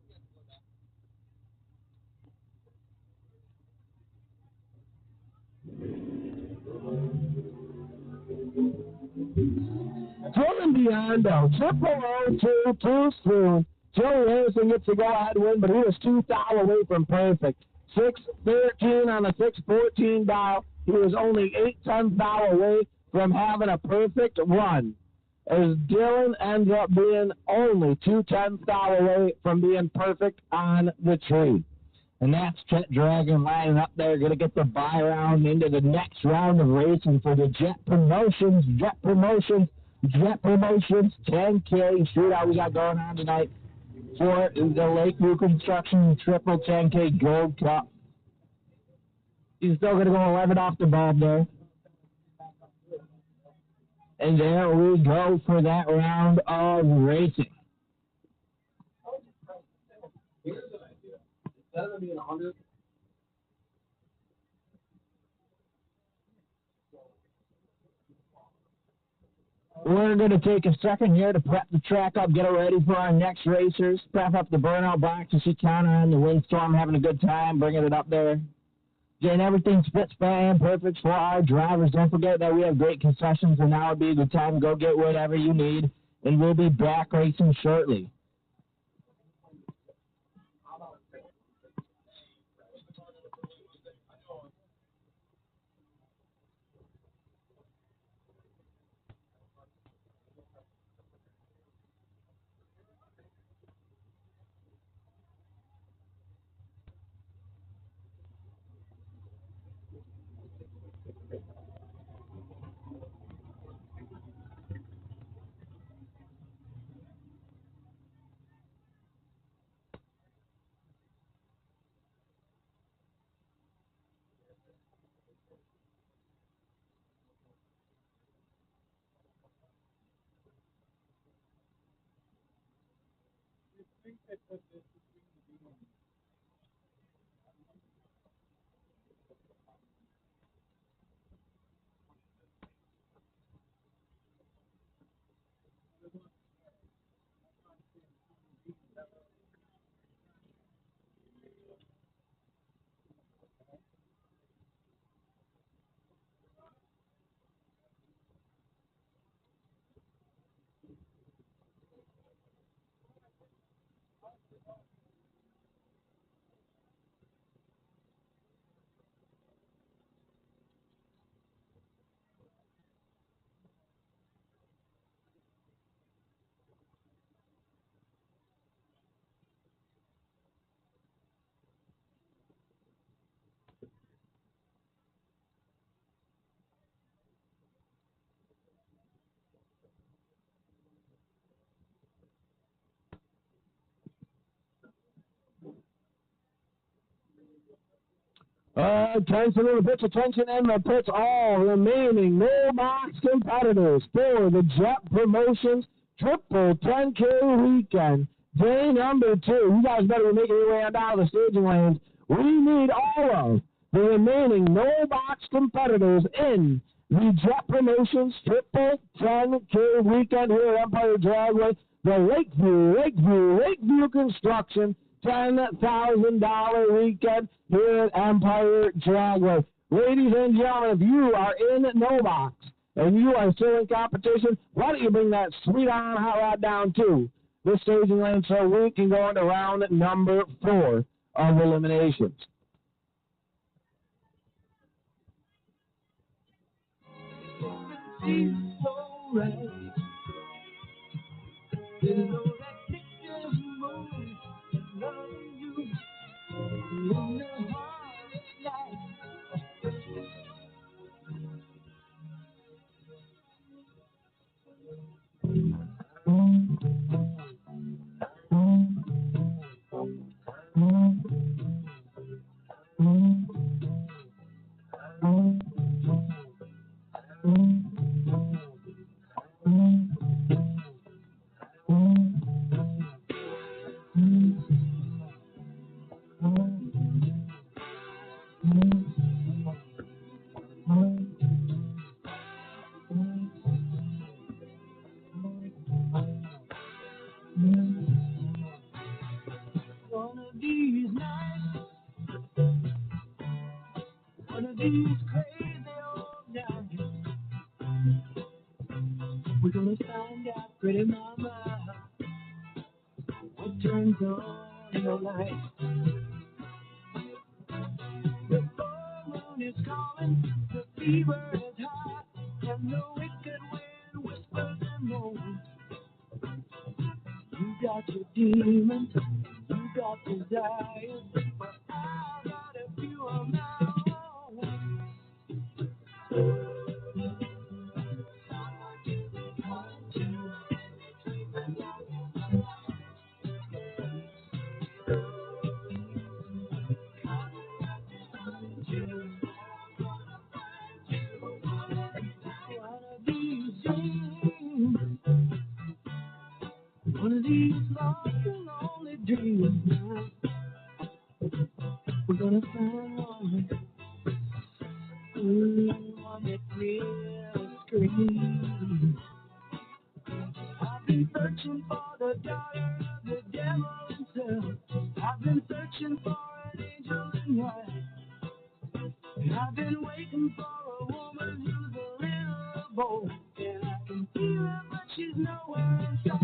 Dylan Biondo, 0-0-2, too soon. Joey Harrison gets the go-ahead win, but he was 2 foul away from perfect. 6-13 on the 6-14 dial. He was only 8-10 foul away from having a perfect run, as Dylan ends up being only 2-10 foul away from being perfect on the tree. And that's Jett Dragon lining up there, going to get the bye round into the next round of racing for the Jett Promotions 10K shootout we got going on tonight for the Lakeview Construction Triple 10K Gold Cup. He's still going to go 11 off the bulb there. And there we go for that round of racing. Here's an idea. Instead of being 100, we're going to take a second here to prep the track up, get it ready for our next racers, prep up the burnout box to see Connor on the windstorm, having a good time, bringing it up there. Getting everything fits and perfect for our drivers. Don't forget that we have great concessions, and now would be the time to go get whatever you need, and we'll be back racing shortly. Attention in the pitch, attention in the pitch. All remaining no-box competitors for the Jett Promotions Triple 10K weekend. Day number 2. You guys better be making your way down the staging lanes. We need all of the remaining no-box competitors in the Jett Promotions Triple 10K weekend here at Empire Dragway. The Lakeview Construction $10,000 weekend here at Empire Dragway. Ladies and gentlemen, if you are in no box and you are still in competition, why don't you bring that sweet iron hot rod down to the staging lane so we can go into round number 4 of eliminations. One of these nights, one of these crazy old nights, we're gonna find out, pretty mama, what turns on the light. The full moon is calling, the fever is hot, and the wicked wind whispers and moans. You got your demons, you got desires, but I got a few of my own. One of these long, lonely dreams now, we're gonna find one, one that will scream. I've been searching for the daughter of the devil himself. I've been searching for an angel in white. And I've been waiting for a woman who's a little bold. And I can feel her, but she's nowhere inside.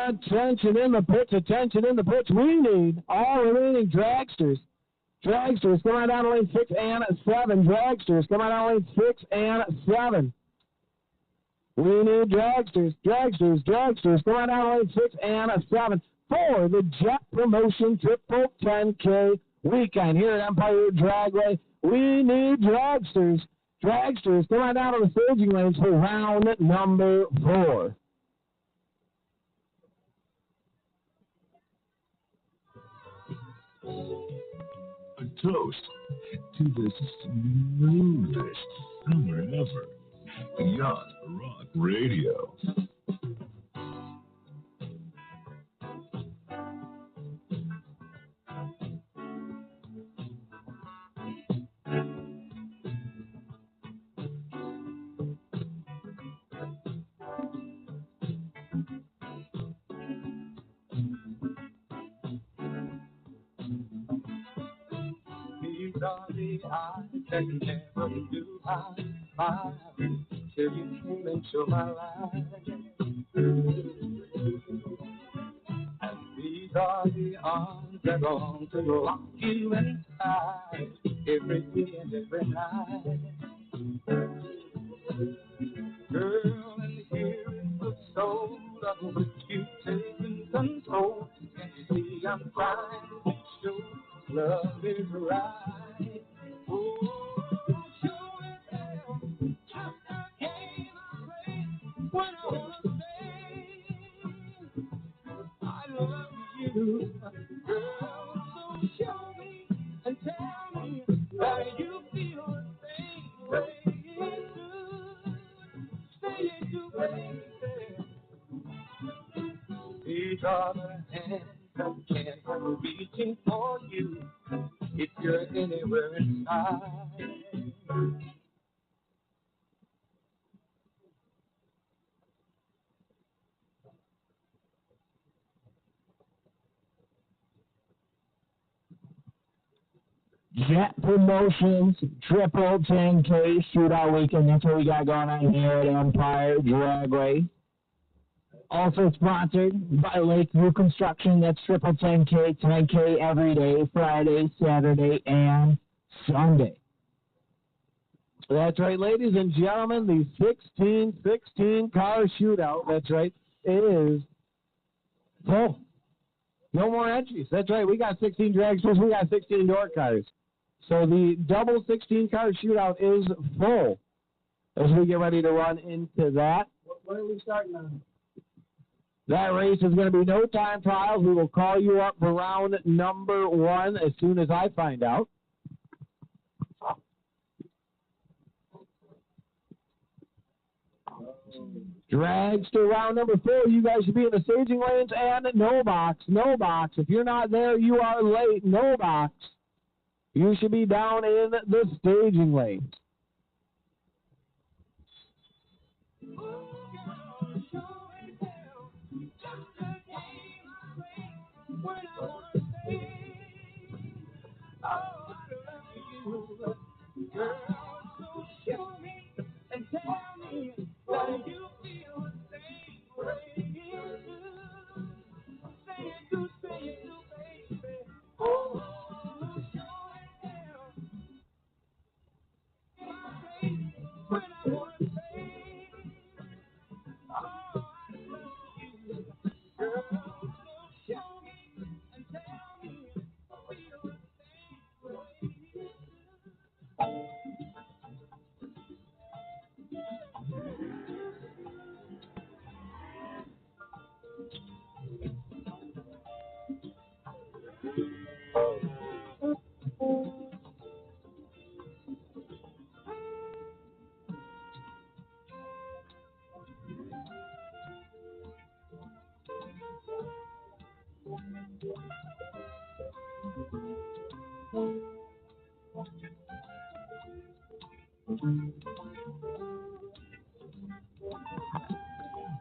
Attention in the pitch, attention in the pitch. We need all remaining dragsters. Dragsters, come on down to lane 6 and 7. Dragsters, come on down to lane 6 and 7. We need dragsters. Come on down lane 6 and a 7 for the Jett Promotion Triple 10K weekend here at Empire Dragway. We need dragsters. Come on down to the staging lanes for round number 4. A toast to the smoothest summer ever. Yacht Rock Radio. These are the eyes that never do I till you came into my life. And these are the arms that long to lock you inside every day and every night. Girl, and here is the soul of which you've taken control. Can't you see I'm trying to show love is right? Oh, show and tell, just a game of race. When I wanna say I love you, girl, so show me and tell me that you feel the same way it do. Say it do, baby. These are the hands that can't go reaching for you if you're anywhere inside. Jett Promotions, Triple 10K Shootout Weekend. That's what we got going on here at Empire Dragway. Also sponsored by Lakeview Construction. That's Triple 10K, 10K every day, Friday, Saturday, and Sunday. That's right, ladies and gentlemen, the 16 car shootout, that's right, is full. No more entries. That's right, we got 16 dragsters, we got 16 door cars. So the double 16 car shootout is full as we get ready to run into that. What are we starting on? That race is going to be no time trials. We will call you up for round number 1 as soon as I find out. Dragster round number 4. You guys should be in the staging lanes and no box. If you're not there, you are late. No box. You should be down in the staging lanes. When I wanna say, oh, I love you, girl, so show me and tell me that you feel the same way you do. Say it do, baby. Oh, show and tell. My baby, when I wanna say, oh, I love you, girl, so show me.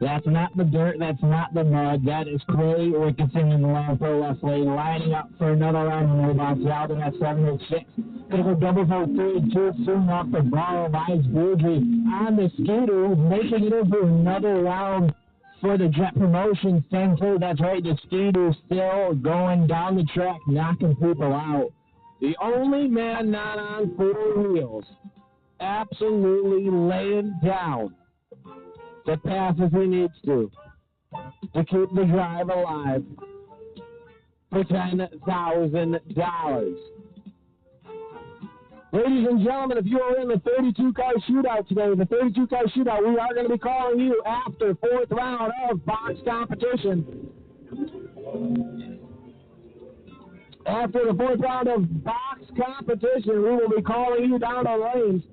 That's not the dirt, that's not the mud, that is Clay Ricketson in the Lampo left lane, lining up for another round of no-box. Alvin at 706. Gonna go double for 3 2 soon off the ball of Ice Boudry on the Scooter, making it in for another round for the Jett Promotions 10K. That's right, the Scooter still going down the track, knocking people out. The only man not on 4 wheels, absolutely laying down to pass as he needs to keep the drive alive for $10,000. Ladies and gentlemen, if you are in the 32-car shootout today, the 32-car shootout, we are going to be calling you after fourth round of box competition. After the fourth round of box competition, we will be calling you down the lanes.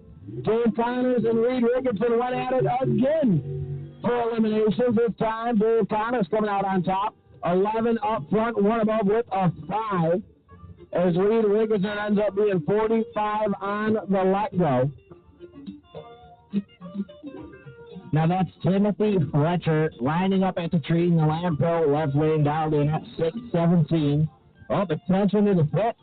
Dave Connors and Reed Ricketson went at it again for eliminations. This time, Dave Connors coming out on top. 11 up front, one above with a 5. As Reed Ricketson ends up being 45 on the let-go. Now that's Timothy Fletcher lining up at the tree in the Lampo, left lane down in at 6:17. Oh, attention to the pit.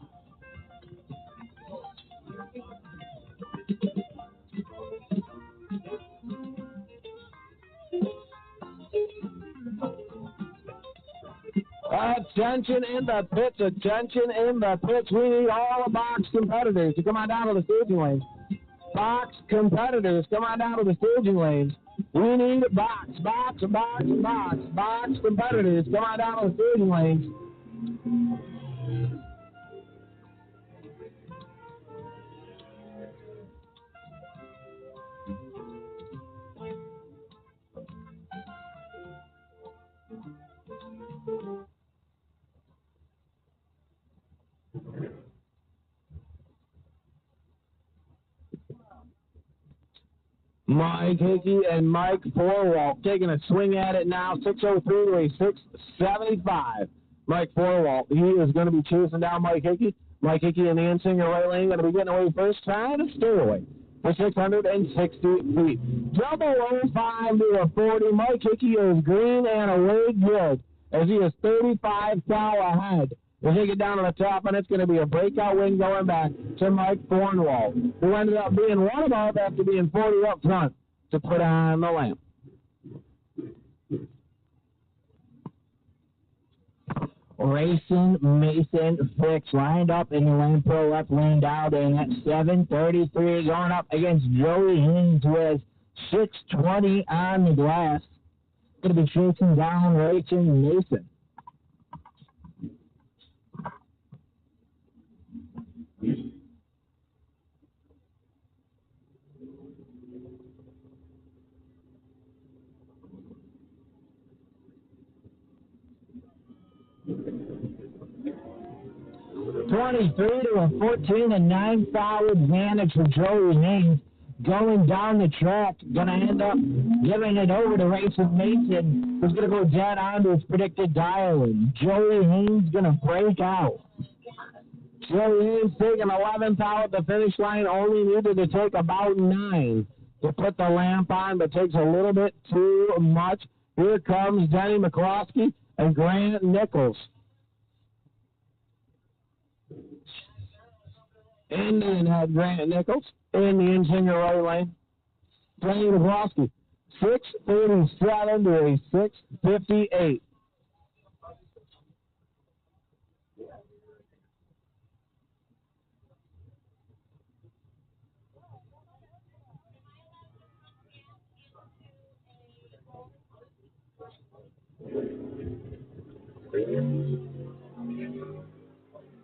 Attention in the pits, attention in the pits. We need all the box competitors to come on down to the staging lanes. Box competitors, come on down to the staging lanes. We need box competitors, come on down to the staging lanes. Mike Hickey and Mike Forwalt taking a swing at it now. 6:03 to a 6:75. Mike Forwalt, he is going to be chasing down Mike Hickey. Mike Hickey and the Insinger right lane going to be getting away first, trying to stay away for 660 feet. 005 to a 40. Mike Hickey is green and away good as he is 35 thou ahead. We'll take it down to the top, and it's going to be a breakout win going back to Mike Fornwall, who ended up being one above after being 40 up front to put on the lamp. Racing Mason Fix lined up in the Lampo left lane down in at 7:33, going up against Joey Haynes with 6:20 on the glass. Going to be chasing down Racing Mason. $23 to a 14 and 9 foul advantage for Joey Haynes. Going down the track, going to end up giving it over to Racing Mason, who's going to go dead on to his predicted dial-in. Joey Haynes going to break out. Joey Haynes taking 11th out at the finish line, only needed to take about 9 to put the lamp on, but takes a little bit too much. Here comes Denny McCloskey and Grant Nichols. Indian had Grant Nichols in the Insinger right lane. Denny McCloskey, 6:37 to a 6:58.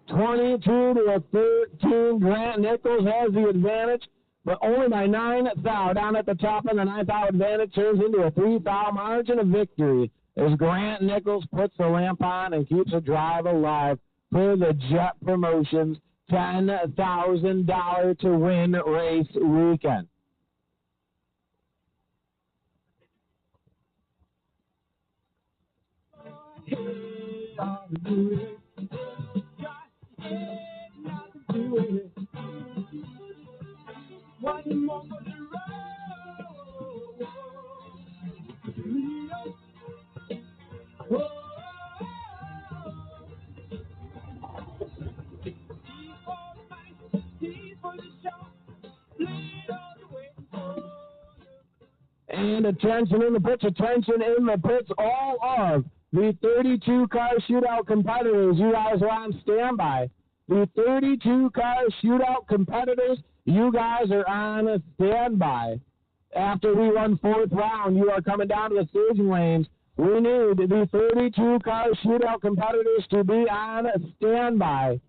$22 to a 13. Grant Nichols has the advantage, but only by 9 thou. Down at the top of the 9 thou advantage turns into a 3 thou margin of victory as Grant Nichols puts the lamp on and keeps the drive alive for the Jett Promotions $10,000 to win race weekend. One more for the road. And attention in the pits, all of the 32-car shootout competitors. You guys are on standby. The 32-car shootout competitors, you guys are on standby. After we run fourth round, you are coming down to the staging lanes. We need the 32-car shootout competitors to be on standby.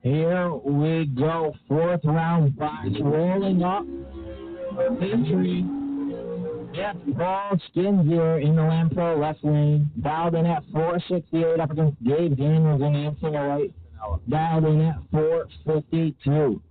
Here we go. Fourth round box rolling up. Entry. Jett Paul skins here in the Lampo left lane. Dialed in at 468 up against Dave Daniels in the infinger right. Dialed in at 452.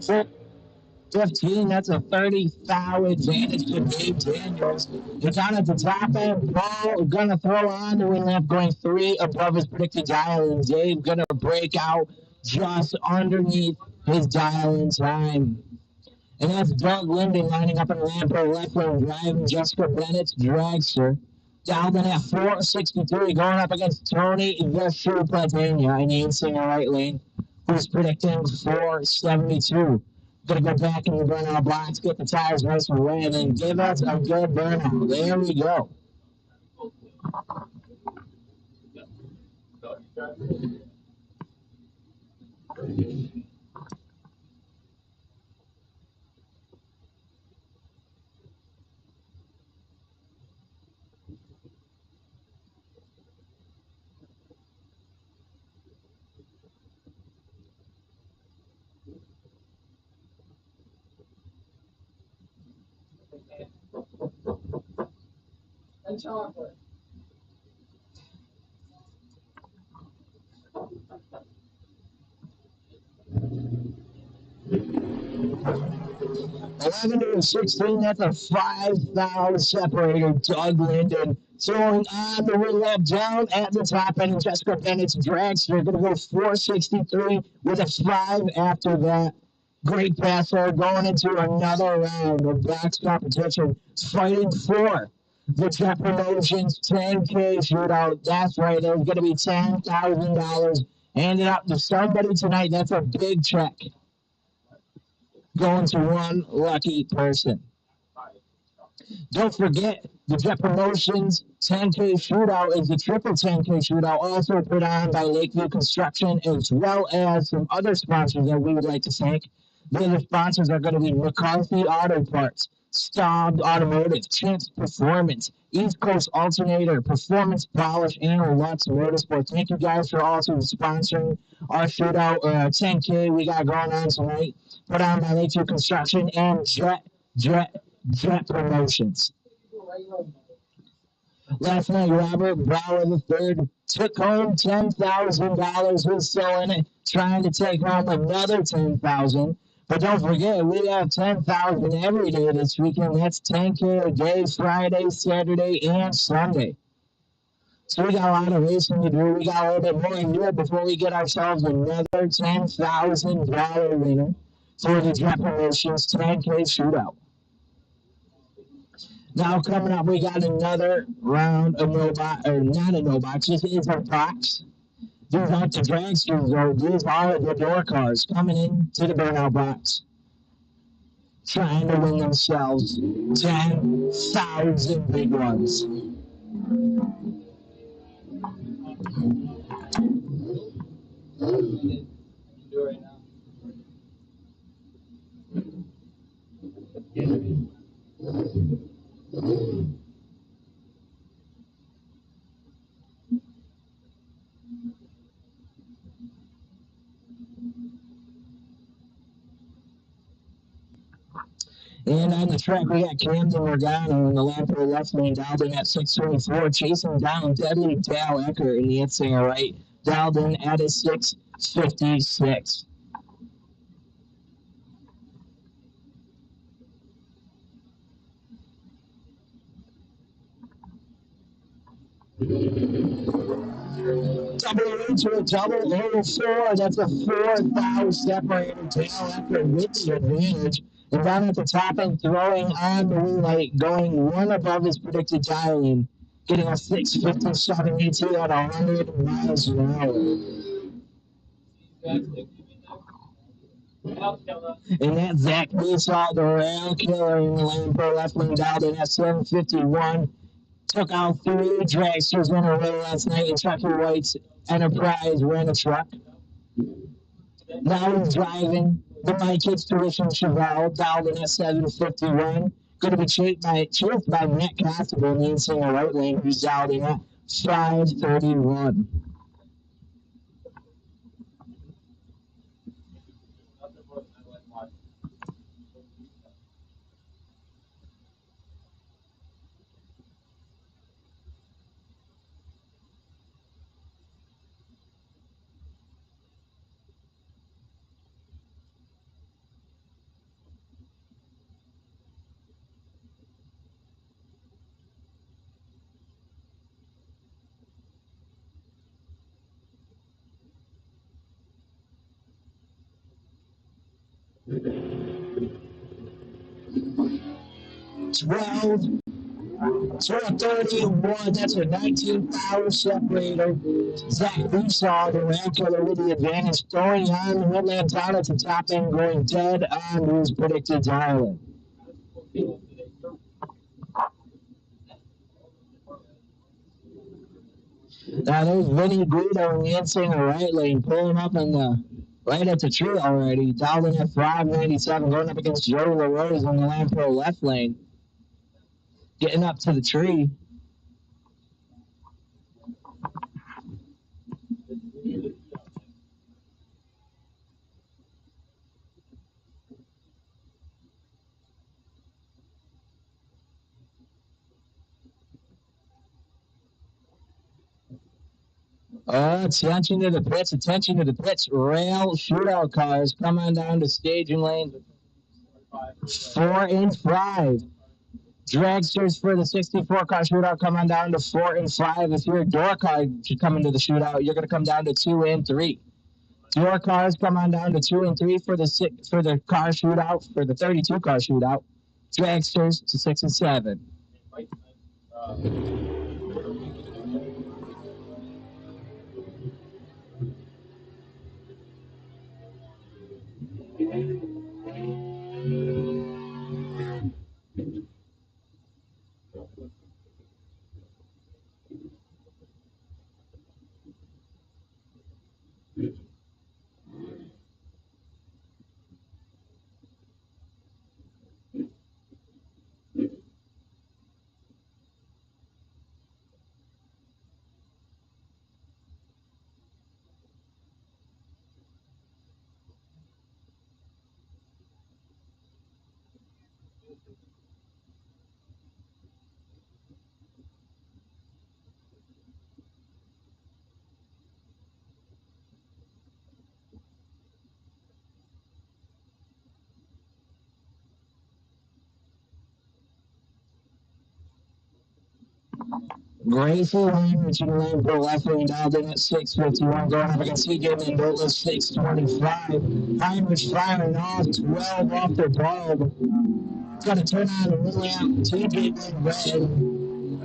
Set 15, that's a 30-foul advantage to Dave Daniels. You're down at the top end. Paul gonna throw on the win lap, going 3 above his predicted dial, and Dave gonna break out just underneath his dial in time. And that's Doug Linden lining up in Lampo left lane, driving Jessica Bennett's dragster. Dialed in at 463, going up against Tony the Shoe Platania in the Insinger right lane, who's predicting 472. Gonna go back in the burnout box, get the tires nice and wet, and then give us a good burnout. There we go. And chocolate. Eleven to 16, that's a 5-foul separator. Doug Linden throwing on the wheel lap down at the top end. Jessica Bennett's dragster going to go 463 with a 5 after that. Great passer going into another round of box competition, fighting for the Jett Promotions 10K shootout. That's right, there's going to be $10,000 handed out to somebody tonight. That's a big check going to one lucky person. Don't forget, the Jett Promotions 10K Shootout is the triple 10K Shootout, also put on by Lakeview Construction, as well as some other sponsors that we would like to thank. The other sponsors are going to be McCarthy Auto Parts, Staub Automotive, Chance Performance, East Coast Alternator, Performance Polish, and Lutz Motorsports. Thank you guys for also sponsoring our shootout 10K we got going on tonight, put on by Lakeview Construction and Jett Promotions. Last night, Robert Brower III took home $10,000. We're still in it, trying to take home another $10,000. But don't forget, we have $10,000 every day this weekend. That's $10K a day, Friday, Saturday, and Sunday. So we got a lot of racing to do. We got a little bit more to do before we get ourselves another $10,000 winner for the Jett Promotions 10K Shootout. Now coming up, we got another round of no box, or not a no box, this is a box. These aren't the dragsters, though. These are the door cars coming in to the burnout box. trying to win themselves 10,000 big ones. And on the track, we got Camden Morgano in the Lampo left lane, dialed in at 624, chasing down Deadly Dale Ecker in the Itzinger right, dialed in at a 656. Double into a double over 4. That's a 4,000 separator. Dale Ecker with the advantage. And down at the top end, throwing on the light, going one above his predicted dialing, getting a 657 ET at 100 miles an hour. And that's Zach Nissaw, the rail killer in the lane for left lane, dialed in at 751. Took out 3 dragsters in a row last night in Chucky White's Enterprise ran a truck. Now he's driving the My Kids Tuition Chevelle, dialed in at 751. Going to be chased by Matt Constable in the Insinger right lane, who's dialed in at 531. Twelve 31, that's a 19-power separator. Zach Nissaw, the rail killer with the advantage, throwing on the Woodland down at the top end, going dead on to his predicted dialing. Now there's Vinny Guido in the Insinger right lane, pulling up in the right at the tree already, dialed in at 597, going up against Joe LaRose in the Lampo left lane, getting up to the tree. Attention to the pits, attention to the pits. Rail shootout cars, come on down to staging lane 4 and 5. Dragsters for the 64 car shootout, come on down to 4 and 5. If you're a door car to come into the shootout, you're going to come down to 2 and 3. Door cars come on down to 2 and 3 for the car shootout, for the 32 car shootout. Dragsters to 6 and 7. Gracie Heinrich in the lane for left lane, dialed in at 651, going up against CJ Mendola 625. Heinrich firing off 12 off the bulb. It's going to turn on the roll out. TJ in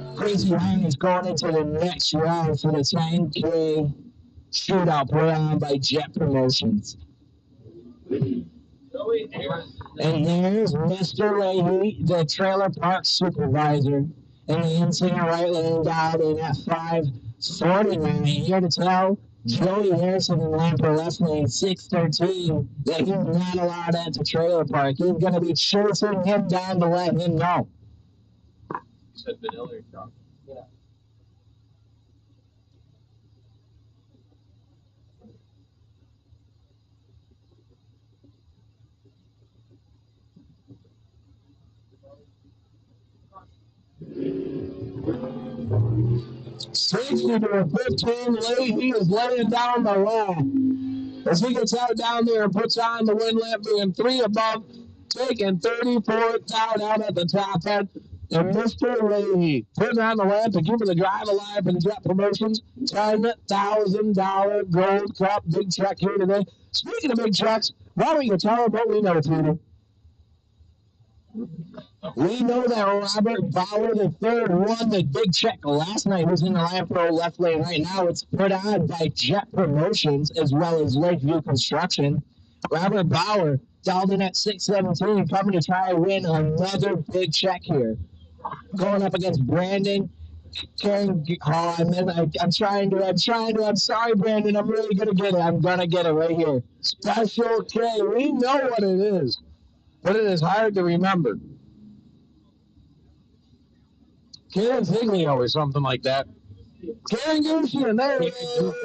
red. Crazy Heinrich going into the next round for the 10K shootout put on by Jett Promotions. Joey. And there's Mr. Leahy, the trailer park supervisor. And the in-singer right lane dialed in at 5:49. Here to tell Joey Harrison in Lamper left lane 613 that he's not allowed at the trailer park. He's going to be chasing him down to let him know. You said vanilla or chocolate? Yeah. Safety to a 15 late. He is laying down the line. As he gets out down there and puts on the wind lamp, being 3 above, taking 34th out at the top end. And Mr. Leahy putting on the lamp and keeping the drive alive in Jett Promotions. $10,000 Gold Cup big check here today. Speaking of big checks, why don't you tell them what we know, Tina? We know that Robert Bauer III won the big check last night. Who's in the Lampro left lane right now? It's put on by Jett Promotions as well as Lakeview Construction. Robert Bauer dialed in at 617, coming to try and win another big check here. Going up against Brandon. I'm sorry, Brandon. I'm really going to get it. I'm going to get it right here. Special K. We know what it is, but it is hard to remember. Karen Ziglio or something like that. Karen Gucci, there it is.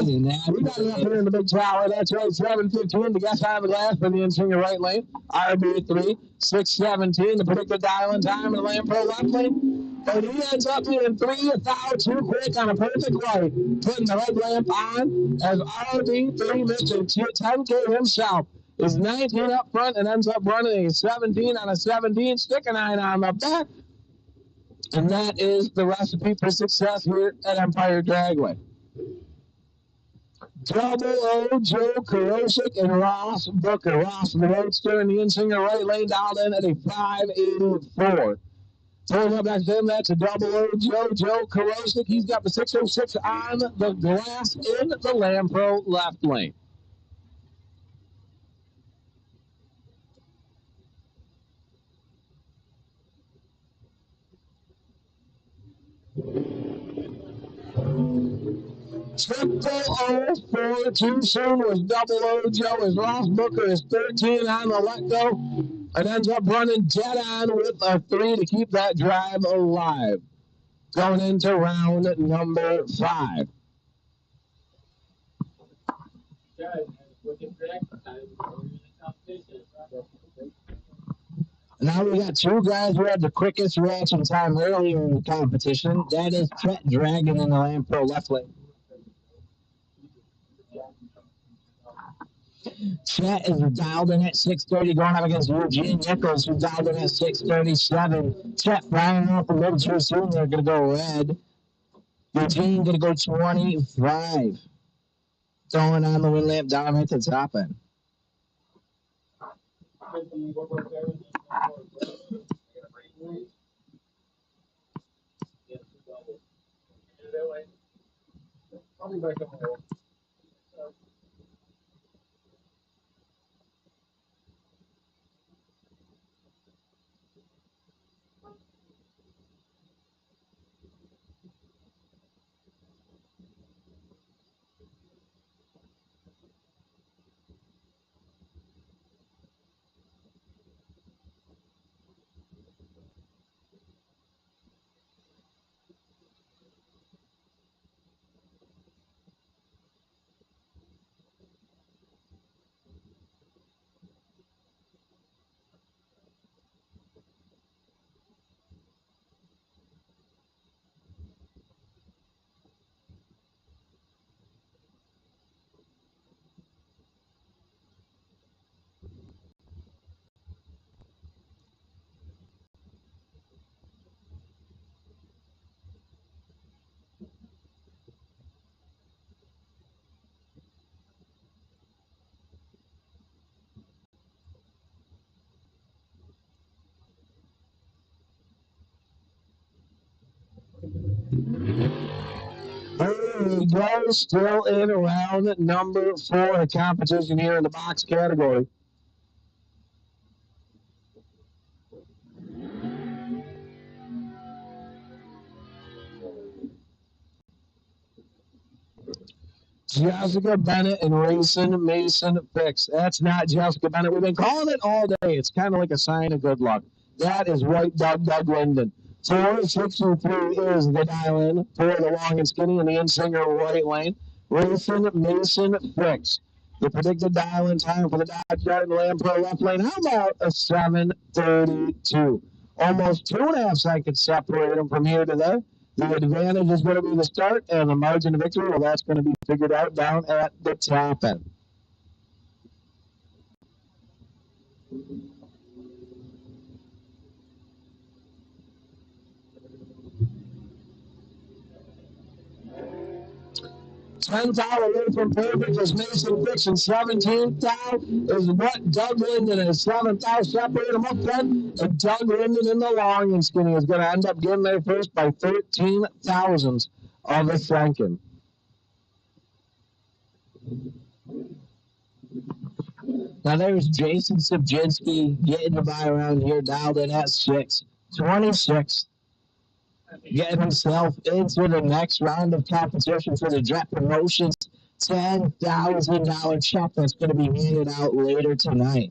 We got it up here in the big tower. That's right, 715. The guest on the glass for the in-singer right lane. RB3, 617. The predicted dial in time in the Lampro left lane. But he ends up being 3 foul too quick on a perfect light. Putting the red lamp on as RB3 Mr. 10K himself is 19 up front and ends up running a 17 on a 17, stick a 9 on the back. And that is the recipe for success here at Empire Dragway. Double O, Joe Karosik, and Ross Booker. Ross, the roadster, in the in-singer right lane, dialed in at a 584. Pulling up next to him, that's a double O, Joe Karosik. He's got the 606 on the glass in the Lampro left lane. Triple O for too soon was double O Joe as Ross Booker is 13 on the let go and ends up running dead on with a 3 to keep that drive alive. Going into round number 5. Now we got 2 guys who had the quickest reaction time earlier in the competition. That is Jett Dragon in the Lampro left lane. Jett is dialed in at 630, going up against Eugene Nichols, who's dialed in at 637. Jett flying off the middle too soon. They're going to go red. Eugene going to go 25. Throwing on the wind lamp down at the top end. I'll be back up there. There we go, still in round number 4 competition here in the box category. Jessica Bennett and Rayson Mason Fix. That's not Jessica Bennett. We've been calling it all day. It's kind of like a sign of good luck. That is White Doug Linden. 463 is the dial-in for the long and skinny and the in-singer right lane. Rayson Mason Fix. The predicted dial-in time for the Dodge Dart and Lamprey left lane. How about a 7:32? Almost 2.5 seconds separate them from here to there. The advantage is going to be the start, and the margin of victory, well, that's going to be figured out down at the top end. $10 away from perfect is Mason Fix, and $17 is what Doug Linden is. $7 separate them up then. And Doug Linden in the long and skinny is going to end up getting there first by 13 thousandths of a second. Now there's Jason Subjinski getting the buy around here, dialed in at 6:26. Getting himself into the next round of competition for the Jett Promotions $10,000 check that's going to be handed out later tonight.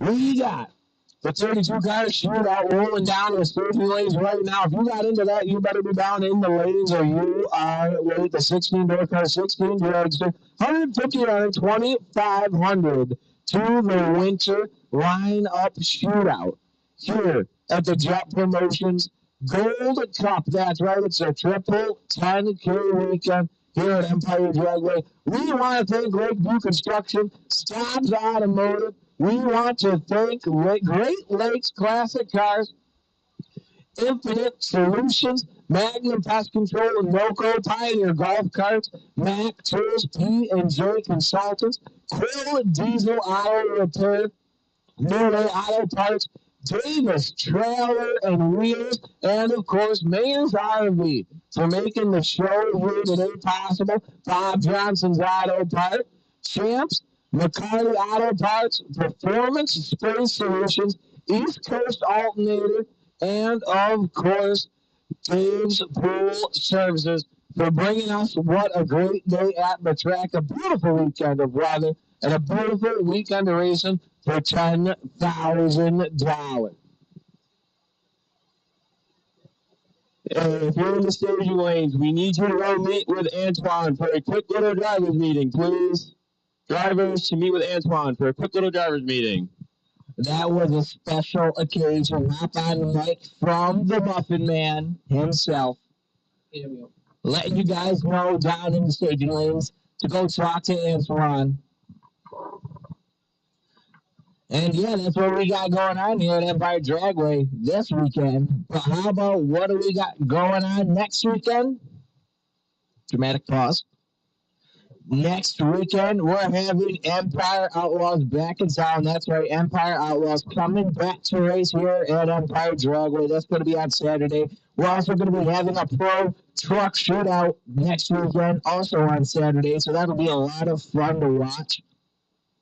We got the 32 car shootout rolling down the safety lanes right now. If you got into that, you better be down in the lanes or you are with the 16 door car, 16 dragster, 150 on 2,500 to the winter lineup shootout here at the Jett Promotions Gold Cup. That's right, it's a triple 10K weekend here at Empire Dragway. We want to thank Lakeview Construction, Stobbs Automotive. We want to thank Great Lakes Classic Cars, Infinite Solutions, Magnum Pest Control, Noco, Pioneer Golf Carts, Mac Tools, P&J Consultants, Quill Diesel Auto Repair, Norway Auto Parts, Davis Trailer and Wheels, and of course, Mayor's RV for making the show here today possible. Bob Johnson's Auto Part, Champs, McCarty Auto Parts, Performance Space Solutions, East Coast Alternator, and of course, Dave's Pool Services for bringing us what a great day at the track, a beautiful weekend of weather, and a beautiful weekend of racing for $10,000. If you're in the staging lanes, we need you to go meet with Antoine for a quick little drivers meeting, please. Drivers to meet with Antoine for a quick little drivers meeting. That was a special occasion. Hop on the mic from the Muffin Man himself. Letting you guys know down in the staging lanes to go talk to Antoine. And yeah, that's what we got going on here at Empire Dragway this weekend. But how about what do we got going on next weekend? Dramatic pause. Next weekend, we're having Empire Outlaws back in town. That's right, Empire Outlaws coming back to race here at Empire Dragway. That's going to be on Saturday. We're also going to be having a pro truck shootout next weekend, also on Saturday. So that'll be a lot of fun to watch.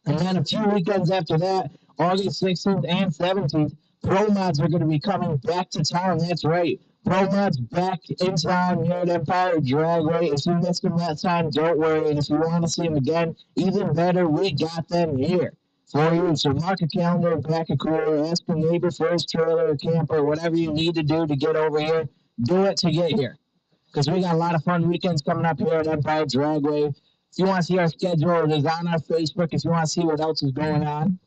And then a few weekends after that, August 16th and 17th, Pro Mods are going to be coming back to town. That's right. Pro Mods back in town here at Empire Dragway. If you missed them that time, don't worry. And if you want to see them again, even better, we got them here. for you. So mark a calendar, pack a cooler, ask a neighbor for his trailer or camper, whatever you need to do to get over here. Do it to get here. Because we got a lot of fun weekends coming up here at Empire Dragway. If you want to see our schedule, it is on our Facebook. If you want to see what else is going on.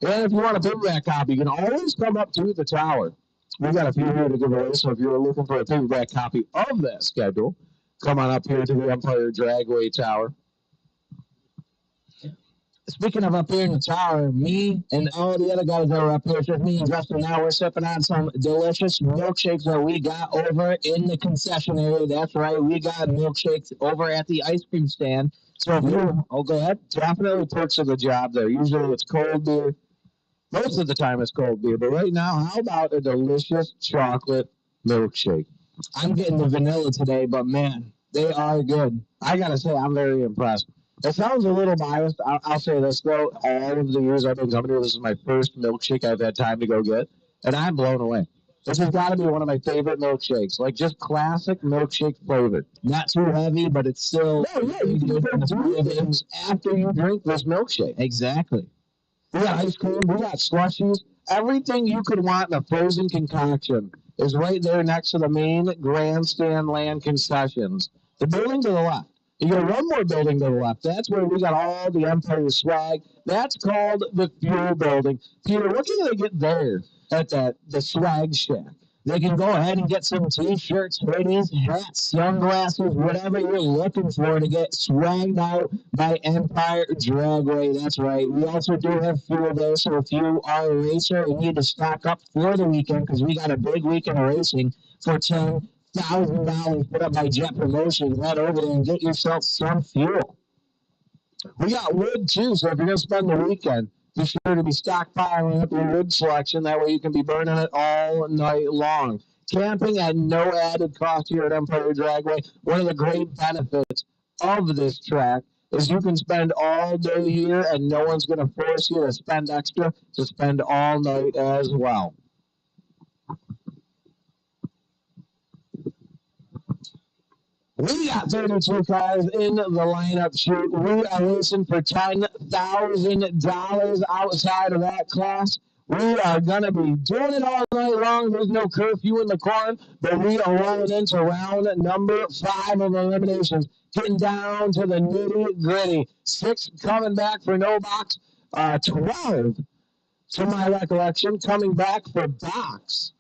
And if you want a paperback copy, you can always come up to the tower. We've got a few here to give away, so if you're looking for a paperback copy of that schedule, come on up here to the Empire Dragway Tower. Speaking of up here in the tower, me and all the other guys that are up here, just me and Justin now, we're sipping on some delicious milkshakes that we got over in the concession area. That's right, we got milkshakes over at the ice cream stand. So if you, go ahead, definitely perks of the job there. Usually it's cold beer. Most of the time it's cold beer, but right now, how about a delicious chocolate milkshake? I'm getting the vanilla today, but man, they are good. I gotta say, I'm very impressed. It sounds a little biased. I'll say this though: all of the years I've been coming here, this is my first milkshake I've had time to go get, and I'm blown away. This has got to be one of my favorite milkshakes, like just classic milkshake flavor. Not too heavy, but it's still. No, yeah, you can do things after you drink this milkshake. Exactly. We got ice cream, we got slushies. Everything you could want in a frozen concoction is right there next to the main grandstand land concessions. The building to the left. You got one more building to the left. That's where we got all the Empire swag. That's called the Fuel Building. Peter, what can they get there at the swag shack? They can go ahead and get some t-shirts, hoodies, hats, sunglasses, whatever you're looking for to get swagged out by Empire Dragway. That's right. We also do have fuel there, so if you are a racer and need to stock up for the weekend, because we got a big weekend of racing for $10,000 put up by Jett Promotions, head over there and get yourself some fuel. We got wood too, so if you're going to spend the weekend, be sure to be stockpiling up your wood selection. That way you can be burning it all night long. Camping at no added cost here at Empire Dragway. One of the great benefits of this track is you can spend all day here and no one's going to force you to spend extra to spend all night as well. We got 32 cars in the lineup shoot. We are racing for $10,000 outside of that class. We are going to be doing it all night long. There's no curfew in the corn, but we are rolling into round number 5 of eliminations, getting down to the nitty gritty. 6 coming back for no box, 12 to my recollection coming back for box.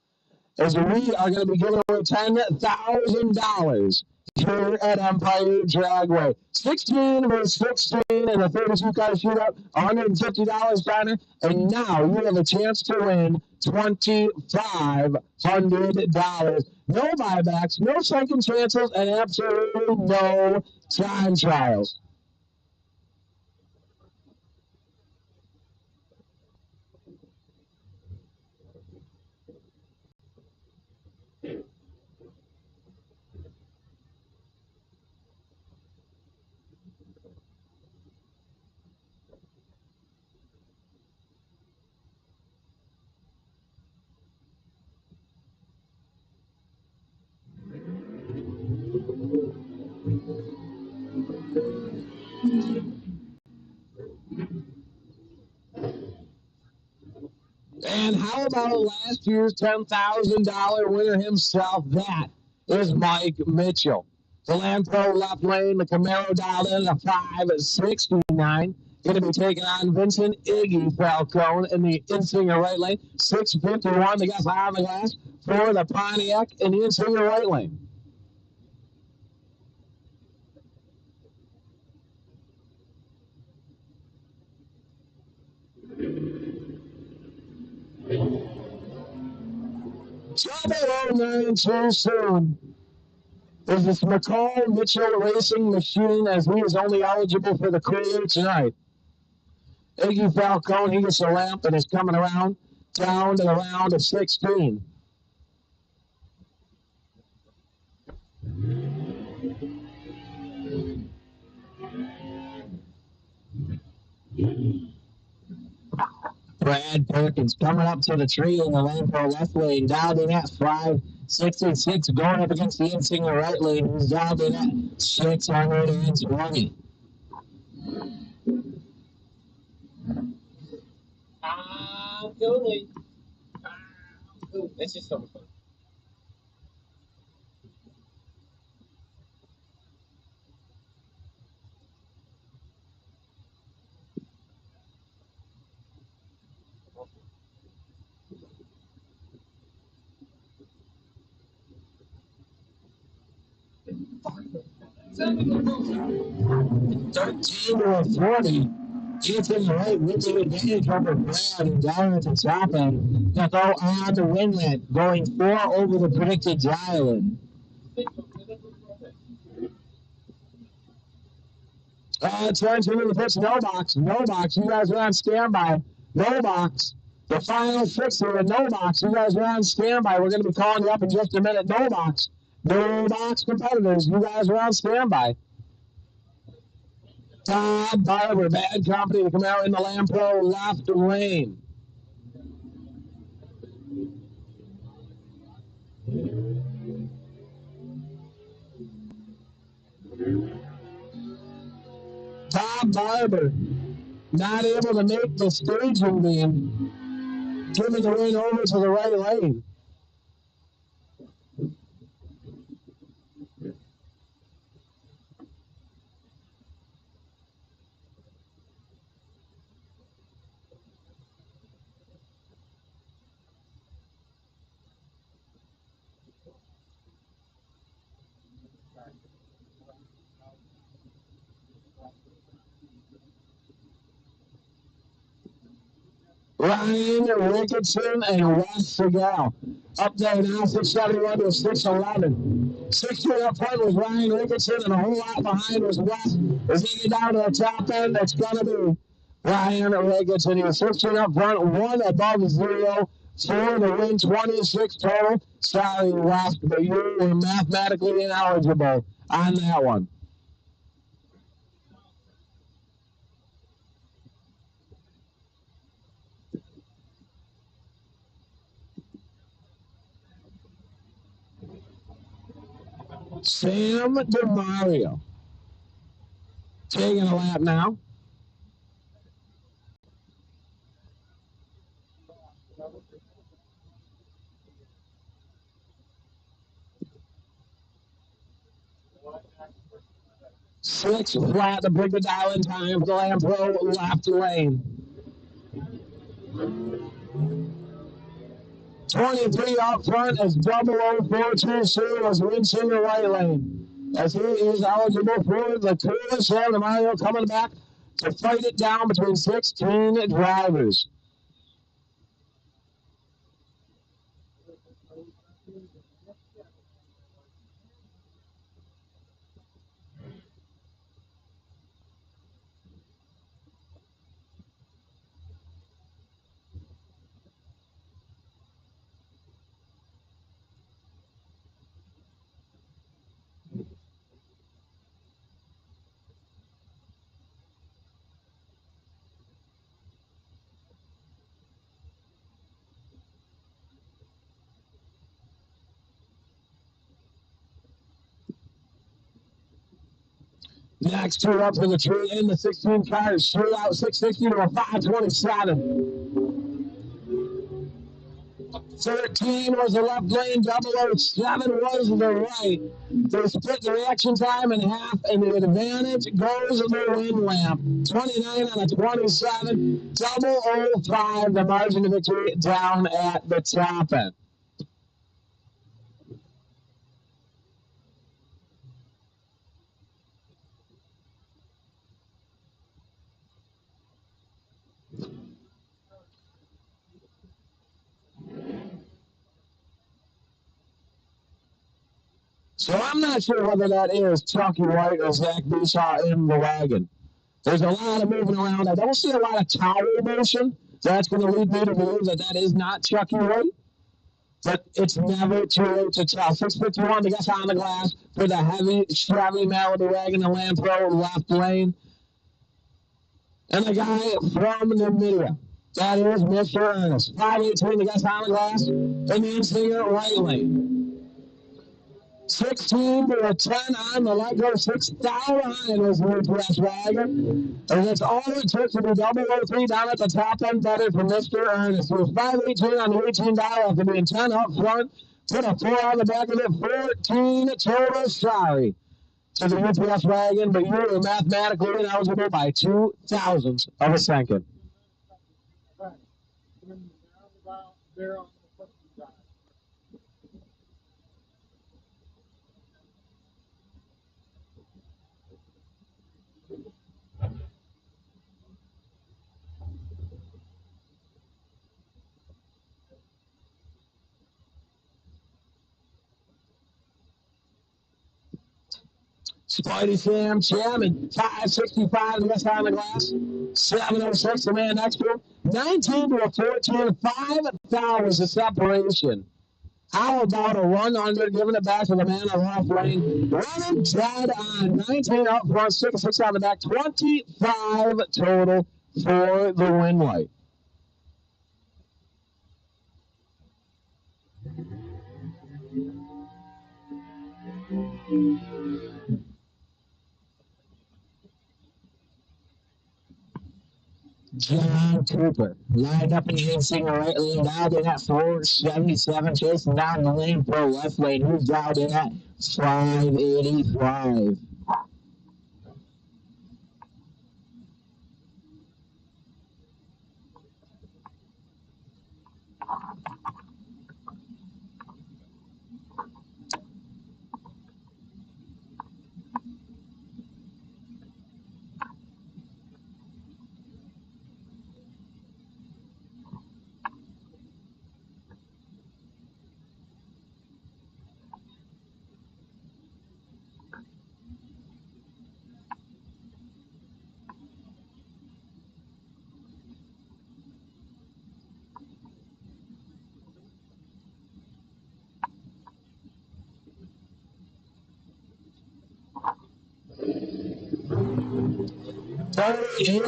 As we are going to be giving away $10,000 here at Empire Dragway. 16 versus 16 in a 32-car shootout, $150 banner, and now you have a chance to win $2,500. No buybacks, no second chances, and absolutely no time trials. And how about last year's $10,000 winner himself? That is Mike Mitchell. The Land Pro left lane, the Camaro dialed in at 569. Going to be taking on Vincent Iggy Falcone in the Insinger right lane. 651, the guys on the glass for the Pontiac in the Insinger right lane. Trouble 09 too soon. Is this McCall Mitchell Racing Machine, as he is only eligible for the cooler tonight. Iggy Falcone, he gets a lamp and is coming around down to the round of 16. Brad Perkins coming up to the tree in the lane for left lane, dialed in at 566, going up against the Insinger right lane, who's dialed in at 620. Totally. It's just so much fun. Thirteen to 40. Ethan Wright with the advantage over Brad and down at the top end to go on the windlet, going 4 over the predicted island. Attention in the pitch, no box, no box. You guys are on standby. No box. The final fixer, no box. You guys are on standby. We're going to be calling you up in just a minute. No box. No box competitors. You guys are on standby. Todd Barber, bad company to come out in the Lampro left lane. Todd Barber, not able to make the staging beam, giving the win over to the right lane. Ryan Ricketson and Wes Segal. Up there now, 671 to 611. 60 up front was Ryan Ricketson, and a whole lot behind was Wes. As he get down to the top end, it's going to be Ryan Ricketson. He was 16 up front, 1 above 0, 4 to win, 26 total. Sorry, Wes, but you were mathematically ineligible on that one. Sam DeMario taking a lap now. Six flat to pick the dial in time for the Lampro left lane. 23 up front as 0042 as wins in the right lane. As he is eligible for the tour. Sam DeMario coming back to fight it down between 16 drivers. Next two up for the tree in the 16 cars. Shootout 660 to a 527. 13 was the left lane, 007 was the right. They split the reaction time in half, and the advantage goes to the win lap. 29 on a 27, 005, the margin of victory down at the top end. So I'm not sure whether that is Chucky White or Zach Bishaw in the wagon. There's a lot of moving around. I don't see a lot of tower motion. That's going to lead me to believe that that is not Chucky White. But it's never too late to tell. 651 to get on the glass for the heavy Chevy Malibu wagon and Lampro left lane. And the guy from Namibia, that is Mr. Ernest. 518 to get on the glass, and the Insinger right lane. 16 to a 10 on the leg go 6 down behind was Northwest Wagon. And that's all it took to be 003 down at the top end better for Mr. Ernest. It was 518 on the $18 after being 10 up front. Put a 4 on the back of it, 14 total. Sorry to the UPS Wagon, but you were mathematically ineligible by 0.02 of a second. Spidey Sam Chapman, 565 the best on the glass. 706 the man next to him. 19 to a 14, 5 fouls the separation. How about a run under, giving it back to the man on left lane? Running dead on 19 up front, 6 on the back, 25 total for the win white. John Cooper lined up in the inside right lane, dialed in at 477, chasing down the lane for left lane. Who's dialed in at 585?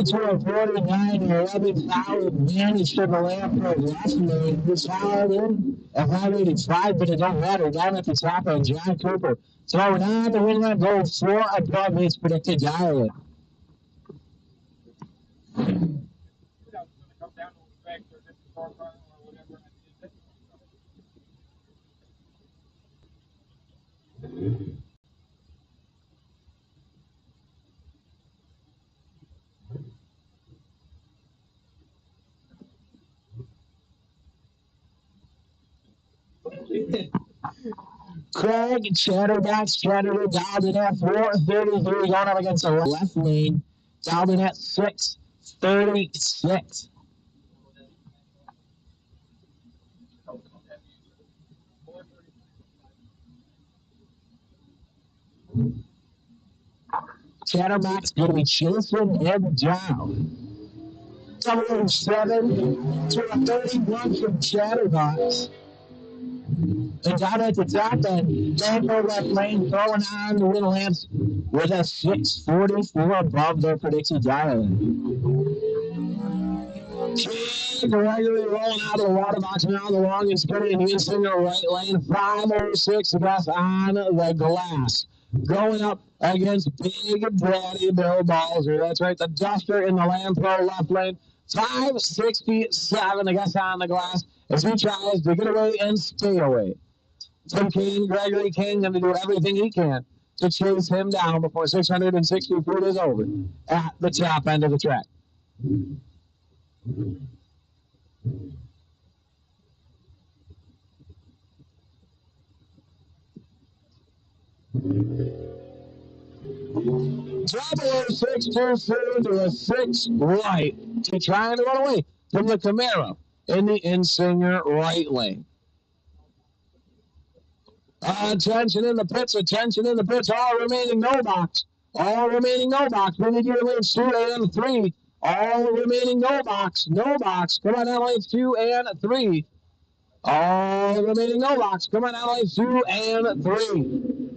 To a 49, 11 foul advantage to the Lamprey last lane. Who's fouled in at 585, but it don't matter. Down at the top end, John Cooper throwing on the win line goal 4 above his predicted diet. Craig Chatterbox Chatterer dialed in at 433 going up against the left lane. Dialed in at 636. Chatterbox going to be chasing him down. 007 to a 31 from Chatterbox. And down at the top end, Danko left lane throwing on the Win Lamps with a 644 above their predicted dial-in. Regularly rolling out of the water box now, the long and spinning in the right lane. 506 best on the glass. Going up against Big Daddy Bill Balzer. That's right, the Duster in the Lamprey left lane. 567 against on the glass as he tries to get away and stay away. Tim King, Gregory King, going to do everything he can to chase him down before 660 feet is over at the top end of the track. Double 627 to a 6 right to trying to run away from the Camaro in the Insinger right lane. Attention in the pits, all remaining no box. All remaining no box. We need your lanes 2 and 3. All remaining no box. Come on down lanes 2 and 3. All remaining no box. Come on down lanes 2 and 3.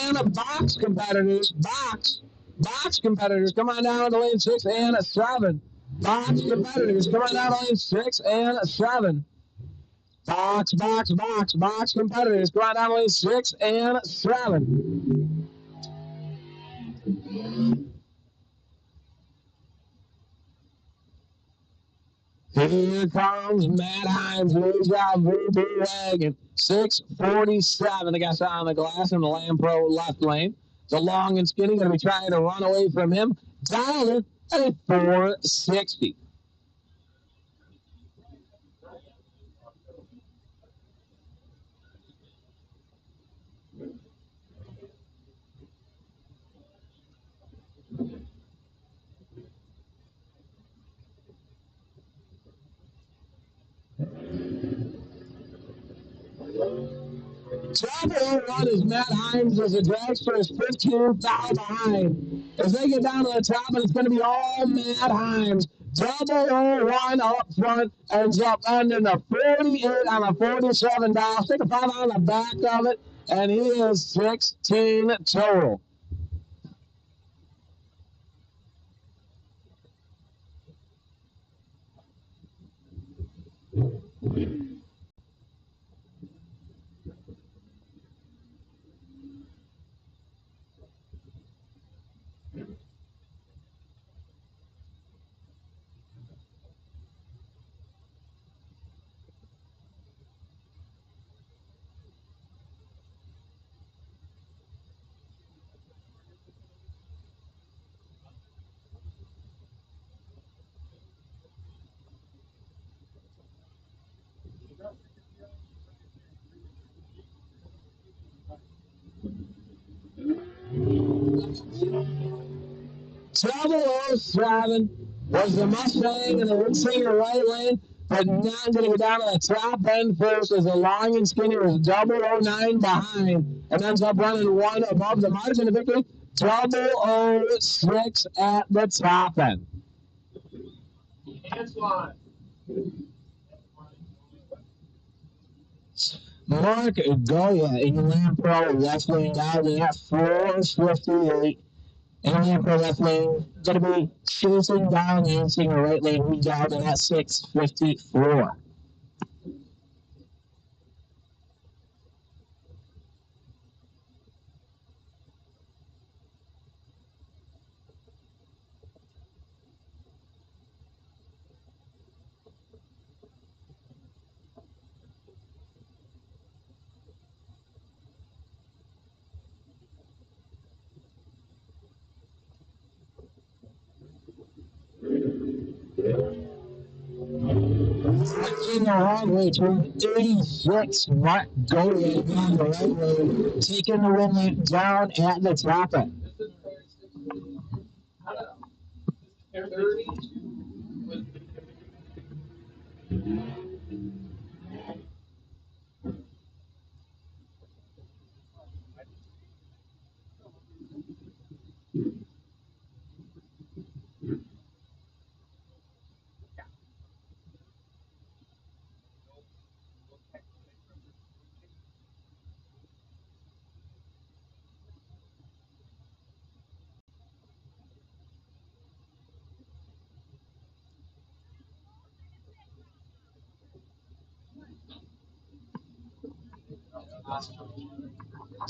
And box competitors, come on down to lane 6 and 7. Box competitors, come on down to lane 6 and 7. Box competitors go down only 6 and 7. Here comes Matt Hines, moves out VP Wagon. 6:47. The guy's on the glass in the Lamb Pro left lane. The long and skinny going to be trying to run away from him. Down at a 460. Trouble one is Matt Hines as the dragster is 15 foul behind. As they get down to the top, and it's going to be all Matt Hines. Double 1 up front, ends up ending the 48 on a 47 dial. Stick a 5 on the back of it, and he is 16 total. Trouble 07 was the Mustang and the would singer right lane, but not going to go down to the top end first as the long and skinny was 009 behind and ends up running 1 above the margin of victory. 006 at the top end. Mark Goya in the Lamb Pro left lane down at 458. And Lamb Pro left lane going to be chasing down and singer right lane. Who's down at 654. In the wrong way to 86. Mark Goya on the right way, taking the win down at the top end.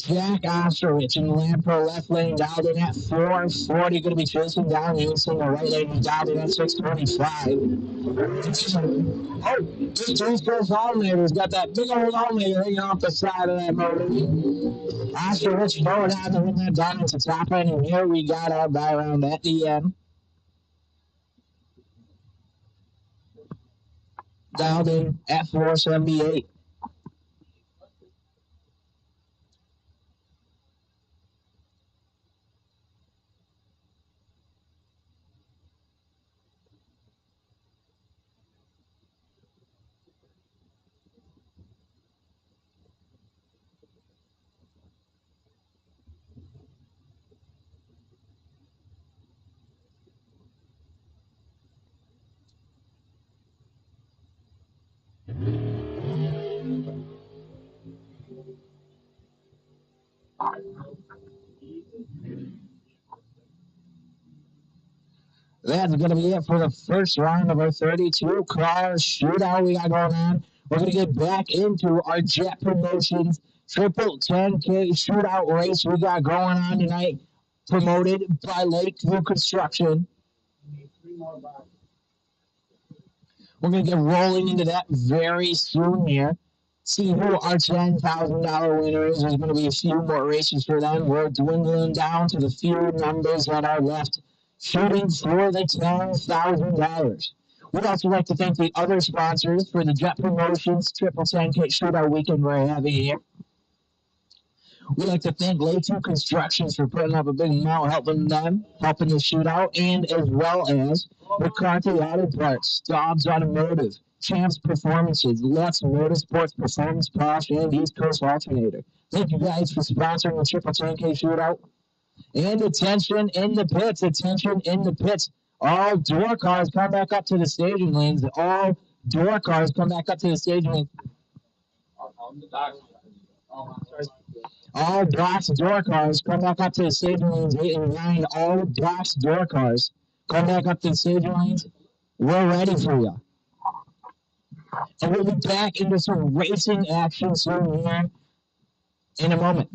Jack Osterwich in the Lamb Pro left lane, dialed in at 440. Going to be chasing down Hanson. The right lane, he's dialed in at 625. Oh, just East Coast alternator's got that big old alternator hanging off the side of that motor. Osterwich forward on to win that down into top end, and here we got our buy round at the end. Dialed in at 478. That's going to be it for the first round of our 32 car shootout we got going on. We're going to get back into our Jett Promotions Triple 10K Shootout race we got going on tonight, promoted by Lakeview Construction. We're going to get rolling into that very soon here. See who our $10,000 winner is. There's going to be a few more races for them. We're dwindling down to the few numbers that are left, shooting for the $10,000. We'd also like to thank the other sponsors for the Jett Promotions Triple 10K Shootout weekend we're having here. We'd like to thank Lakeview Construction for putting up a big amount, helping the shootout, and as well as McCarthy Auto Parts, Dobbs Automotive, Champs Performances, Lux Motorsports Performance Posh, and East Coast Alternator. Thank you guys for sponsoring the Triple 10K Shootout. And attention in the pits, attention in the pits. All door cars come back up to the staging lanes. All door cars come back up to the staging lanes. All box door cars come back up to the staging lanes 8 and 9. All box door cars come back up to the staging lanes. We're ready for you. And we'll be back into some racing action soon here in a moment.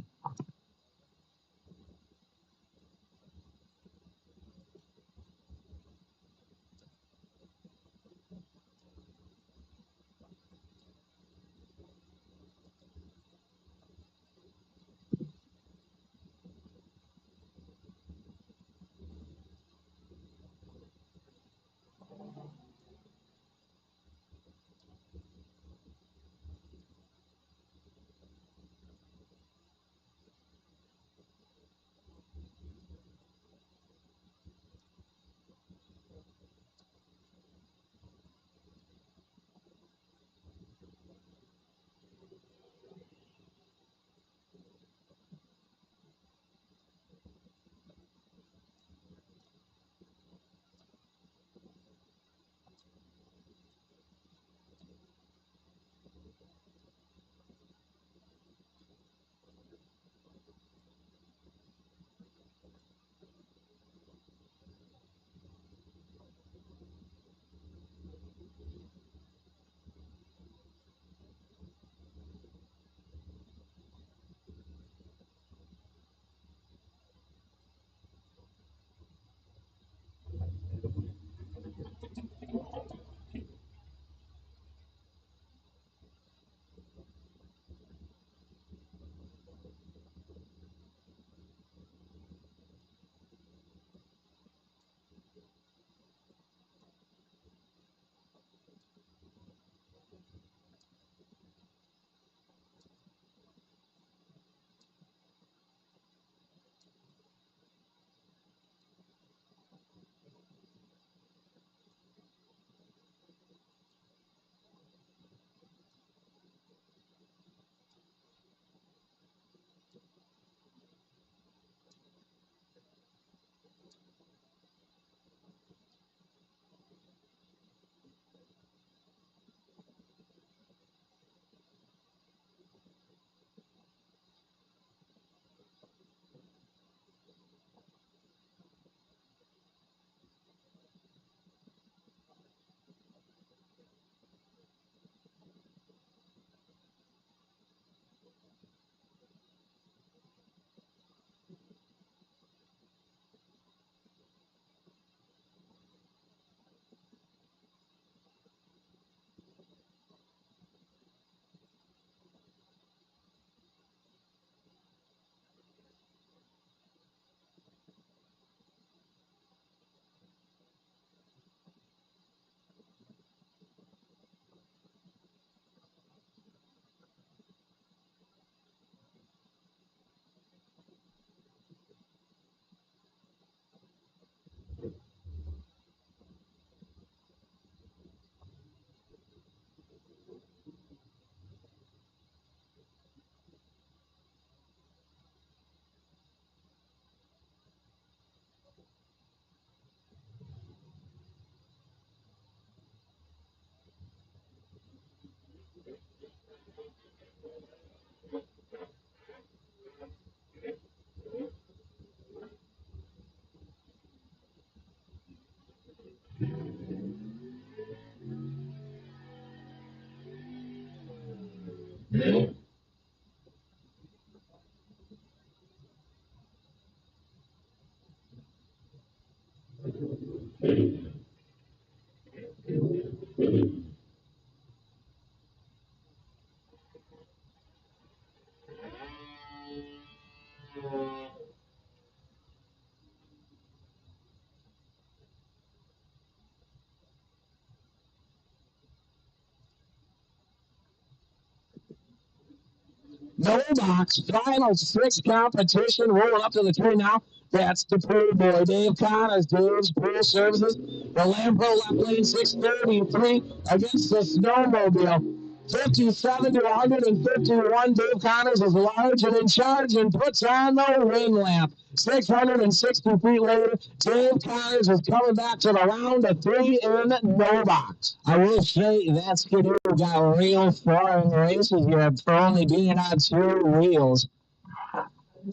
No box, final six competition, rolling up to the tree now. That's the pool boy, Dave Connors, Dave's Pool Services. The Lamprey left lane 633 against the snowmobile. 57 to 151. Dave Connors is large and in charge and puts on the win lap. 660 feet later, Dave Connors is coming back to the round of three in no box. I will say that Skidoo got real far in the races here for only being on two wheels.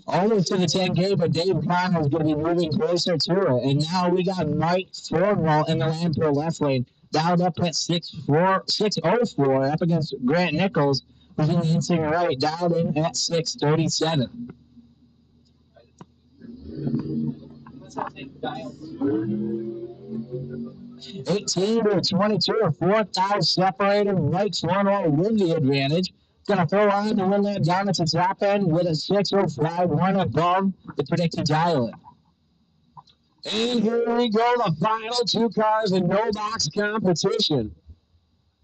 Almost to the 10K, but Dave Connors is going to be moving closer to it. And now we got Mike Forwell in the Lamprey left lane, down up at 604 up against Grant Nichols, who's in the inside right, down in at 637. 18 to 22, a fourth out separated. Mike Forwell with the advantage. Going to throw on to win that down at the top end with a 605, one above the predicted island. And here we go, the final two cars in no box competition.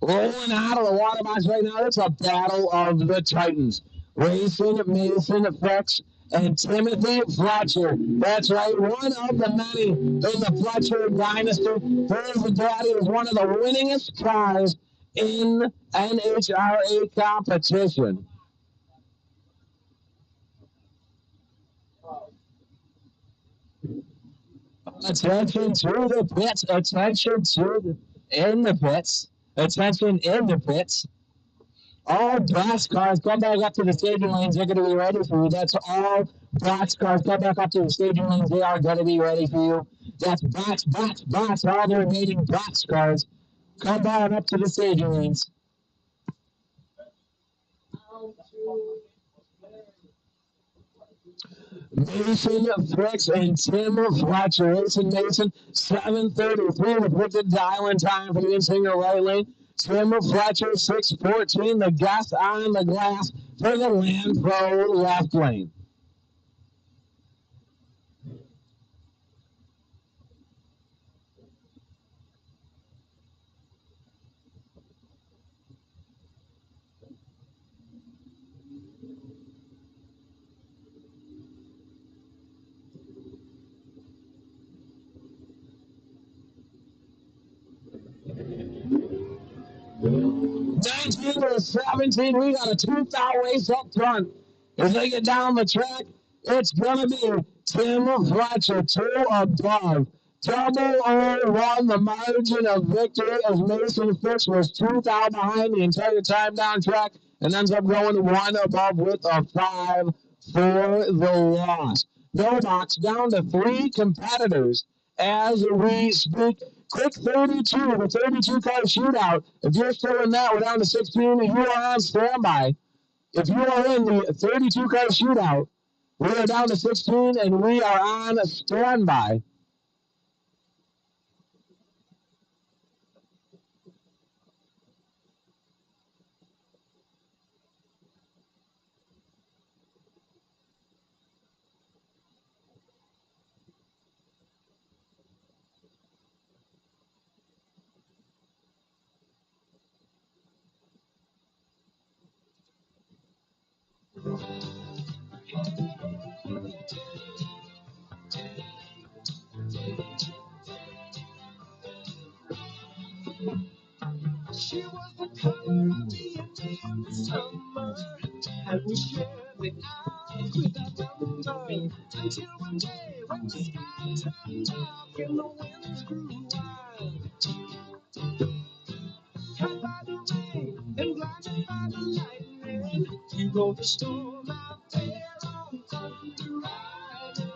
Rolling out of the water box right now, it's a battle of the Titans. Racing Mason Effects and Timothy Fletcher. That's right, one of the many in the Fletcher dynasty. There's the daddy is one of the winningest cars in NHRA competition. Attention to the pits. Attention to the in the pits. Attention in the pits. All box cars come back up to the staging lanes. They're going to be ready for you. That's all box cars come back up to the staging lanes. They are going to be ready for you. That's box. All the remaining box cars come back up to the staging lanes. Mason Fricks and Tim Fletcher. Mason 7:33 to put the dial-in time for the in-singer right lane. Tim Fletcher 6:14. The guest on the glass for the Land Pro left lane. Nineteen to 17, we got a two-foul race up front. As they get down the track, it's going to be Tim Fletcher, two above. Double O1, the margin of victory as Mason Fitch was two foul behind the entire time down track and ends up going one above with a 5 for the loss. No box down to three competitors as we speak. Quick 32, the 32 car shootout. If you're still in that, we're down to 16 and you are on standby. If you are in the 32 car shootout, we are down to 16 and we are on standby. She was the color of me in the summer, and we shared the hours without number. Until one day, when the sky turned dark and the winds grew wild, cut by the rain and blinded by the lightning, you rode the storm out there on Thunder Island.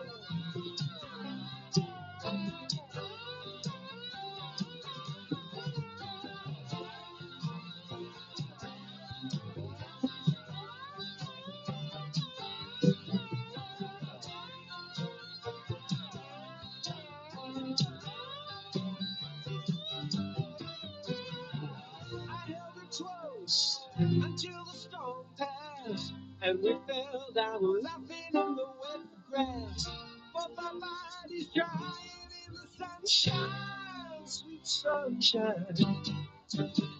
until the storm passed and we fell down laughing in the wet grass. Both our bodies drying in the sunshine, sweet sunshine.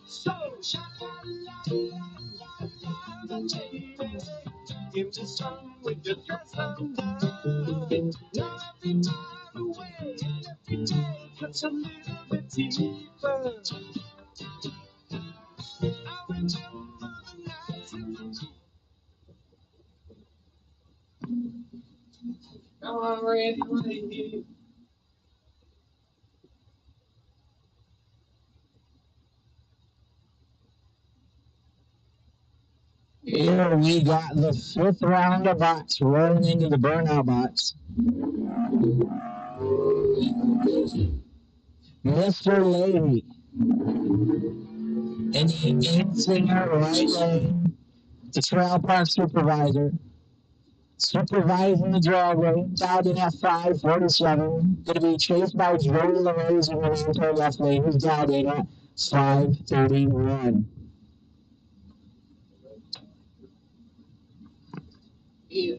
So sha-la-la-la-la-la, baby, in the sun with your dress undone. Now every mile away and every day gets a little bit deeper. I remember the nights in the now I'm ready right here. Here we got the fifth round of box rolling into the burnout box. Mr. Lady and the in-singer right lane, the trail park supervisor, supervising the dragway, down in F547. Going to be chased by Joey LeRose in the long-term left lane, who's down in at 531. Yeah.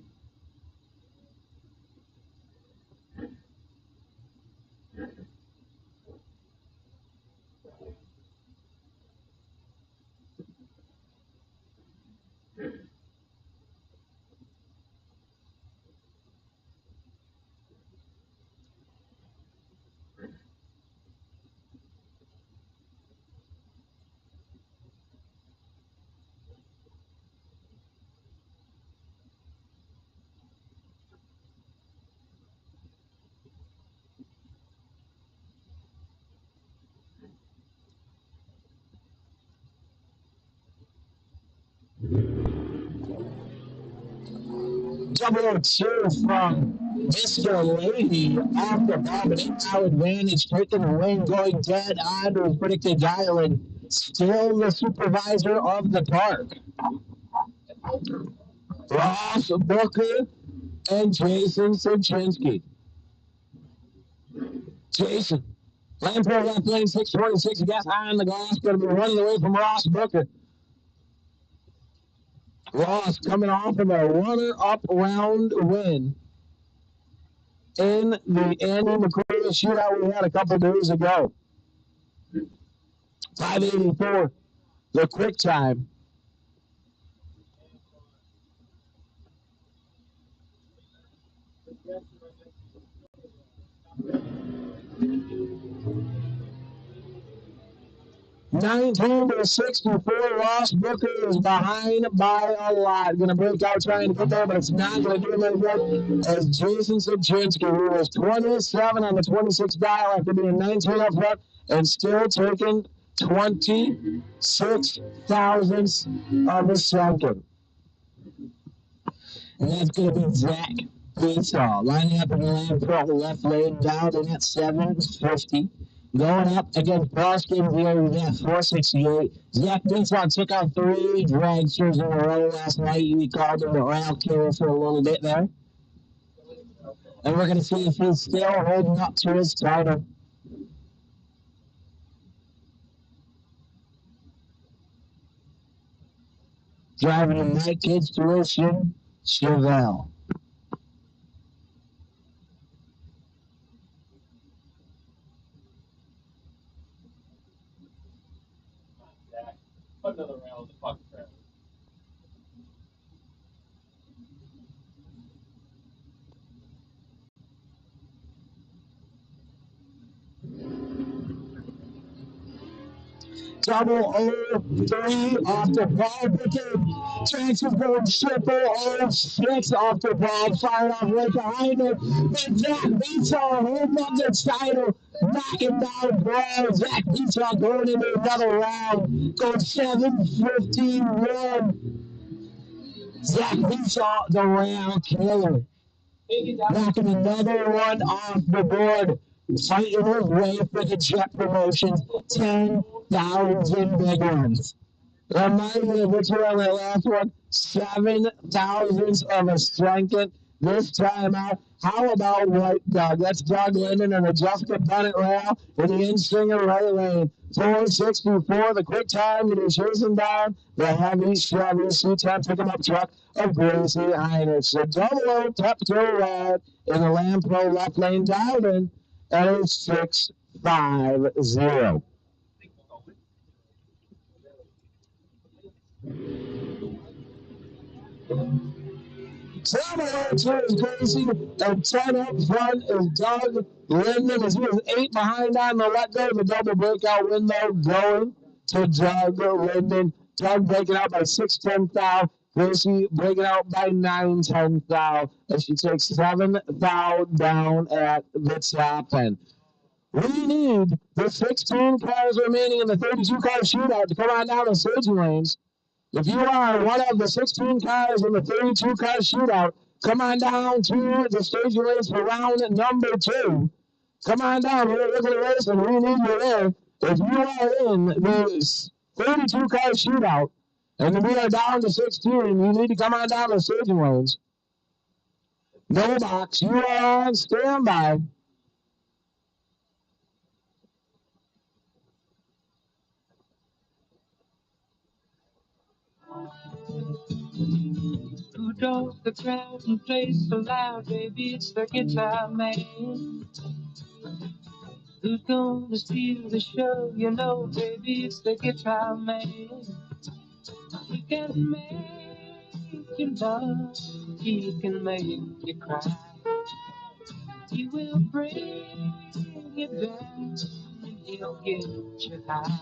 Double 2 from Mr. Lady off the ball, but now advantage, taking the win, going dead on to his predicted Island. Still the supervisor of the park. Ross Booker and Jason Sachinsky. Jason, Lampard left lane 626, gas high on the glass, going to be running away from Ross Booker. Ross coming off of a runner-up round win in the Andy McCoy shootout we had a couple days ago. 584, the quick time. $19-64. Ross Booker is behind by a lot. Going to break out trying to get there, but it's not going to do him any good. As Jason Sachinsky, who was 27 on the 26 dial after being 19 up front and still taking 26 thousandths of a second. And that's going to be Zach Beasaw lining up in the lane for the left lane down in at 750. Going up against Boston here, we got 468. Zach Beasaw took out 3 dragsters in a row last night. We called him the rail killer for a little bit there. And we're going to see if he's still holding up to his title. Driving a Mike Kids Tuition, Chevelle. Put another round of the fucking trailer. Double 03 off the ball. Transfer going triple 06 off the ball. Fired off right behind him. But Zach Beasaw holding up the title. Knocking down balls. Zach Beasaw going into another round. Going 7:51. Zach Beasaw, the round killer. Knocking another one off the board. Fighting his way for the Jett promotion. 10,000 big ones. Remind me of which one the last one. 7 thousandths of a second. this time out. How about White Dog? That's Doug Linden and the Jessica Bennett rail in the in-swinger right lane. 4:64, the quick time. It is chasing down the heavy Chevy C10 pickup truck of Gracie Heinrich. The double O Pepto Ride in the Lamb Pro left lane dialed in at a 650. Double two is Gracie, and 10 up front is Doug Linden as he was 8 behind on the let go. The double breakout window going to Doug Linden. Doug breaking out by 6/10 thou. Gracie breaking out by 9/10 thou as she takes 7 thou down at the top end. We need the 16 cars remaining in the 32 car shootout to come on down the staging lanes. If you are one of the 16 cars in the 32 car shootout, come on down to the staging lanes for round number 2. Come on down. We're looking at race and we need you there. If you are in the 32 car shootout and we are down to 16, you need to come on down to the staging lanes. No box. You are on standby. Who drove the crowd and plays so loud, baby? It's the guitar man. Who's gonna steal the show? You know, baby, it's the guitar man. He can make you love, he can make you cry. He will bring you down, and he'll get you high.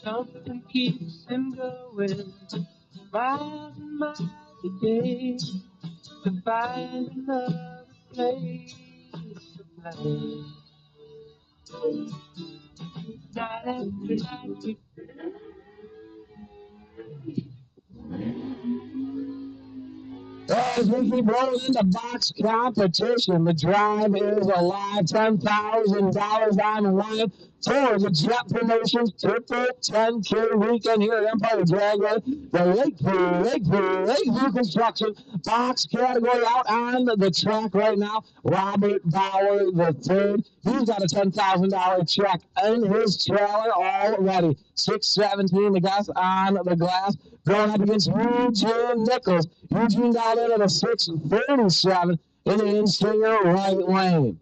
Something keeps him going, miles and miles a day, to find another place to play. Night after night, we As we keep rolling into box competition, the drive is alive. $10,000 on the line for the Jett Promotions Triple 10K weekend here at Empire Dragway. The Lakeview Construction box category out on the track right now. Robert Bauer III. He's got a $10,000 check in his trailer already. 617 the guys on the glass. Going up against Eugene Nichols. Eugene got in at a 6:37 in the in-swinger right lane.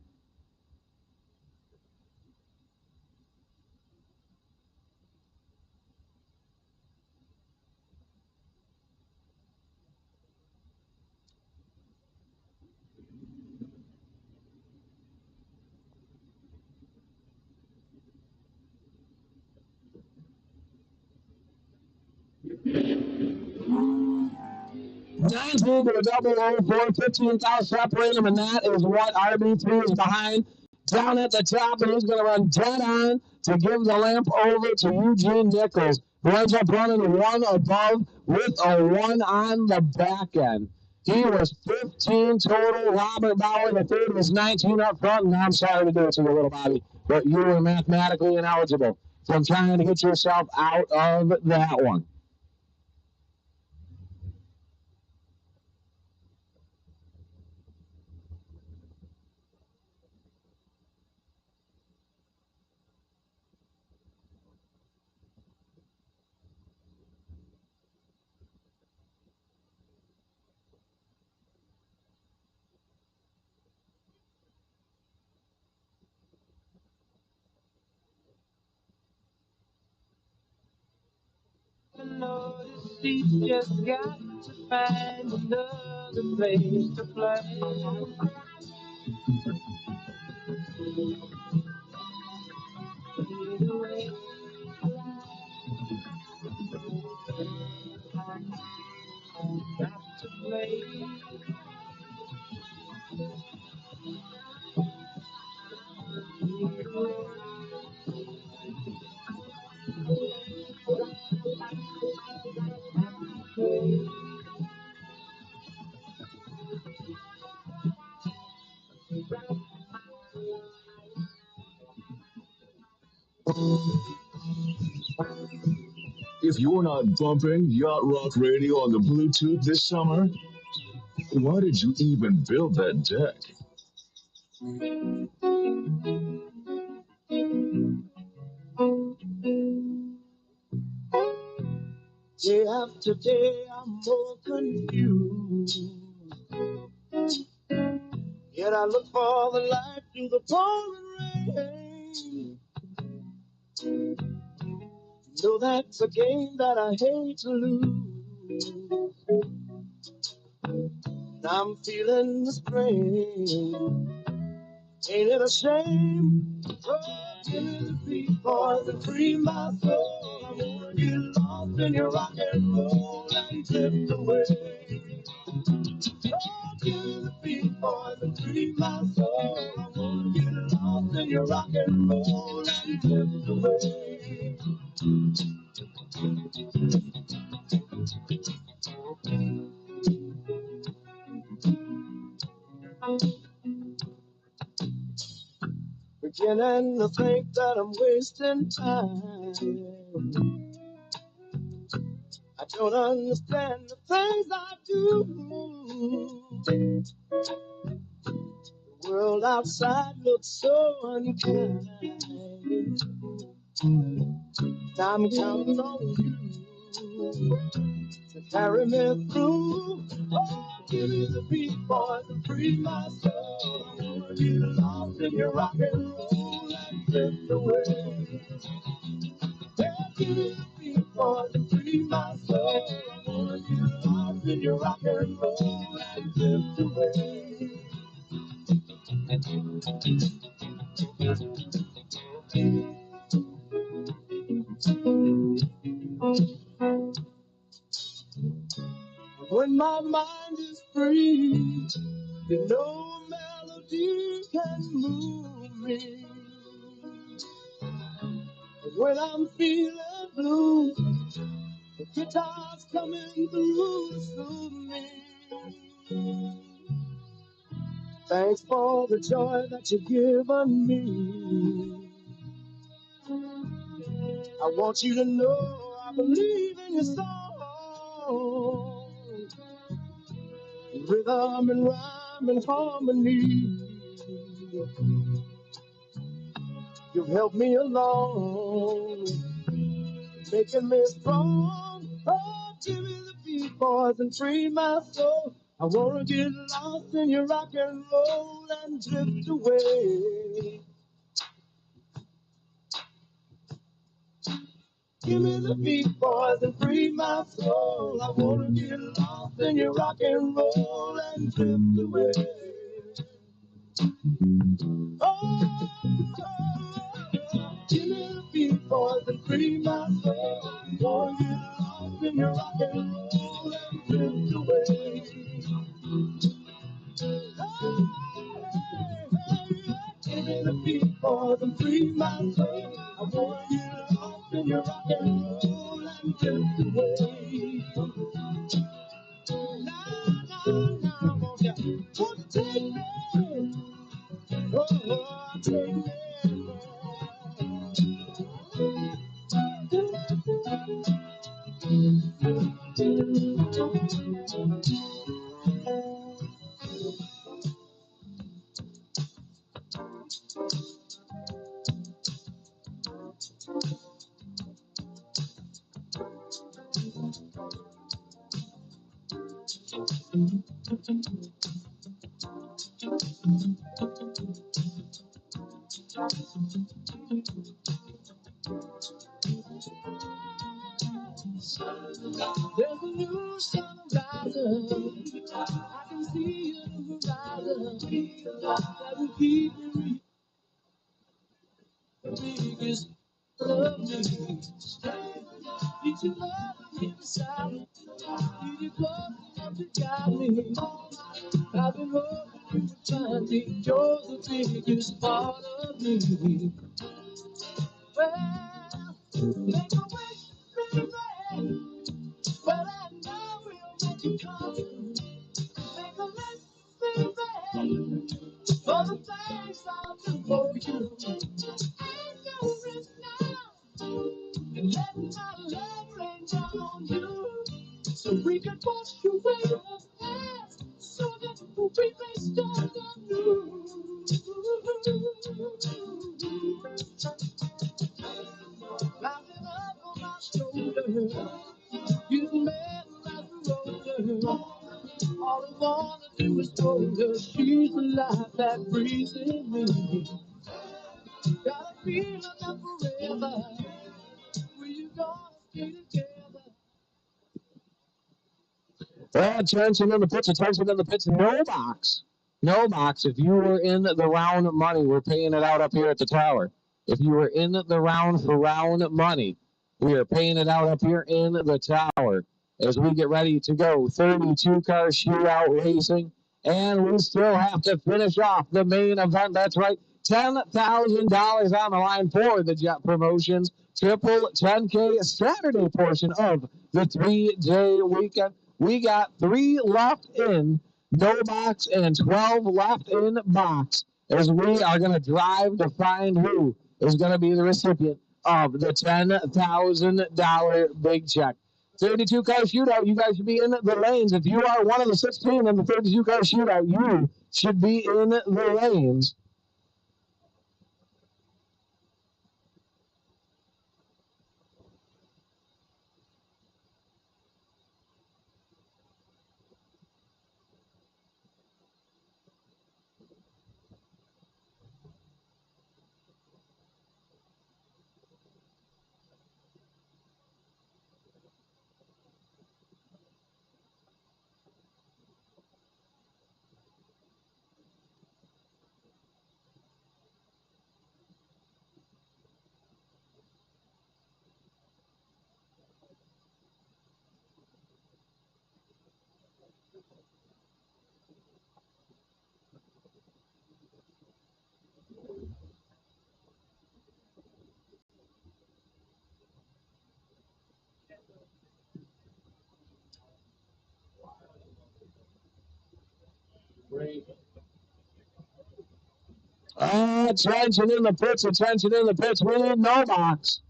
Nineteen to the double O 15,000 separate him, and that is what RB3 is behind. Down at the top, and he's going to run dead on to give the lamp over to Eugene Nichols, who ends up running a 1 above with a 1 on the back end. He was 15 total. Robert Bauer, the third, was 19 up front, and I'm sorry to do it to you, little body, but you were mathematically ineligible from trying to get yourself out of that one. notice he's just got to find another place to play. Get away. Got to play. Get away. If you're not bumping Yacht Rock Radio on the Bluetooth this summer, Why did you even build that deck? Day after day, I'm more confused. Yet I look for the light through the pouring rain. So that's a game that I hate to lose. I'm feeling the strain. Ain't it a shame? Oh, give me the beat, boys, and free my soul. I wanna get lost in your rock and roll and drift away. Oh, give me the beat, boys, and free my soul. I wanna get lost in your rock and roll and drift away. Beginning to think that I'm wasting time. I don't understand the things I do. The world outside looks so unkind. I'm counting on you to carry me through. Oh, give me the beat, boys, and free my soul. I wanna get lost in your rock and roll and drift away. Yeah, give me the beat, boys, and free my soul. I wanna get lost in your rock and roll and drift away. When my mind is free, no melody can move me. When I'm feeling blue, the guitar's coming through to soothe me. Thanks for the joy that you've given me. I want you to know I believe in your song. Rhythm and rhyme and harmony. You've helped me along, making me strong. Oh, give me the beat, boys, and free my soul. I wanna get lost in your rock and roll and drift away. Give me the beat, boys, and free my soul. I wanna get lost in your rock and roll and drift away. Oh, give me the beat, boys, and free my soul. I wanna get lost in your rock and roll and drift away. Give me the beat, boys, and free my soul. I wanna get lost in your rock and roll and drift away. Now, won't you take me? Oh, take me. There's a new sun rising. I can see it on the horizon. That will keep me biggest love me. Need your love inside me. Need your love enough to guide me. I've been hoping you would find me. You're the biggest part of me. Well, make a wish, baby. Well, I know we'll make it come true. Make a list, baby, for the things I'll do for you. Ain't no risk now in letting my love rain down on you. So we can wash away the past, so Rising up on my shoulder, you made like a roller. All I wanna do is hold her. She's the life that breathes in me. Got a feeling that forever we're gonna stay together. Attention in the pits, attention in the pits. No box. No box. If you were in the round money, we're paying it out up here at the tower. If you were in the round for round money, we are paying it out up here in the tower as we get ready to go. 32 car shootout racing. And we still have to finish off the main event. That's right. $10,000 on the line for the Jett Promotions Triple 10K Saturday portion of the 3-day weekend. We got 3 left in no box and 12 left in box as we are going to drive to find who is going to be the recipient of the $10,000 big check. 32 car shootout, you guys should be in the lanes. If you are one of the 16 in the 32 car shootout, you should be in the lanes. Attention in the pits, attention in the pits. We need no box.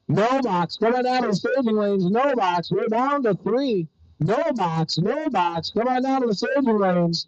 No box. Coming out of the staging lanes, no box. We're down to 3. No box, no box. Come on down to the staging lanes.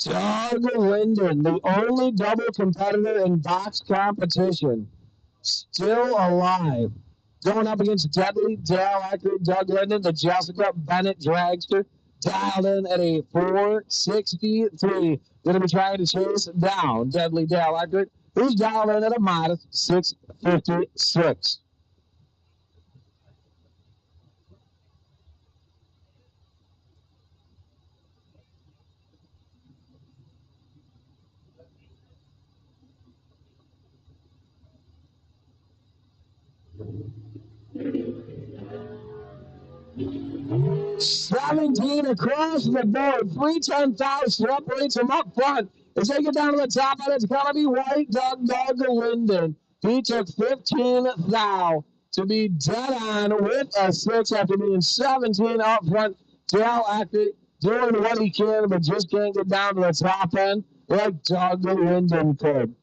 Doug Linden, the only double competitor in box competition, still alive. Going up against Deadly Dale Eckert, Doug Linden, the Jessica Bennett dragster, dialed in at a 463. Going to be trying to chase down Deadly Dale Eckert, who's dialed in at a modest 656. $17 across the board. 310,000 separates him up front. As they get down to the top, and it's going to be White Doug Linden. He took 15 thou to be dead on with a 6 after being 17 up front. Dale Eckert doing what he can, but just can't get down to the top end like Doug Linden could.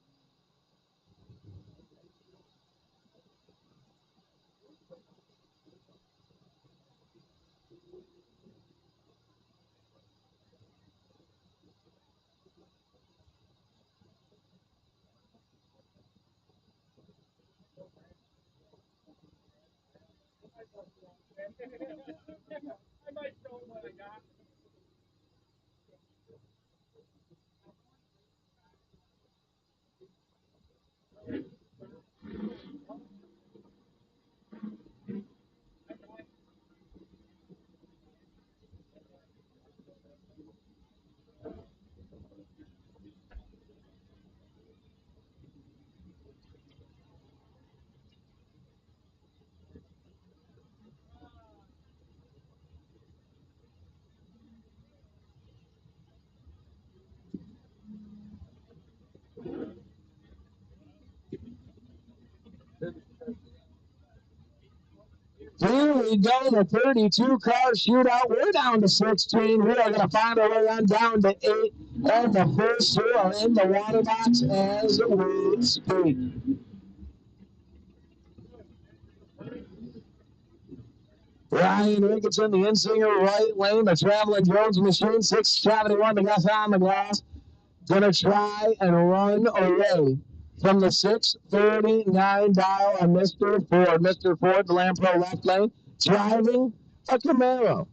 we go. The 32-car shootout. We're down to 16. We are going to find our way on down to 8. And the first two are in the water box as we speak. Ryan Ricketson, the Insinger right lane. The Traveling Jones machine, 671 to Gus on the glass. Going to try and run away from the 639 dial on Mr. Ford. Mr. Ford, the Lampro left lane, driving a Camaro.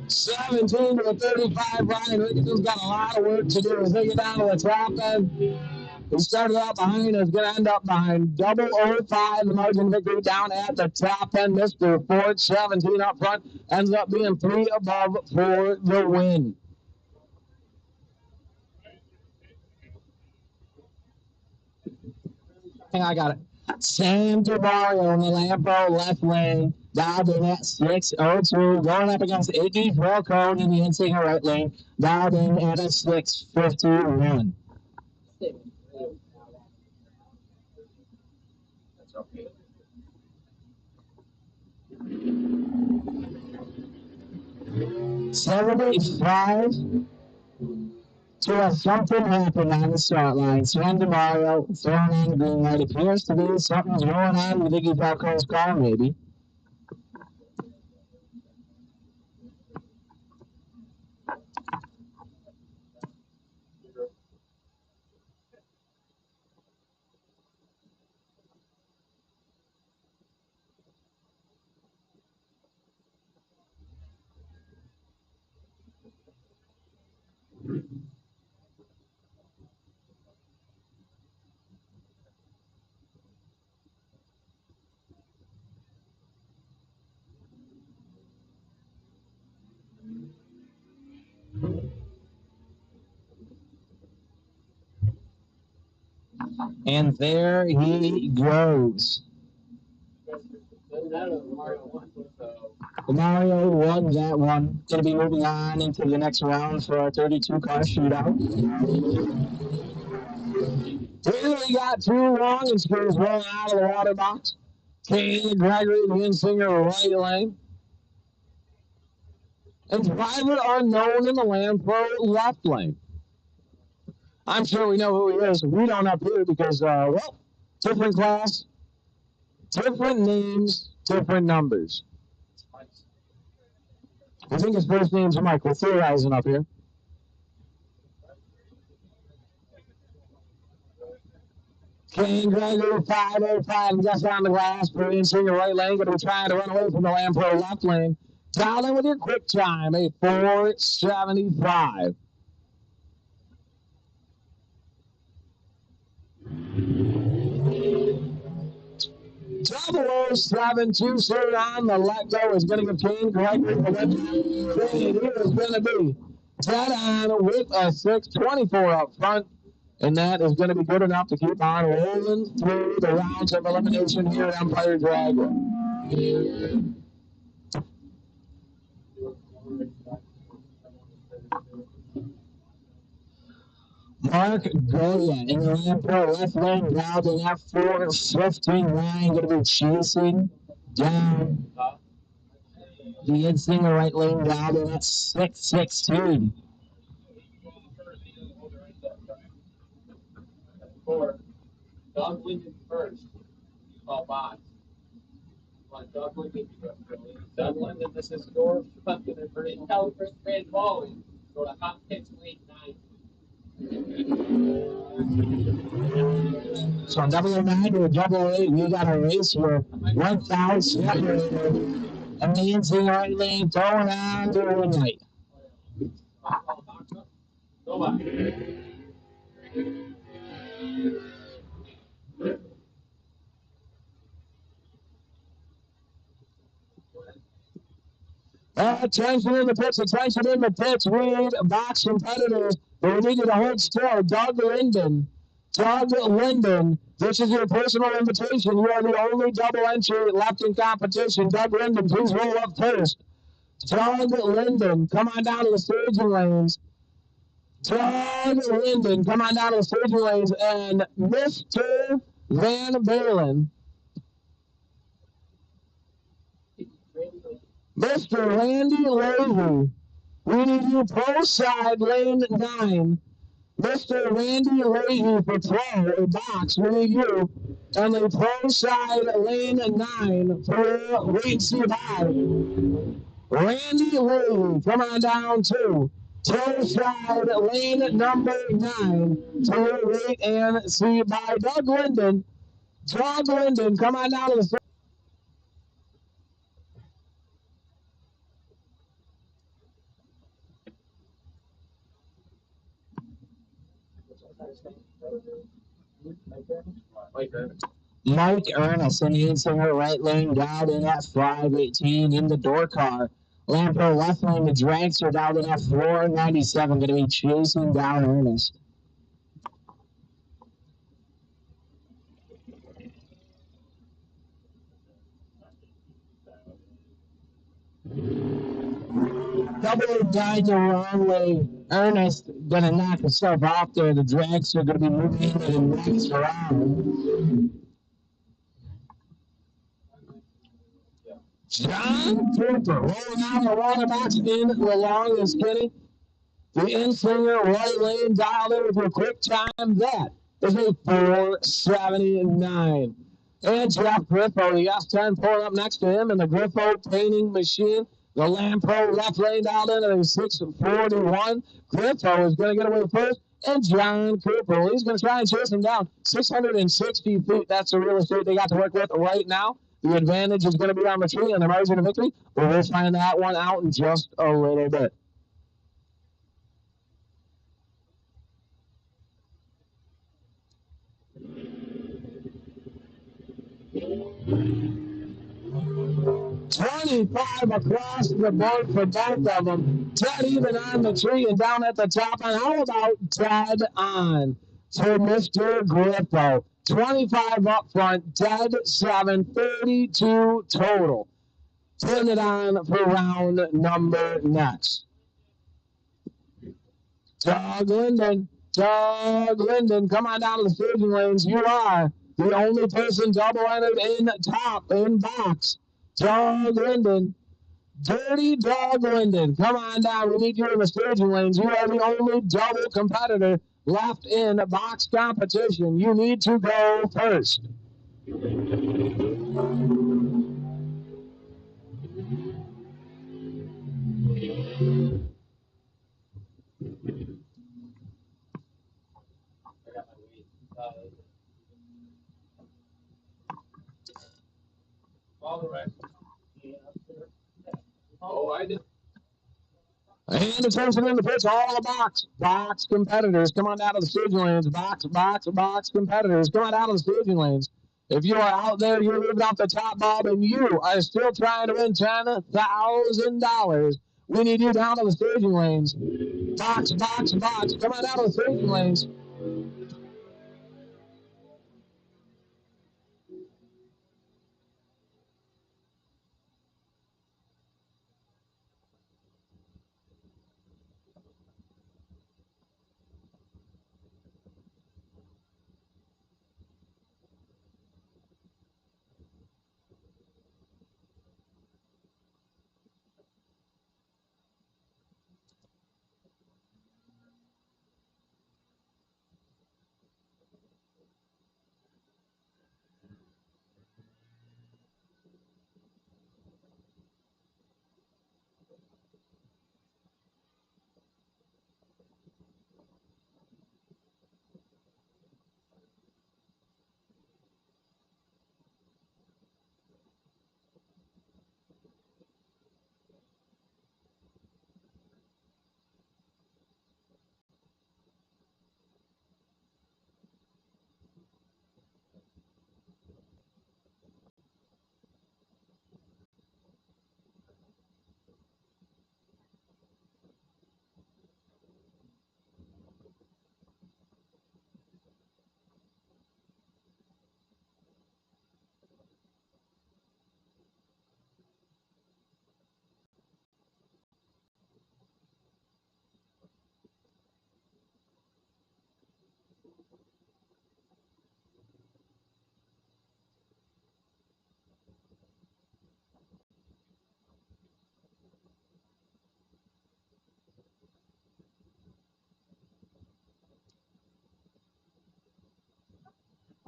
Seventeen to the 35. Ryan Ricketson's got a lot of work to do as they get down to the top end. He started out behind, is going to end up behind 005. The margin victory down at the top end. Mr. Ford, 17 up front, ends up being 3 above for the win. I got it. Sam DeMario in the Lambo left lane, dialed in at 602, going up against Iggy Falcone in the Insinger right lane, dialed in at a 651. $75 to a something happened on the start line. Sam DeMario throwing on the green light. Appears to be something's going on with Iggy Falcone's car, maybe. And there he goes. Mario won that one. Going to be moving on into the next round for our 32-car shootout. Here we got 2 long and screws rolling out of the water box. Kane Gregory, the Insinger right lane. And driver unknown in the Lambo left lane. I'm sure we know who he is. We don't up here because, well, different class, different names, different numbers. I think his first name's Mike. We're theorizing up here. Kane Gregory, 505, just on the glass for Insinger right lane. Going to be trying to run away from the Lambo left lane. Dial in with your quick time, a 475. Double 072 soon on the let go is going to give Kane Gregory the win. Kane here is going to be dead on with a 624 up front. And that is going to be good enough to keep on rolling through the rounds of elimination here at Empire Dragway. Mark Goya in the Lambo left lane, now to that 459, going to be chasing down the Insinger right lane, down to that 616. Doug Lincoln first. Box. Doug Lincoln. Doug Lincoln, this is your fucking pretty caliber straight bowling. Go to hot picks late 9. So on 009 to a 008, we got a race here. 1,000 separated. And the Insinger right lane going on to the night. Go back. Attention in the pits, attention in the pits. Read box competitors, but we need you to hold still. Doug Linden. Doug Linden, this is your personal invitation. You are the only double entry left in competition. Doug Linden, please roll up first. Doug Linden, come on down to the staging lanes. Doug Linden, come on down to the staging lanes. And Mr. Van Balen. Mr. Randy Leahy, we need you pro side lane 9. Mr. Randy Leahy for pro box, we need you. And the pro side lane 9 for wait and see by. Randy Leahy, come on down to pro side lane number 9 to wait and see by. Doug Linden. Doug Linden, come on down to the Mike Ernest in the insinger right lane down in at 518 in the door car. Lampo left lane, the Dragster down in at 497, going to be chasing down Ernest. Double died the wrong way. Ernest going to knock himself off there. The Dragster going to be moving into the next round. John Cooper rolling out the water box in the long and skinny. The in-swinger right lane dialed in with a quick time. That is a 479. And Jeff Griffo, the S10 pulling up next to him in the Griffo painting machine. The Lampo left lane dialed in at a 641. Griffo is going to get away first. And John Cooper, he's going to try and chase him down. 660 feet, that's the real estate they got to work with right now. The advantage is going to be on the tree and the margin of victory. But we'll find that one out in just a little bit. $25 across the board for both of them. Ted even on the tree and down at the top. And how about Ted on for Mr. Griffo? 25 up front, Ted 7, 32 total. Putting it on for round number next. Doug Linden, come on down to the staging lanes. You are the only person double entered in top in box. Doug Linden, Dirty Doug Linden, come on down. We need you in the staging lanes. You are the only double competitor left in box competition. You need to go first. Oh, I did. And attention in the pitch, all the box competitors, come on down to the staging lanes. Box competitors, come on down to the staging lanes. If you are out there, you're living off the top, Bob, and you are still trying to win $10,000, we need you down to the staging lanes. Box, come on down to the staging lanes.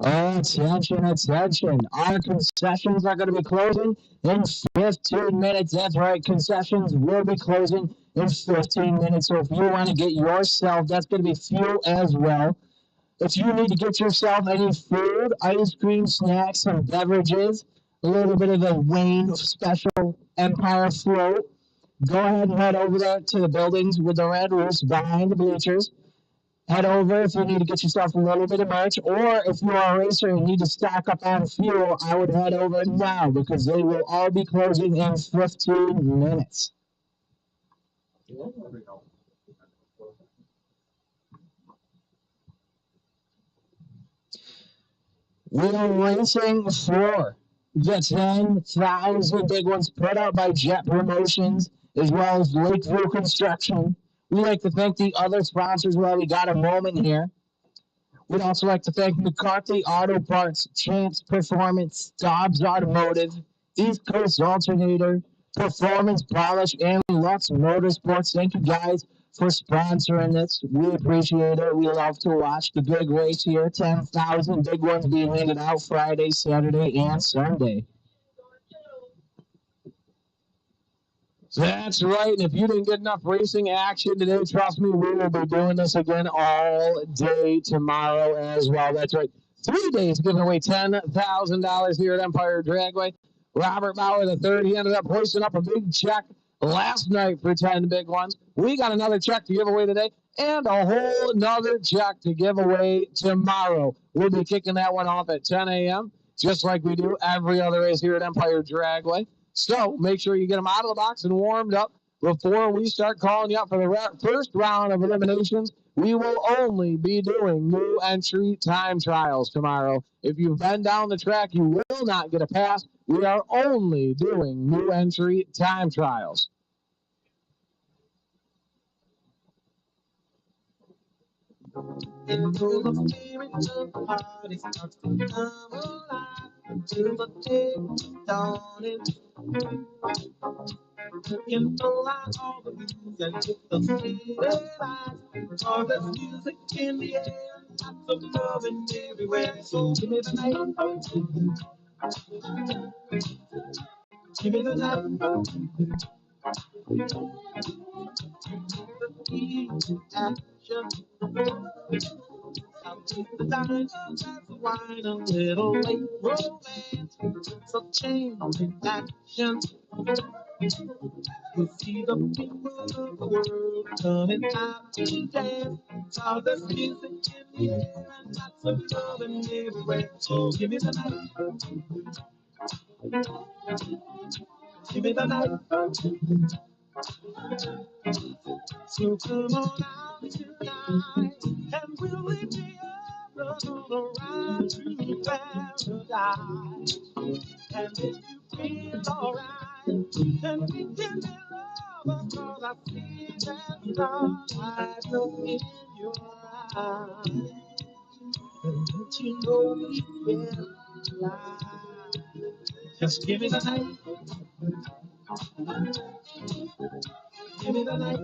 Oh, attention, attention. Our concessions are going to be closing in 15 minutes. That's right, concessions will be closing in 15 minutes. So if you want to get yourself, that's going to be fuel as well. If you need to get yourself any food, ice cream, snacks, some beverages, a little bit of the Wayne special Empire float, go ahead and head over there to the buildings with the red roofs behind the bleachers. Head over if you need to get yourself a little bit of merch, or if you are a racer and need to stock up on fuel, I would head over now because they will all be closing in 15 minutes. We are racing for the 10,000 big ones put out by Jett Promotions as well as Lakeview Construction. We like to thank the other sponsors while we got a moment here. We'd also like to thank McCarthy Auto Parts, Champs Performance, Dobbs Automotive, East Coast Alternator, Performance Polish, and Lutz Motorsports. Thank you guys for sponsoring this. We appreciate it. We love to watch the big race here. 10,000 big ones being handed out Friday, Saturday, and Sunday. That's right. And if you didn't get enough racing action today, trust me, we will be doing this again all day tomorrow as well. That's right. 3 days giving away $10,000 here at Empire Dragway. Robert Bauer III, he ended up hoisting up a big check last night for 10 big ones. We got another check to give away today and a whole another check to give away tomorrow. We'll be kicking that one off at 10 a.m., just like we do every other race here at Empire Dragway. So make sure you get them out of the box and warmed up before we start calling you up for the first round of eliminations. We will only be doing new entry time trials tomorrow. If you've been down the track, you will not get a pass. We are only doing new entry time trials. Until the spirit of the party starts to come alive, until the day is dawning. You know how all the music and with the city lights, all this music in the air, lots of loving everywhere. So give me the night, give me the night, the key to action. I'll take the time, a glass of wine, a little late romance, so change in action. You see the people of the world coming out to dance. All this music in the air and lots of loving everywhere. So give me the night, give me the night. So come on out tonight, and we'll leave the others on the ride to paradise. And if you feel alright, then we can be lovers, 'cause I see that starlight look in your eyes. And don't you know we can fly? Just give me the night, give me the night.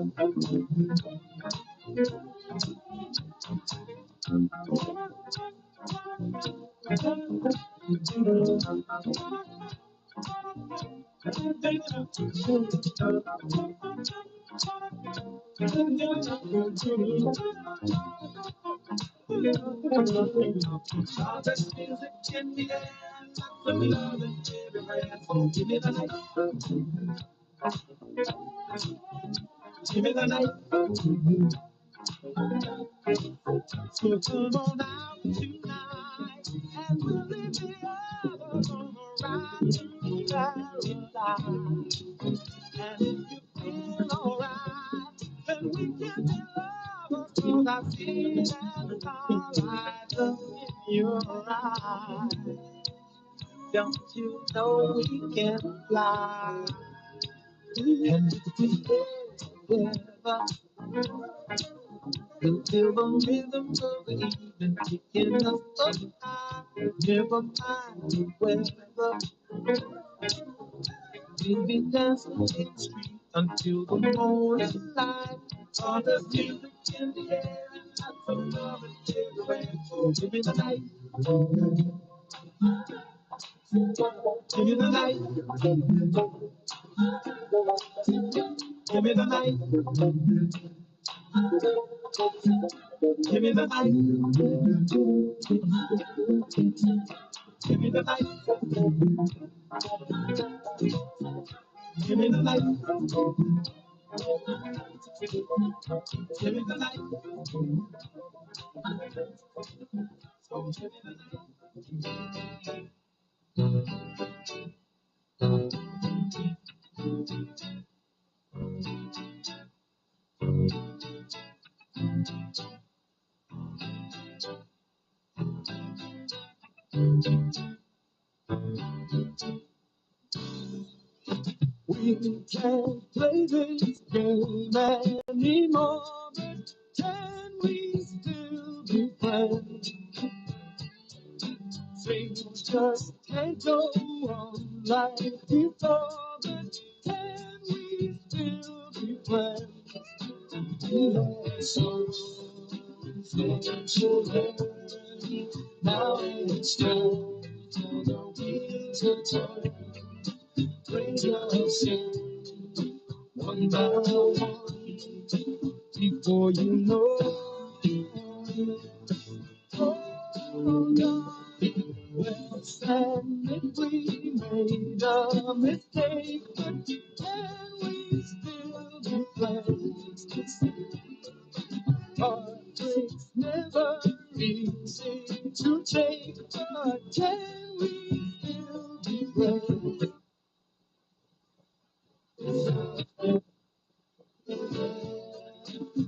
All this music in the air, lots of love and everywhere. So give me the night, give me the night. So come on out tonight, and we'll leave the others on the ride to paradise. And if you feel alright, then we can be lovers, 'cause I see that starlight look in your eyes. Don't you know we can fly? And if we stay together, we'll feel the rhythm of the evening taking us up high. Never mind the weather. We'll be dancing in the street until the morning light. All the music in the air and lots of love and everywhere. Oh, give me the night. Give me the night. Give me the night. Give me the night. Give me the night. Give me the night. Give me the night. So give me the night. We can't play this game anymore, but can we still be friends? Things just can't go on like before, but can we still be friends? So things will learn. Now it's time for the wheels to turn. Brings us in one by one before you know it. Oh God, let's admit we made a mistake, but can we still be friends? Heartbreak's never easy to take, but can we still be friends?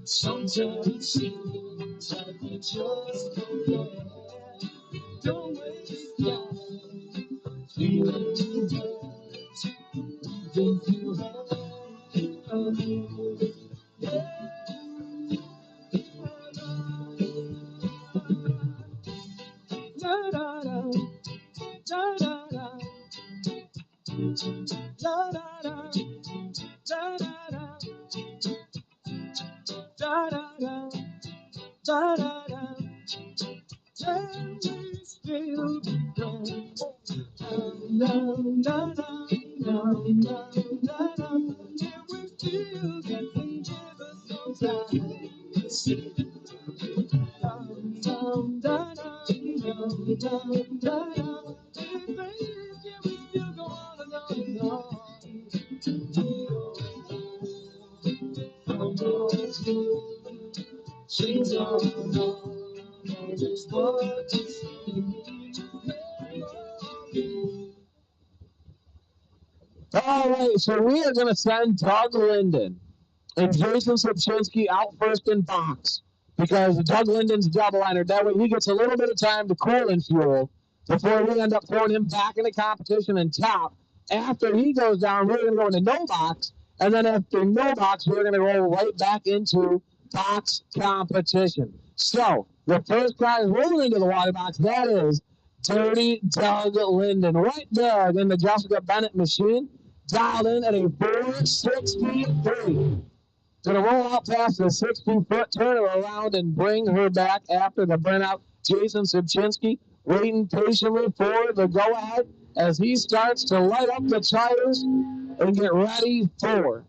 Sometimes it seems like we just don't care. Don't waste time feeling too hurt. Think you have me. Yeah. Da da da, da da da, da da da, da da da, da da da, da da da. Can we still be friends? Da da da, da da da. Can we still get together sometime? Dum da da, dum dum da da. Baby, can we still go on and on and on? She's all alone, just what you see. All right, so we are going to send Doug Linden and Jason Subchinski out first in box because Doug Linden's double liner. That way he gets a little bit of time to cool and fuel before we end up throwing him back into competition and top. After he goes down, we're going to go into no box, and then after no box, we're going to go right back into box competition. So the first guy rolling into the water box, that is Dirty Doug Linden, right there in the Jessica Bennett machine, dialed in at a 463. Gonna roll out past the 60-foot, turn her around, and bring her back after the burnout. Jason Subchinski waiting patiently for the go-ahead as he starts to light up the tires and get ready for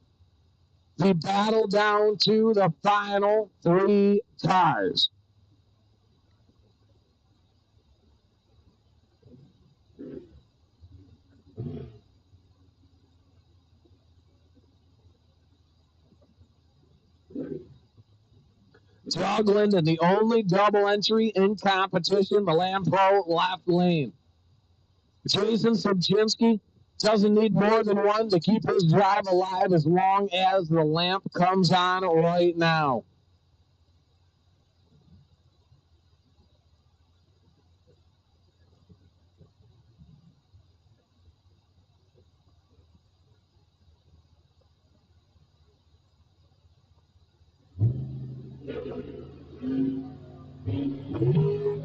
the battle down to the final three cars. Doug Linden, the only double entry in competition, the Lamb Pro left lane. Jason Subchinski doesn't need more than one to keep his drive alive as long as the lamp comes on right now.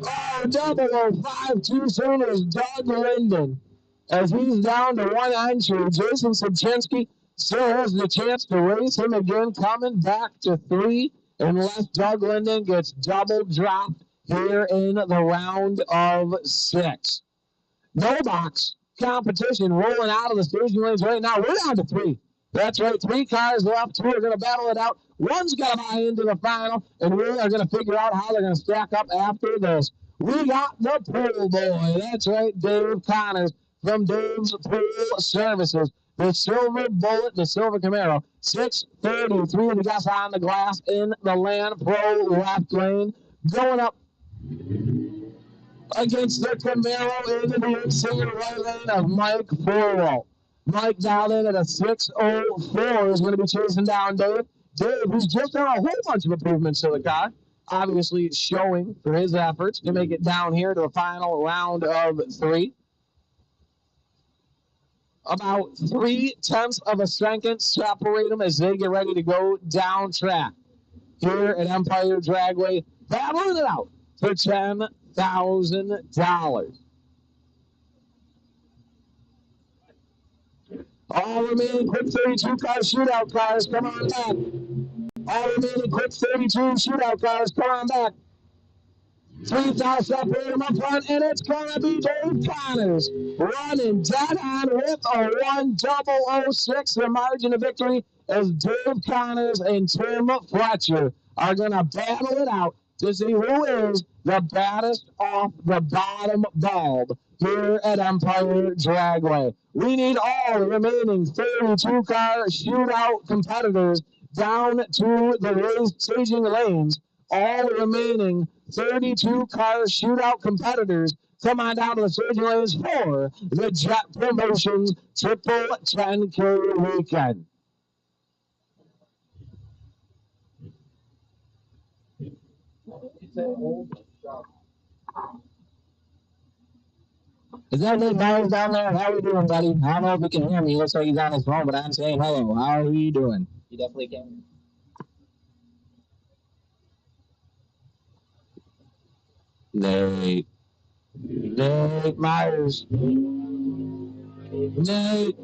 Oh, 0052 too soon is Doug Linden. As he's down to one entry, Jason Subchinski Still has the chance to race him again, coming back to 3, unless Doug Linden gets double dropped here in the round of 6. No box competition rolling out of the staging lanes right now. We're down to 3. That's right, 3 cars left. 2 are going to battle it out. One's got to buy into the final, and we are going to figure out how they're going to stack up after this. We got the pool boy. That's right, Dave Connors from Dave's Pool Services. The silver bullet, the silver Camaro, 633. We got on the glass in the Land Pro left lane. Going up against the Camaro into the inside right lane of Mike Forwell. Mike down in at a 6:04 is going to be chasing down Dave. Dave, who's just done a whole bunch of improvements to the car, obviously showing for his efforts to make it down here to a final round of 3. About 0.3 of a second separate them as they get ready to go down track. Here at Empire Dragway, battling it out for $10,000. All remaining quick 32 car shootout cars, come on back. All remaining quick 32 shootout cars, come on back. 3,000 separate them up front, and it's going to be Dave Connors running dead on with a 1:006. The margin of victory as Dave Connors and Tim Fletcher are going to battle it out to see who is the baddest off the bottom bulb here at Empire Dragway. We need all the remaining 32-car shootout competitors down to the race staging lanes. All remaining 32-car shootout competitors come on down to the staging lanes for the Jett Promotions Triple 10K weekend. Is that Nate Myers down there? How are you doing, buddy? I don't know if you can hear me. He looks like he's on his phone, but I'm saying hello. How are you doing? You definitely can. Nate Myers. Nate.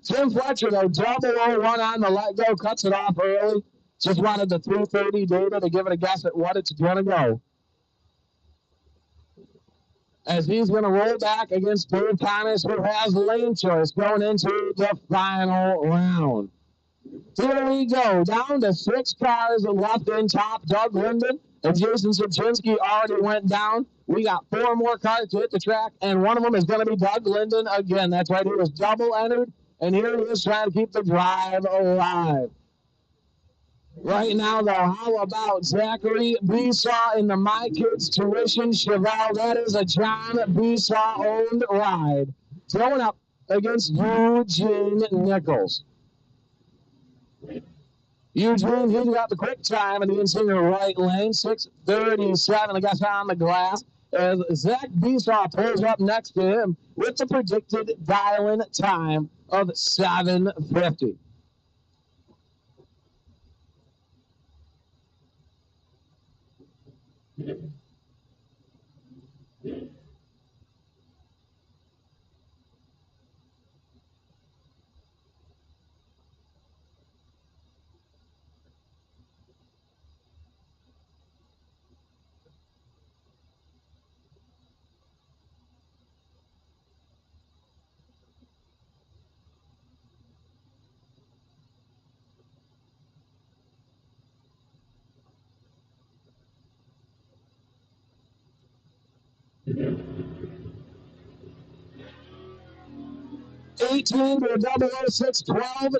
Tim Fletcher, though, 001 on the let go, cuts it off early. Just wanted the 330 data to give it a guess at what it's going to go. As he's going to roll back against Dave Connors, who has lane choice going into the final round. Here we go, down to 6 cars left in top. Doug Linden and Jason Subchinski already went down. We got 4 more cars to hit the track, and one of them is going to be Doug Linden again. That's right, he was double entered, and here he is trying to keep the drive alive. Right now, though, how about Zachary Besaw in the My Kids Tuition Chevelle? That is a John Besaw-owned ride. Going up against Eugene Nichols. Eugene, he's got the quick time in the interior right lane, 6:37. The guy's on the glass. As Zach Besaw pulls up next to him with the predicted dial-in time of 7:50. 18 to a 006, 12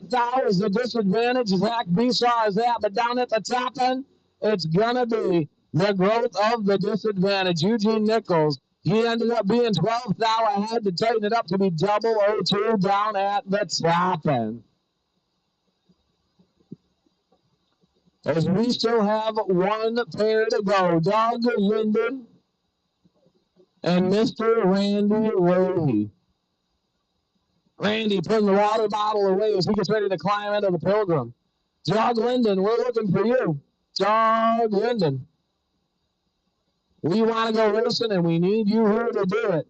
is the disadvantage. Zach Besaw is that, but down at the top end, it's going to be the growth of the disadvantage. Eugene Nichols, he ended up being 12th now. I had to tighten it up to be 002 down at the top end. As we still have one pair to go, Doug Linden and Mr. Randy Leahy. Randy putting the water bottle away as he gets ready to climb into the Pilgrim. Doug Linden, we're looking for you. Doug Linden. We want to go racing, and we need you here to do it.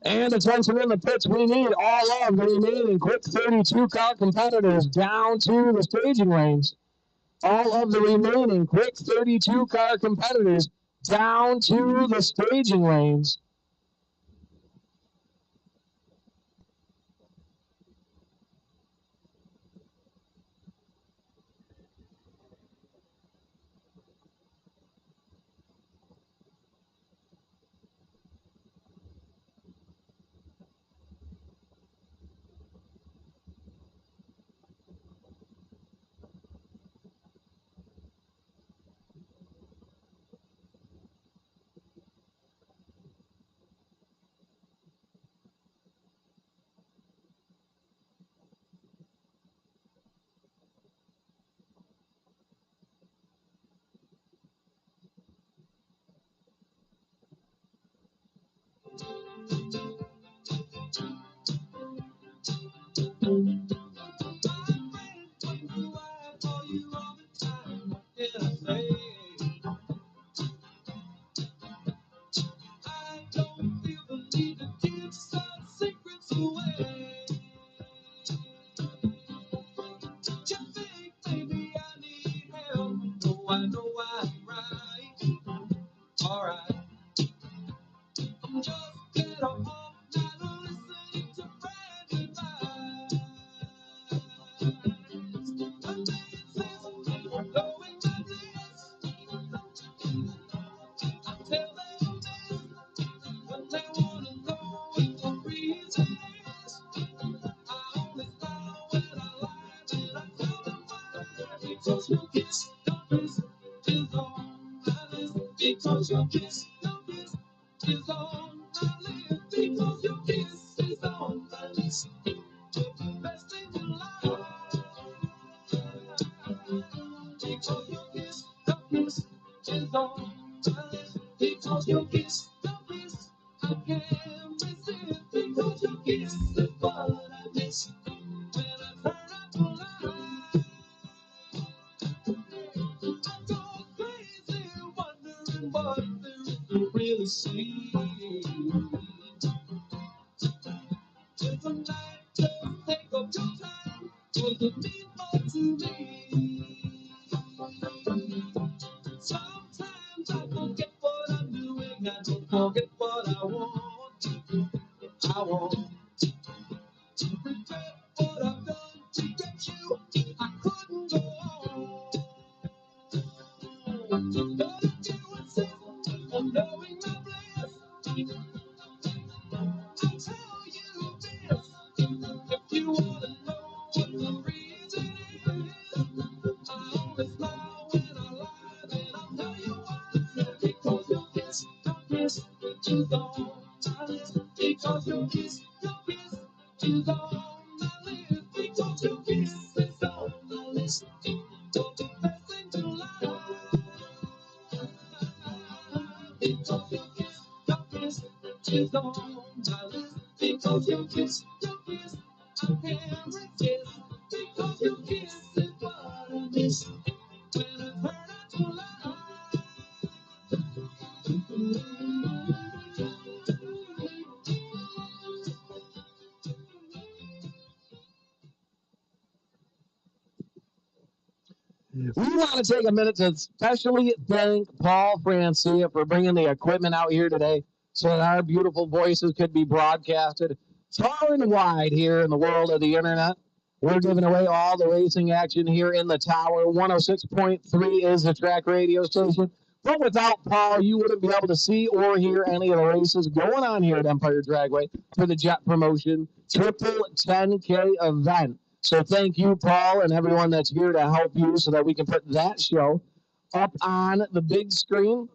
And attention in the pits, we need all of the remaining quick 32 car competitors down to the staging lanes. All of the remaining quick 32 car competitors down to the staging lanes. We want to take a minute to especially thank Paul Francia for bringing the equipment out here today so that our beautiful voices could be broadcasted far and wide here in the world of the internet. We're giving away all the racing action here in the tower. 106.3 is the track radio station. But without Paul, you wouldn't be able to see or hear any of the races going on here at Empire Dragway for the Jett Promotion Triple 10K event. So thank you, Paul, and everyone that's here to help you so that we can put that show up on the big screen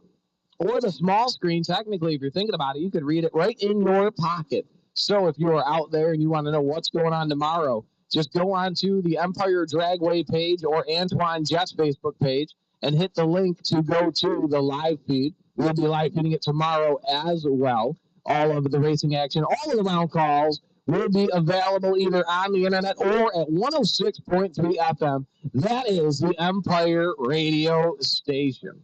or the small screen. Technically, if you're thinking about it, you could read it right in your pocket. So if you are out there and you want to know what's going on tomorrow, just go on to the Empire Dragway page or Antoine Jett's Facebook page and hit the link to go to the live feed. We'll be live feeding it tomorrow as well. All of the racing action, all of the round calls will be available either on the internet or at 106.3 FM. That is the Empire Radio Station.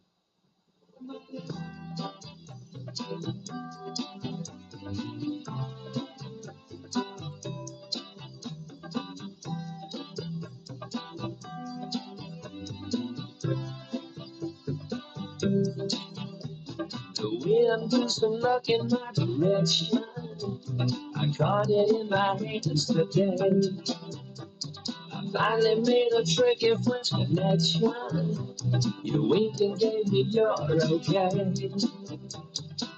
can do some luck in my direction. I caught it in my hands today. I finally made a tricky French connection. You winked and gave me your okay.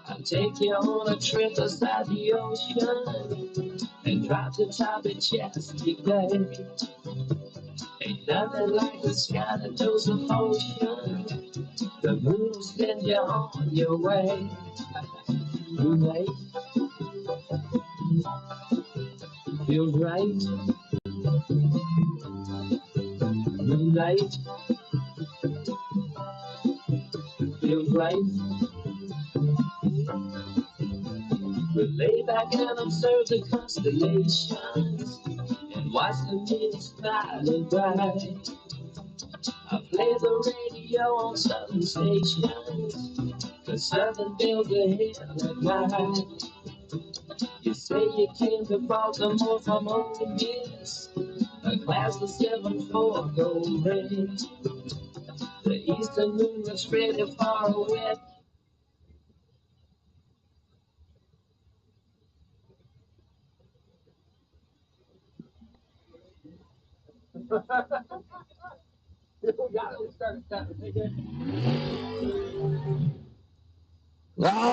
I'll take you on a trip beside the ocean and drop the top of Chesapeake Bay. Ain't nothing like the sky that knows emotion. The moon will send you on your way. Moonlight feels right. Moonlight feels right. We'll lay back and observe the constellations and watch the moon smiling bright. I play the radio on southern stations, 'cause southern bells are here at night. You say you came to Baltimore from Ole Miss, a class of 7-4 gold ring. The eastern moon was ready for a wet. All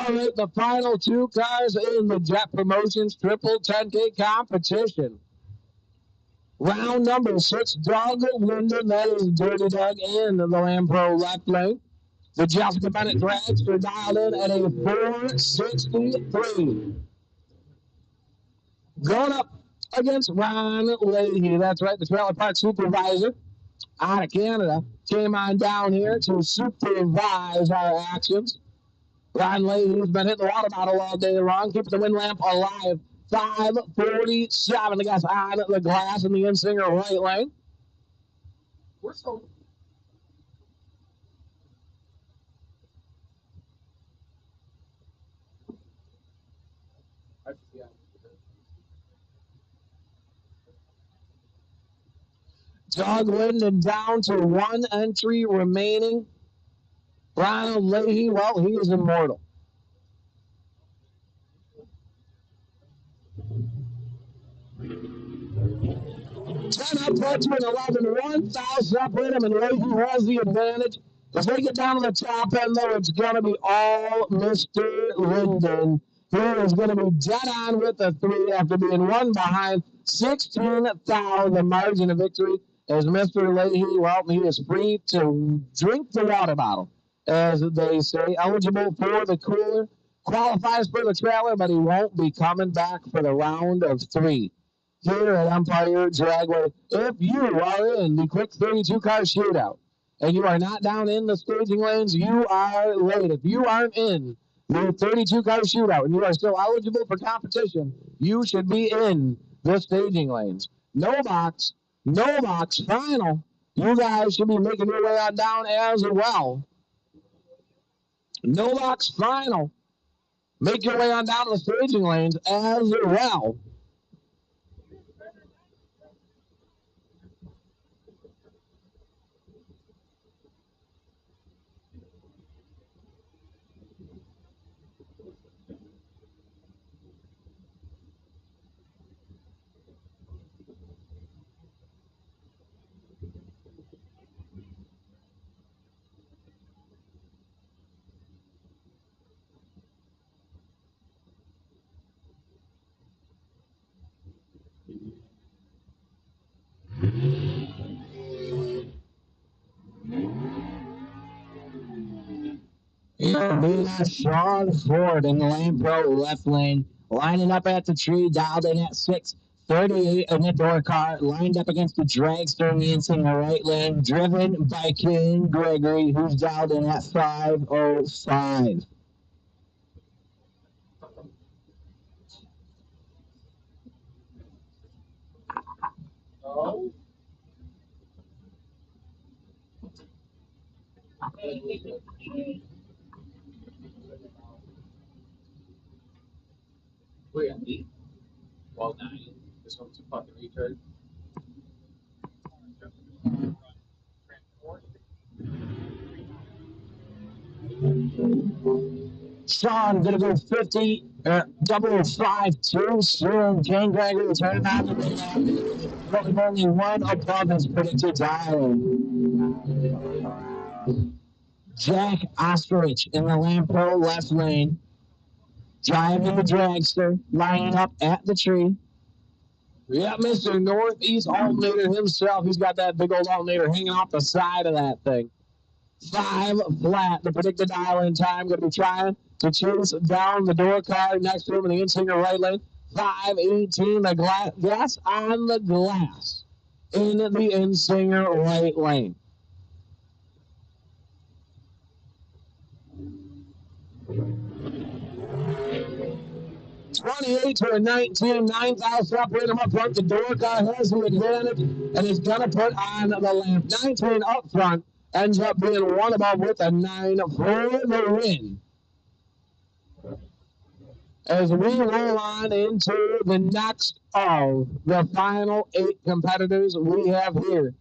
right, the final two cars in the Jett Promotions Triple 10K competition. Round number 6, Doug Linden, that is Dirty Doug in the Lamb Pro left lane. The Jessica Bennett drags are dialed in at a 463. Going up against Ron Leahy. That's right, the trailer park supervisor out of Canada came on down here to supervise our actions. Ron Leahy's been hitting the water bottle all day long, keeping the wind lamp alive. 5:47, the guys on the glass in the Insinger right lane. We're so. Doug Linden down to one entry remaining. Ronald Leahy, well, he is immortal. 10 up front to an 11, 1 foul separate him, and Leahy has the advantage. As they get down to the top end, though, it's going to be all Mr. Linden. He is going to be dead on with a 3 after being one behind. 16 foul, the margin of victory. As Mr. Leahy, well, he is free to drink the water bottle, as they say. Eligible for the cooler, qualifies for the trailer, but he won't be coming back for the round of 3. Here at Empire Dragway, if you are in the quick 32 car shootout and you are not down in the staging lanes, you are late. If you aren't in the 32 car shootout and you are still eligible for competition, you should be in the staging lanes. No box final. You guys should be making your way on down as well. No box final. Make your way on down to the staging lanes as well. We got Sean Ford in the Lane Pro left lane, lining up at the tree, dialed in at 638 in the door car, lined up against the dragster in the right lane, driven by King Gregory, who's dialed in at 505. Oh. Wait, I'm 8. Well, 9. This one's a fucking retard. Sean gonna go 50, 005 too soon. King Gregory turning on the win. But only one above is predicted Tyler. Jack Ostrich in the Lampo left lane. Driving the dragster, lining up at the tree. Yeah, Mr. Northeast alternator himself. He's got that big old alternator hanging off the side of that thing. 5 flat. The predicted island time. Going to be trying to chase down the door card next to him in the in-singer right lane. 5:18. The gas on the glass in the in-singer right lane. (28-19), 9,000 up, right him up front. The door car has the advantage and is going to put on the lamp. 19 up front ends up being one above with a 9 for the win. As we roll on into the next of the final 8 competitors we have here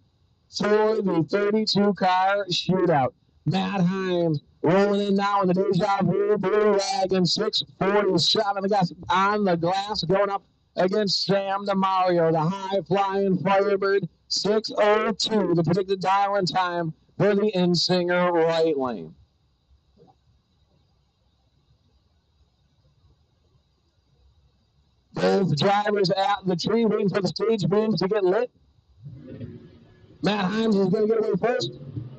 for the 32-car shootout. Matt Himes rolling in now in the Deja Vu Blue Wagon, 647. The guys on the glass going up against Sam DeMario, the high-flying Firebird, 6:02, the predicted dial-in time for the in-singer right lane. Both drivers at the tree waiting for the stage beams to get lit. Matt Himes is going to get away first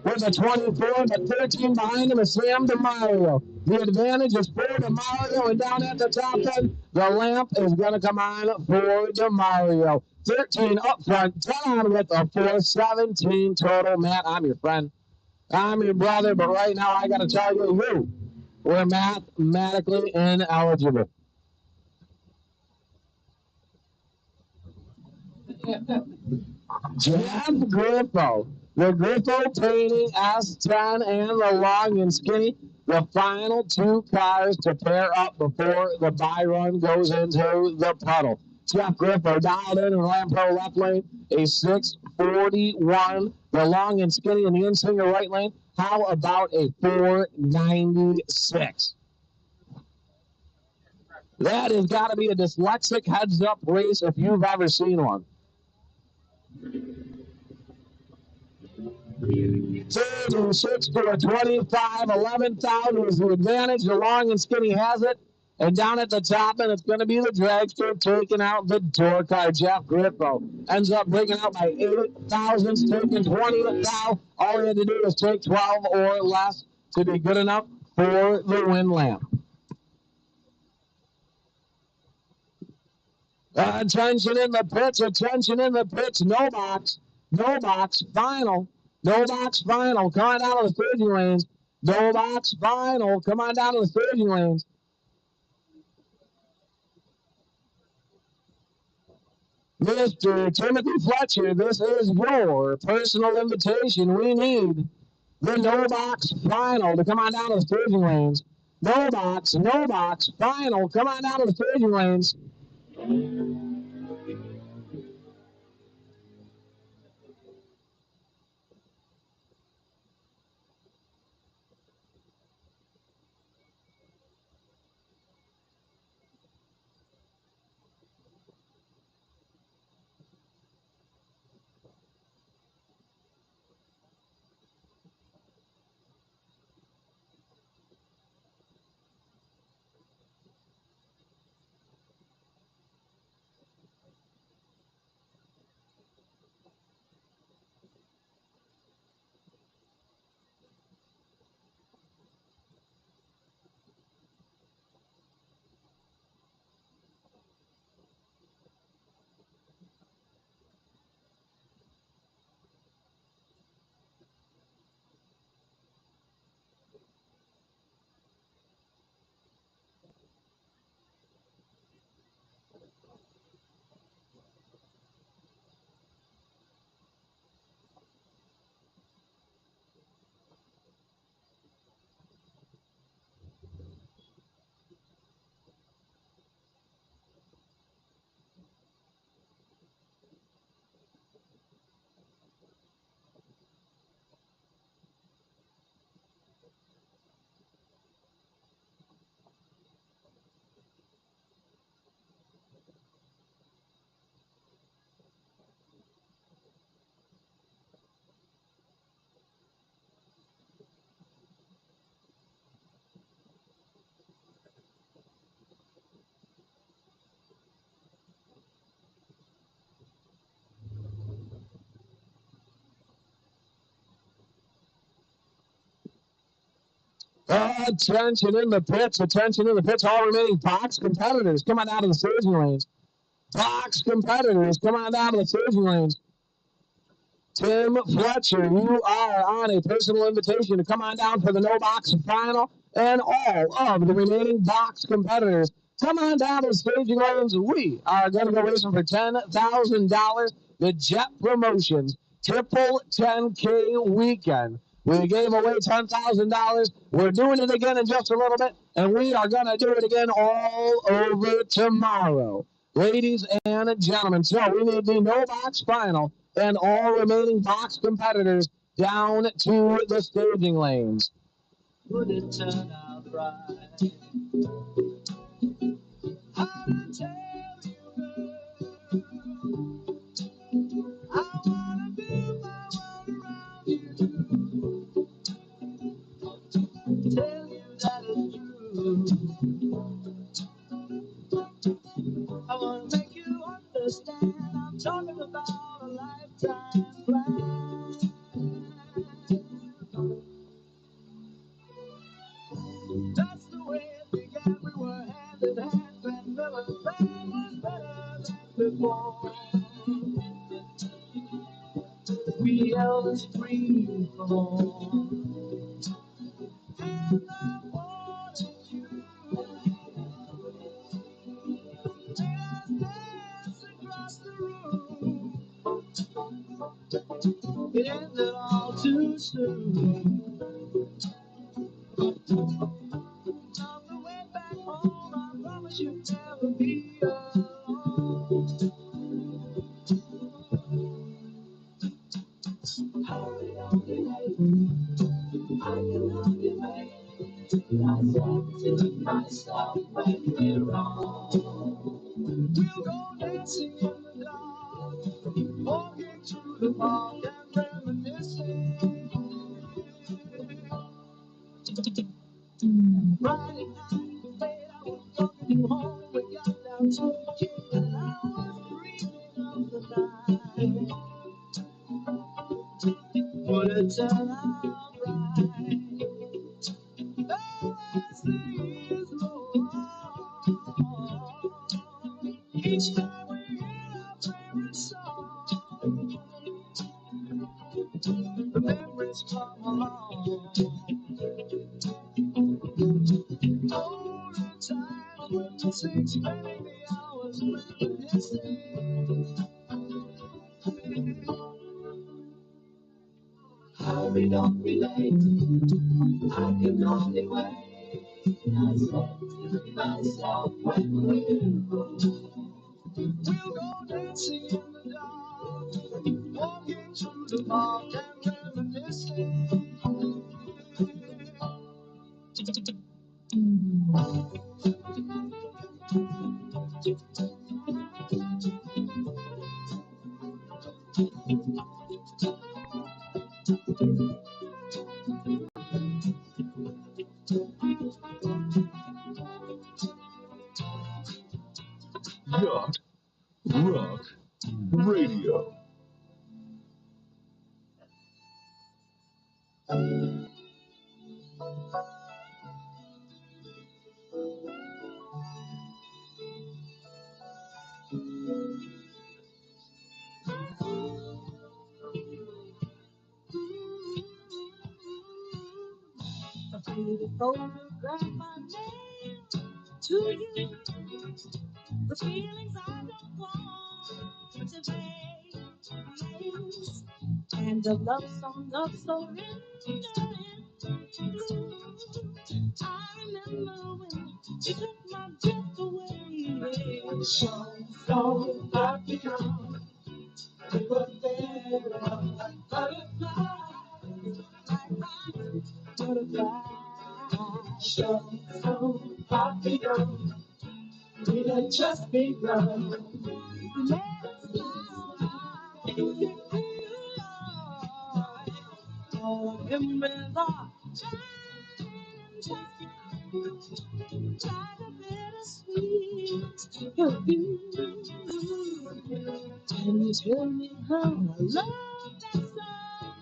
with a 24, but 13 behind him is Sam DeMario. The advantage is for DeMario, and down at the top end, the lamp is going to come on for DeMario. 13 up front, 10 on with a 4, 17 total. Matt, I'm your friend. I'm your brother, but right now I got to tell you, we're mathematically ineligible. Jeff Griffo. The Griffo painting S10 and the long and skinny. The final 2 cars to pair up before the bye run goes into the puddle. Jeff Griffo dialed in Lampo left lane, a 6:41. The long and skinny in the in-singer right lane. How about a 4:96? That has got to be a dyslexic heads-up race if you've ever seen one. 36 to a 25, 11,000 is the advantage. The long and skinny has it. And down at the top, and it's going to be the dragster taking out the door car. Jeff Griffo ends up breaking out by 8,000, taking 20 now. All he had to do was take 12 or less to be good enough for the win lamp. Attention in the pits, attention in the pits. No box, final. No box, final. Come on down to the staging lanes. No box, final. Come on down to the staging lanes. Mr. Timothy Fletcher, this is your personal invitation. We need the no box final to come on down to the staging lanes. No box, final. Come on down to the staging lanes. Attention in the pits, attention in the pits. All remaining box competitors, come on down to the staging lanes. Box competitors, come on down to the staging lanes. Tim Fletcher, you are on a personal invitation to come on down for the no box final, and all of the remaining box competitors, come on down to the staging lanes. We are going to go racing for $10,000. The Jett Promotions Triple 10K Weekend. We gave away $10,000. We're doing it again in just a little bit, and we are going to do it again all over tomorrow. Ladies and gentlemen, so we need the no box final and all remaining box competitors down to the staging lanes. Would it turn out right? How to tell you, girl, I wanna build my world around you. Tell you that it's true. I wanna make you understand. I'm talking about a lifetime plan. That's the way it began. We were hand in hand, and never plan was better than before. We held a free fall, and I wanted you. And I danced across the room. It ended all too soon. On the way back home, I promise you'll never be alone. Hurry on, I can hardly wait. I said to myself when we're wrong. We'll go dancing in the dark, walking through the park and reminiscing. Friday night, late, I was walking you home. We got down talking, and I was dreaming of the night. Would it turn out right? Oh, as the years roll on, each time we hear our favorite song, the memories come along. All the time when we sing, spending the hours reminiscing. How we don't relate, I can only wait. I said to myself when we'll go dancing in the dark, walking through the park and reminiscing. Yacht Rock Radio. A pretty photograph I made to you. The feelings I don't want to face. And a love song of surrender. I remember when you took my breath away. So happy now. We were there like butterflies. So happy now. We had just begun. Let's music to you, Lord. Oh, remember try the bittersweet perfume. And you tell me how I love that song.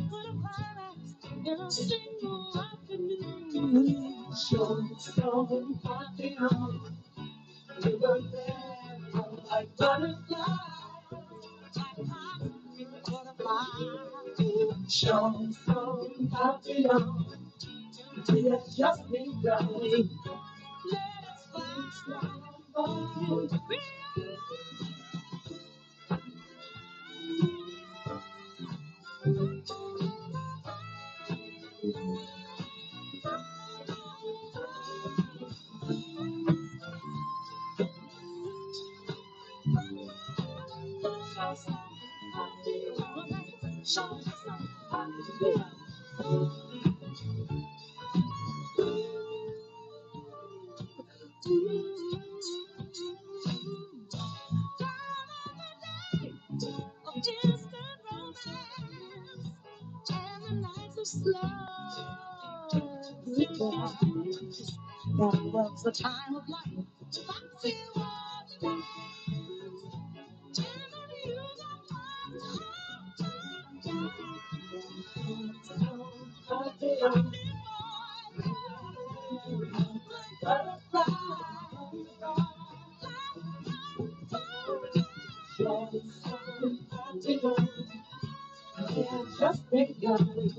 Put a climax in a single So happy we were there like butterflies. Show so happy we have just begun. Let us fly slow. That was the time of life. Just begun.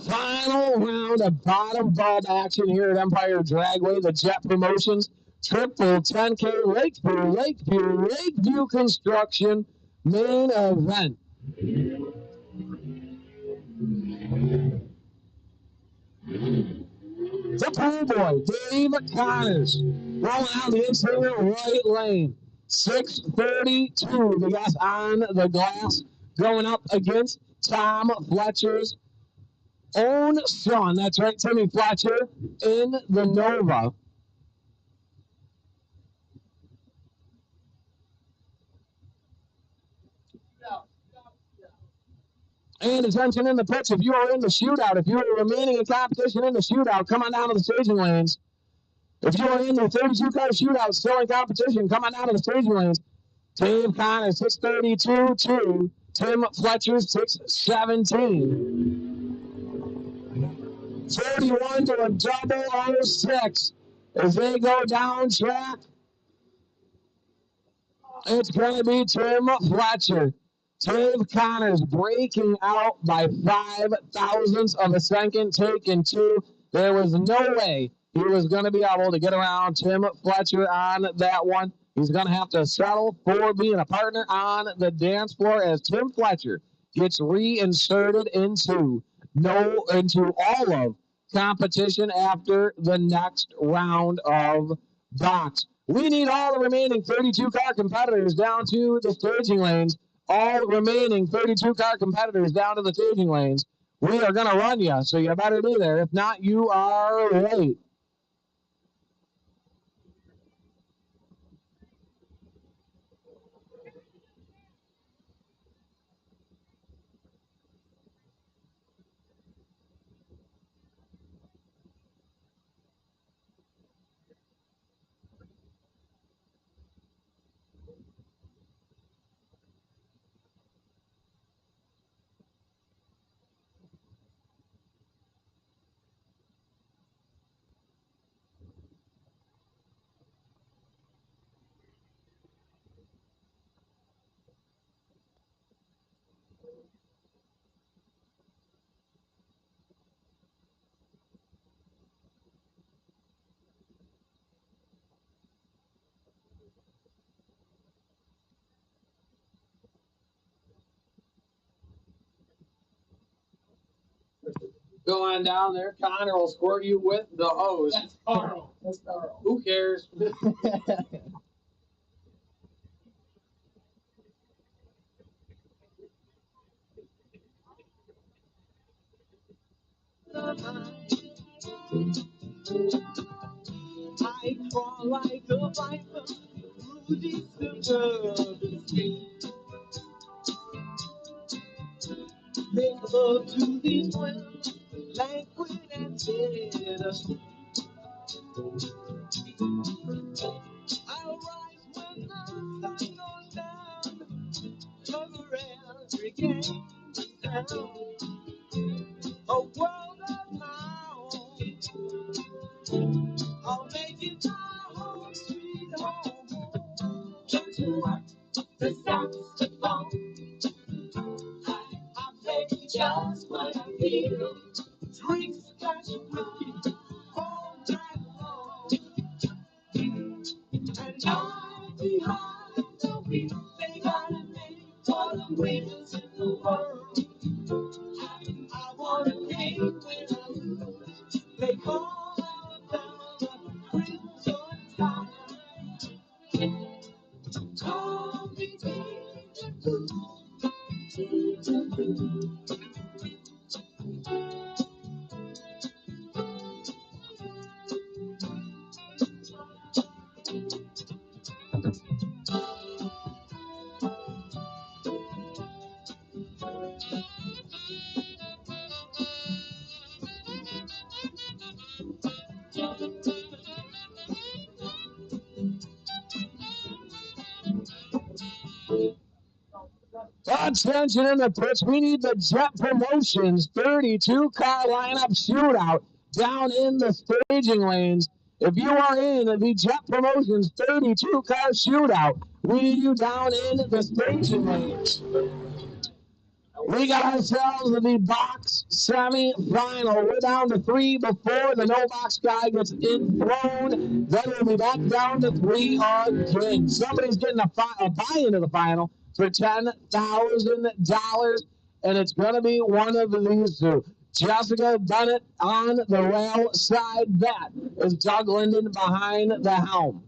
Final round of bottom bulb action here at Empire Dragway, the Jett Promotions Triple 10K Lakeview Construction main event. The pool boy, Dave Connors, rolling out the interior right lane. 6:32, the gas on the glass, going up against Tom Fletcher's own son. That's right, Timmy Fletcher in the Nova. And attention in the pits, if you are in the shootout, if you are remaining in competition in the shootout, come on down to the staging lanes. If you are in the 32-car shootout still in competition, come on down to the staging lanes. Dave Connor, 6:32 to Tim Fletcher, 6:17. 31 to a 006 as they go down track. It's going to be Tim Fletcher. Dave Connors breaking out by 5 thousandths of a second, taking 2. There was no way he was going to be able to get around Tim Fletcher on that one. He's going to have to settle for being a partner on the dance floor as Tim Fletcher gets reinserted into all of competition after the next round of box. We need all the remaining 32-car competitors down to the staging lanes. All remaining 32-car competitors down to the staging lanes. We are going to run you, so you better be there. If not, you are late. Go on down there. Connor will squirt you with the hose. That's Carl. That's Carl. Who cares? I crawl like a viper through these suburban streets. Make love to these women, languid and bitter. I'll rise when the sun goes down, cover every game down. A world of my own. I'll make it my home, sweet home. Just what the saxophone. I play just what I feel. Drink scotch whiskey all night long. And I'll be hard to wheel. They gotta make all the winners in the world. I wanna make when I lose. They call out down the crimson tide. Call me Deja Vu. Attention in the pitch. We need the Jett Promotions 32 car lineup shootout down in the staging lanes. If you are in the Jett Promotions 32 car shootout, we need you down in the staging lanes. We got ourselves the box semi-final. We're down to 3 before the no box guy gets enthroned. Then we'll be back down to 3 again. Somebody's getting a buy into the final for $10,000, and it's going to be one of these two. Jessica Bennett on the rail side. That is Doug Linden behind the helm.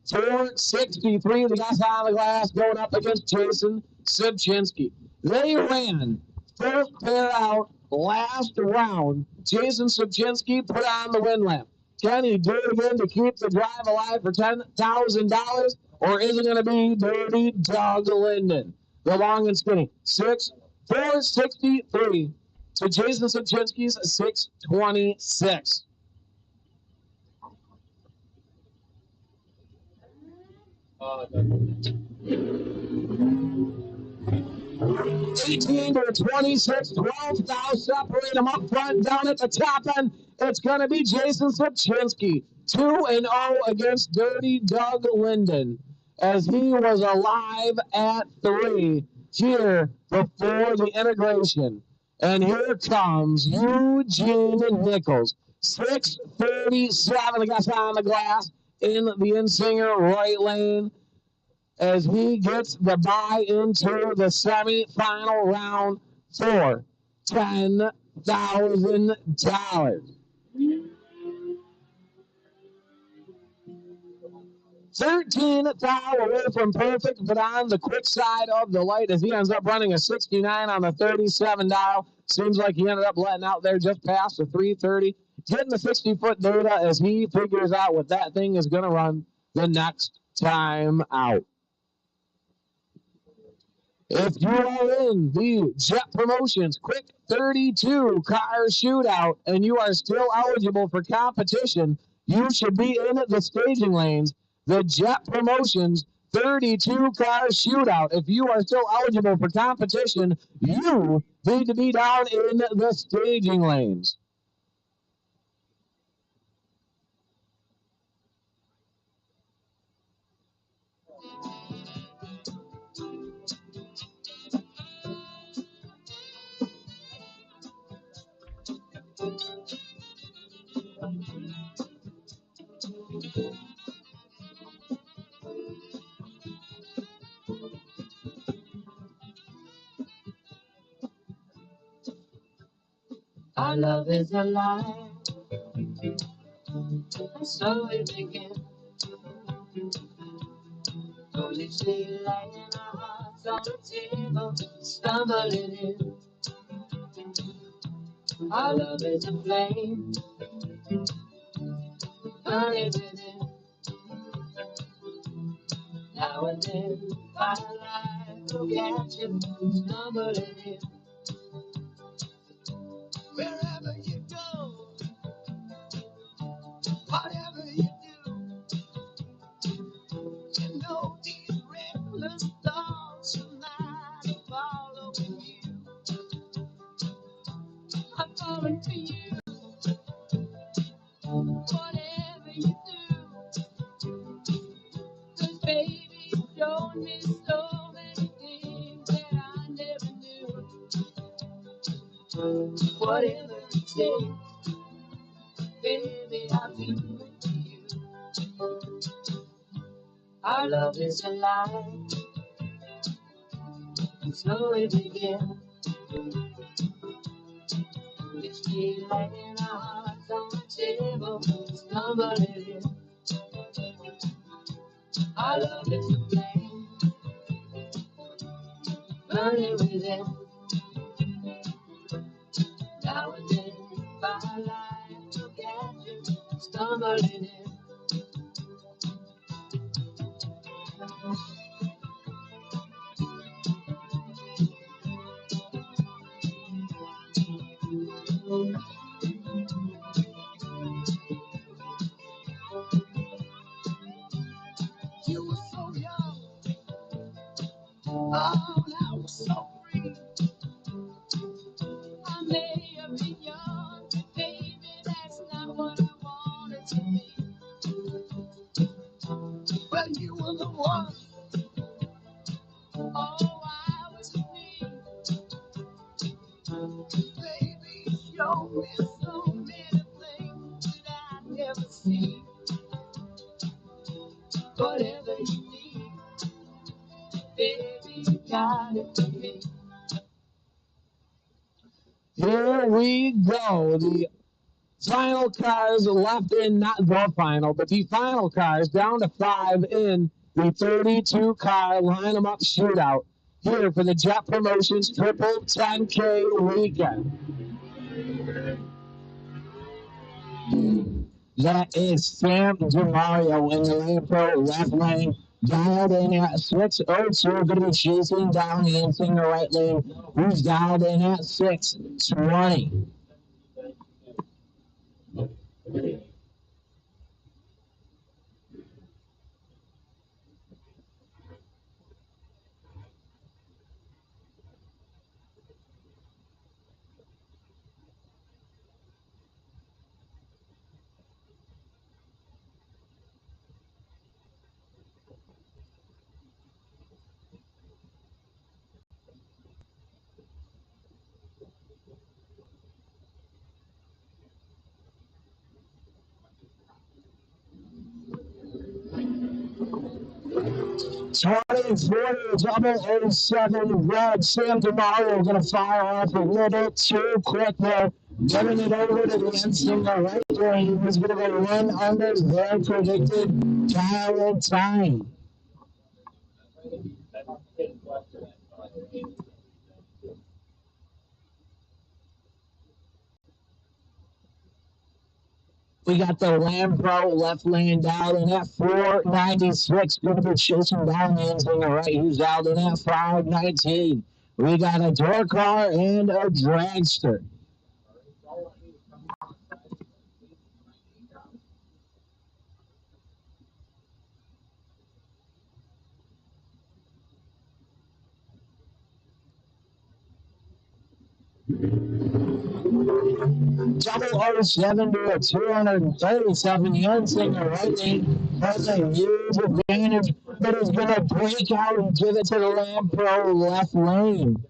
463, the guys on the glass going up against Jason Subchinski. They ran first pair out last round. Jason Subchinski put on the win lap. Can he do it again to keep the drive alive for $10,000? Or is it going to be Dirty Doug Linden? The long and skinny. 463 to Jason Subchinski's 626. 18 to 26, 12 now separate them up front, down at the top end. It's going to be Jason Subchinski, 2-0 against Dirty Doug Linden, as he was alive at 3 here before the integration. And here comes Eugene Nichols, 637, the guys on the glass in the Insinger right lane, as he gets the buy into the semifinal round for $10,000. 13th thou away from perfect, but on the quick side of the light as he ends up running a 69 on the 37 dial. Seems like he ended up letting out there just past the 330. Getting the 60-foot data as he figures out what that thing is going to run the next time out. If you are in the Jett Promotions Quick 32 car shootout and you are still eligible for competition, you should be in the staging lanes. The Jett Promotions 32 car shootout. If you are still eligible for competition, you need to be down in the staging lanes. Our love is alive, so we begin. Foolishly laying our hearts on the table, stumbling in. Our love is a flame, burning within. Now and then, my life will catch you, stumbling in. Wherever you go, whatever you do, you know these reckless thoughts of mine are following you. I'm falling for you, whatever you do. 'Cause baby, you showed me so many things that I never knew. Whatever it takes, baby, I'll be with you. Our love is alive, and so it begins. It's me laying our hearts on the table, stumbling in. Our love is a flame, burning within. Now and then, by life, look at you, stumbling in. You were so young, oh, I was so free. I may have been young, but baby, that's not what I wanted to be. Well, you were the one, oh, I was me. Baby, you showed me so many things that I never seen. Whatever you need, baby, you got it for me. Here we go. The final cars left in, not the final, but the final cars down to 5 in the 32 car line 'em up shootout here for the Jett Promotions Triple 10K weekend. That is Sam DeMario in the lane pro left lane. Dialed in at 602, going to be chasing down the Insinger right lane, who's dialed in at 620. Starting 40-007 red. Sam DeMario going to fire off a little bit too quick there. Giving it over to the Insinger right lane. He's going to go run under their predicted dial time. We got the Lambo left lane dialed in at 496. Going to be chasing down the Insinger right. Who's dialed in at 519. We got a door car and a dragster. Double 07 to a 237. Youngsinger right lane has a huge advantage, but is going to break out and give it to the Lambo left lane.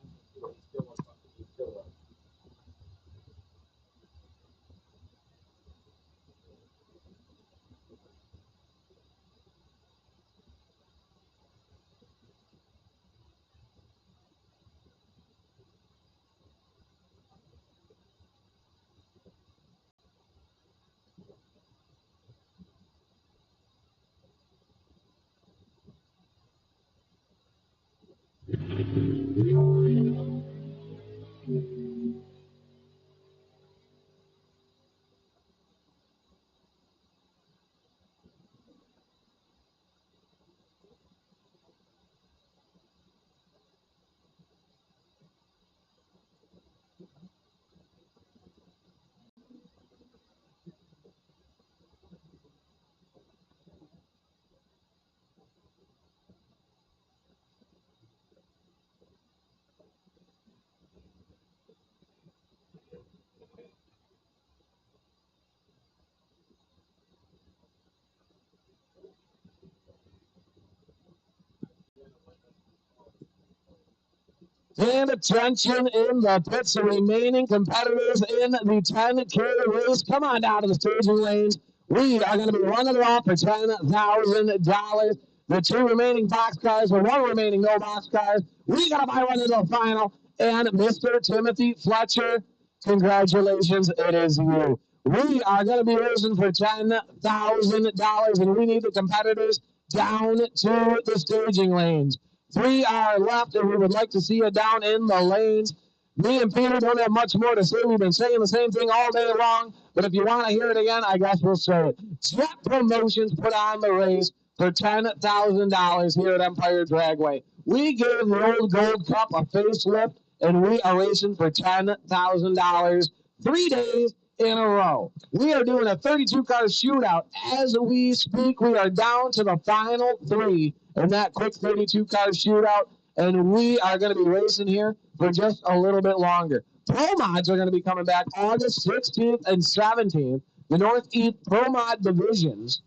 And attention in the pits, the remaining competitors in the 10K race. Come on down to the staging lanes. We are going to be running it off for $10,000. The two remaining boxcars, the one remaining no boxcars. We got to buy one into the final. And Mr. Timothy Fletcher, congratulations, it is you. We are going to be racing for $10,000, and we need the competitors down to the staging lanes. 3 are left, and we would like to see you down in the lanes. Me and Peter don't have much more to say. We've been saying the same thing all day long, but if you want to hear it again, I guess we'll say it. Jett Promotions put on the race for $10,000 here at Empire Dragway. We gave the old Gold Cup a facelift, and we are racing for $10,000 3 days in a row. We are doing a 32-car shootout. As we speak, we are down to the final 3 in that quick 32-car shootout, and we are going to be racing here for just a little bit longer. Pro Mods are going to be coming back August 16th and 17th. The Northeast Pro Mod divisions,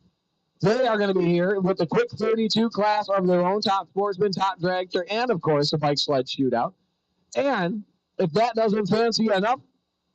they are going to be here with the quick 32 class of their own, top sportsman, top dragster, and, of course, the bike sled shootout. And if that doesn't fancy you enough,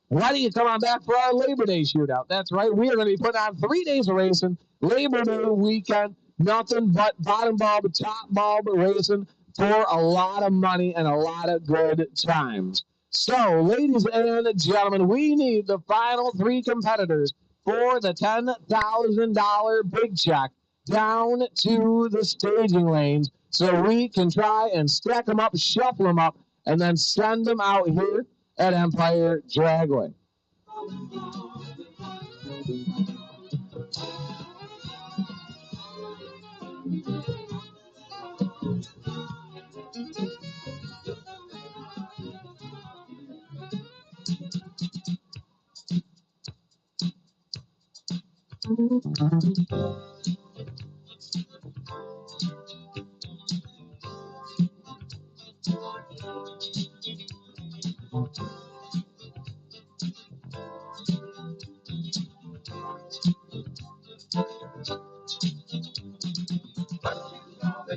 why don't you come on back for our Labor Day shootout? That's right. We are going to be putting on 3 days of racing, Labor Day weekend, nothing but bottom bulb, top bulb racing for a lot of money and a lot of good times. So, ladies and gentlemen, we need the final 3 competitors for the $10,000 big check down to the staging lanes so we can try and stack them up, shuffle them up, and then send them out here at Empire Dragway.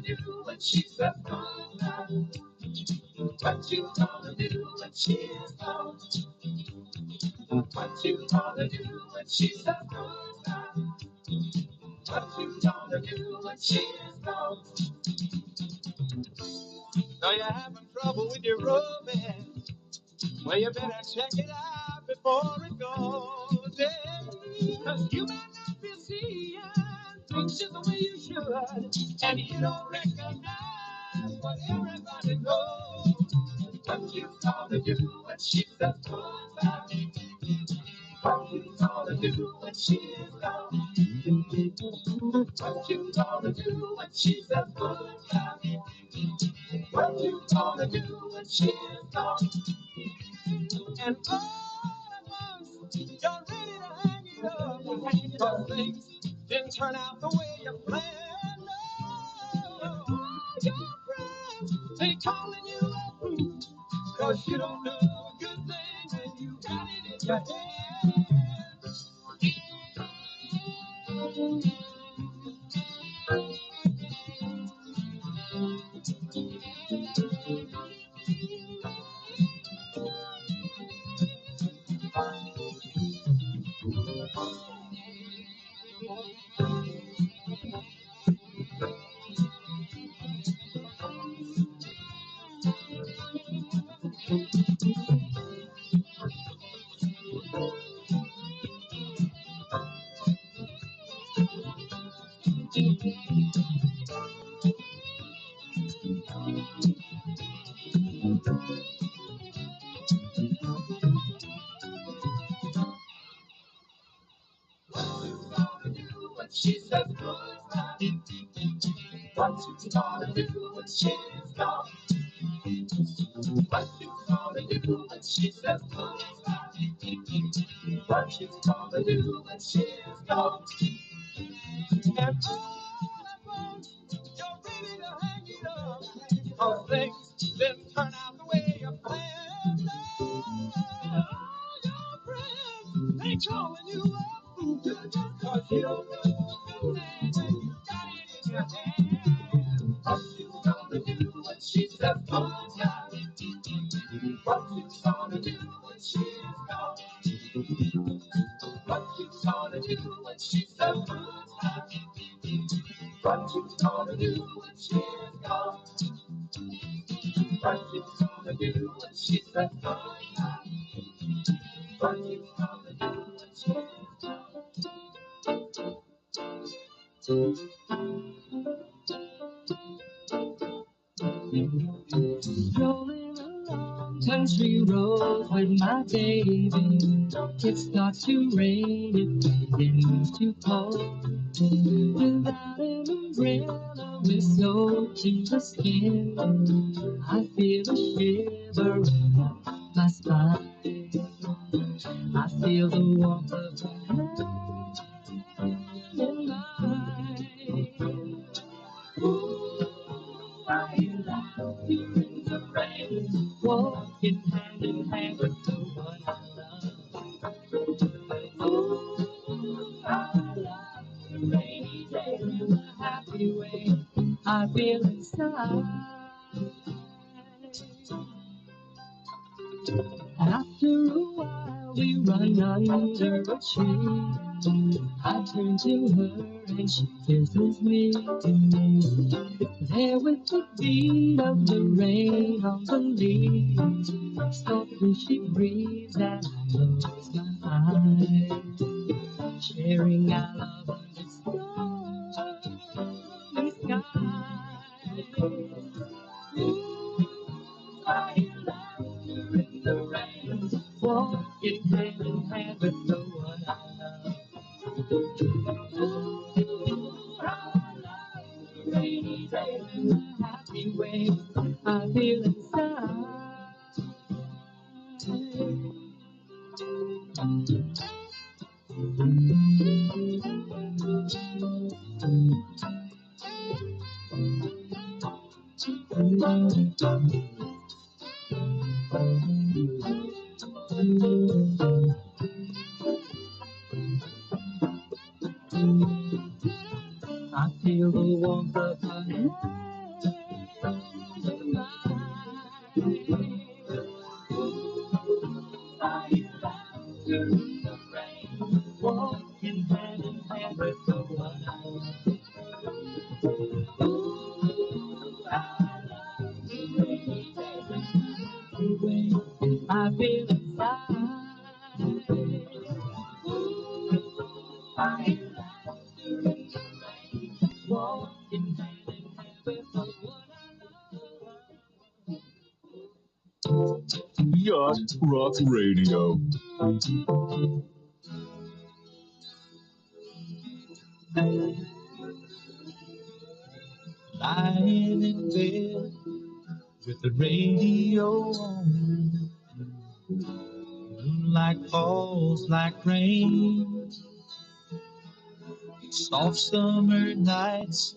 Do when she says goodbye. What you gonna do when she's gone? What you gonna do when she says goodbye? What you gonna do when she's gone? Now you're having trouble with your romance. Well, you better check it out before it goes. Yeah. 'Cause you might not be seeing things just the way you should, and you don't recognize what everybody knows. What you gonna do when she says goodbye? What you gonna do when she's gone? What you gonna do when she says goodbye? What you gonna do when she's gone? And all at once, you're ready to hang it up. But things didn't turn out the way you planned. Oh, your friends, they calling you a fool. 'Cause you don't do a good thing and you got it in your hand. She says goodbye. What you gonna do when she's gone? What you gonna do when she says goodbye? What you gonna do when she's gone? And all at once, you're ready to hang it up. 'Cause things didn't turn out the way you planned. Oh, your friends, they calling you a fool. 'Cause you don't know good things and you got it in your hand. What you gonna do when she says goodbye? What you gonna do when she's gone? What you gonna do when she's gone? What you gonna do when she's gone? What you gonna do when she's gone? What you gonna do when she's rolling along country road with my baby? It starts to rain, it begins to pour. Without an umbrella, we're soaked to the skin. I feel a shiver up my spine. I feel the warmth of her hand in mine. Ooh, I love you in the rain, walking hand in hand with the one I love. Ooh, I love the rainy day in a happy way. I feel inside. After a while, we run under a tree. I turn to her and she kisses me. There with the beat of the rain on the leaves, softly she breathes and I close my eyes, sharing our love under starry skies. Ooh, I love her in the rain, walking hand in hand with the one I love. Ooh, I love the rainy day in a happy way. I feel inside. I feel the warmth of her hand in mine. Ooh, I love her in the rain, walking hand in hand with the one I love. Ooh, I love the rainy day in a happy way. I feel inside. Ooh, I love her in the rain, walking hand in hand with the one I love. Yacht Rock Radio. Lying in bed with the radio on, moonlight falls like rain, soft summer nights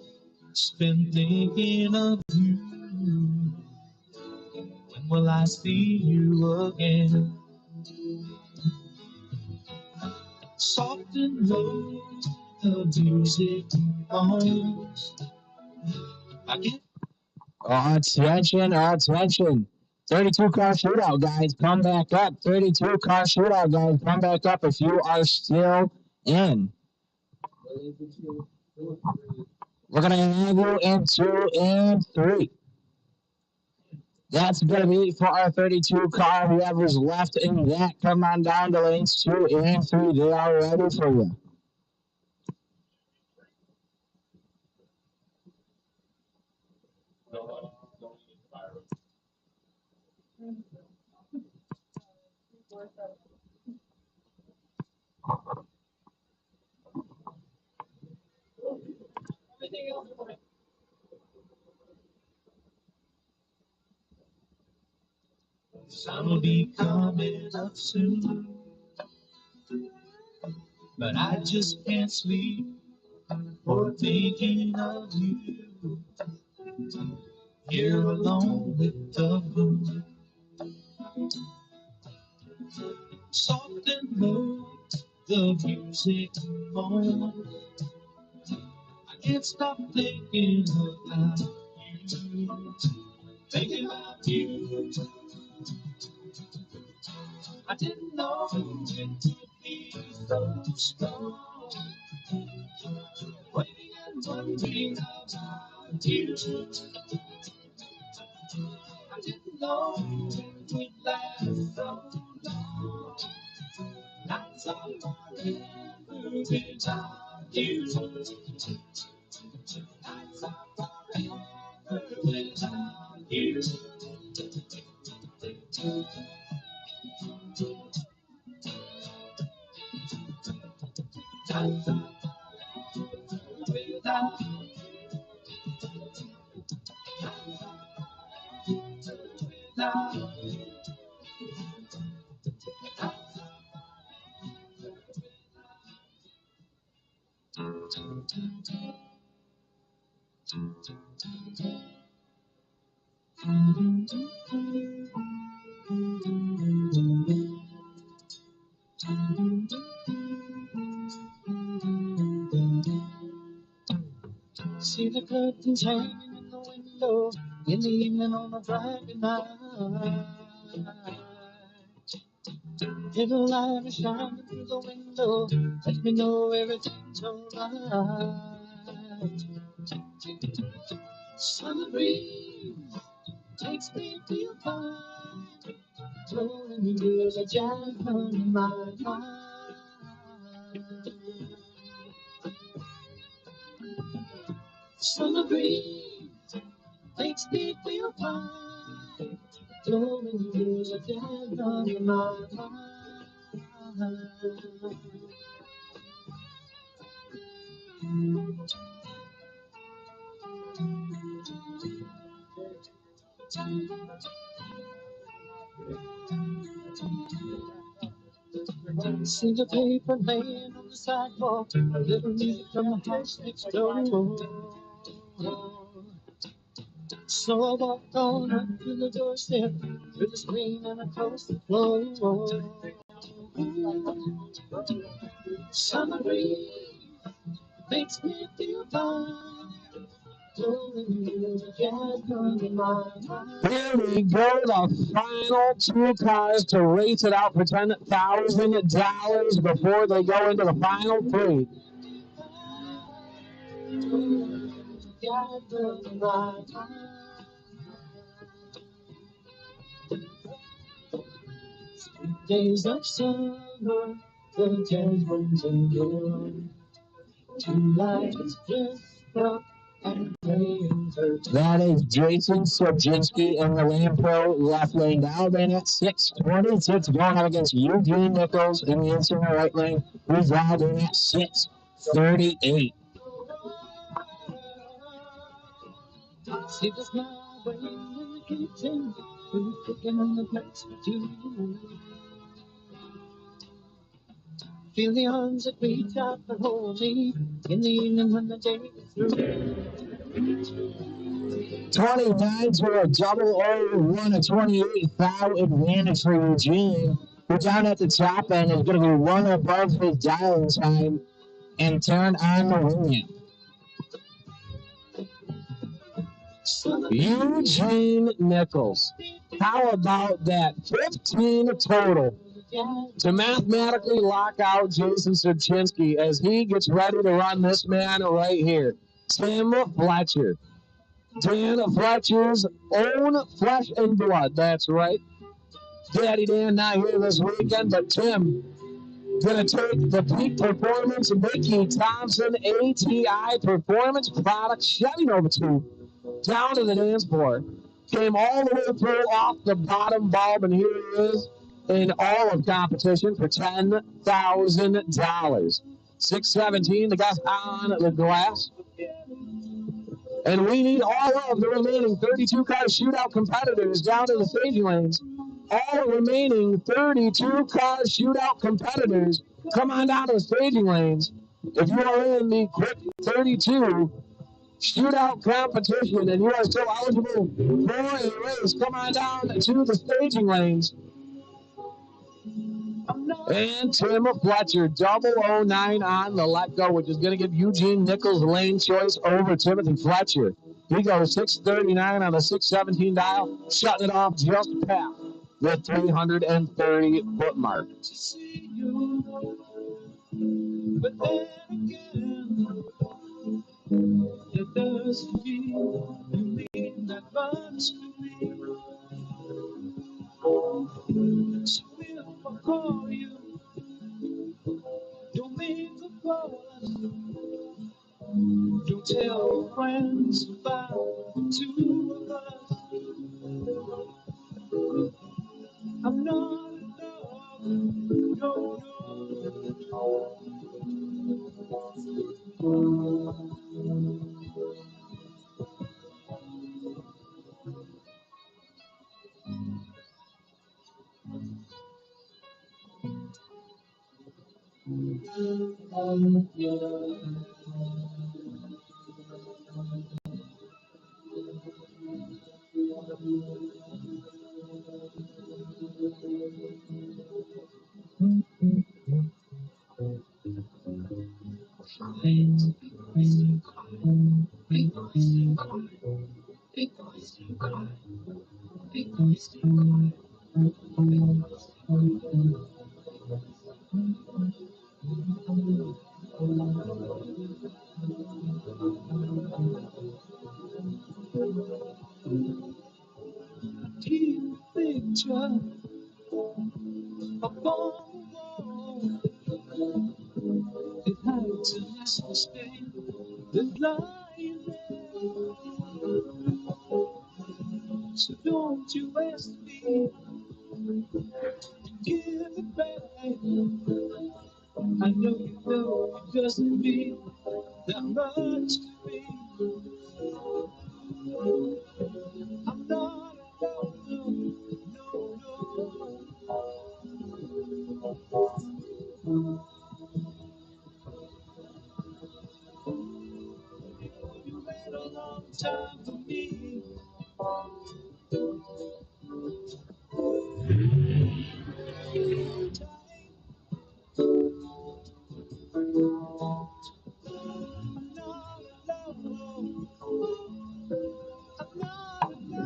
spent thinking of you. When will I see you again? Soft and low, the music moans. I get Attention, attention. 32 car shootout, guys. Come back up. 32 car shootout, guys. Come back up if you are still in. We're going to have you in 2 and 3. That's going to be for our 32 car. Whoever's left in that, come on down to lanes 2 and 3. They are ready for you. Sun'll be coming up soon, but I just can't sleep for thinking of you. Here alone with the moon, soft and low, the music moans. I can't stop thinking about you, thinking about you. I didn't know it would be so strong. Waiting and wondering about you. I didn't know it would last so long. Not so forever without you. Not so forever without you. Not so without you. Without you. See the curtains hanging in the window in the evening on a Friday night. Little light is shining through the window, let me know everything's alright. Summer breeze takes me to your fine, blowing you the jazz on my mind. Summer breeze makes me feel fine, blowing you the jazz on my mind. See the paper laying on the sidewalk, a little music from the house next door. So I walked on up to the doorstep with a screen and I closed the floor. Summer breeze makes me feel fine. Here we go, the final two cars to race it out for $10,000 before they go into the final three. Days of summer, the jazz runs endure. Two lights just up and playing church. That is Jason Sobczynski in the Land Pro left lane down in at 6:26 going up against Eugene Nichols in the inside right lane, who's out in at 6:38. See the smile waiting in the kitchen, who's cooking on the plates for two. Feel the arms that reach out and hold me in the evening when the day is through. 29 to a double over, a 28 foul advantage for Eugene, who down at the top end is going to be one above his dialing time and turn on the wing. Eugene Nichols. How about that? 15 total to mathematically lock out Jason Sobczynski as he gets ready to run this man right here, Tim Fletcher. Dan Fletcher's own flesh and blood, that's right. Daddy Dan not here this weekend, but Tim gonna take the Peak Performance Mickey Thompson ATI Performance Products Chevy Nova 2 down to the dance floor. Came all the way through off the bottom bulb, and here he is in all of competition for $10,000. 6:17, the guy's on the glass. And we need all of the remaining 32-car shootout competitors down to the staging lanes. All remaining 32-car shootout competitors, come on down to the staging lanes. If you are in the quick 32 shootout competition and you are still eligible for a race, come on down to the staging lanes. And Tim Fletcher, 009 on the let-go, which is going to give Eugene Nichols lane choice over Timothy Fletcher. He goes 639 on the 617 dial, shutting it off just past the 330-foot mark. But then again, it doesn't mean that much to me. So if I call you, don't mean to call us. Don't tell your friends about the two of us. I'm not in love, no, keep the picture up on the wall. It hides a nasty stain that's lying there. So don't you ask me to give it back. I know you know it doesn't mean that much to me. I'm not alone, no, you wait a long time for me.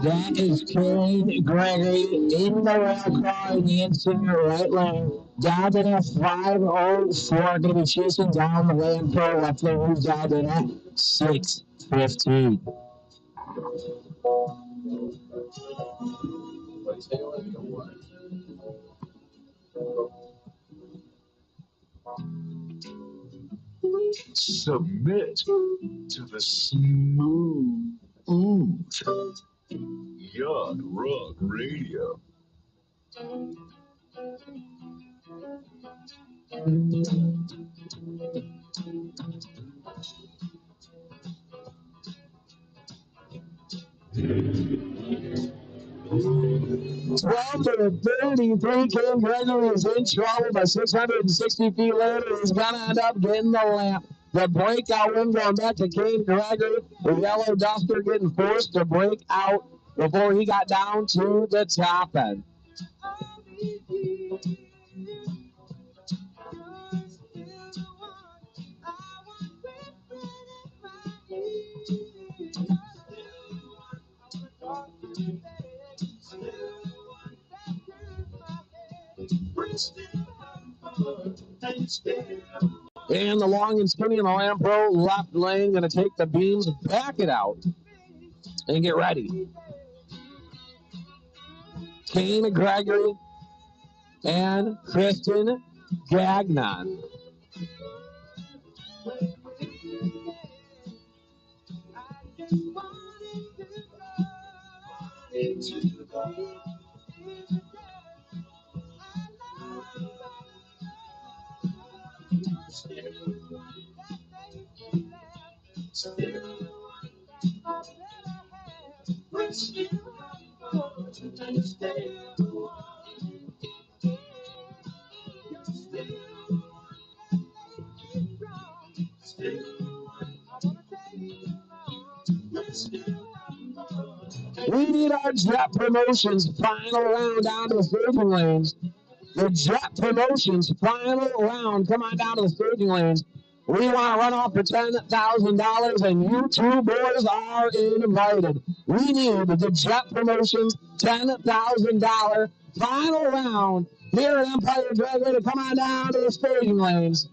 That is Kane Gregory in the rail car in the interior right lane. Down to that 504. Going to be chasing down the lane pro left lane. Moves down to that 615. Submit to the smooth Yacht Rock Radio. 12 to 33. Kane Gregory is in trouble, but 660 feet later, he's going to end up getting the lamp. The breakout win going back to Kane Gregory. The yellow duster getting forced to break out before he got down to the top end. And the long and skinny in the Lamb Pro left lane, going to take the beams, back it out, and get ready. Kane Gregory and Kristen Gagnon. We need our Jett Promotions final round down to the staging lanes. The Jett Promotions final round. Come on down to the staging lanes. We want to run off for $10,000, and you two boys are invited. We need the Jett Promotions $10,000 final round here at Empire Dragway to come on down to the staging lanes.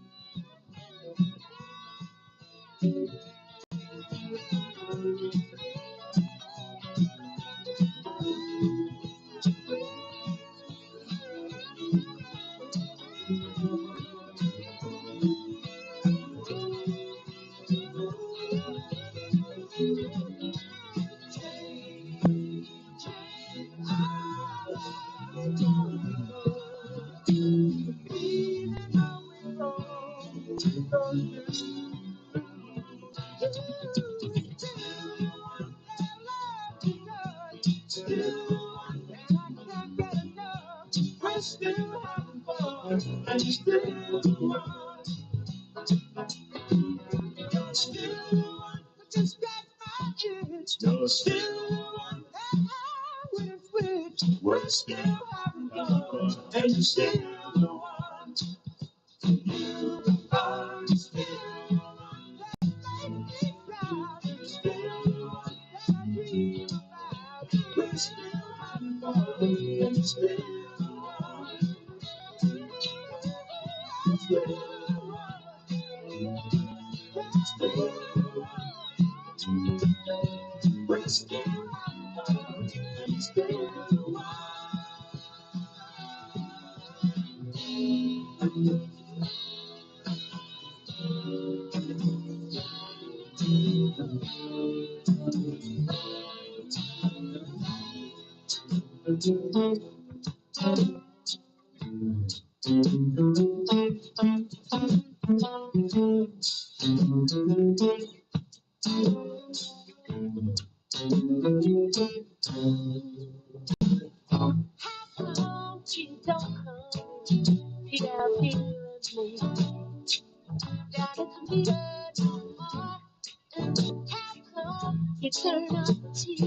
You turn on the TV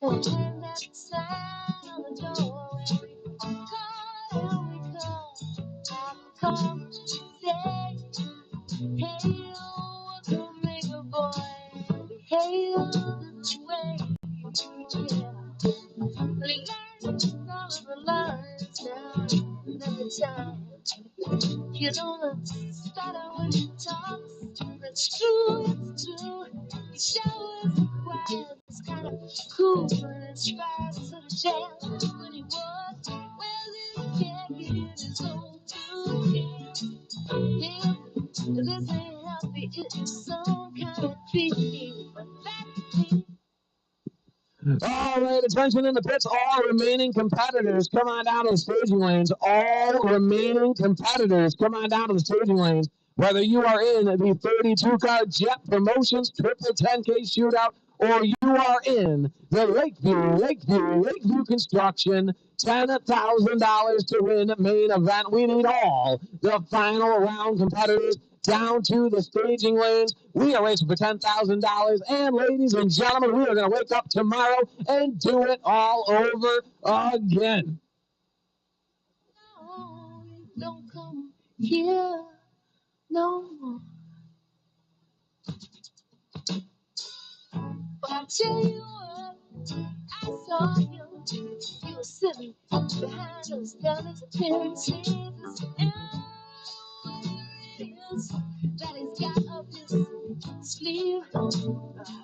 and turn that sign on the doorway. Call and we call say, hey, oh, don't make a boy behave this way. Yeah. We learn all of the lines now and every time. You know the stutter when you talk. It's true, it's true. You show us the quiet. It's kind of cool and inspires to the jam. When he was, well, he can't get in his own tune. Yeah, this ain't healthy. It's some kind of treat. But that's me. All right, attention in the pits. All remaining competitors, come on down to the staging lanes. All remaining competitors, come on down to the staging lanes. Whether you are in the 32-car Jett Promotions Triple 10K Shootout or you are in the Lakeview Construction $10,000 to win main event. We need all the final round competitors down to the staging lanes. We are racing for $10,000. And ladies and gentlemen, we are going to wake up tomorrow and do it all over again. No, don't come here no more. But I tell you what, I saw you. You were sitting behind those fellas appearances. And whatever it is that he's got up his sleeve, I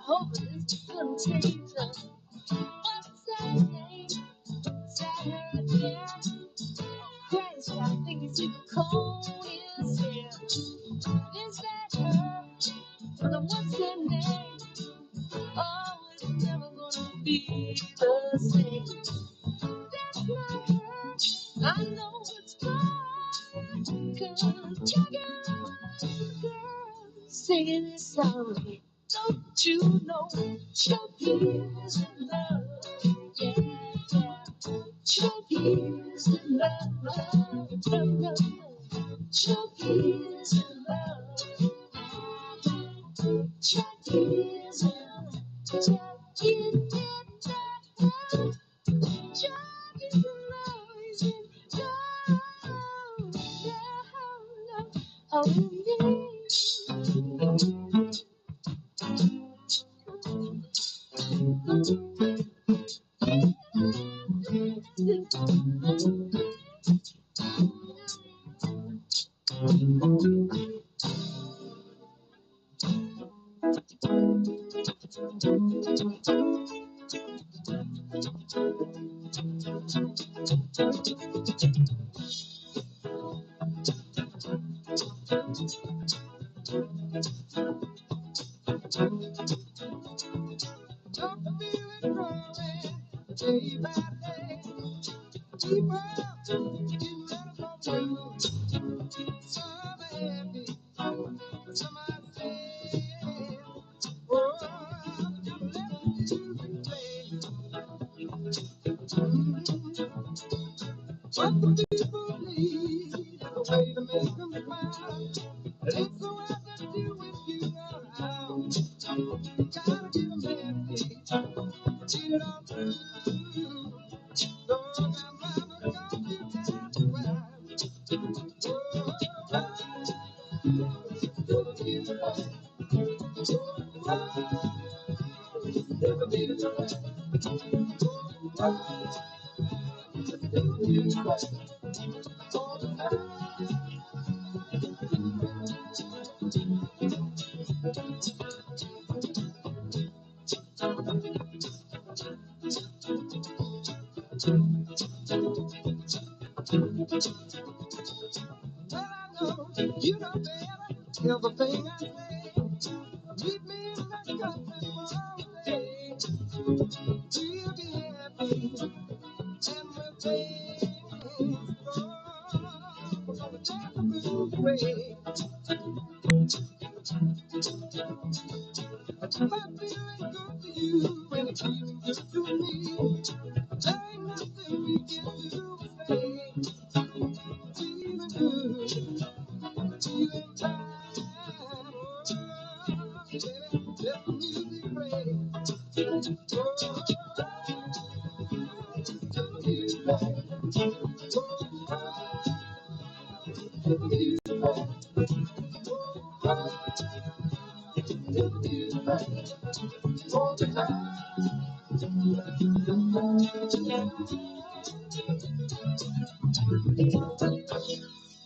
hope it's contagious. What's that name? Is that her there? Christ, I think it's even cold is here. Is that her? Well, what's her name? Oh, it's never gonna be the same. That's not her. I know it's mine. Cause you're the girl singing this song. Don't you know? Chucky is in love. Yeah, yeah. Chucky is in love. Chucky is in love. Chucky is in love. Chucky is in love. Chucky is in love. Oh, yeah.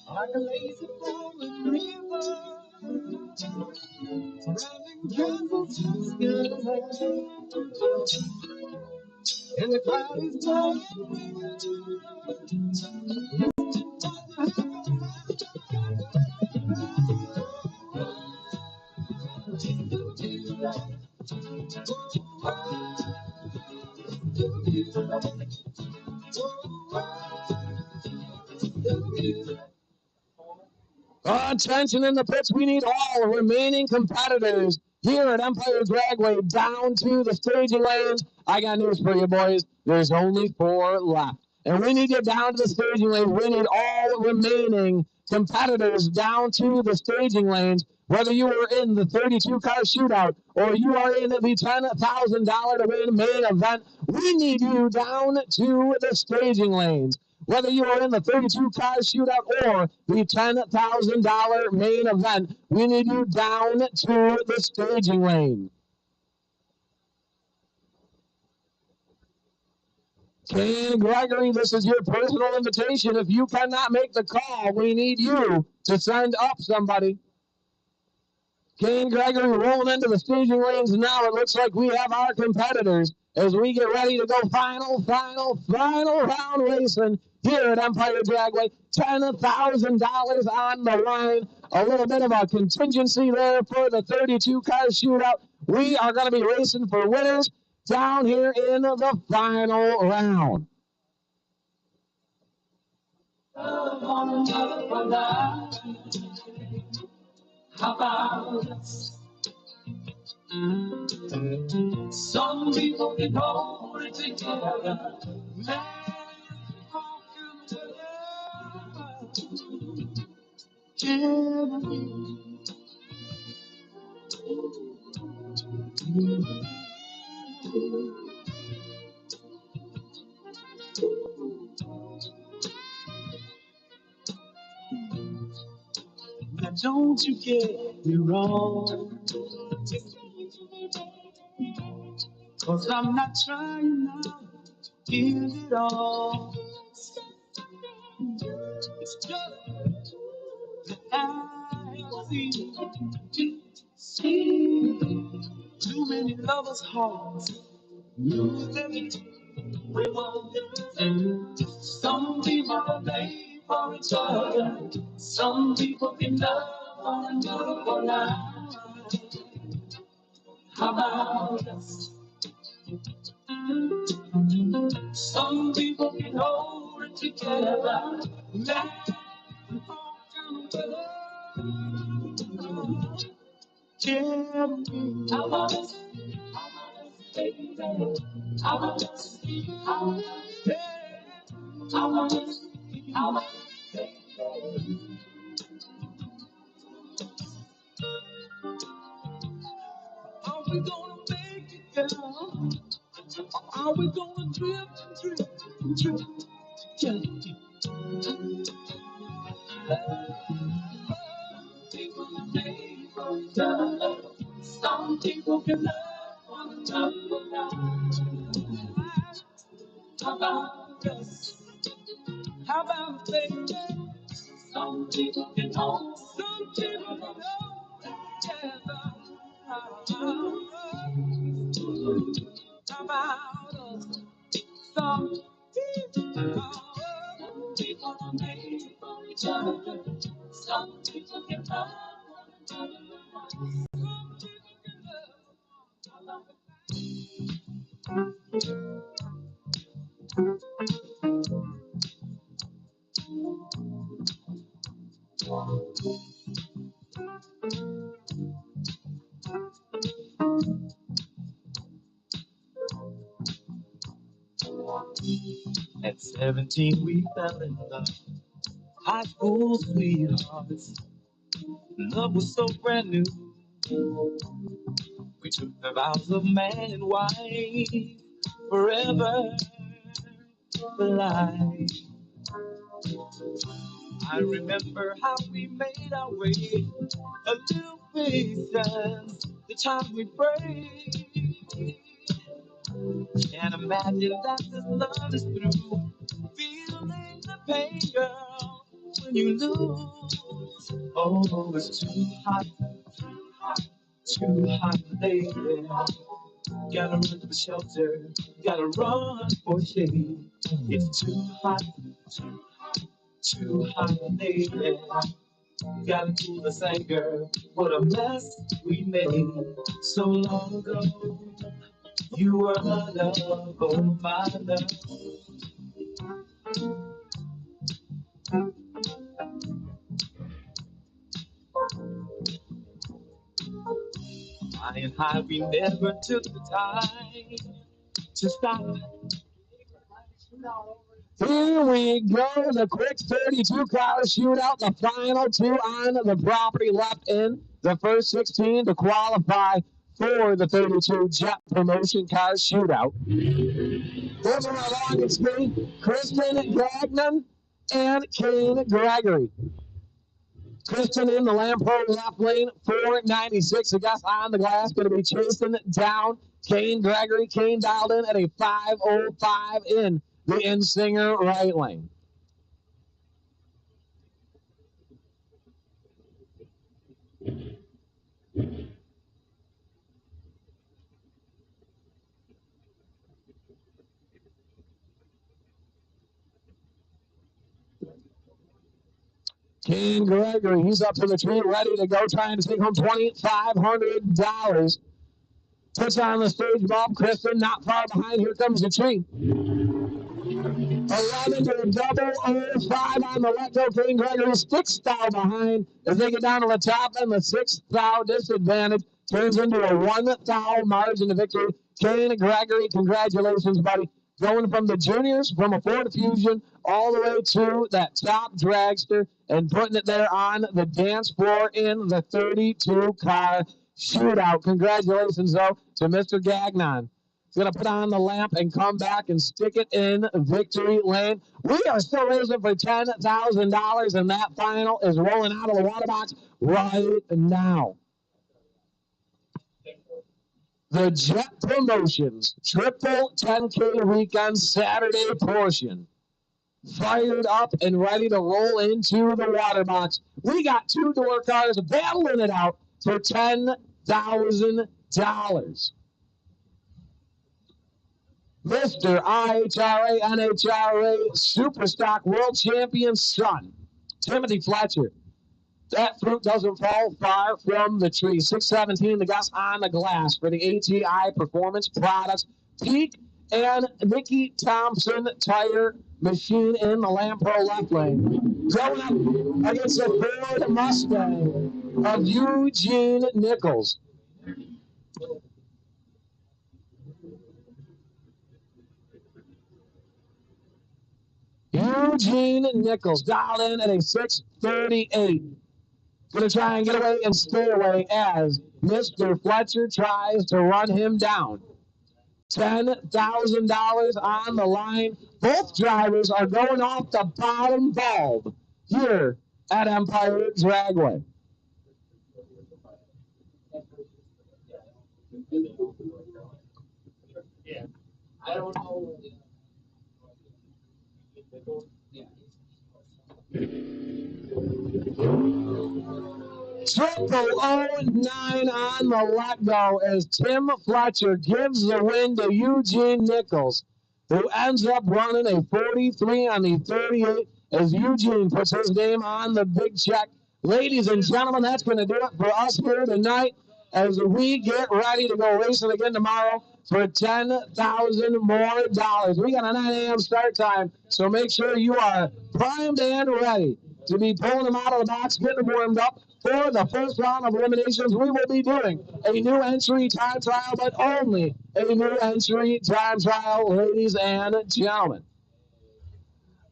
Like a lazy flowing river, running candles to the sky, and the crowd is blowing. Attention in the pits, we need all remaining competitors here at Empire Dragway down to the staging lanes. I got news for you, boys. There's only 4 left. And we need you down to the staging lanes. We need all remaining competitors down to the staging lanes. Whether you are in the 32-car shootout or you are in the $10,000 to win main event, we need you down to the staging lanes. Whether you are in the 32-car shootout or the $10,000 main event, we need you down to the staging lane. Kane Gregory, this is your personal invitation. If you cannot make the call, we need you to send up somebody. Kane Gregory rolling into the staging lanes now. It looks like we have our competitors as we get ready to go final round racing here at Empire Dragway. $10,000 on the line. A little bit of a contingency there for the 32-car shootout. We are going to be racing for winners down here in the final round. How about us? Some people can hold it together. Man, how can we? Now don't you get me wrong, 'cause I'm not trying now to give it all. It's just that I see to Too many lovers' hearts losing it. We want it. Some people pay for each other. Some people in love for another life. How about us? Some people can hold it together. Laugh all kind of weather. How about us? How about us, baby? How about us? How about us? How about us? How about us, baby? Are we gonna make it, girl? Are we gonna drift and drift and drift together? People are made for each other. Some people can love one another. How about us? How about baby? Some people can hold, some people can hold together. How about us? Some people are made for each other. Some people can love one another. Some people can love. At 17 we fell in love, high school sweethearts. Love was so brand new. We took the vows of man and wife, forever for life. I remember how we made our way, a little patience, the time we prayed. Can't imagine that this love is through. Feeling the pain, girl, when you lose. Oh, it's too hot, too hot, baby. Gotta run for shelter, gotta run for shade. It's too hot, too hot, baby. Gotta cool this anger. What a mess we made so long ago. You were my love, oh my love. High and high, we never took the time to stop. Here we go, the quick 32-car shootout, the final two on the property left in the first 16 to qualify for the 32 Jett promotion car shootout. Moving along at speed, Kristen Gagnon and Kane Gregory. Kristen in the Lampro left lane, 496. I guess on the glass, going to be chasing down Kane Gregory. Kane dialed in at a 5:05 in the Insinger right lane. Kane Gregory, he's up to the tree, ready to go, trying to take home $2,500. Puts on the stage bump. Kristen not far behind. Here comes the tree. 11 to a double 05 on the let go. Kane Gregory, 6 thou behind as they get down to the top, and the 6 thou disadvantage turns into a 1 thou margin of victory. Kane Gregory, congratulations, buddy. Going from the juniors, from a Ford Fusion, all the way to that top dragster and putting it there on the dance floor in the 32-car shootout. Congratulations, though, to Mr. Gagnon. He's going to put on the lamp and come back and stick it in victory lane. We are still racing for $10,000, and that final is rolling out of the water box right now. The Jett Promotions Triple 10K Weekend Saturday portion. Fired up and ready to roll into the water box. We got 2 door cars battling it out for $10,000. Mr. IHRA, NHRA, Superstock World Champion son, Timothy Fletcher. That fruit doesn't fall far from the tree. 617, the guys on the glass for the ATI Performance Products. Peak and Mickey Thompson Tire Machine in the Lampro left lane. Going up against the Ford Mustang of Eugene Nichols. Eugene Nichols dialed in at a 638. Going to try and get away and stay away as Mr. Fletcher tries to run him down. $10,000 on the line. Both drivers are going off the bottom bulb here at Empire Dragway. I don't know. Triple 09 on the let go as Tim Fletcher gives the win to Eugene Nichols, who ends up running a 43 on the 38 as Eugene puts his name on the big check. Ladies and gentlemen, that's going to do it for us here tonight as we get ready to go racing again tomorrow for $10,000 more. We got a 9 a.m. start time, so make sure you are primed and ready to be pulling them out of the box, getting them warmed up for the first round of eliminations. We will be doing a new entry time trial, but only a new entry time trial, ladies and gentlemen.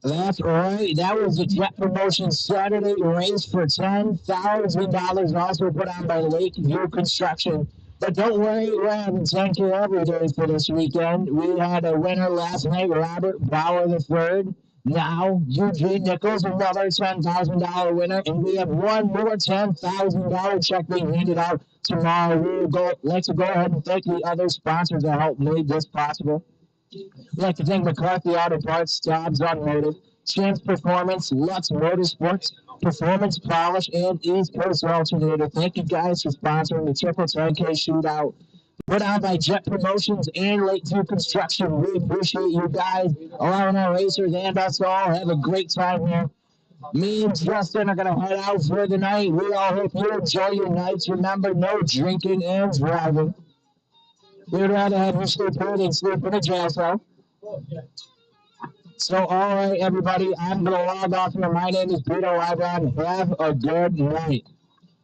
That's right. That was the Jett Promotion Saturday race for $10,000, also put on by Lakeview Construction. But don't worry, we're having 10K every day for this weekend. We had a winner last night, Robert Bauer III. Now, Eugene Nichols, another $10,000 winner, and we have one more $10,000 check being handed out tomorrow. Let's go ahead and thank the other sponsors that helped make this possible. We'd like to thank McCarthy Auto Parts, Stubbs Automotive, Champs Performance, Lutz Motorsports, Performance Polish, and East Coast Alternator. Thank you guys for sponsoring the Triple 10K Shootout. Put on by Jett Promotions and Lakeview Construction. We appreciate you guys allowing our racers and us all have a great time here. Me and Justin are going to head out for the night. We all hope you enjoy your nights. Remember, no drinking and driving. We'd rather have you sleep here than sleep in a jail cell. So, all right, everybody, I'm going to log off here. My name is Peter Wybrand. Have a good night.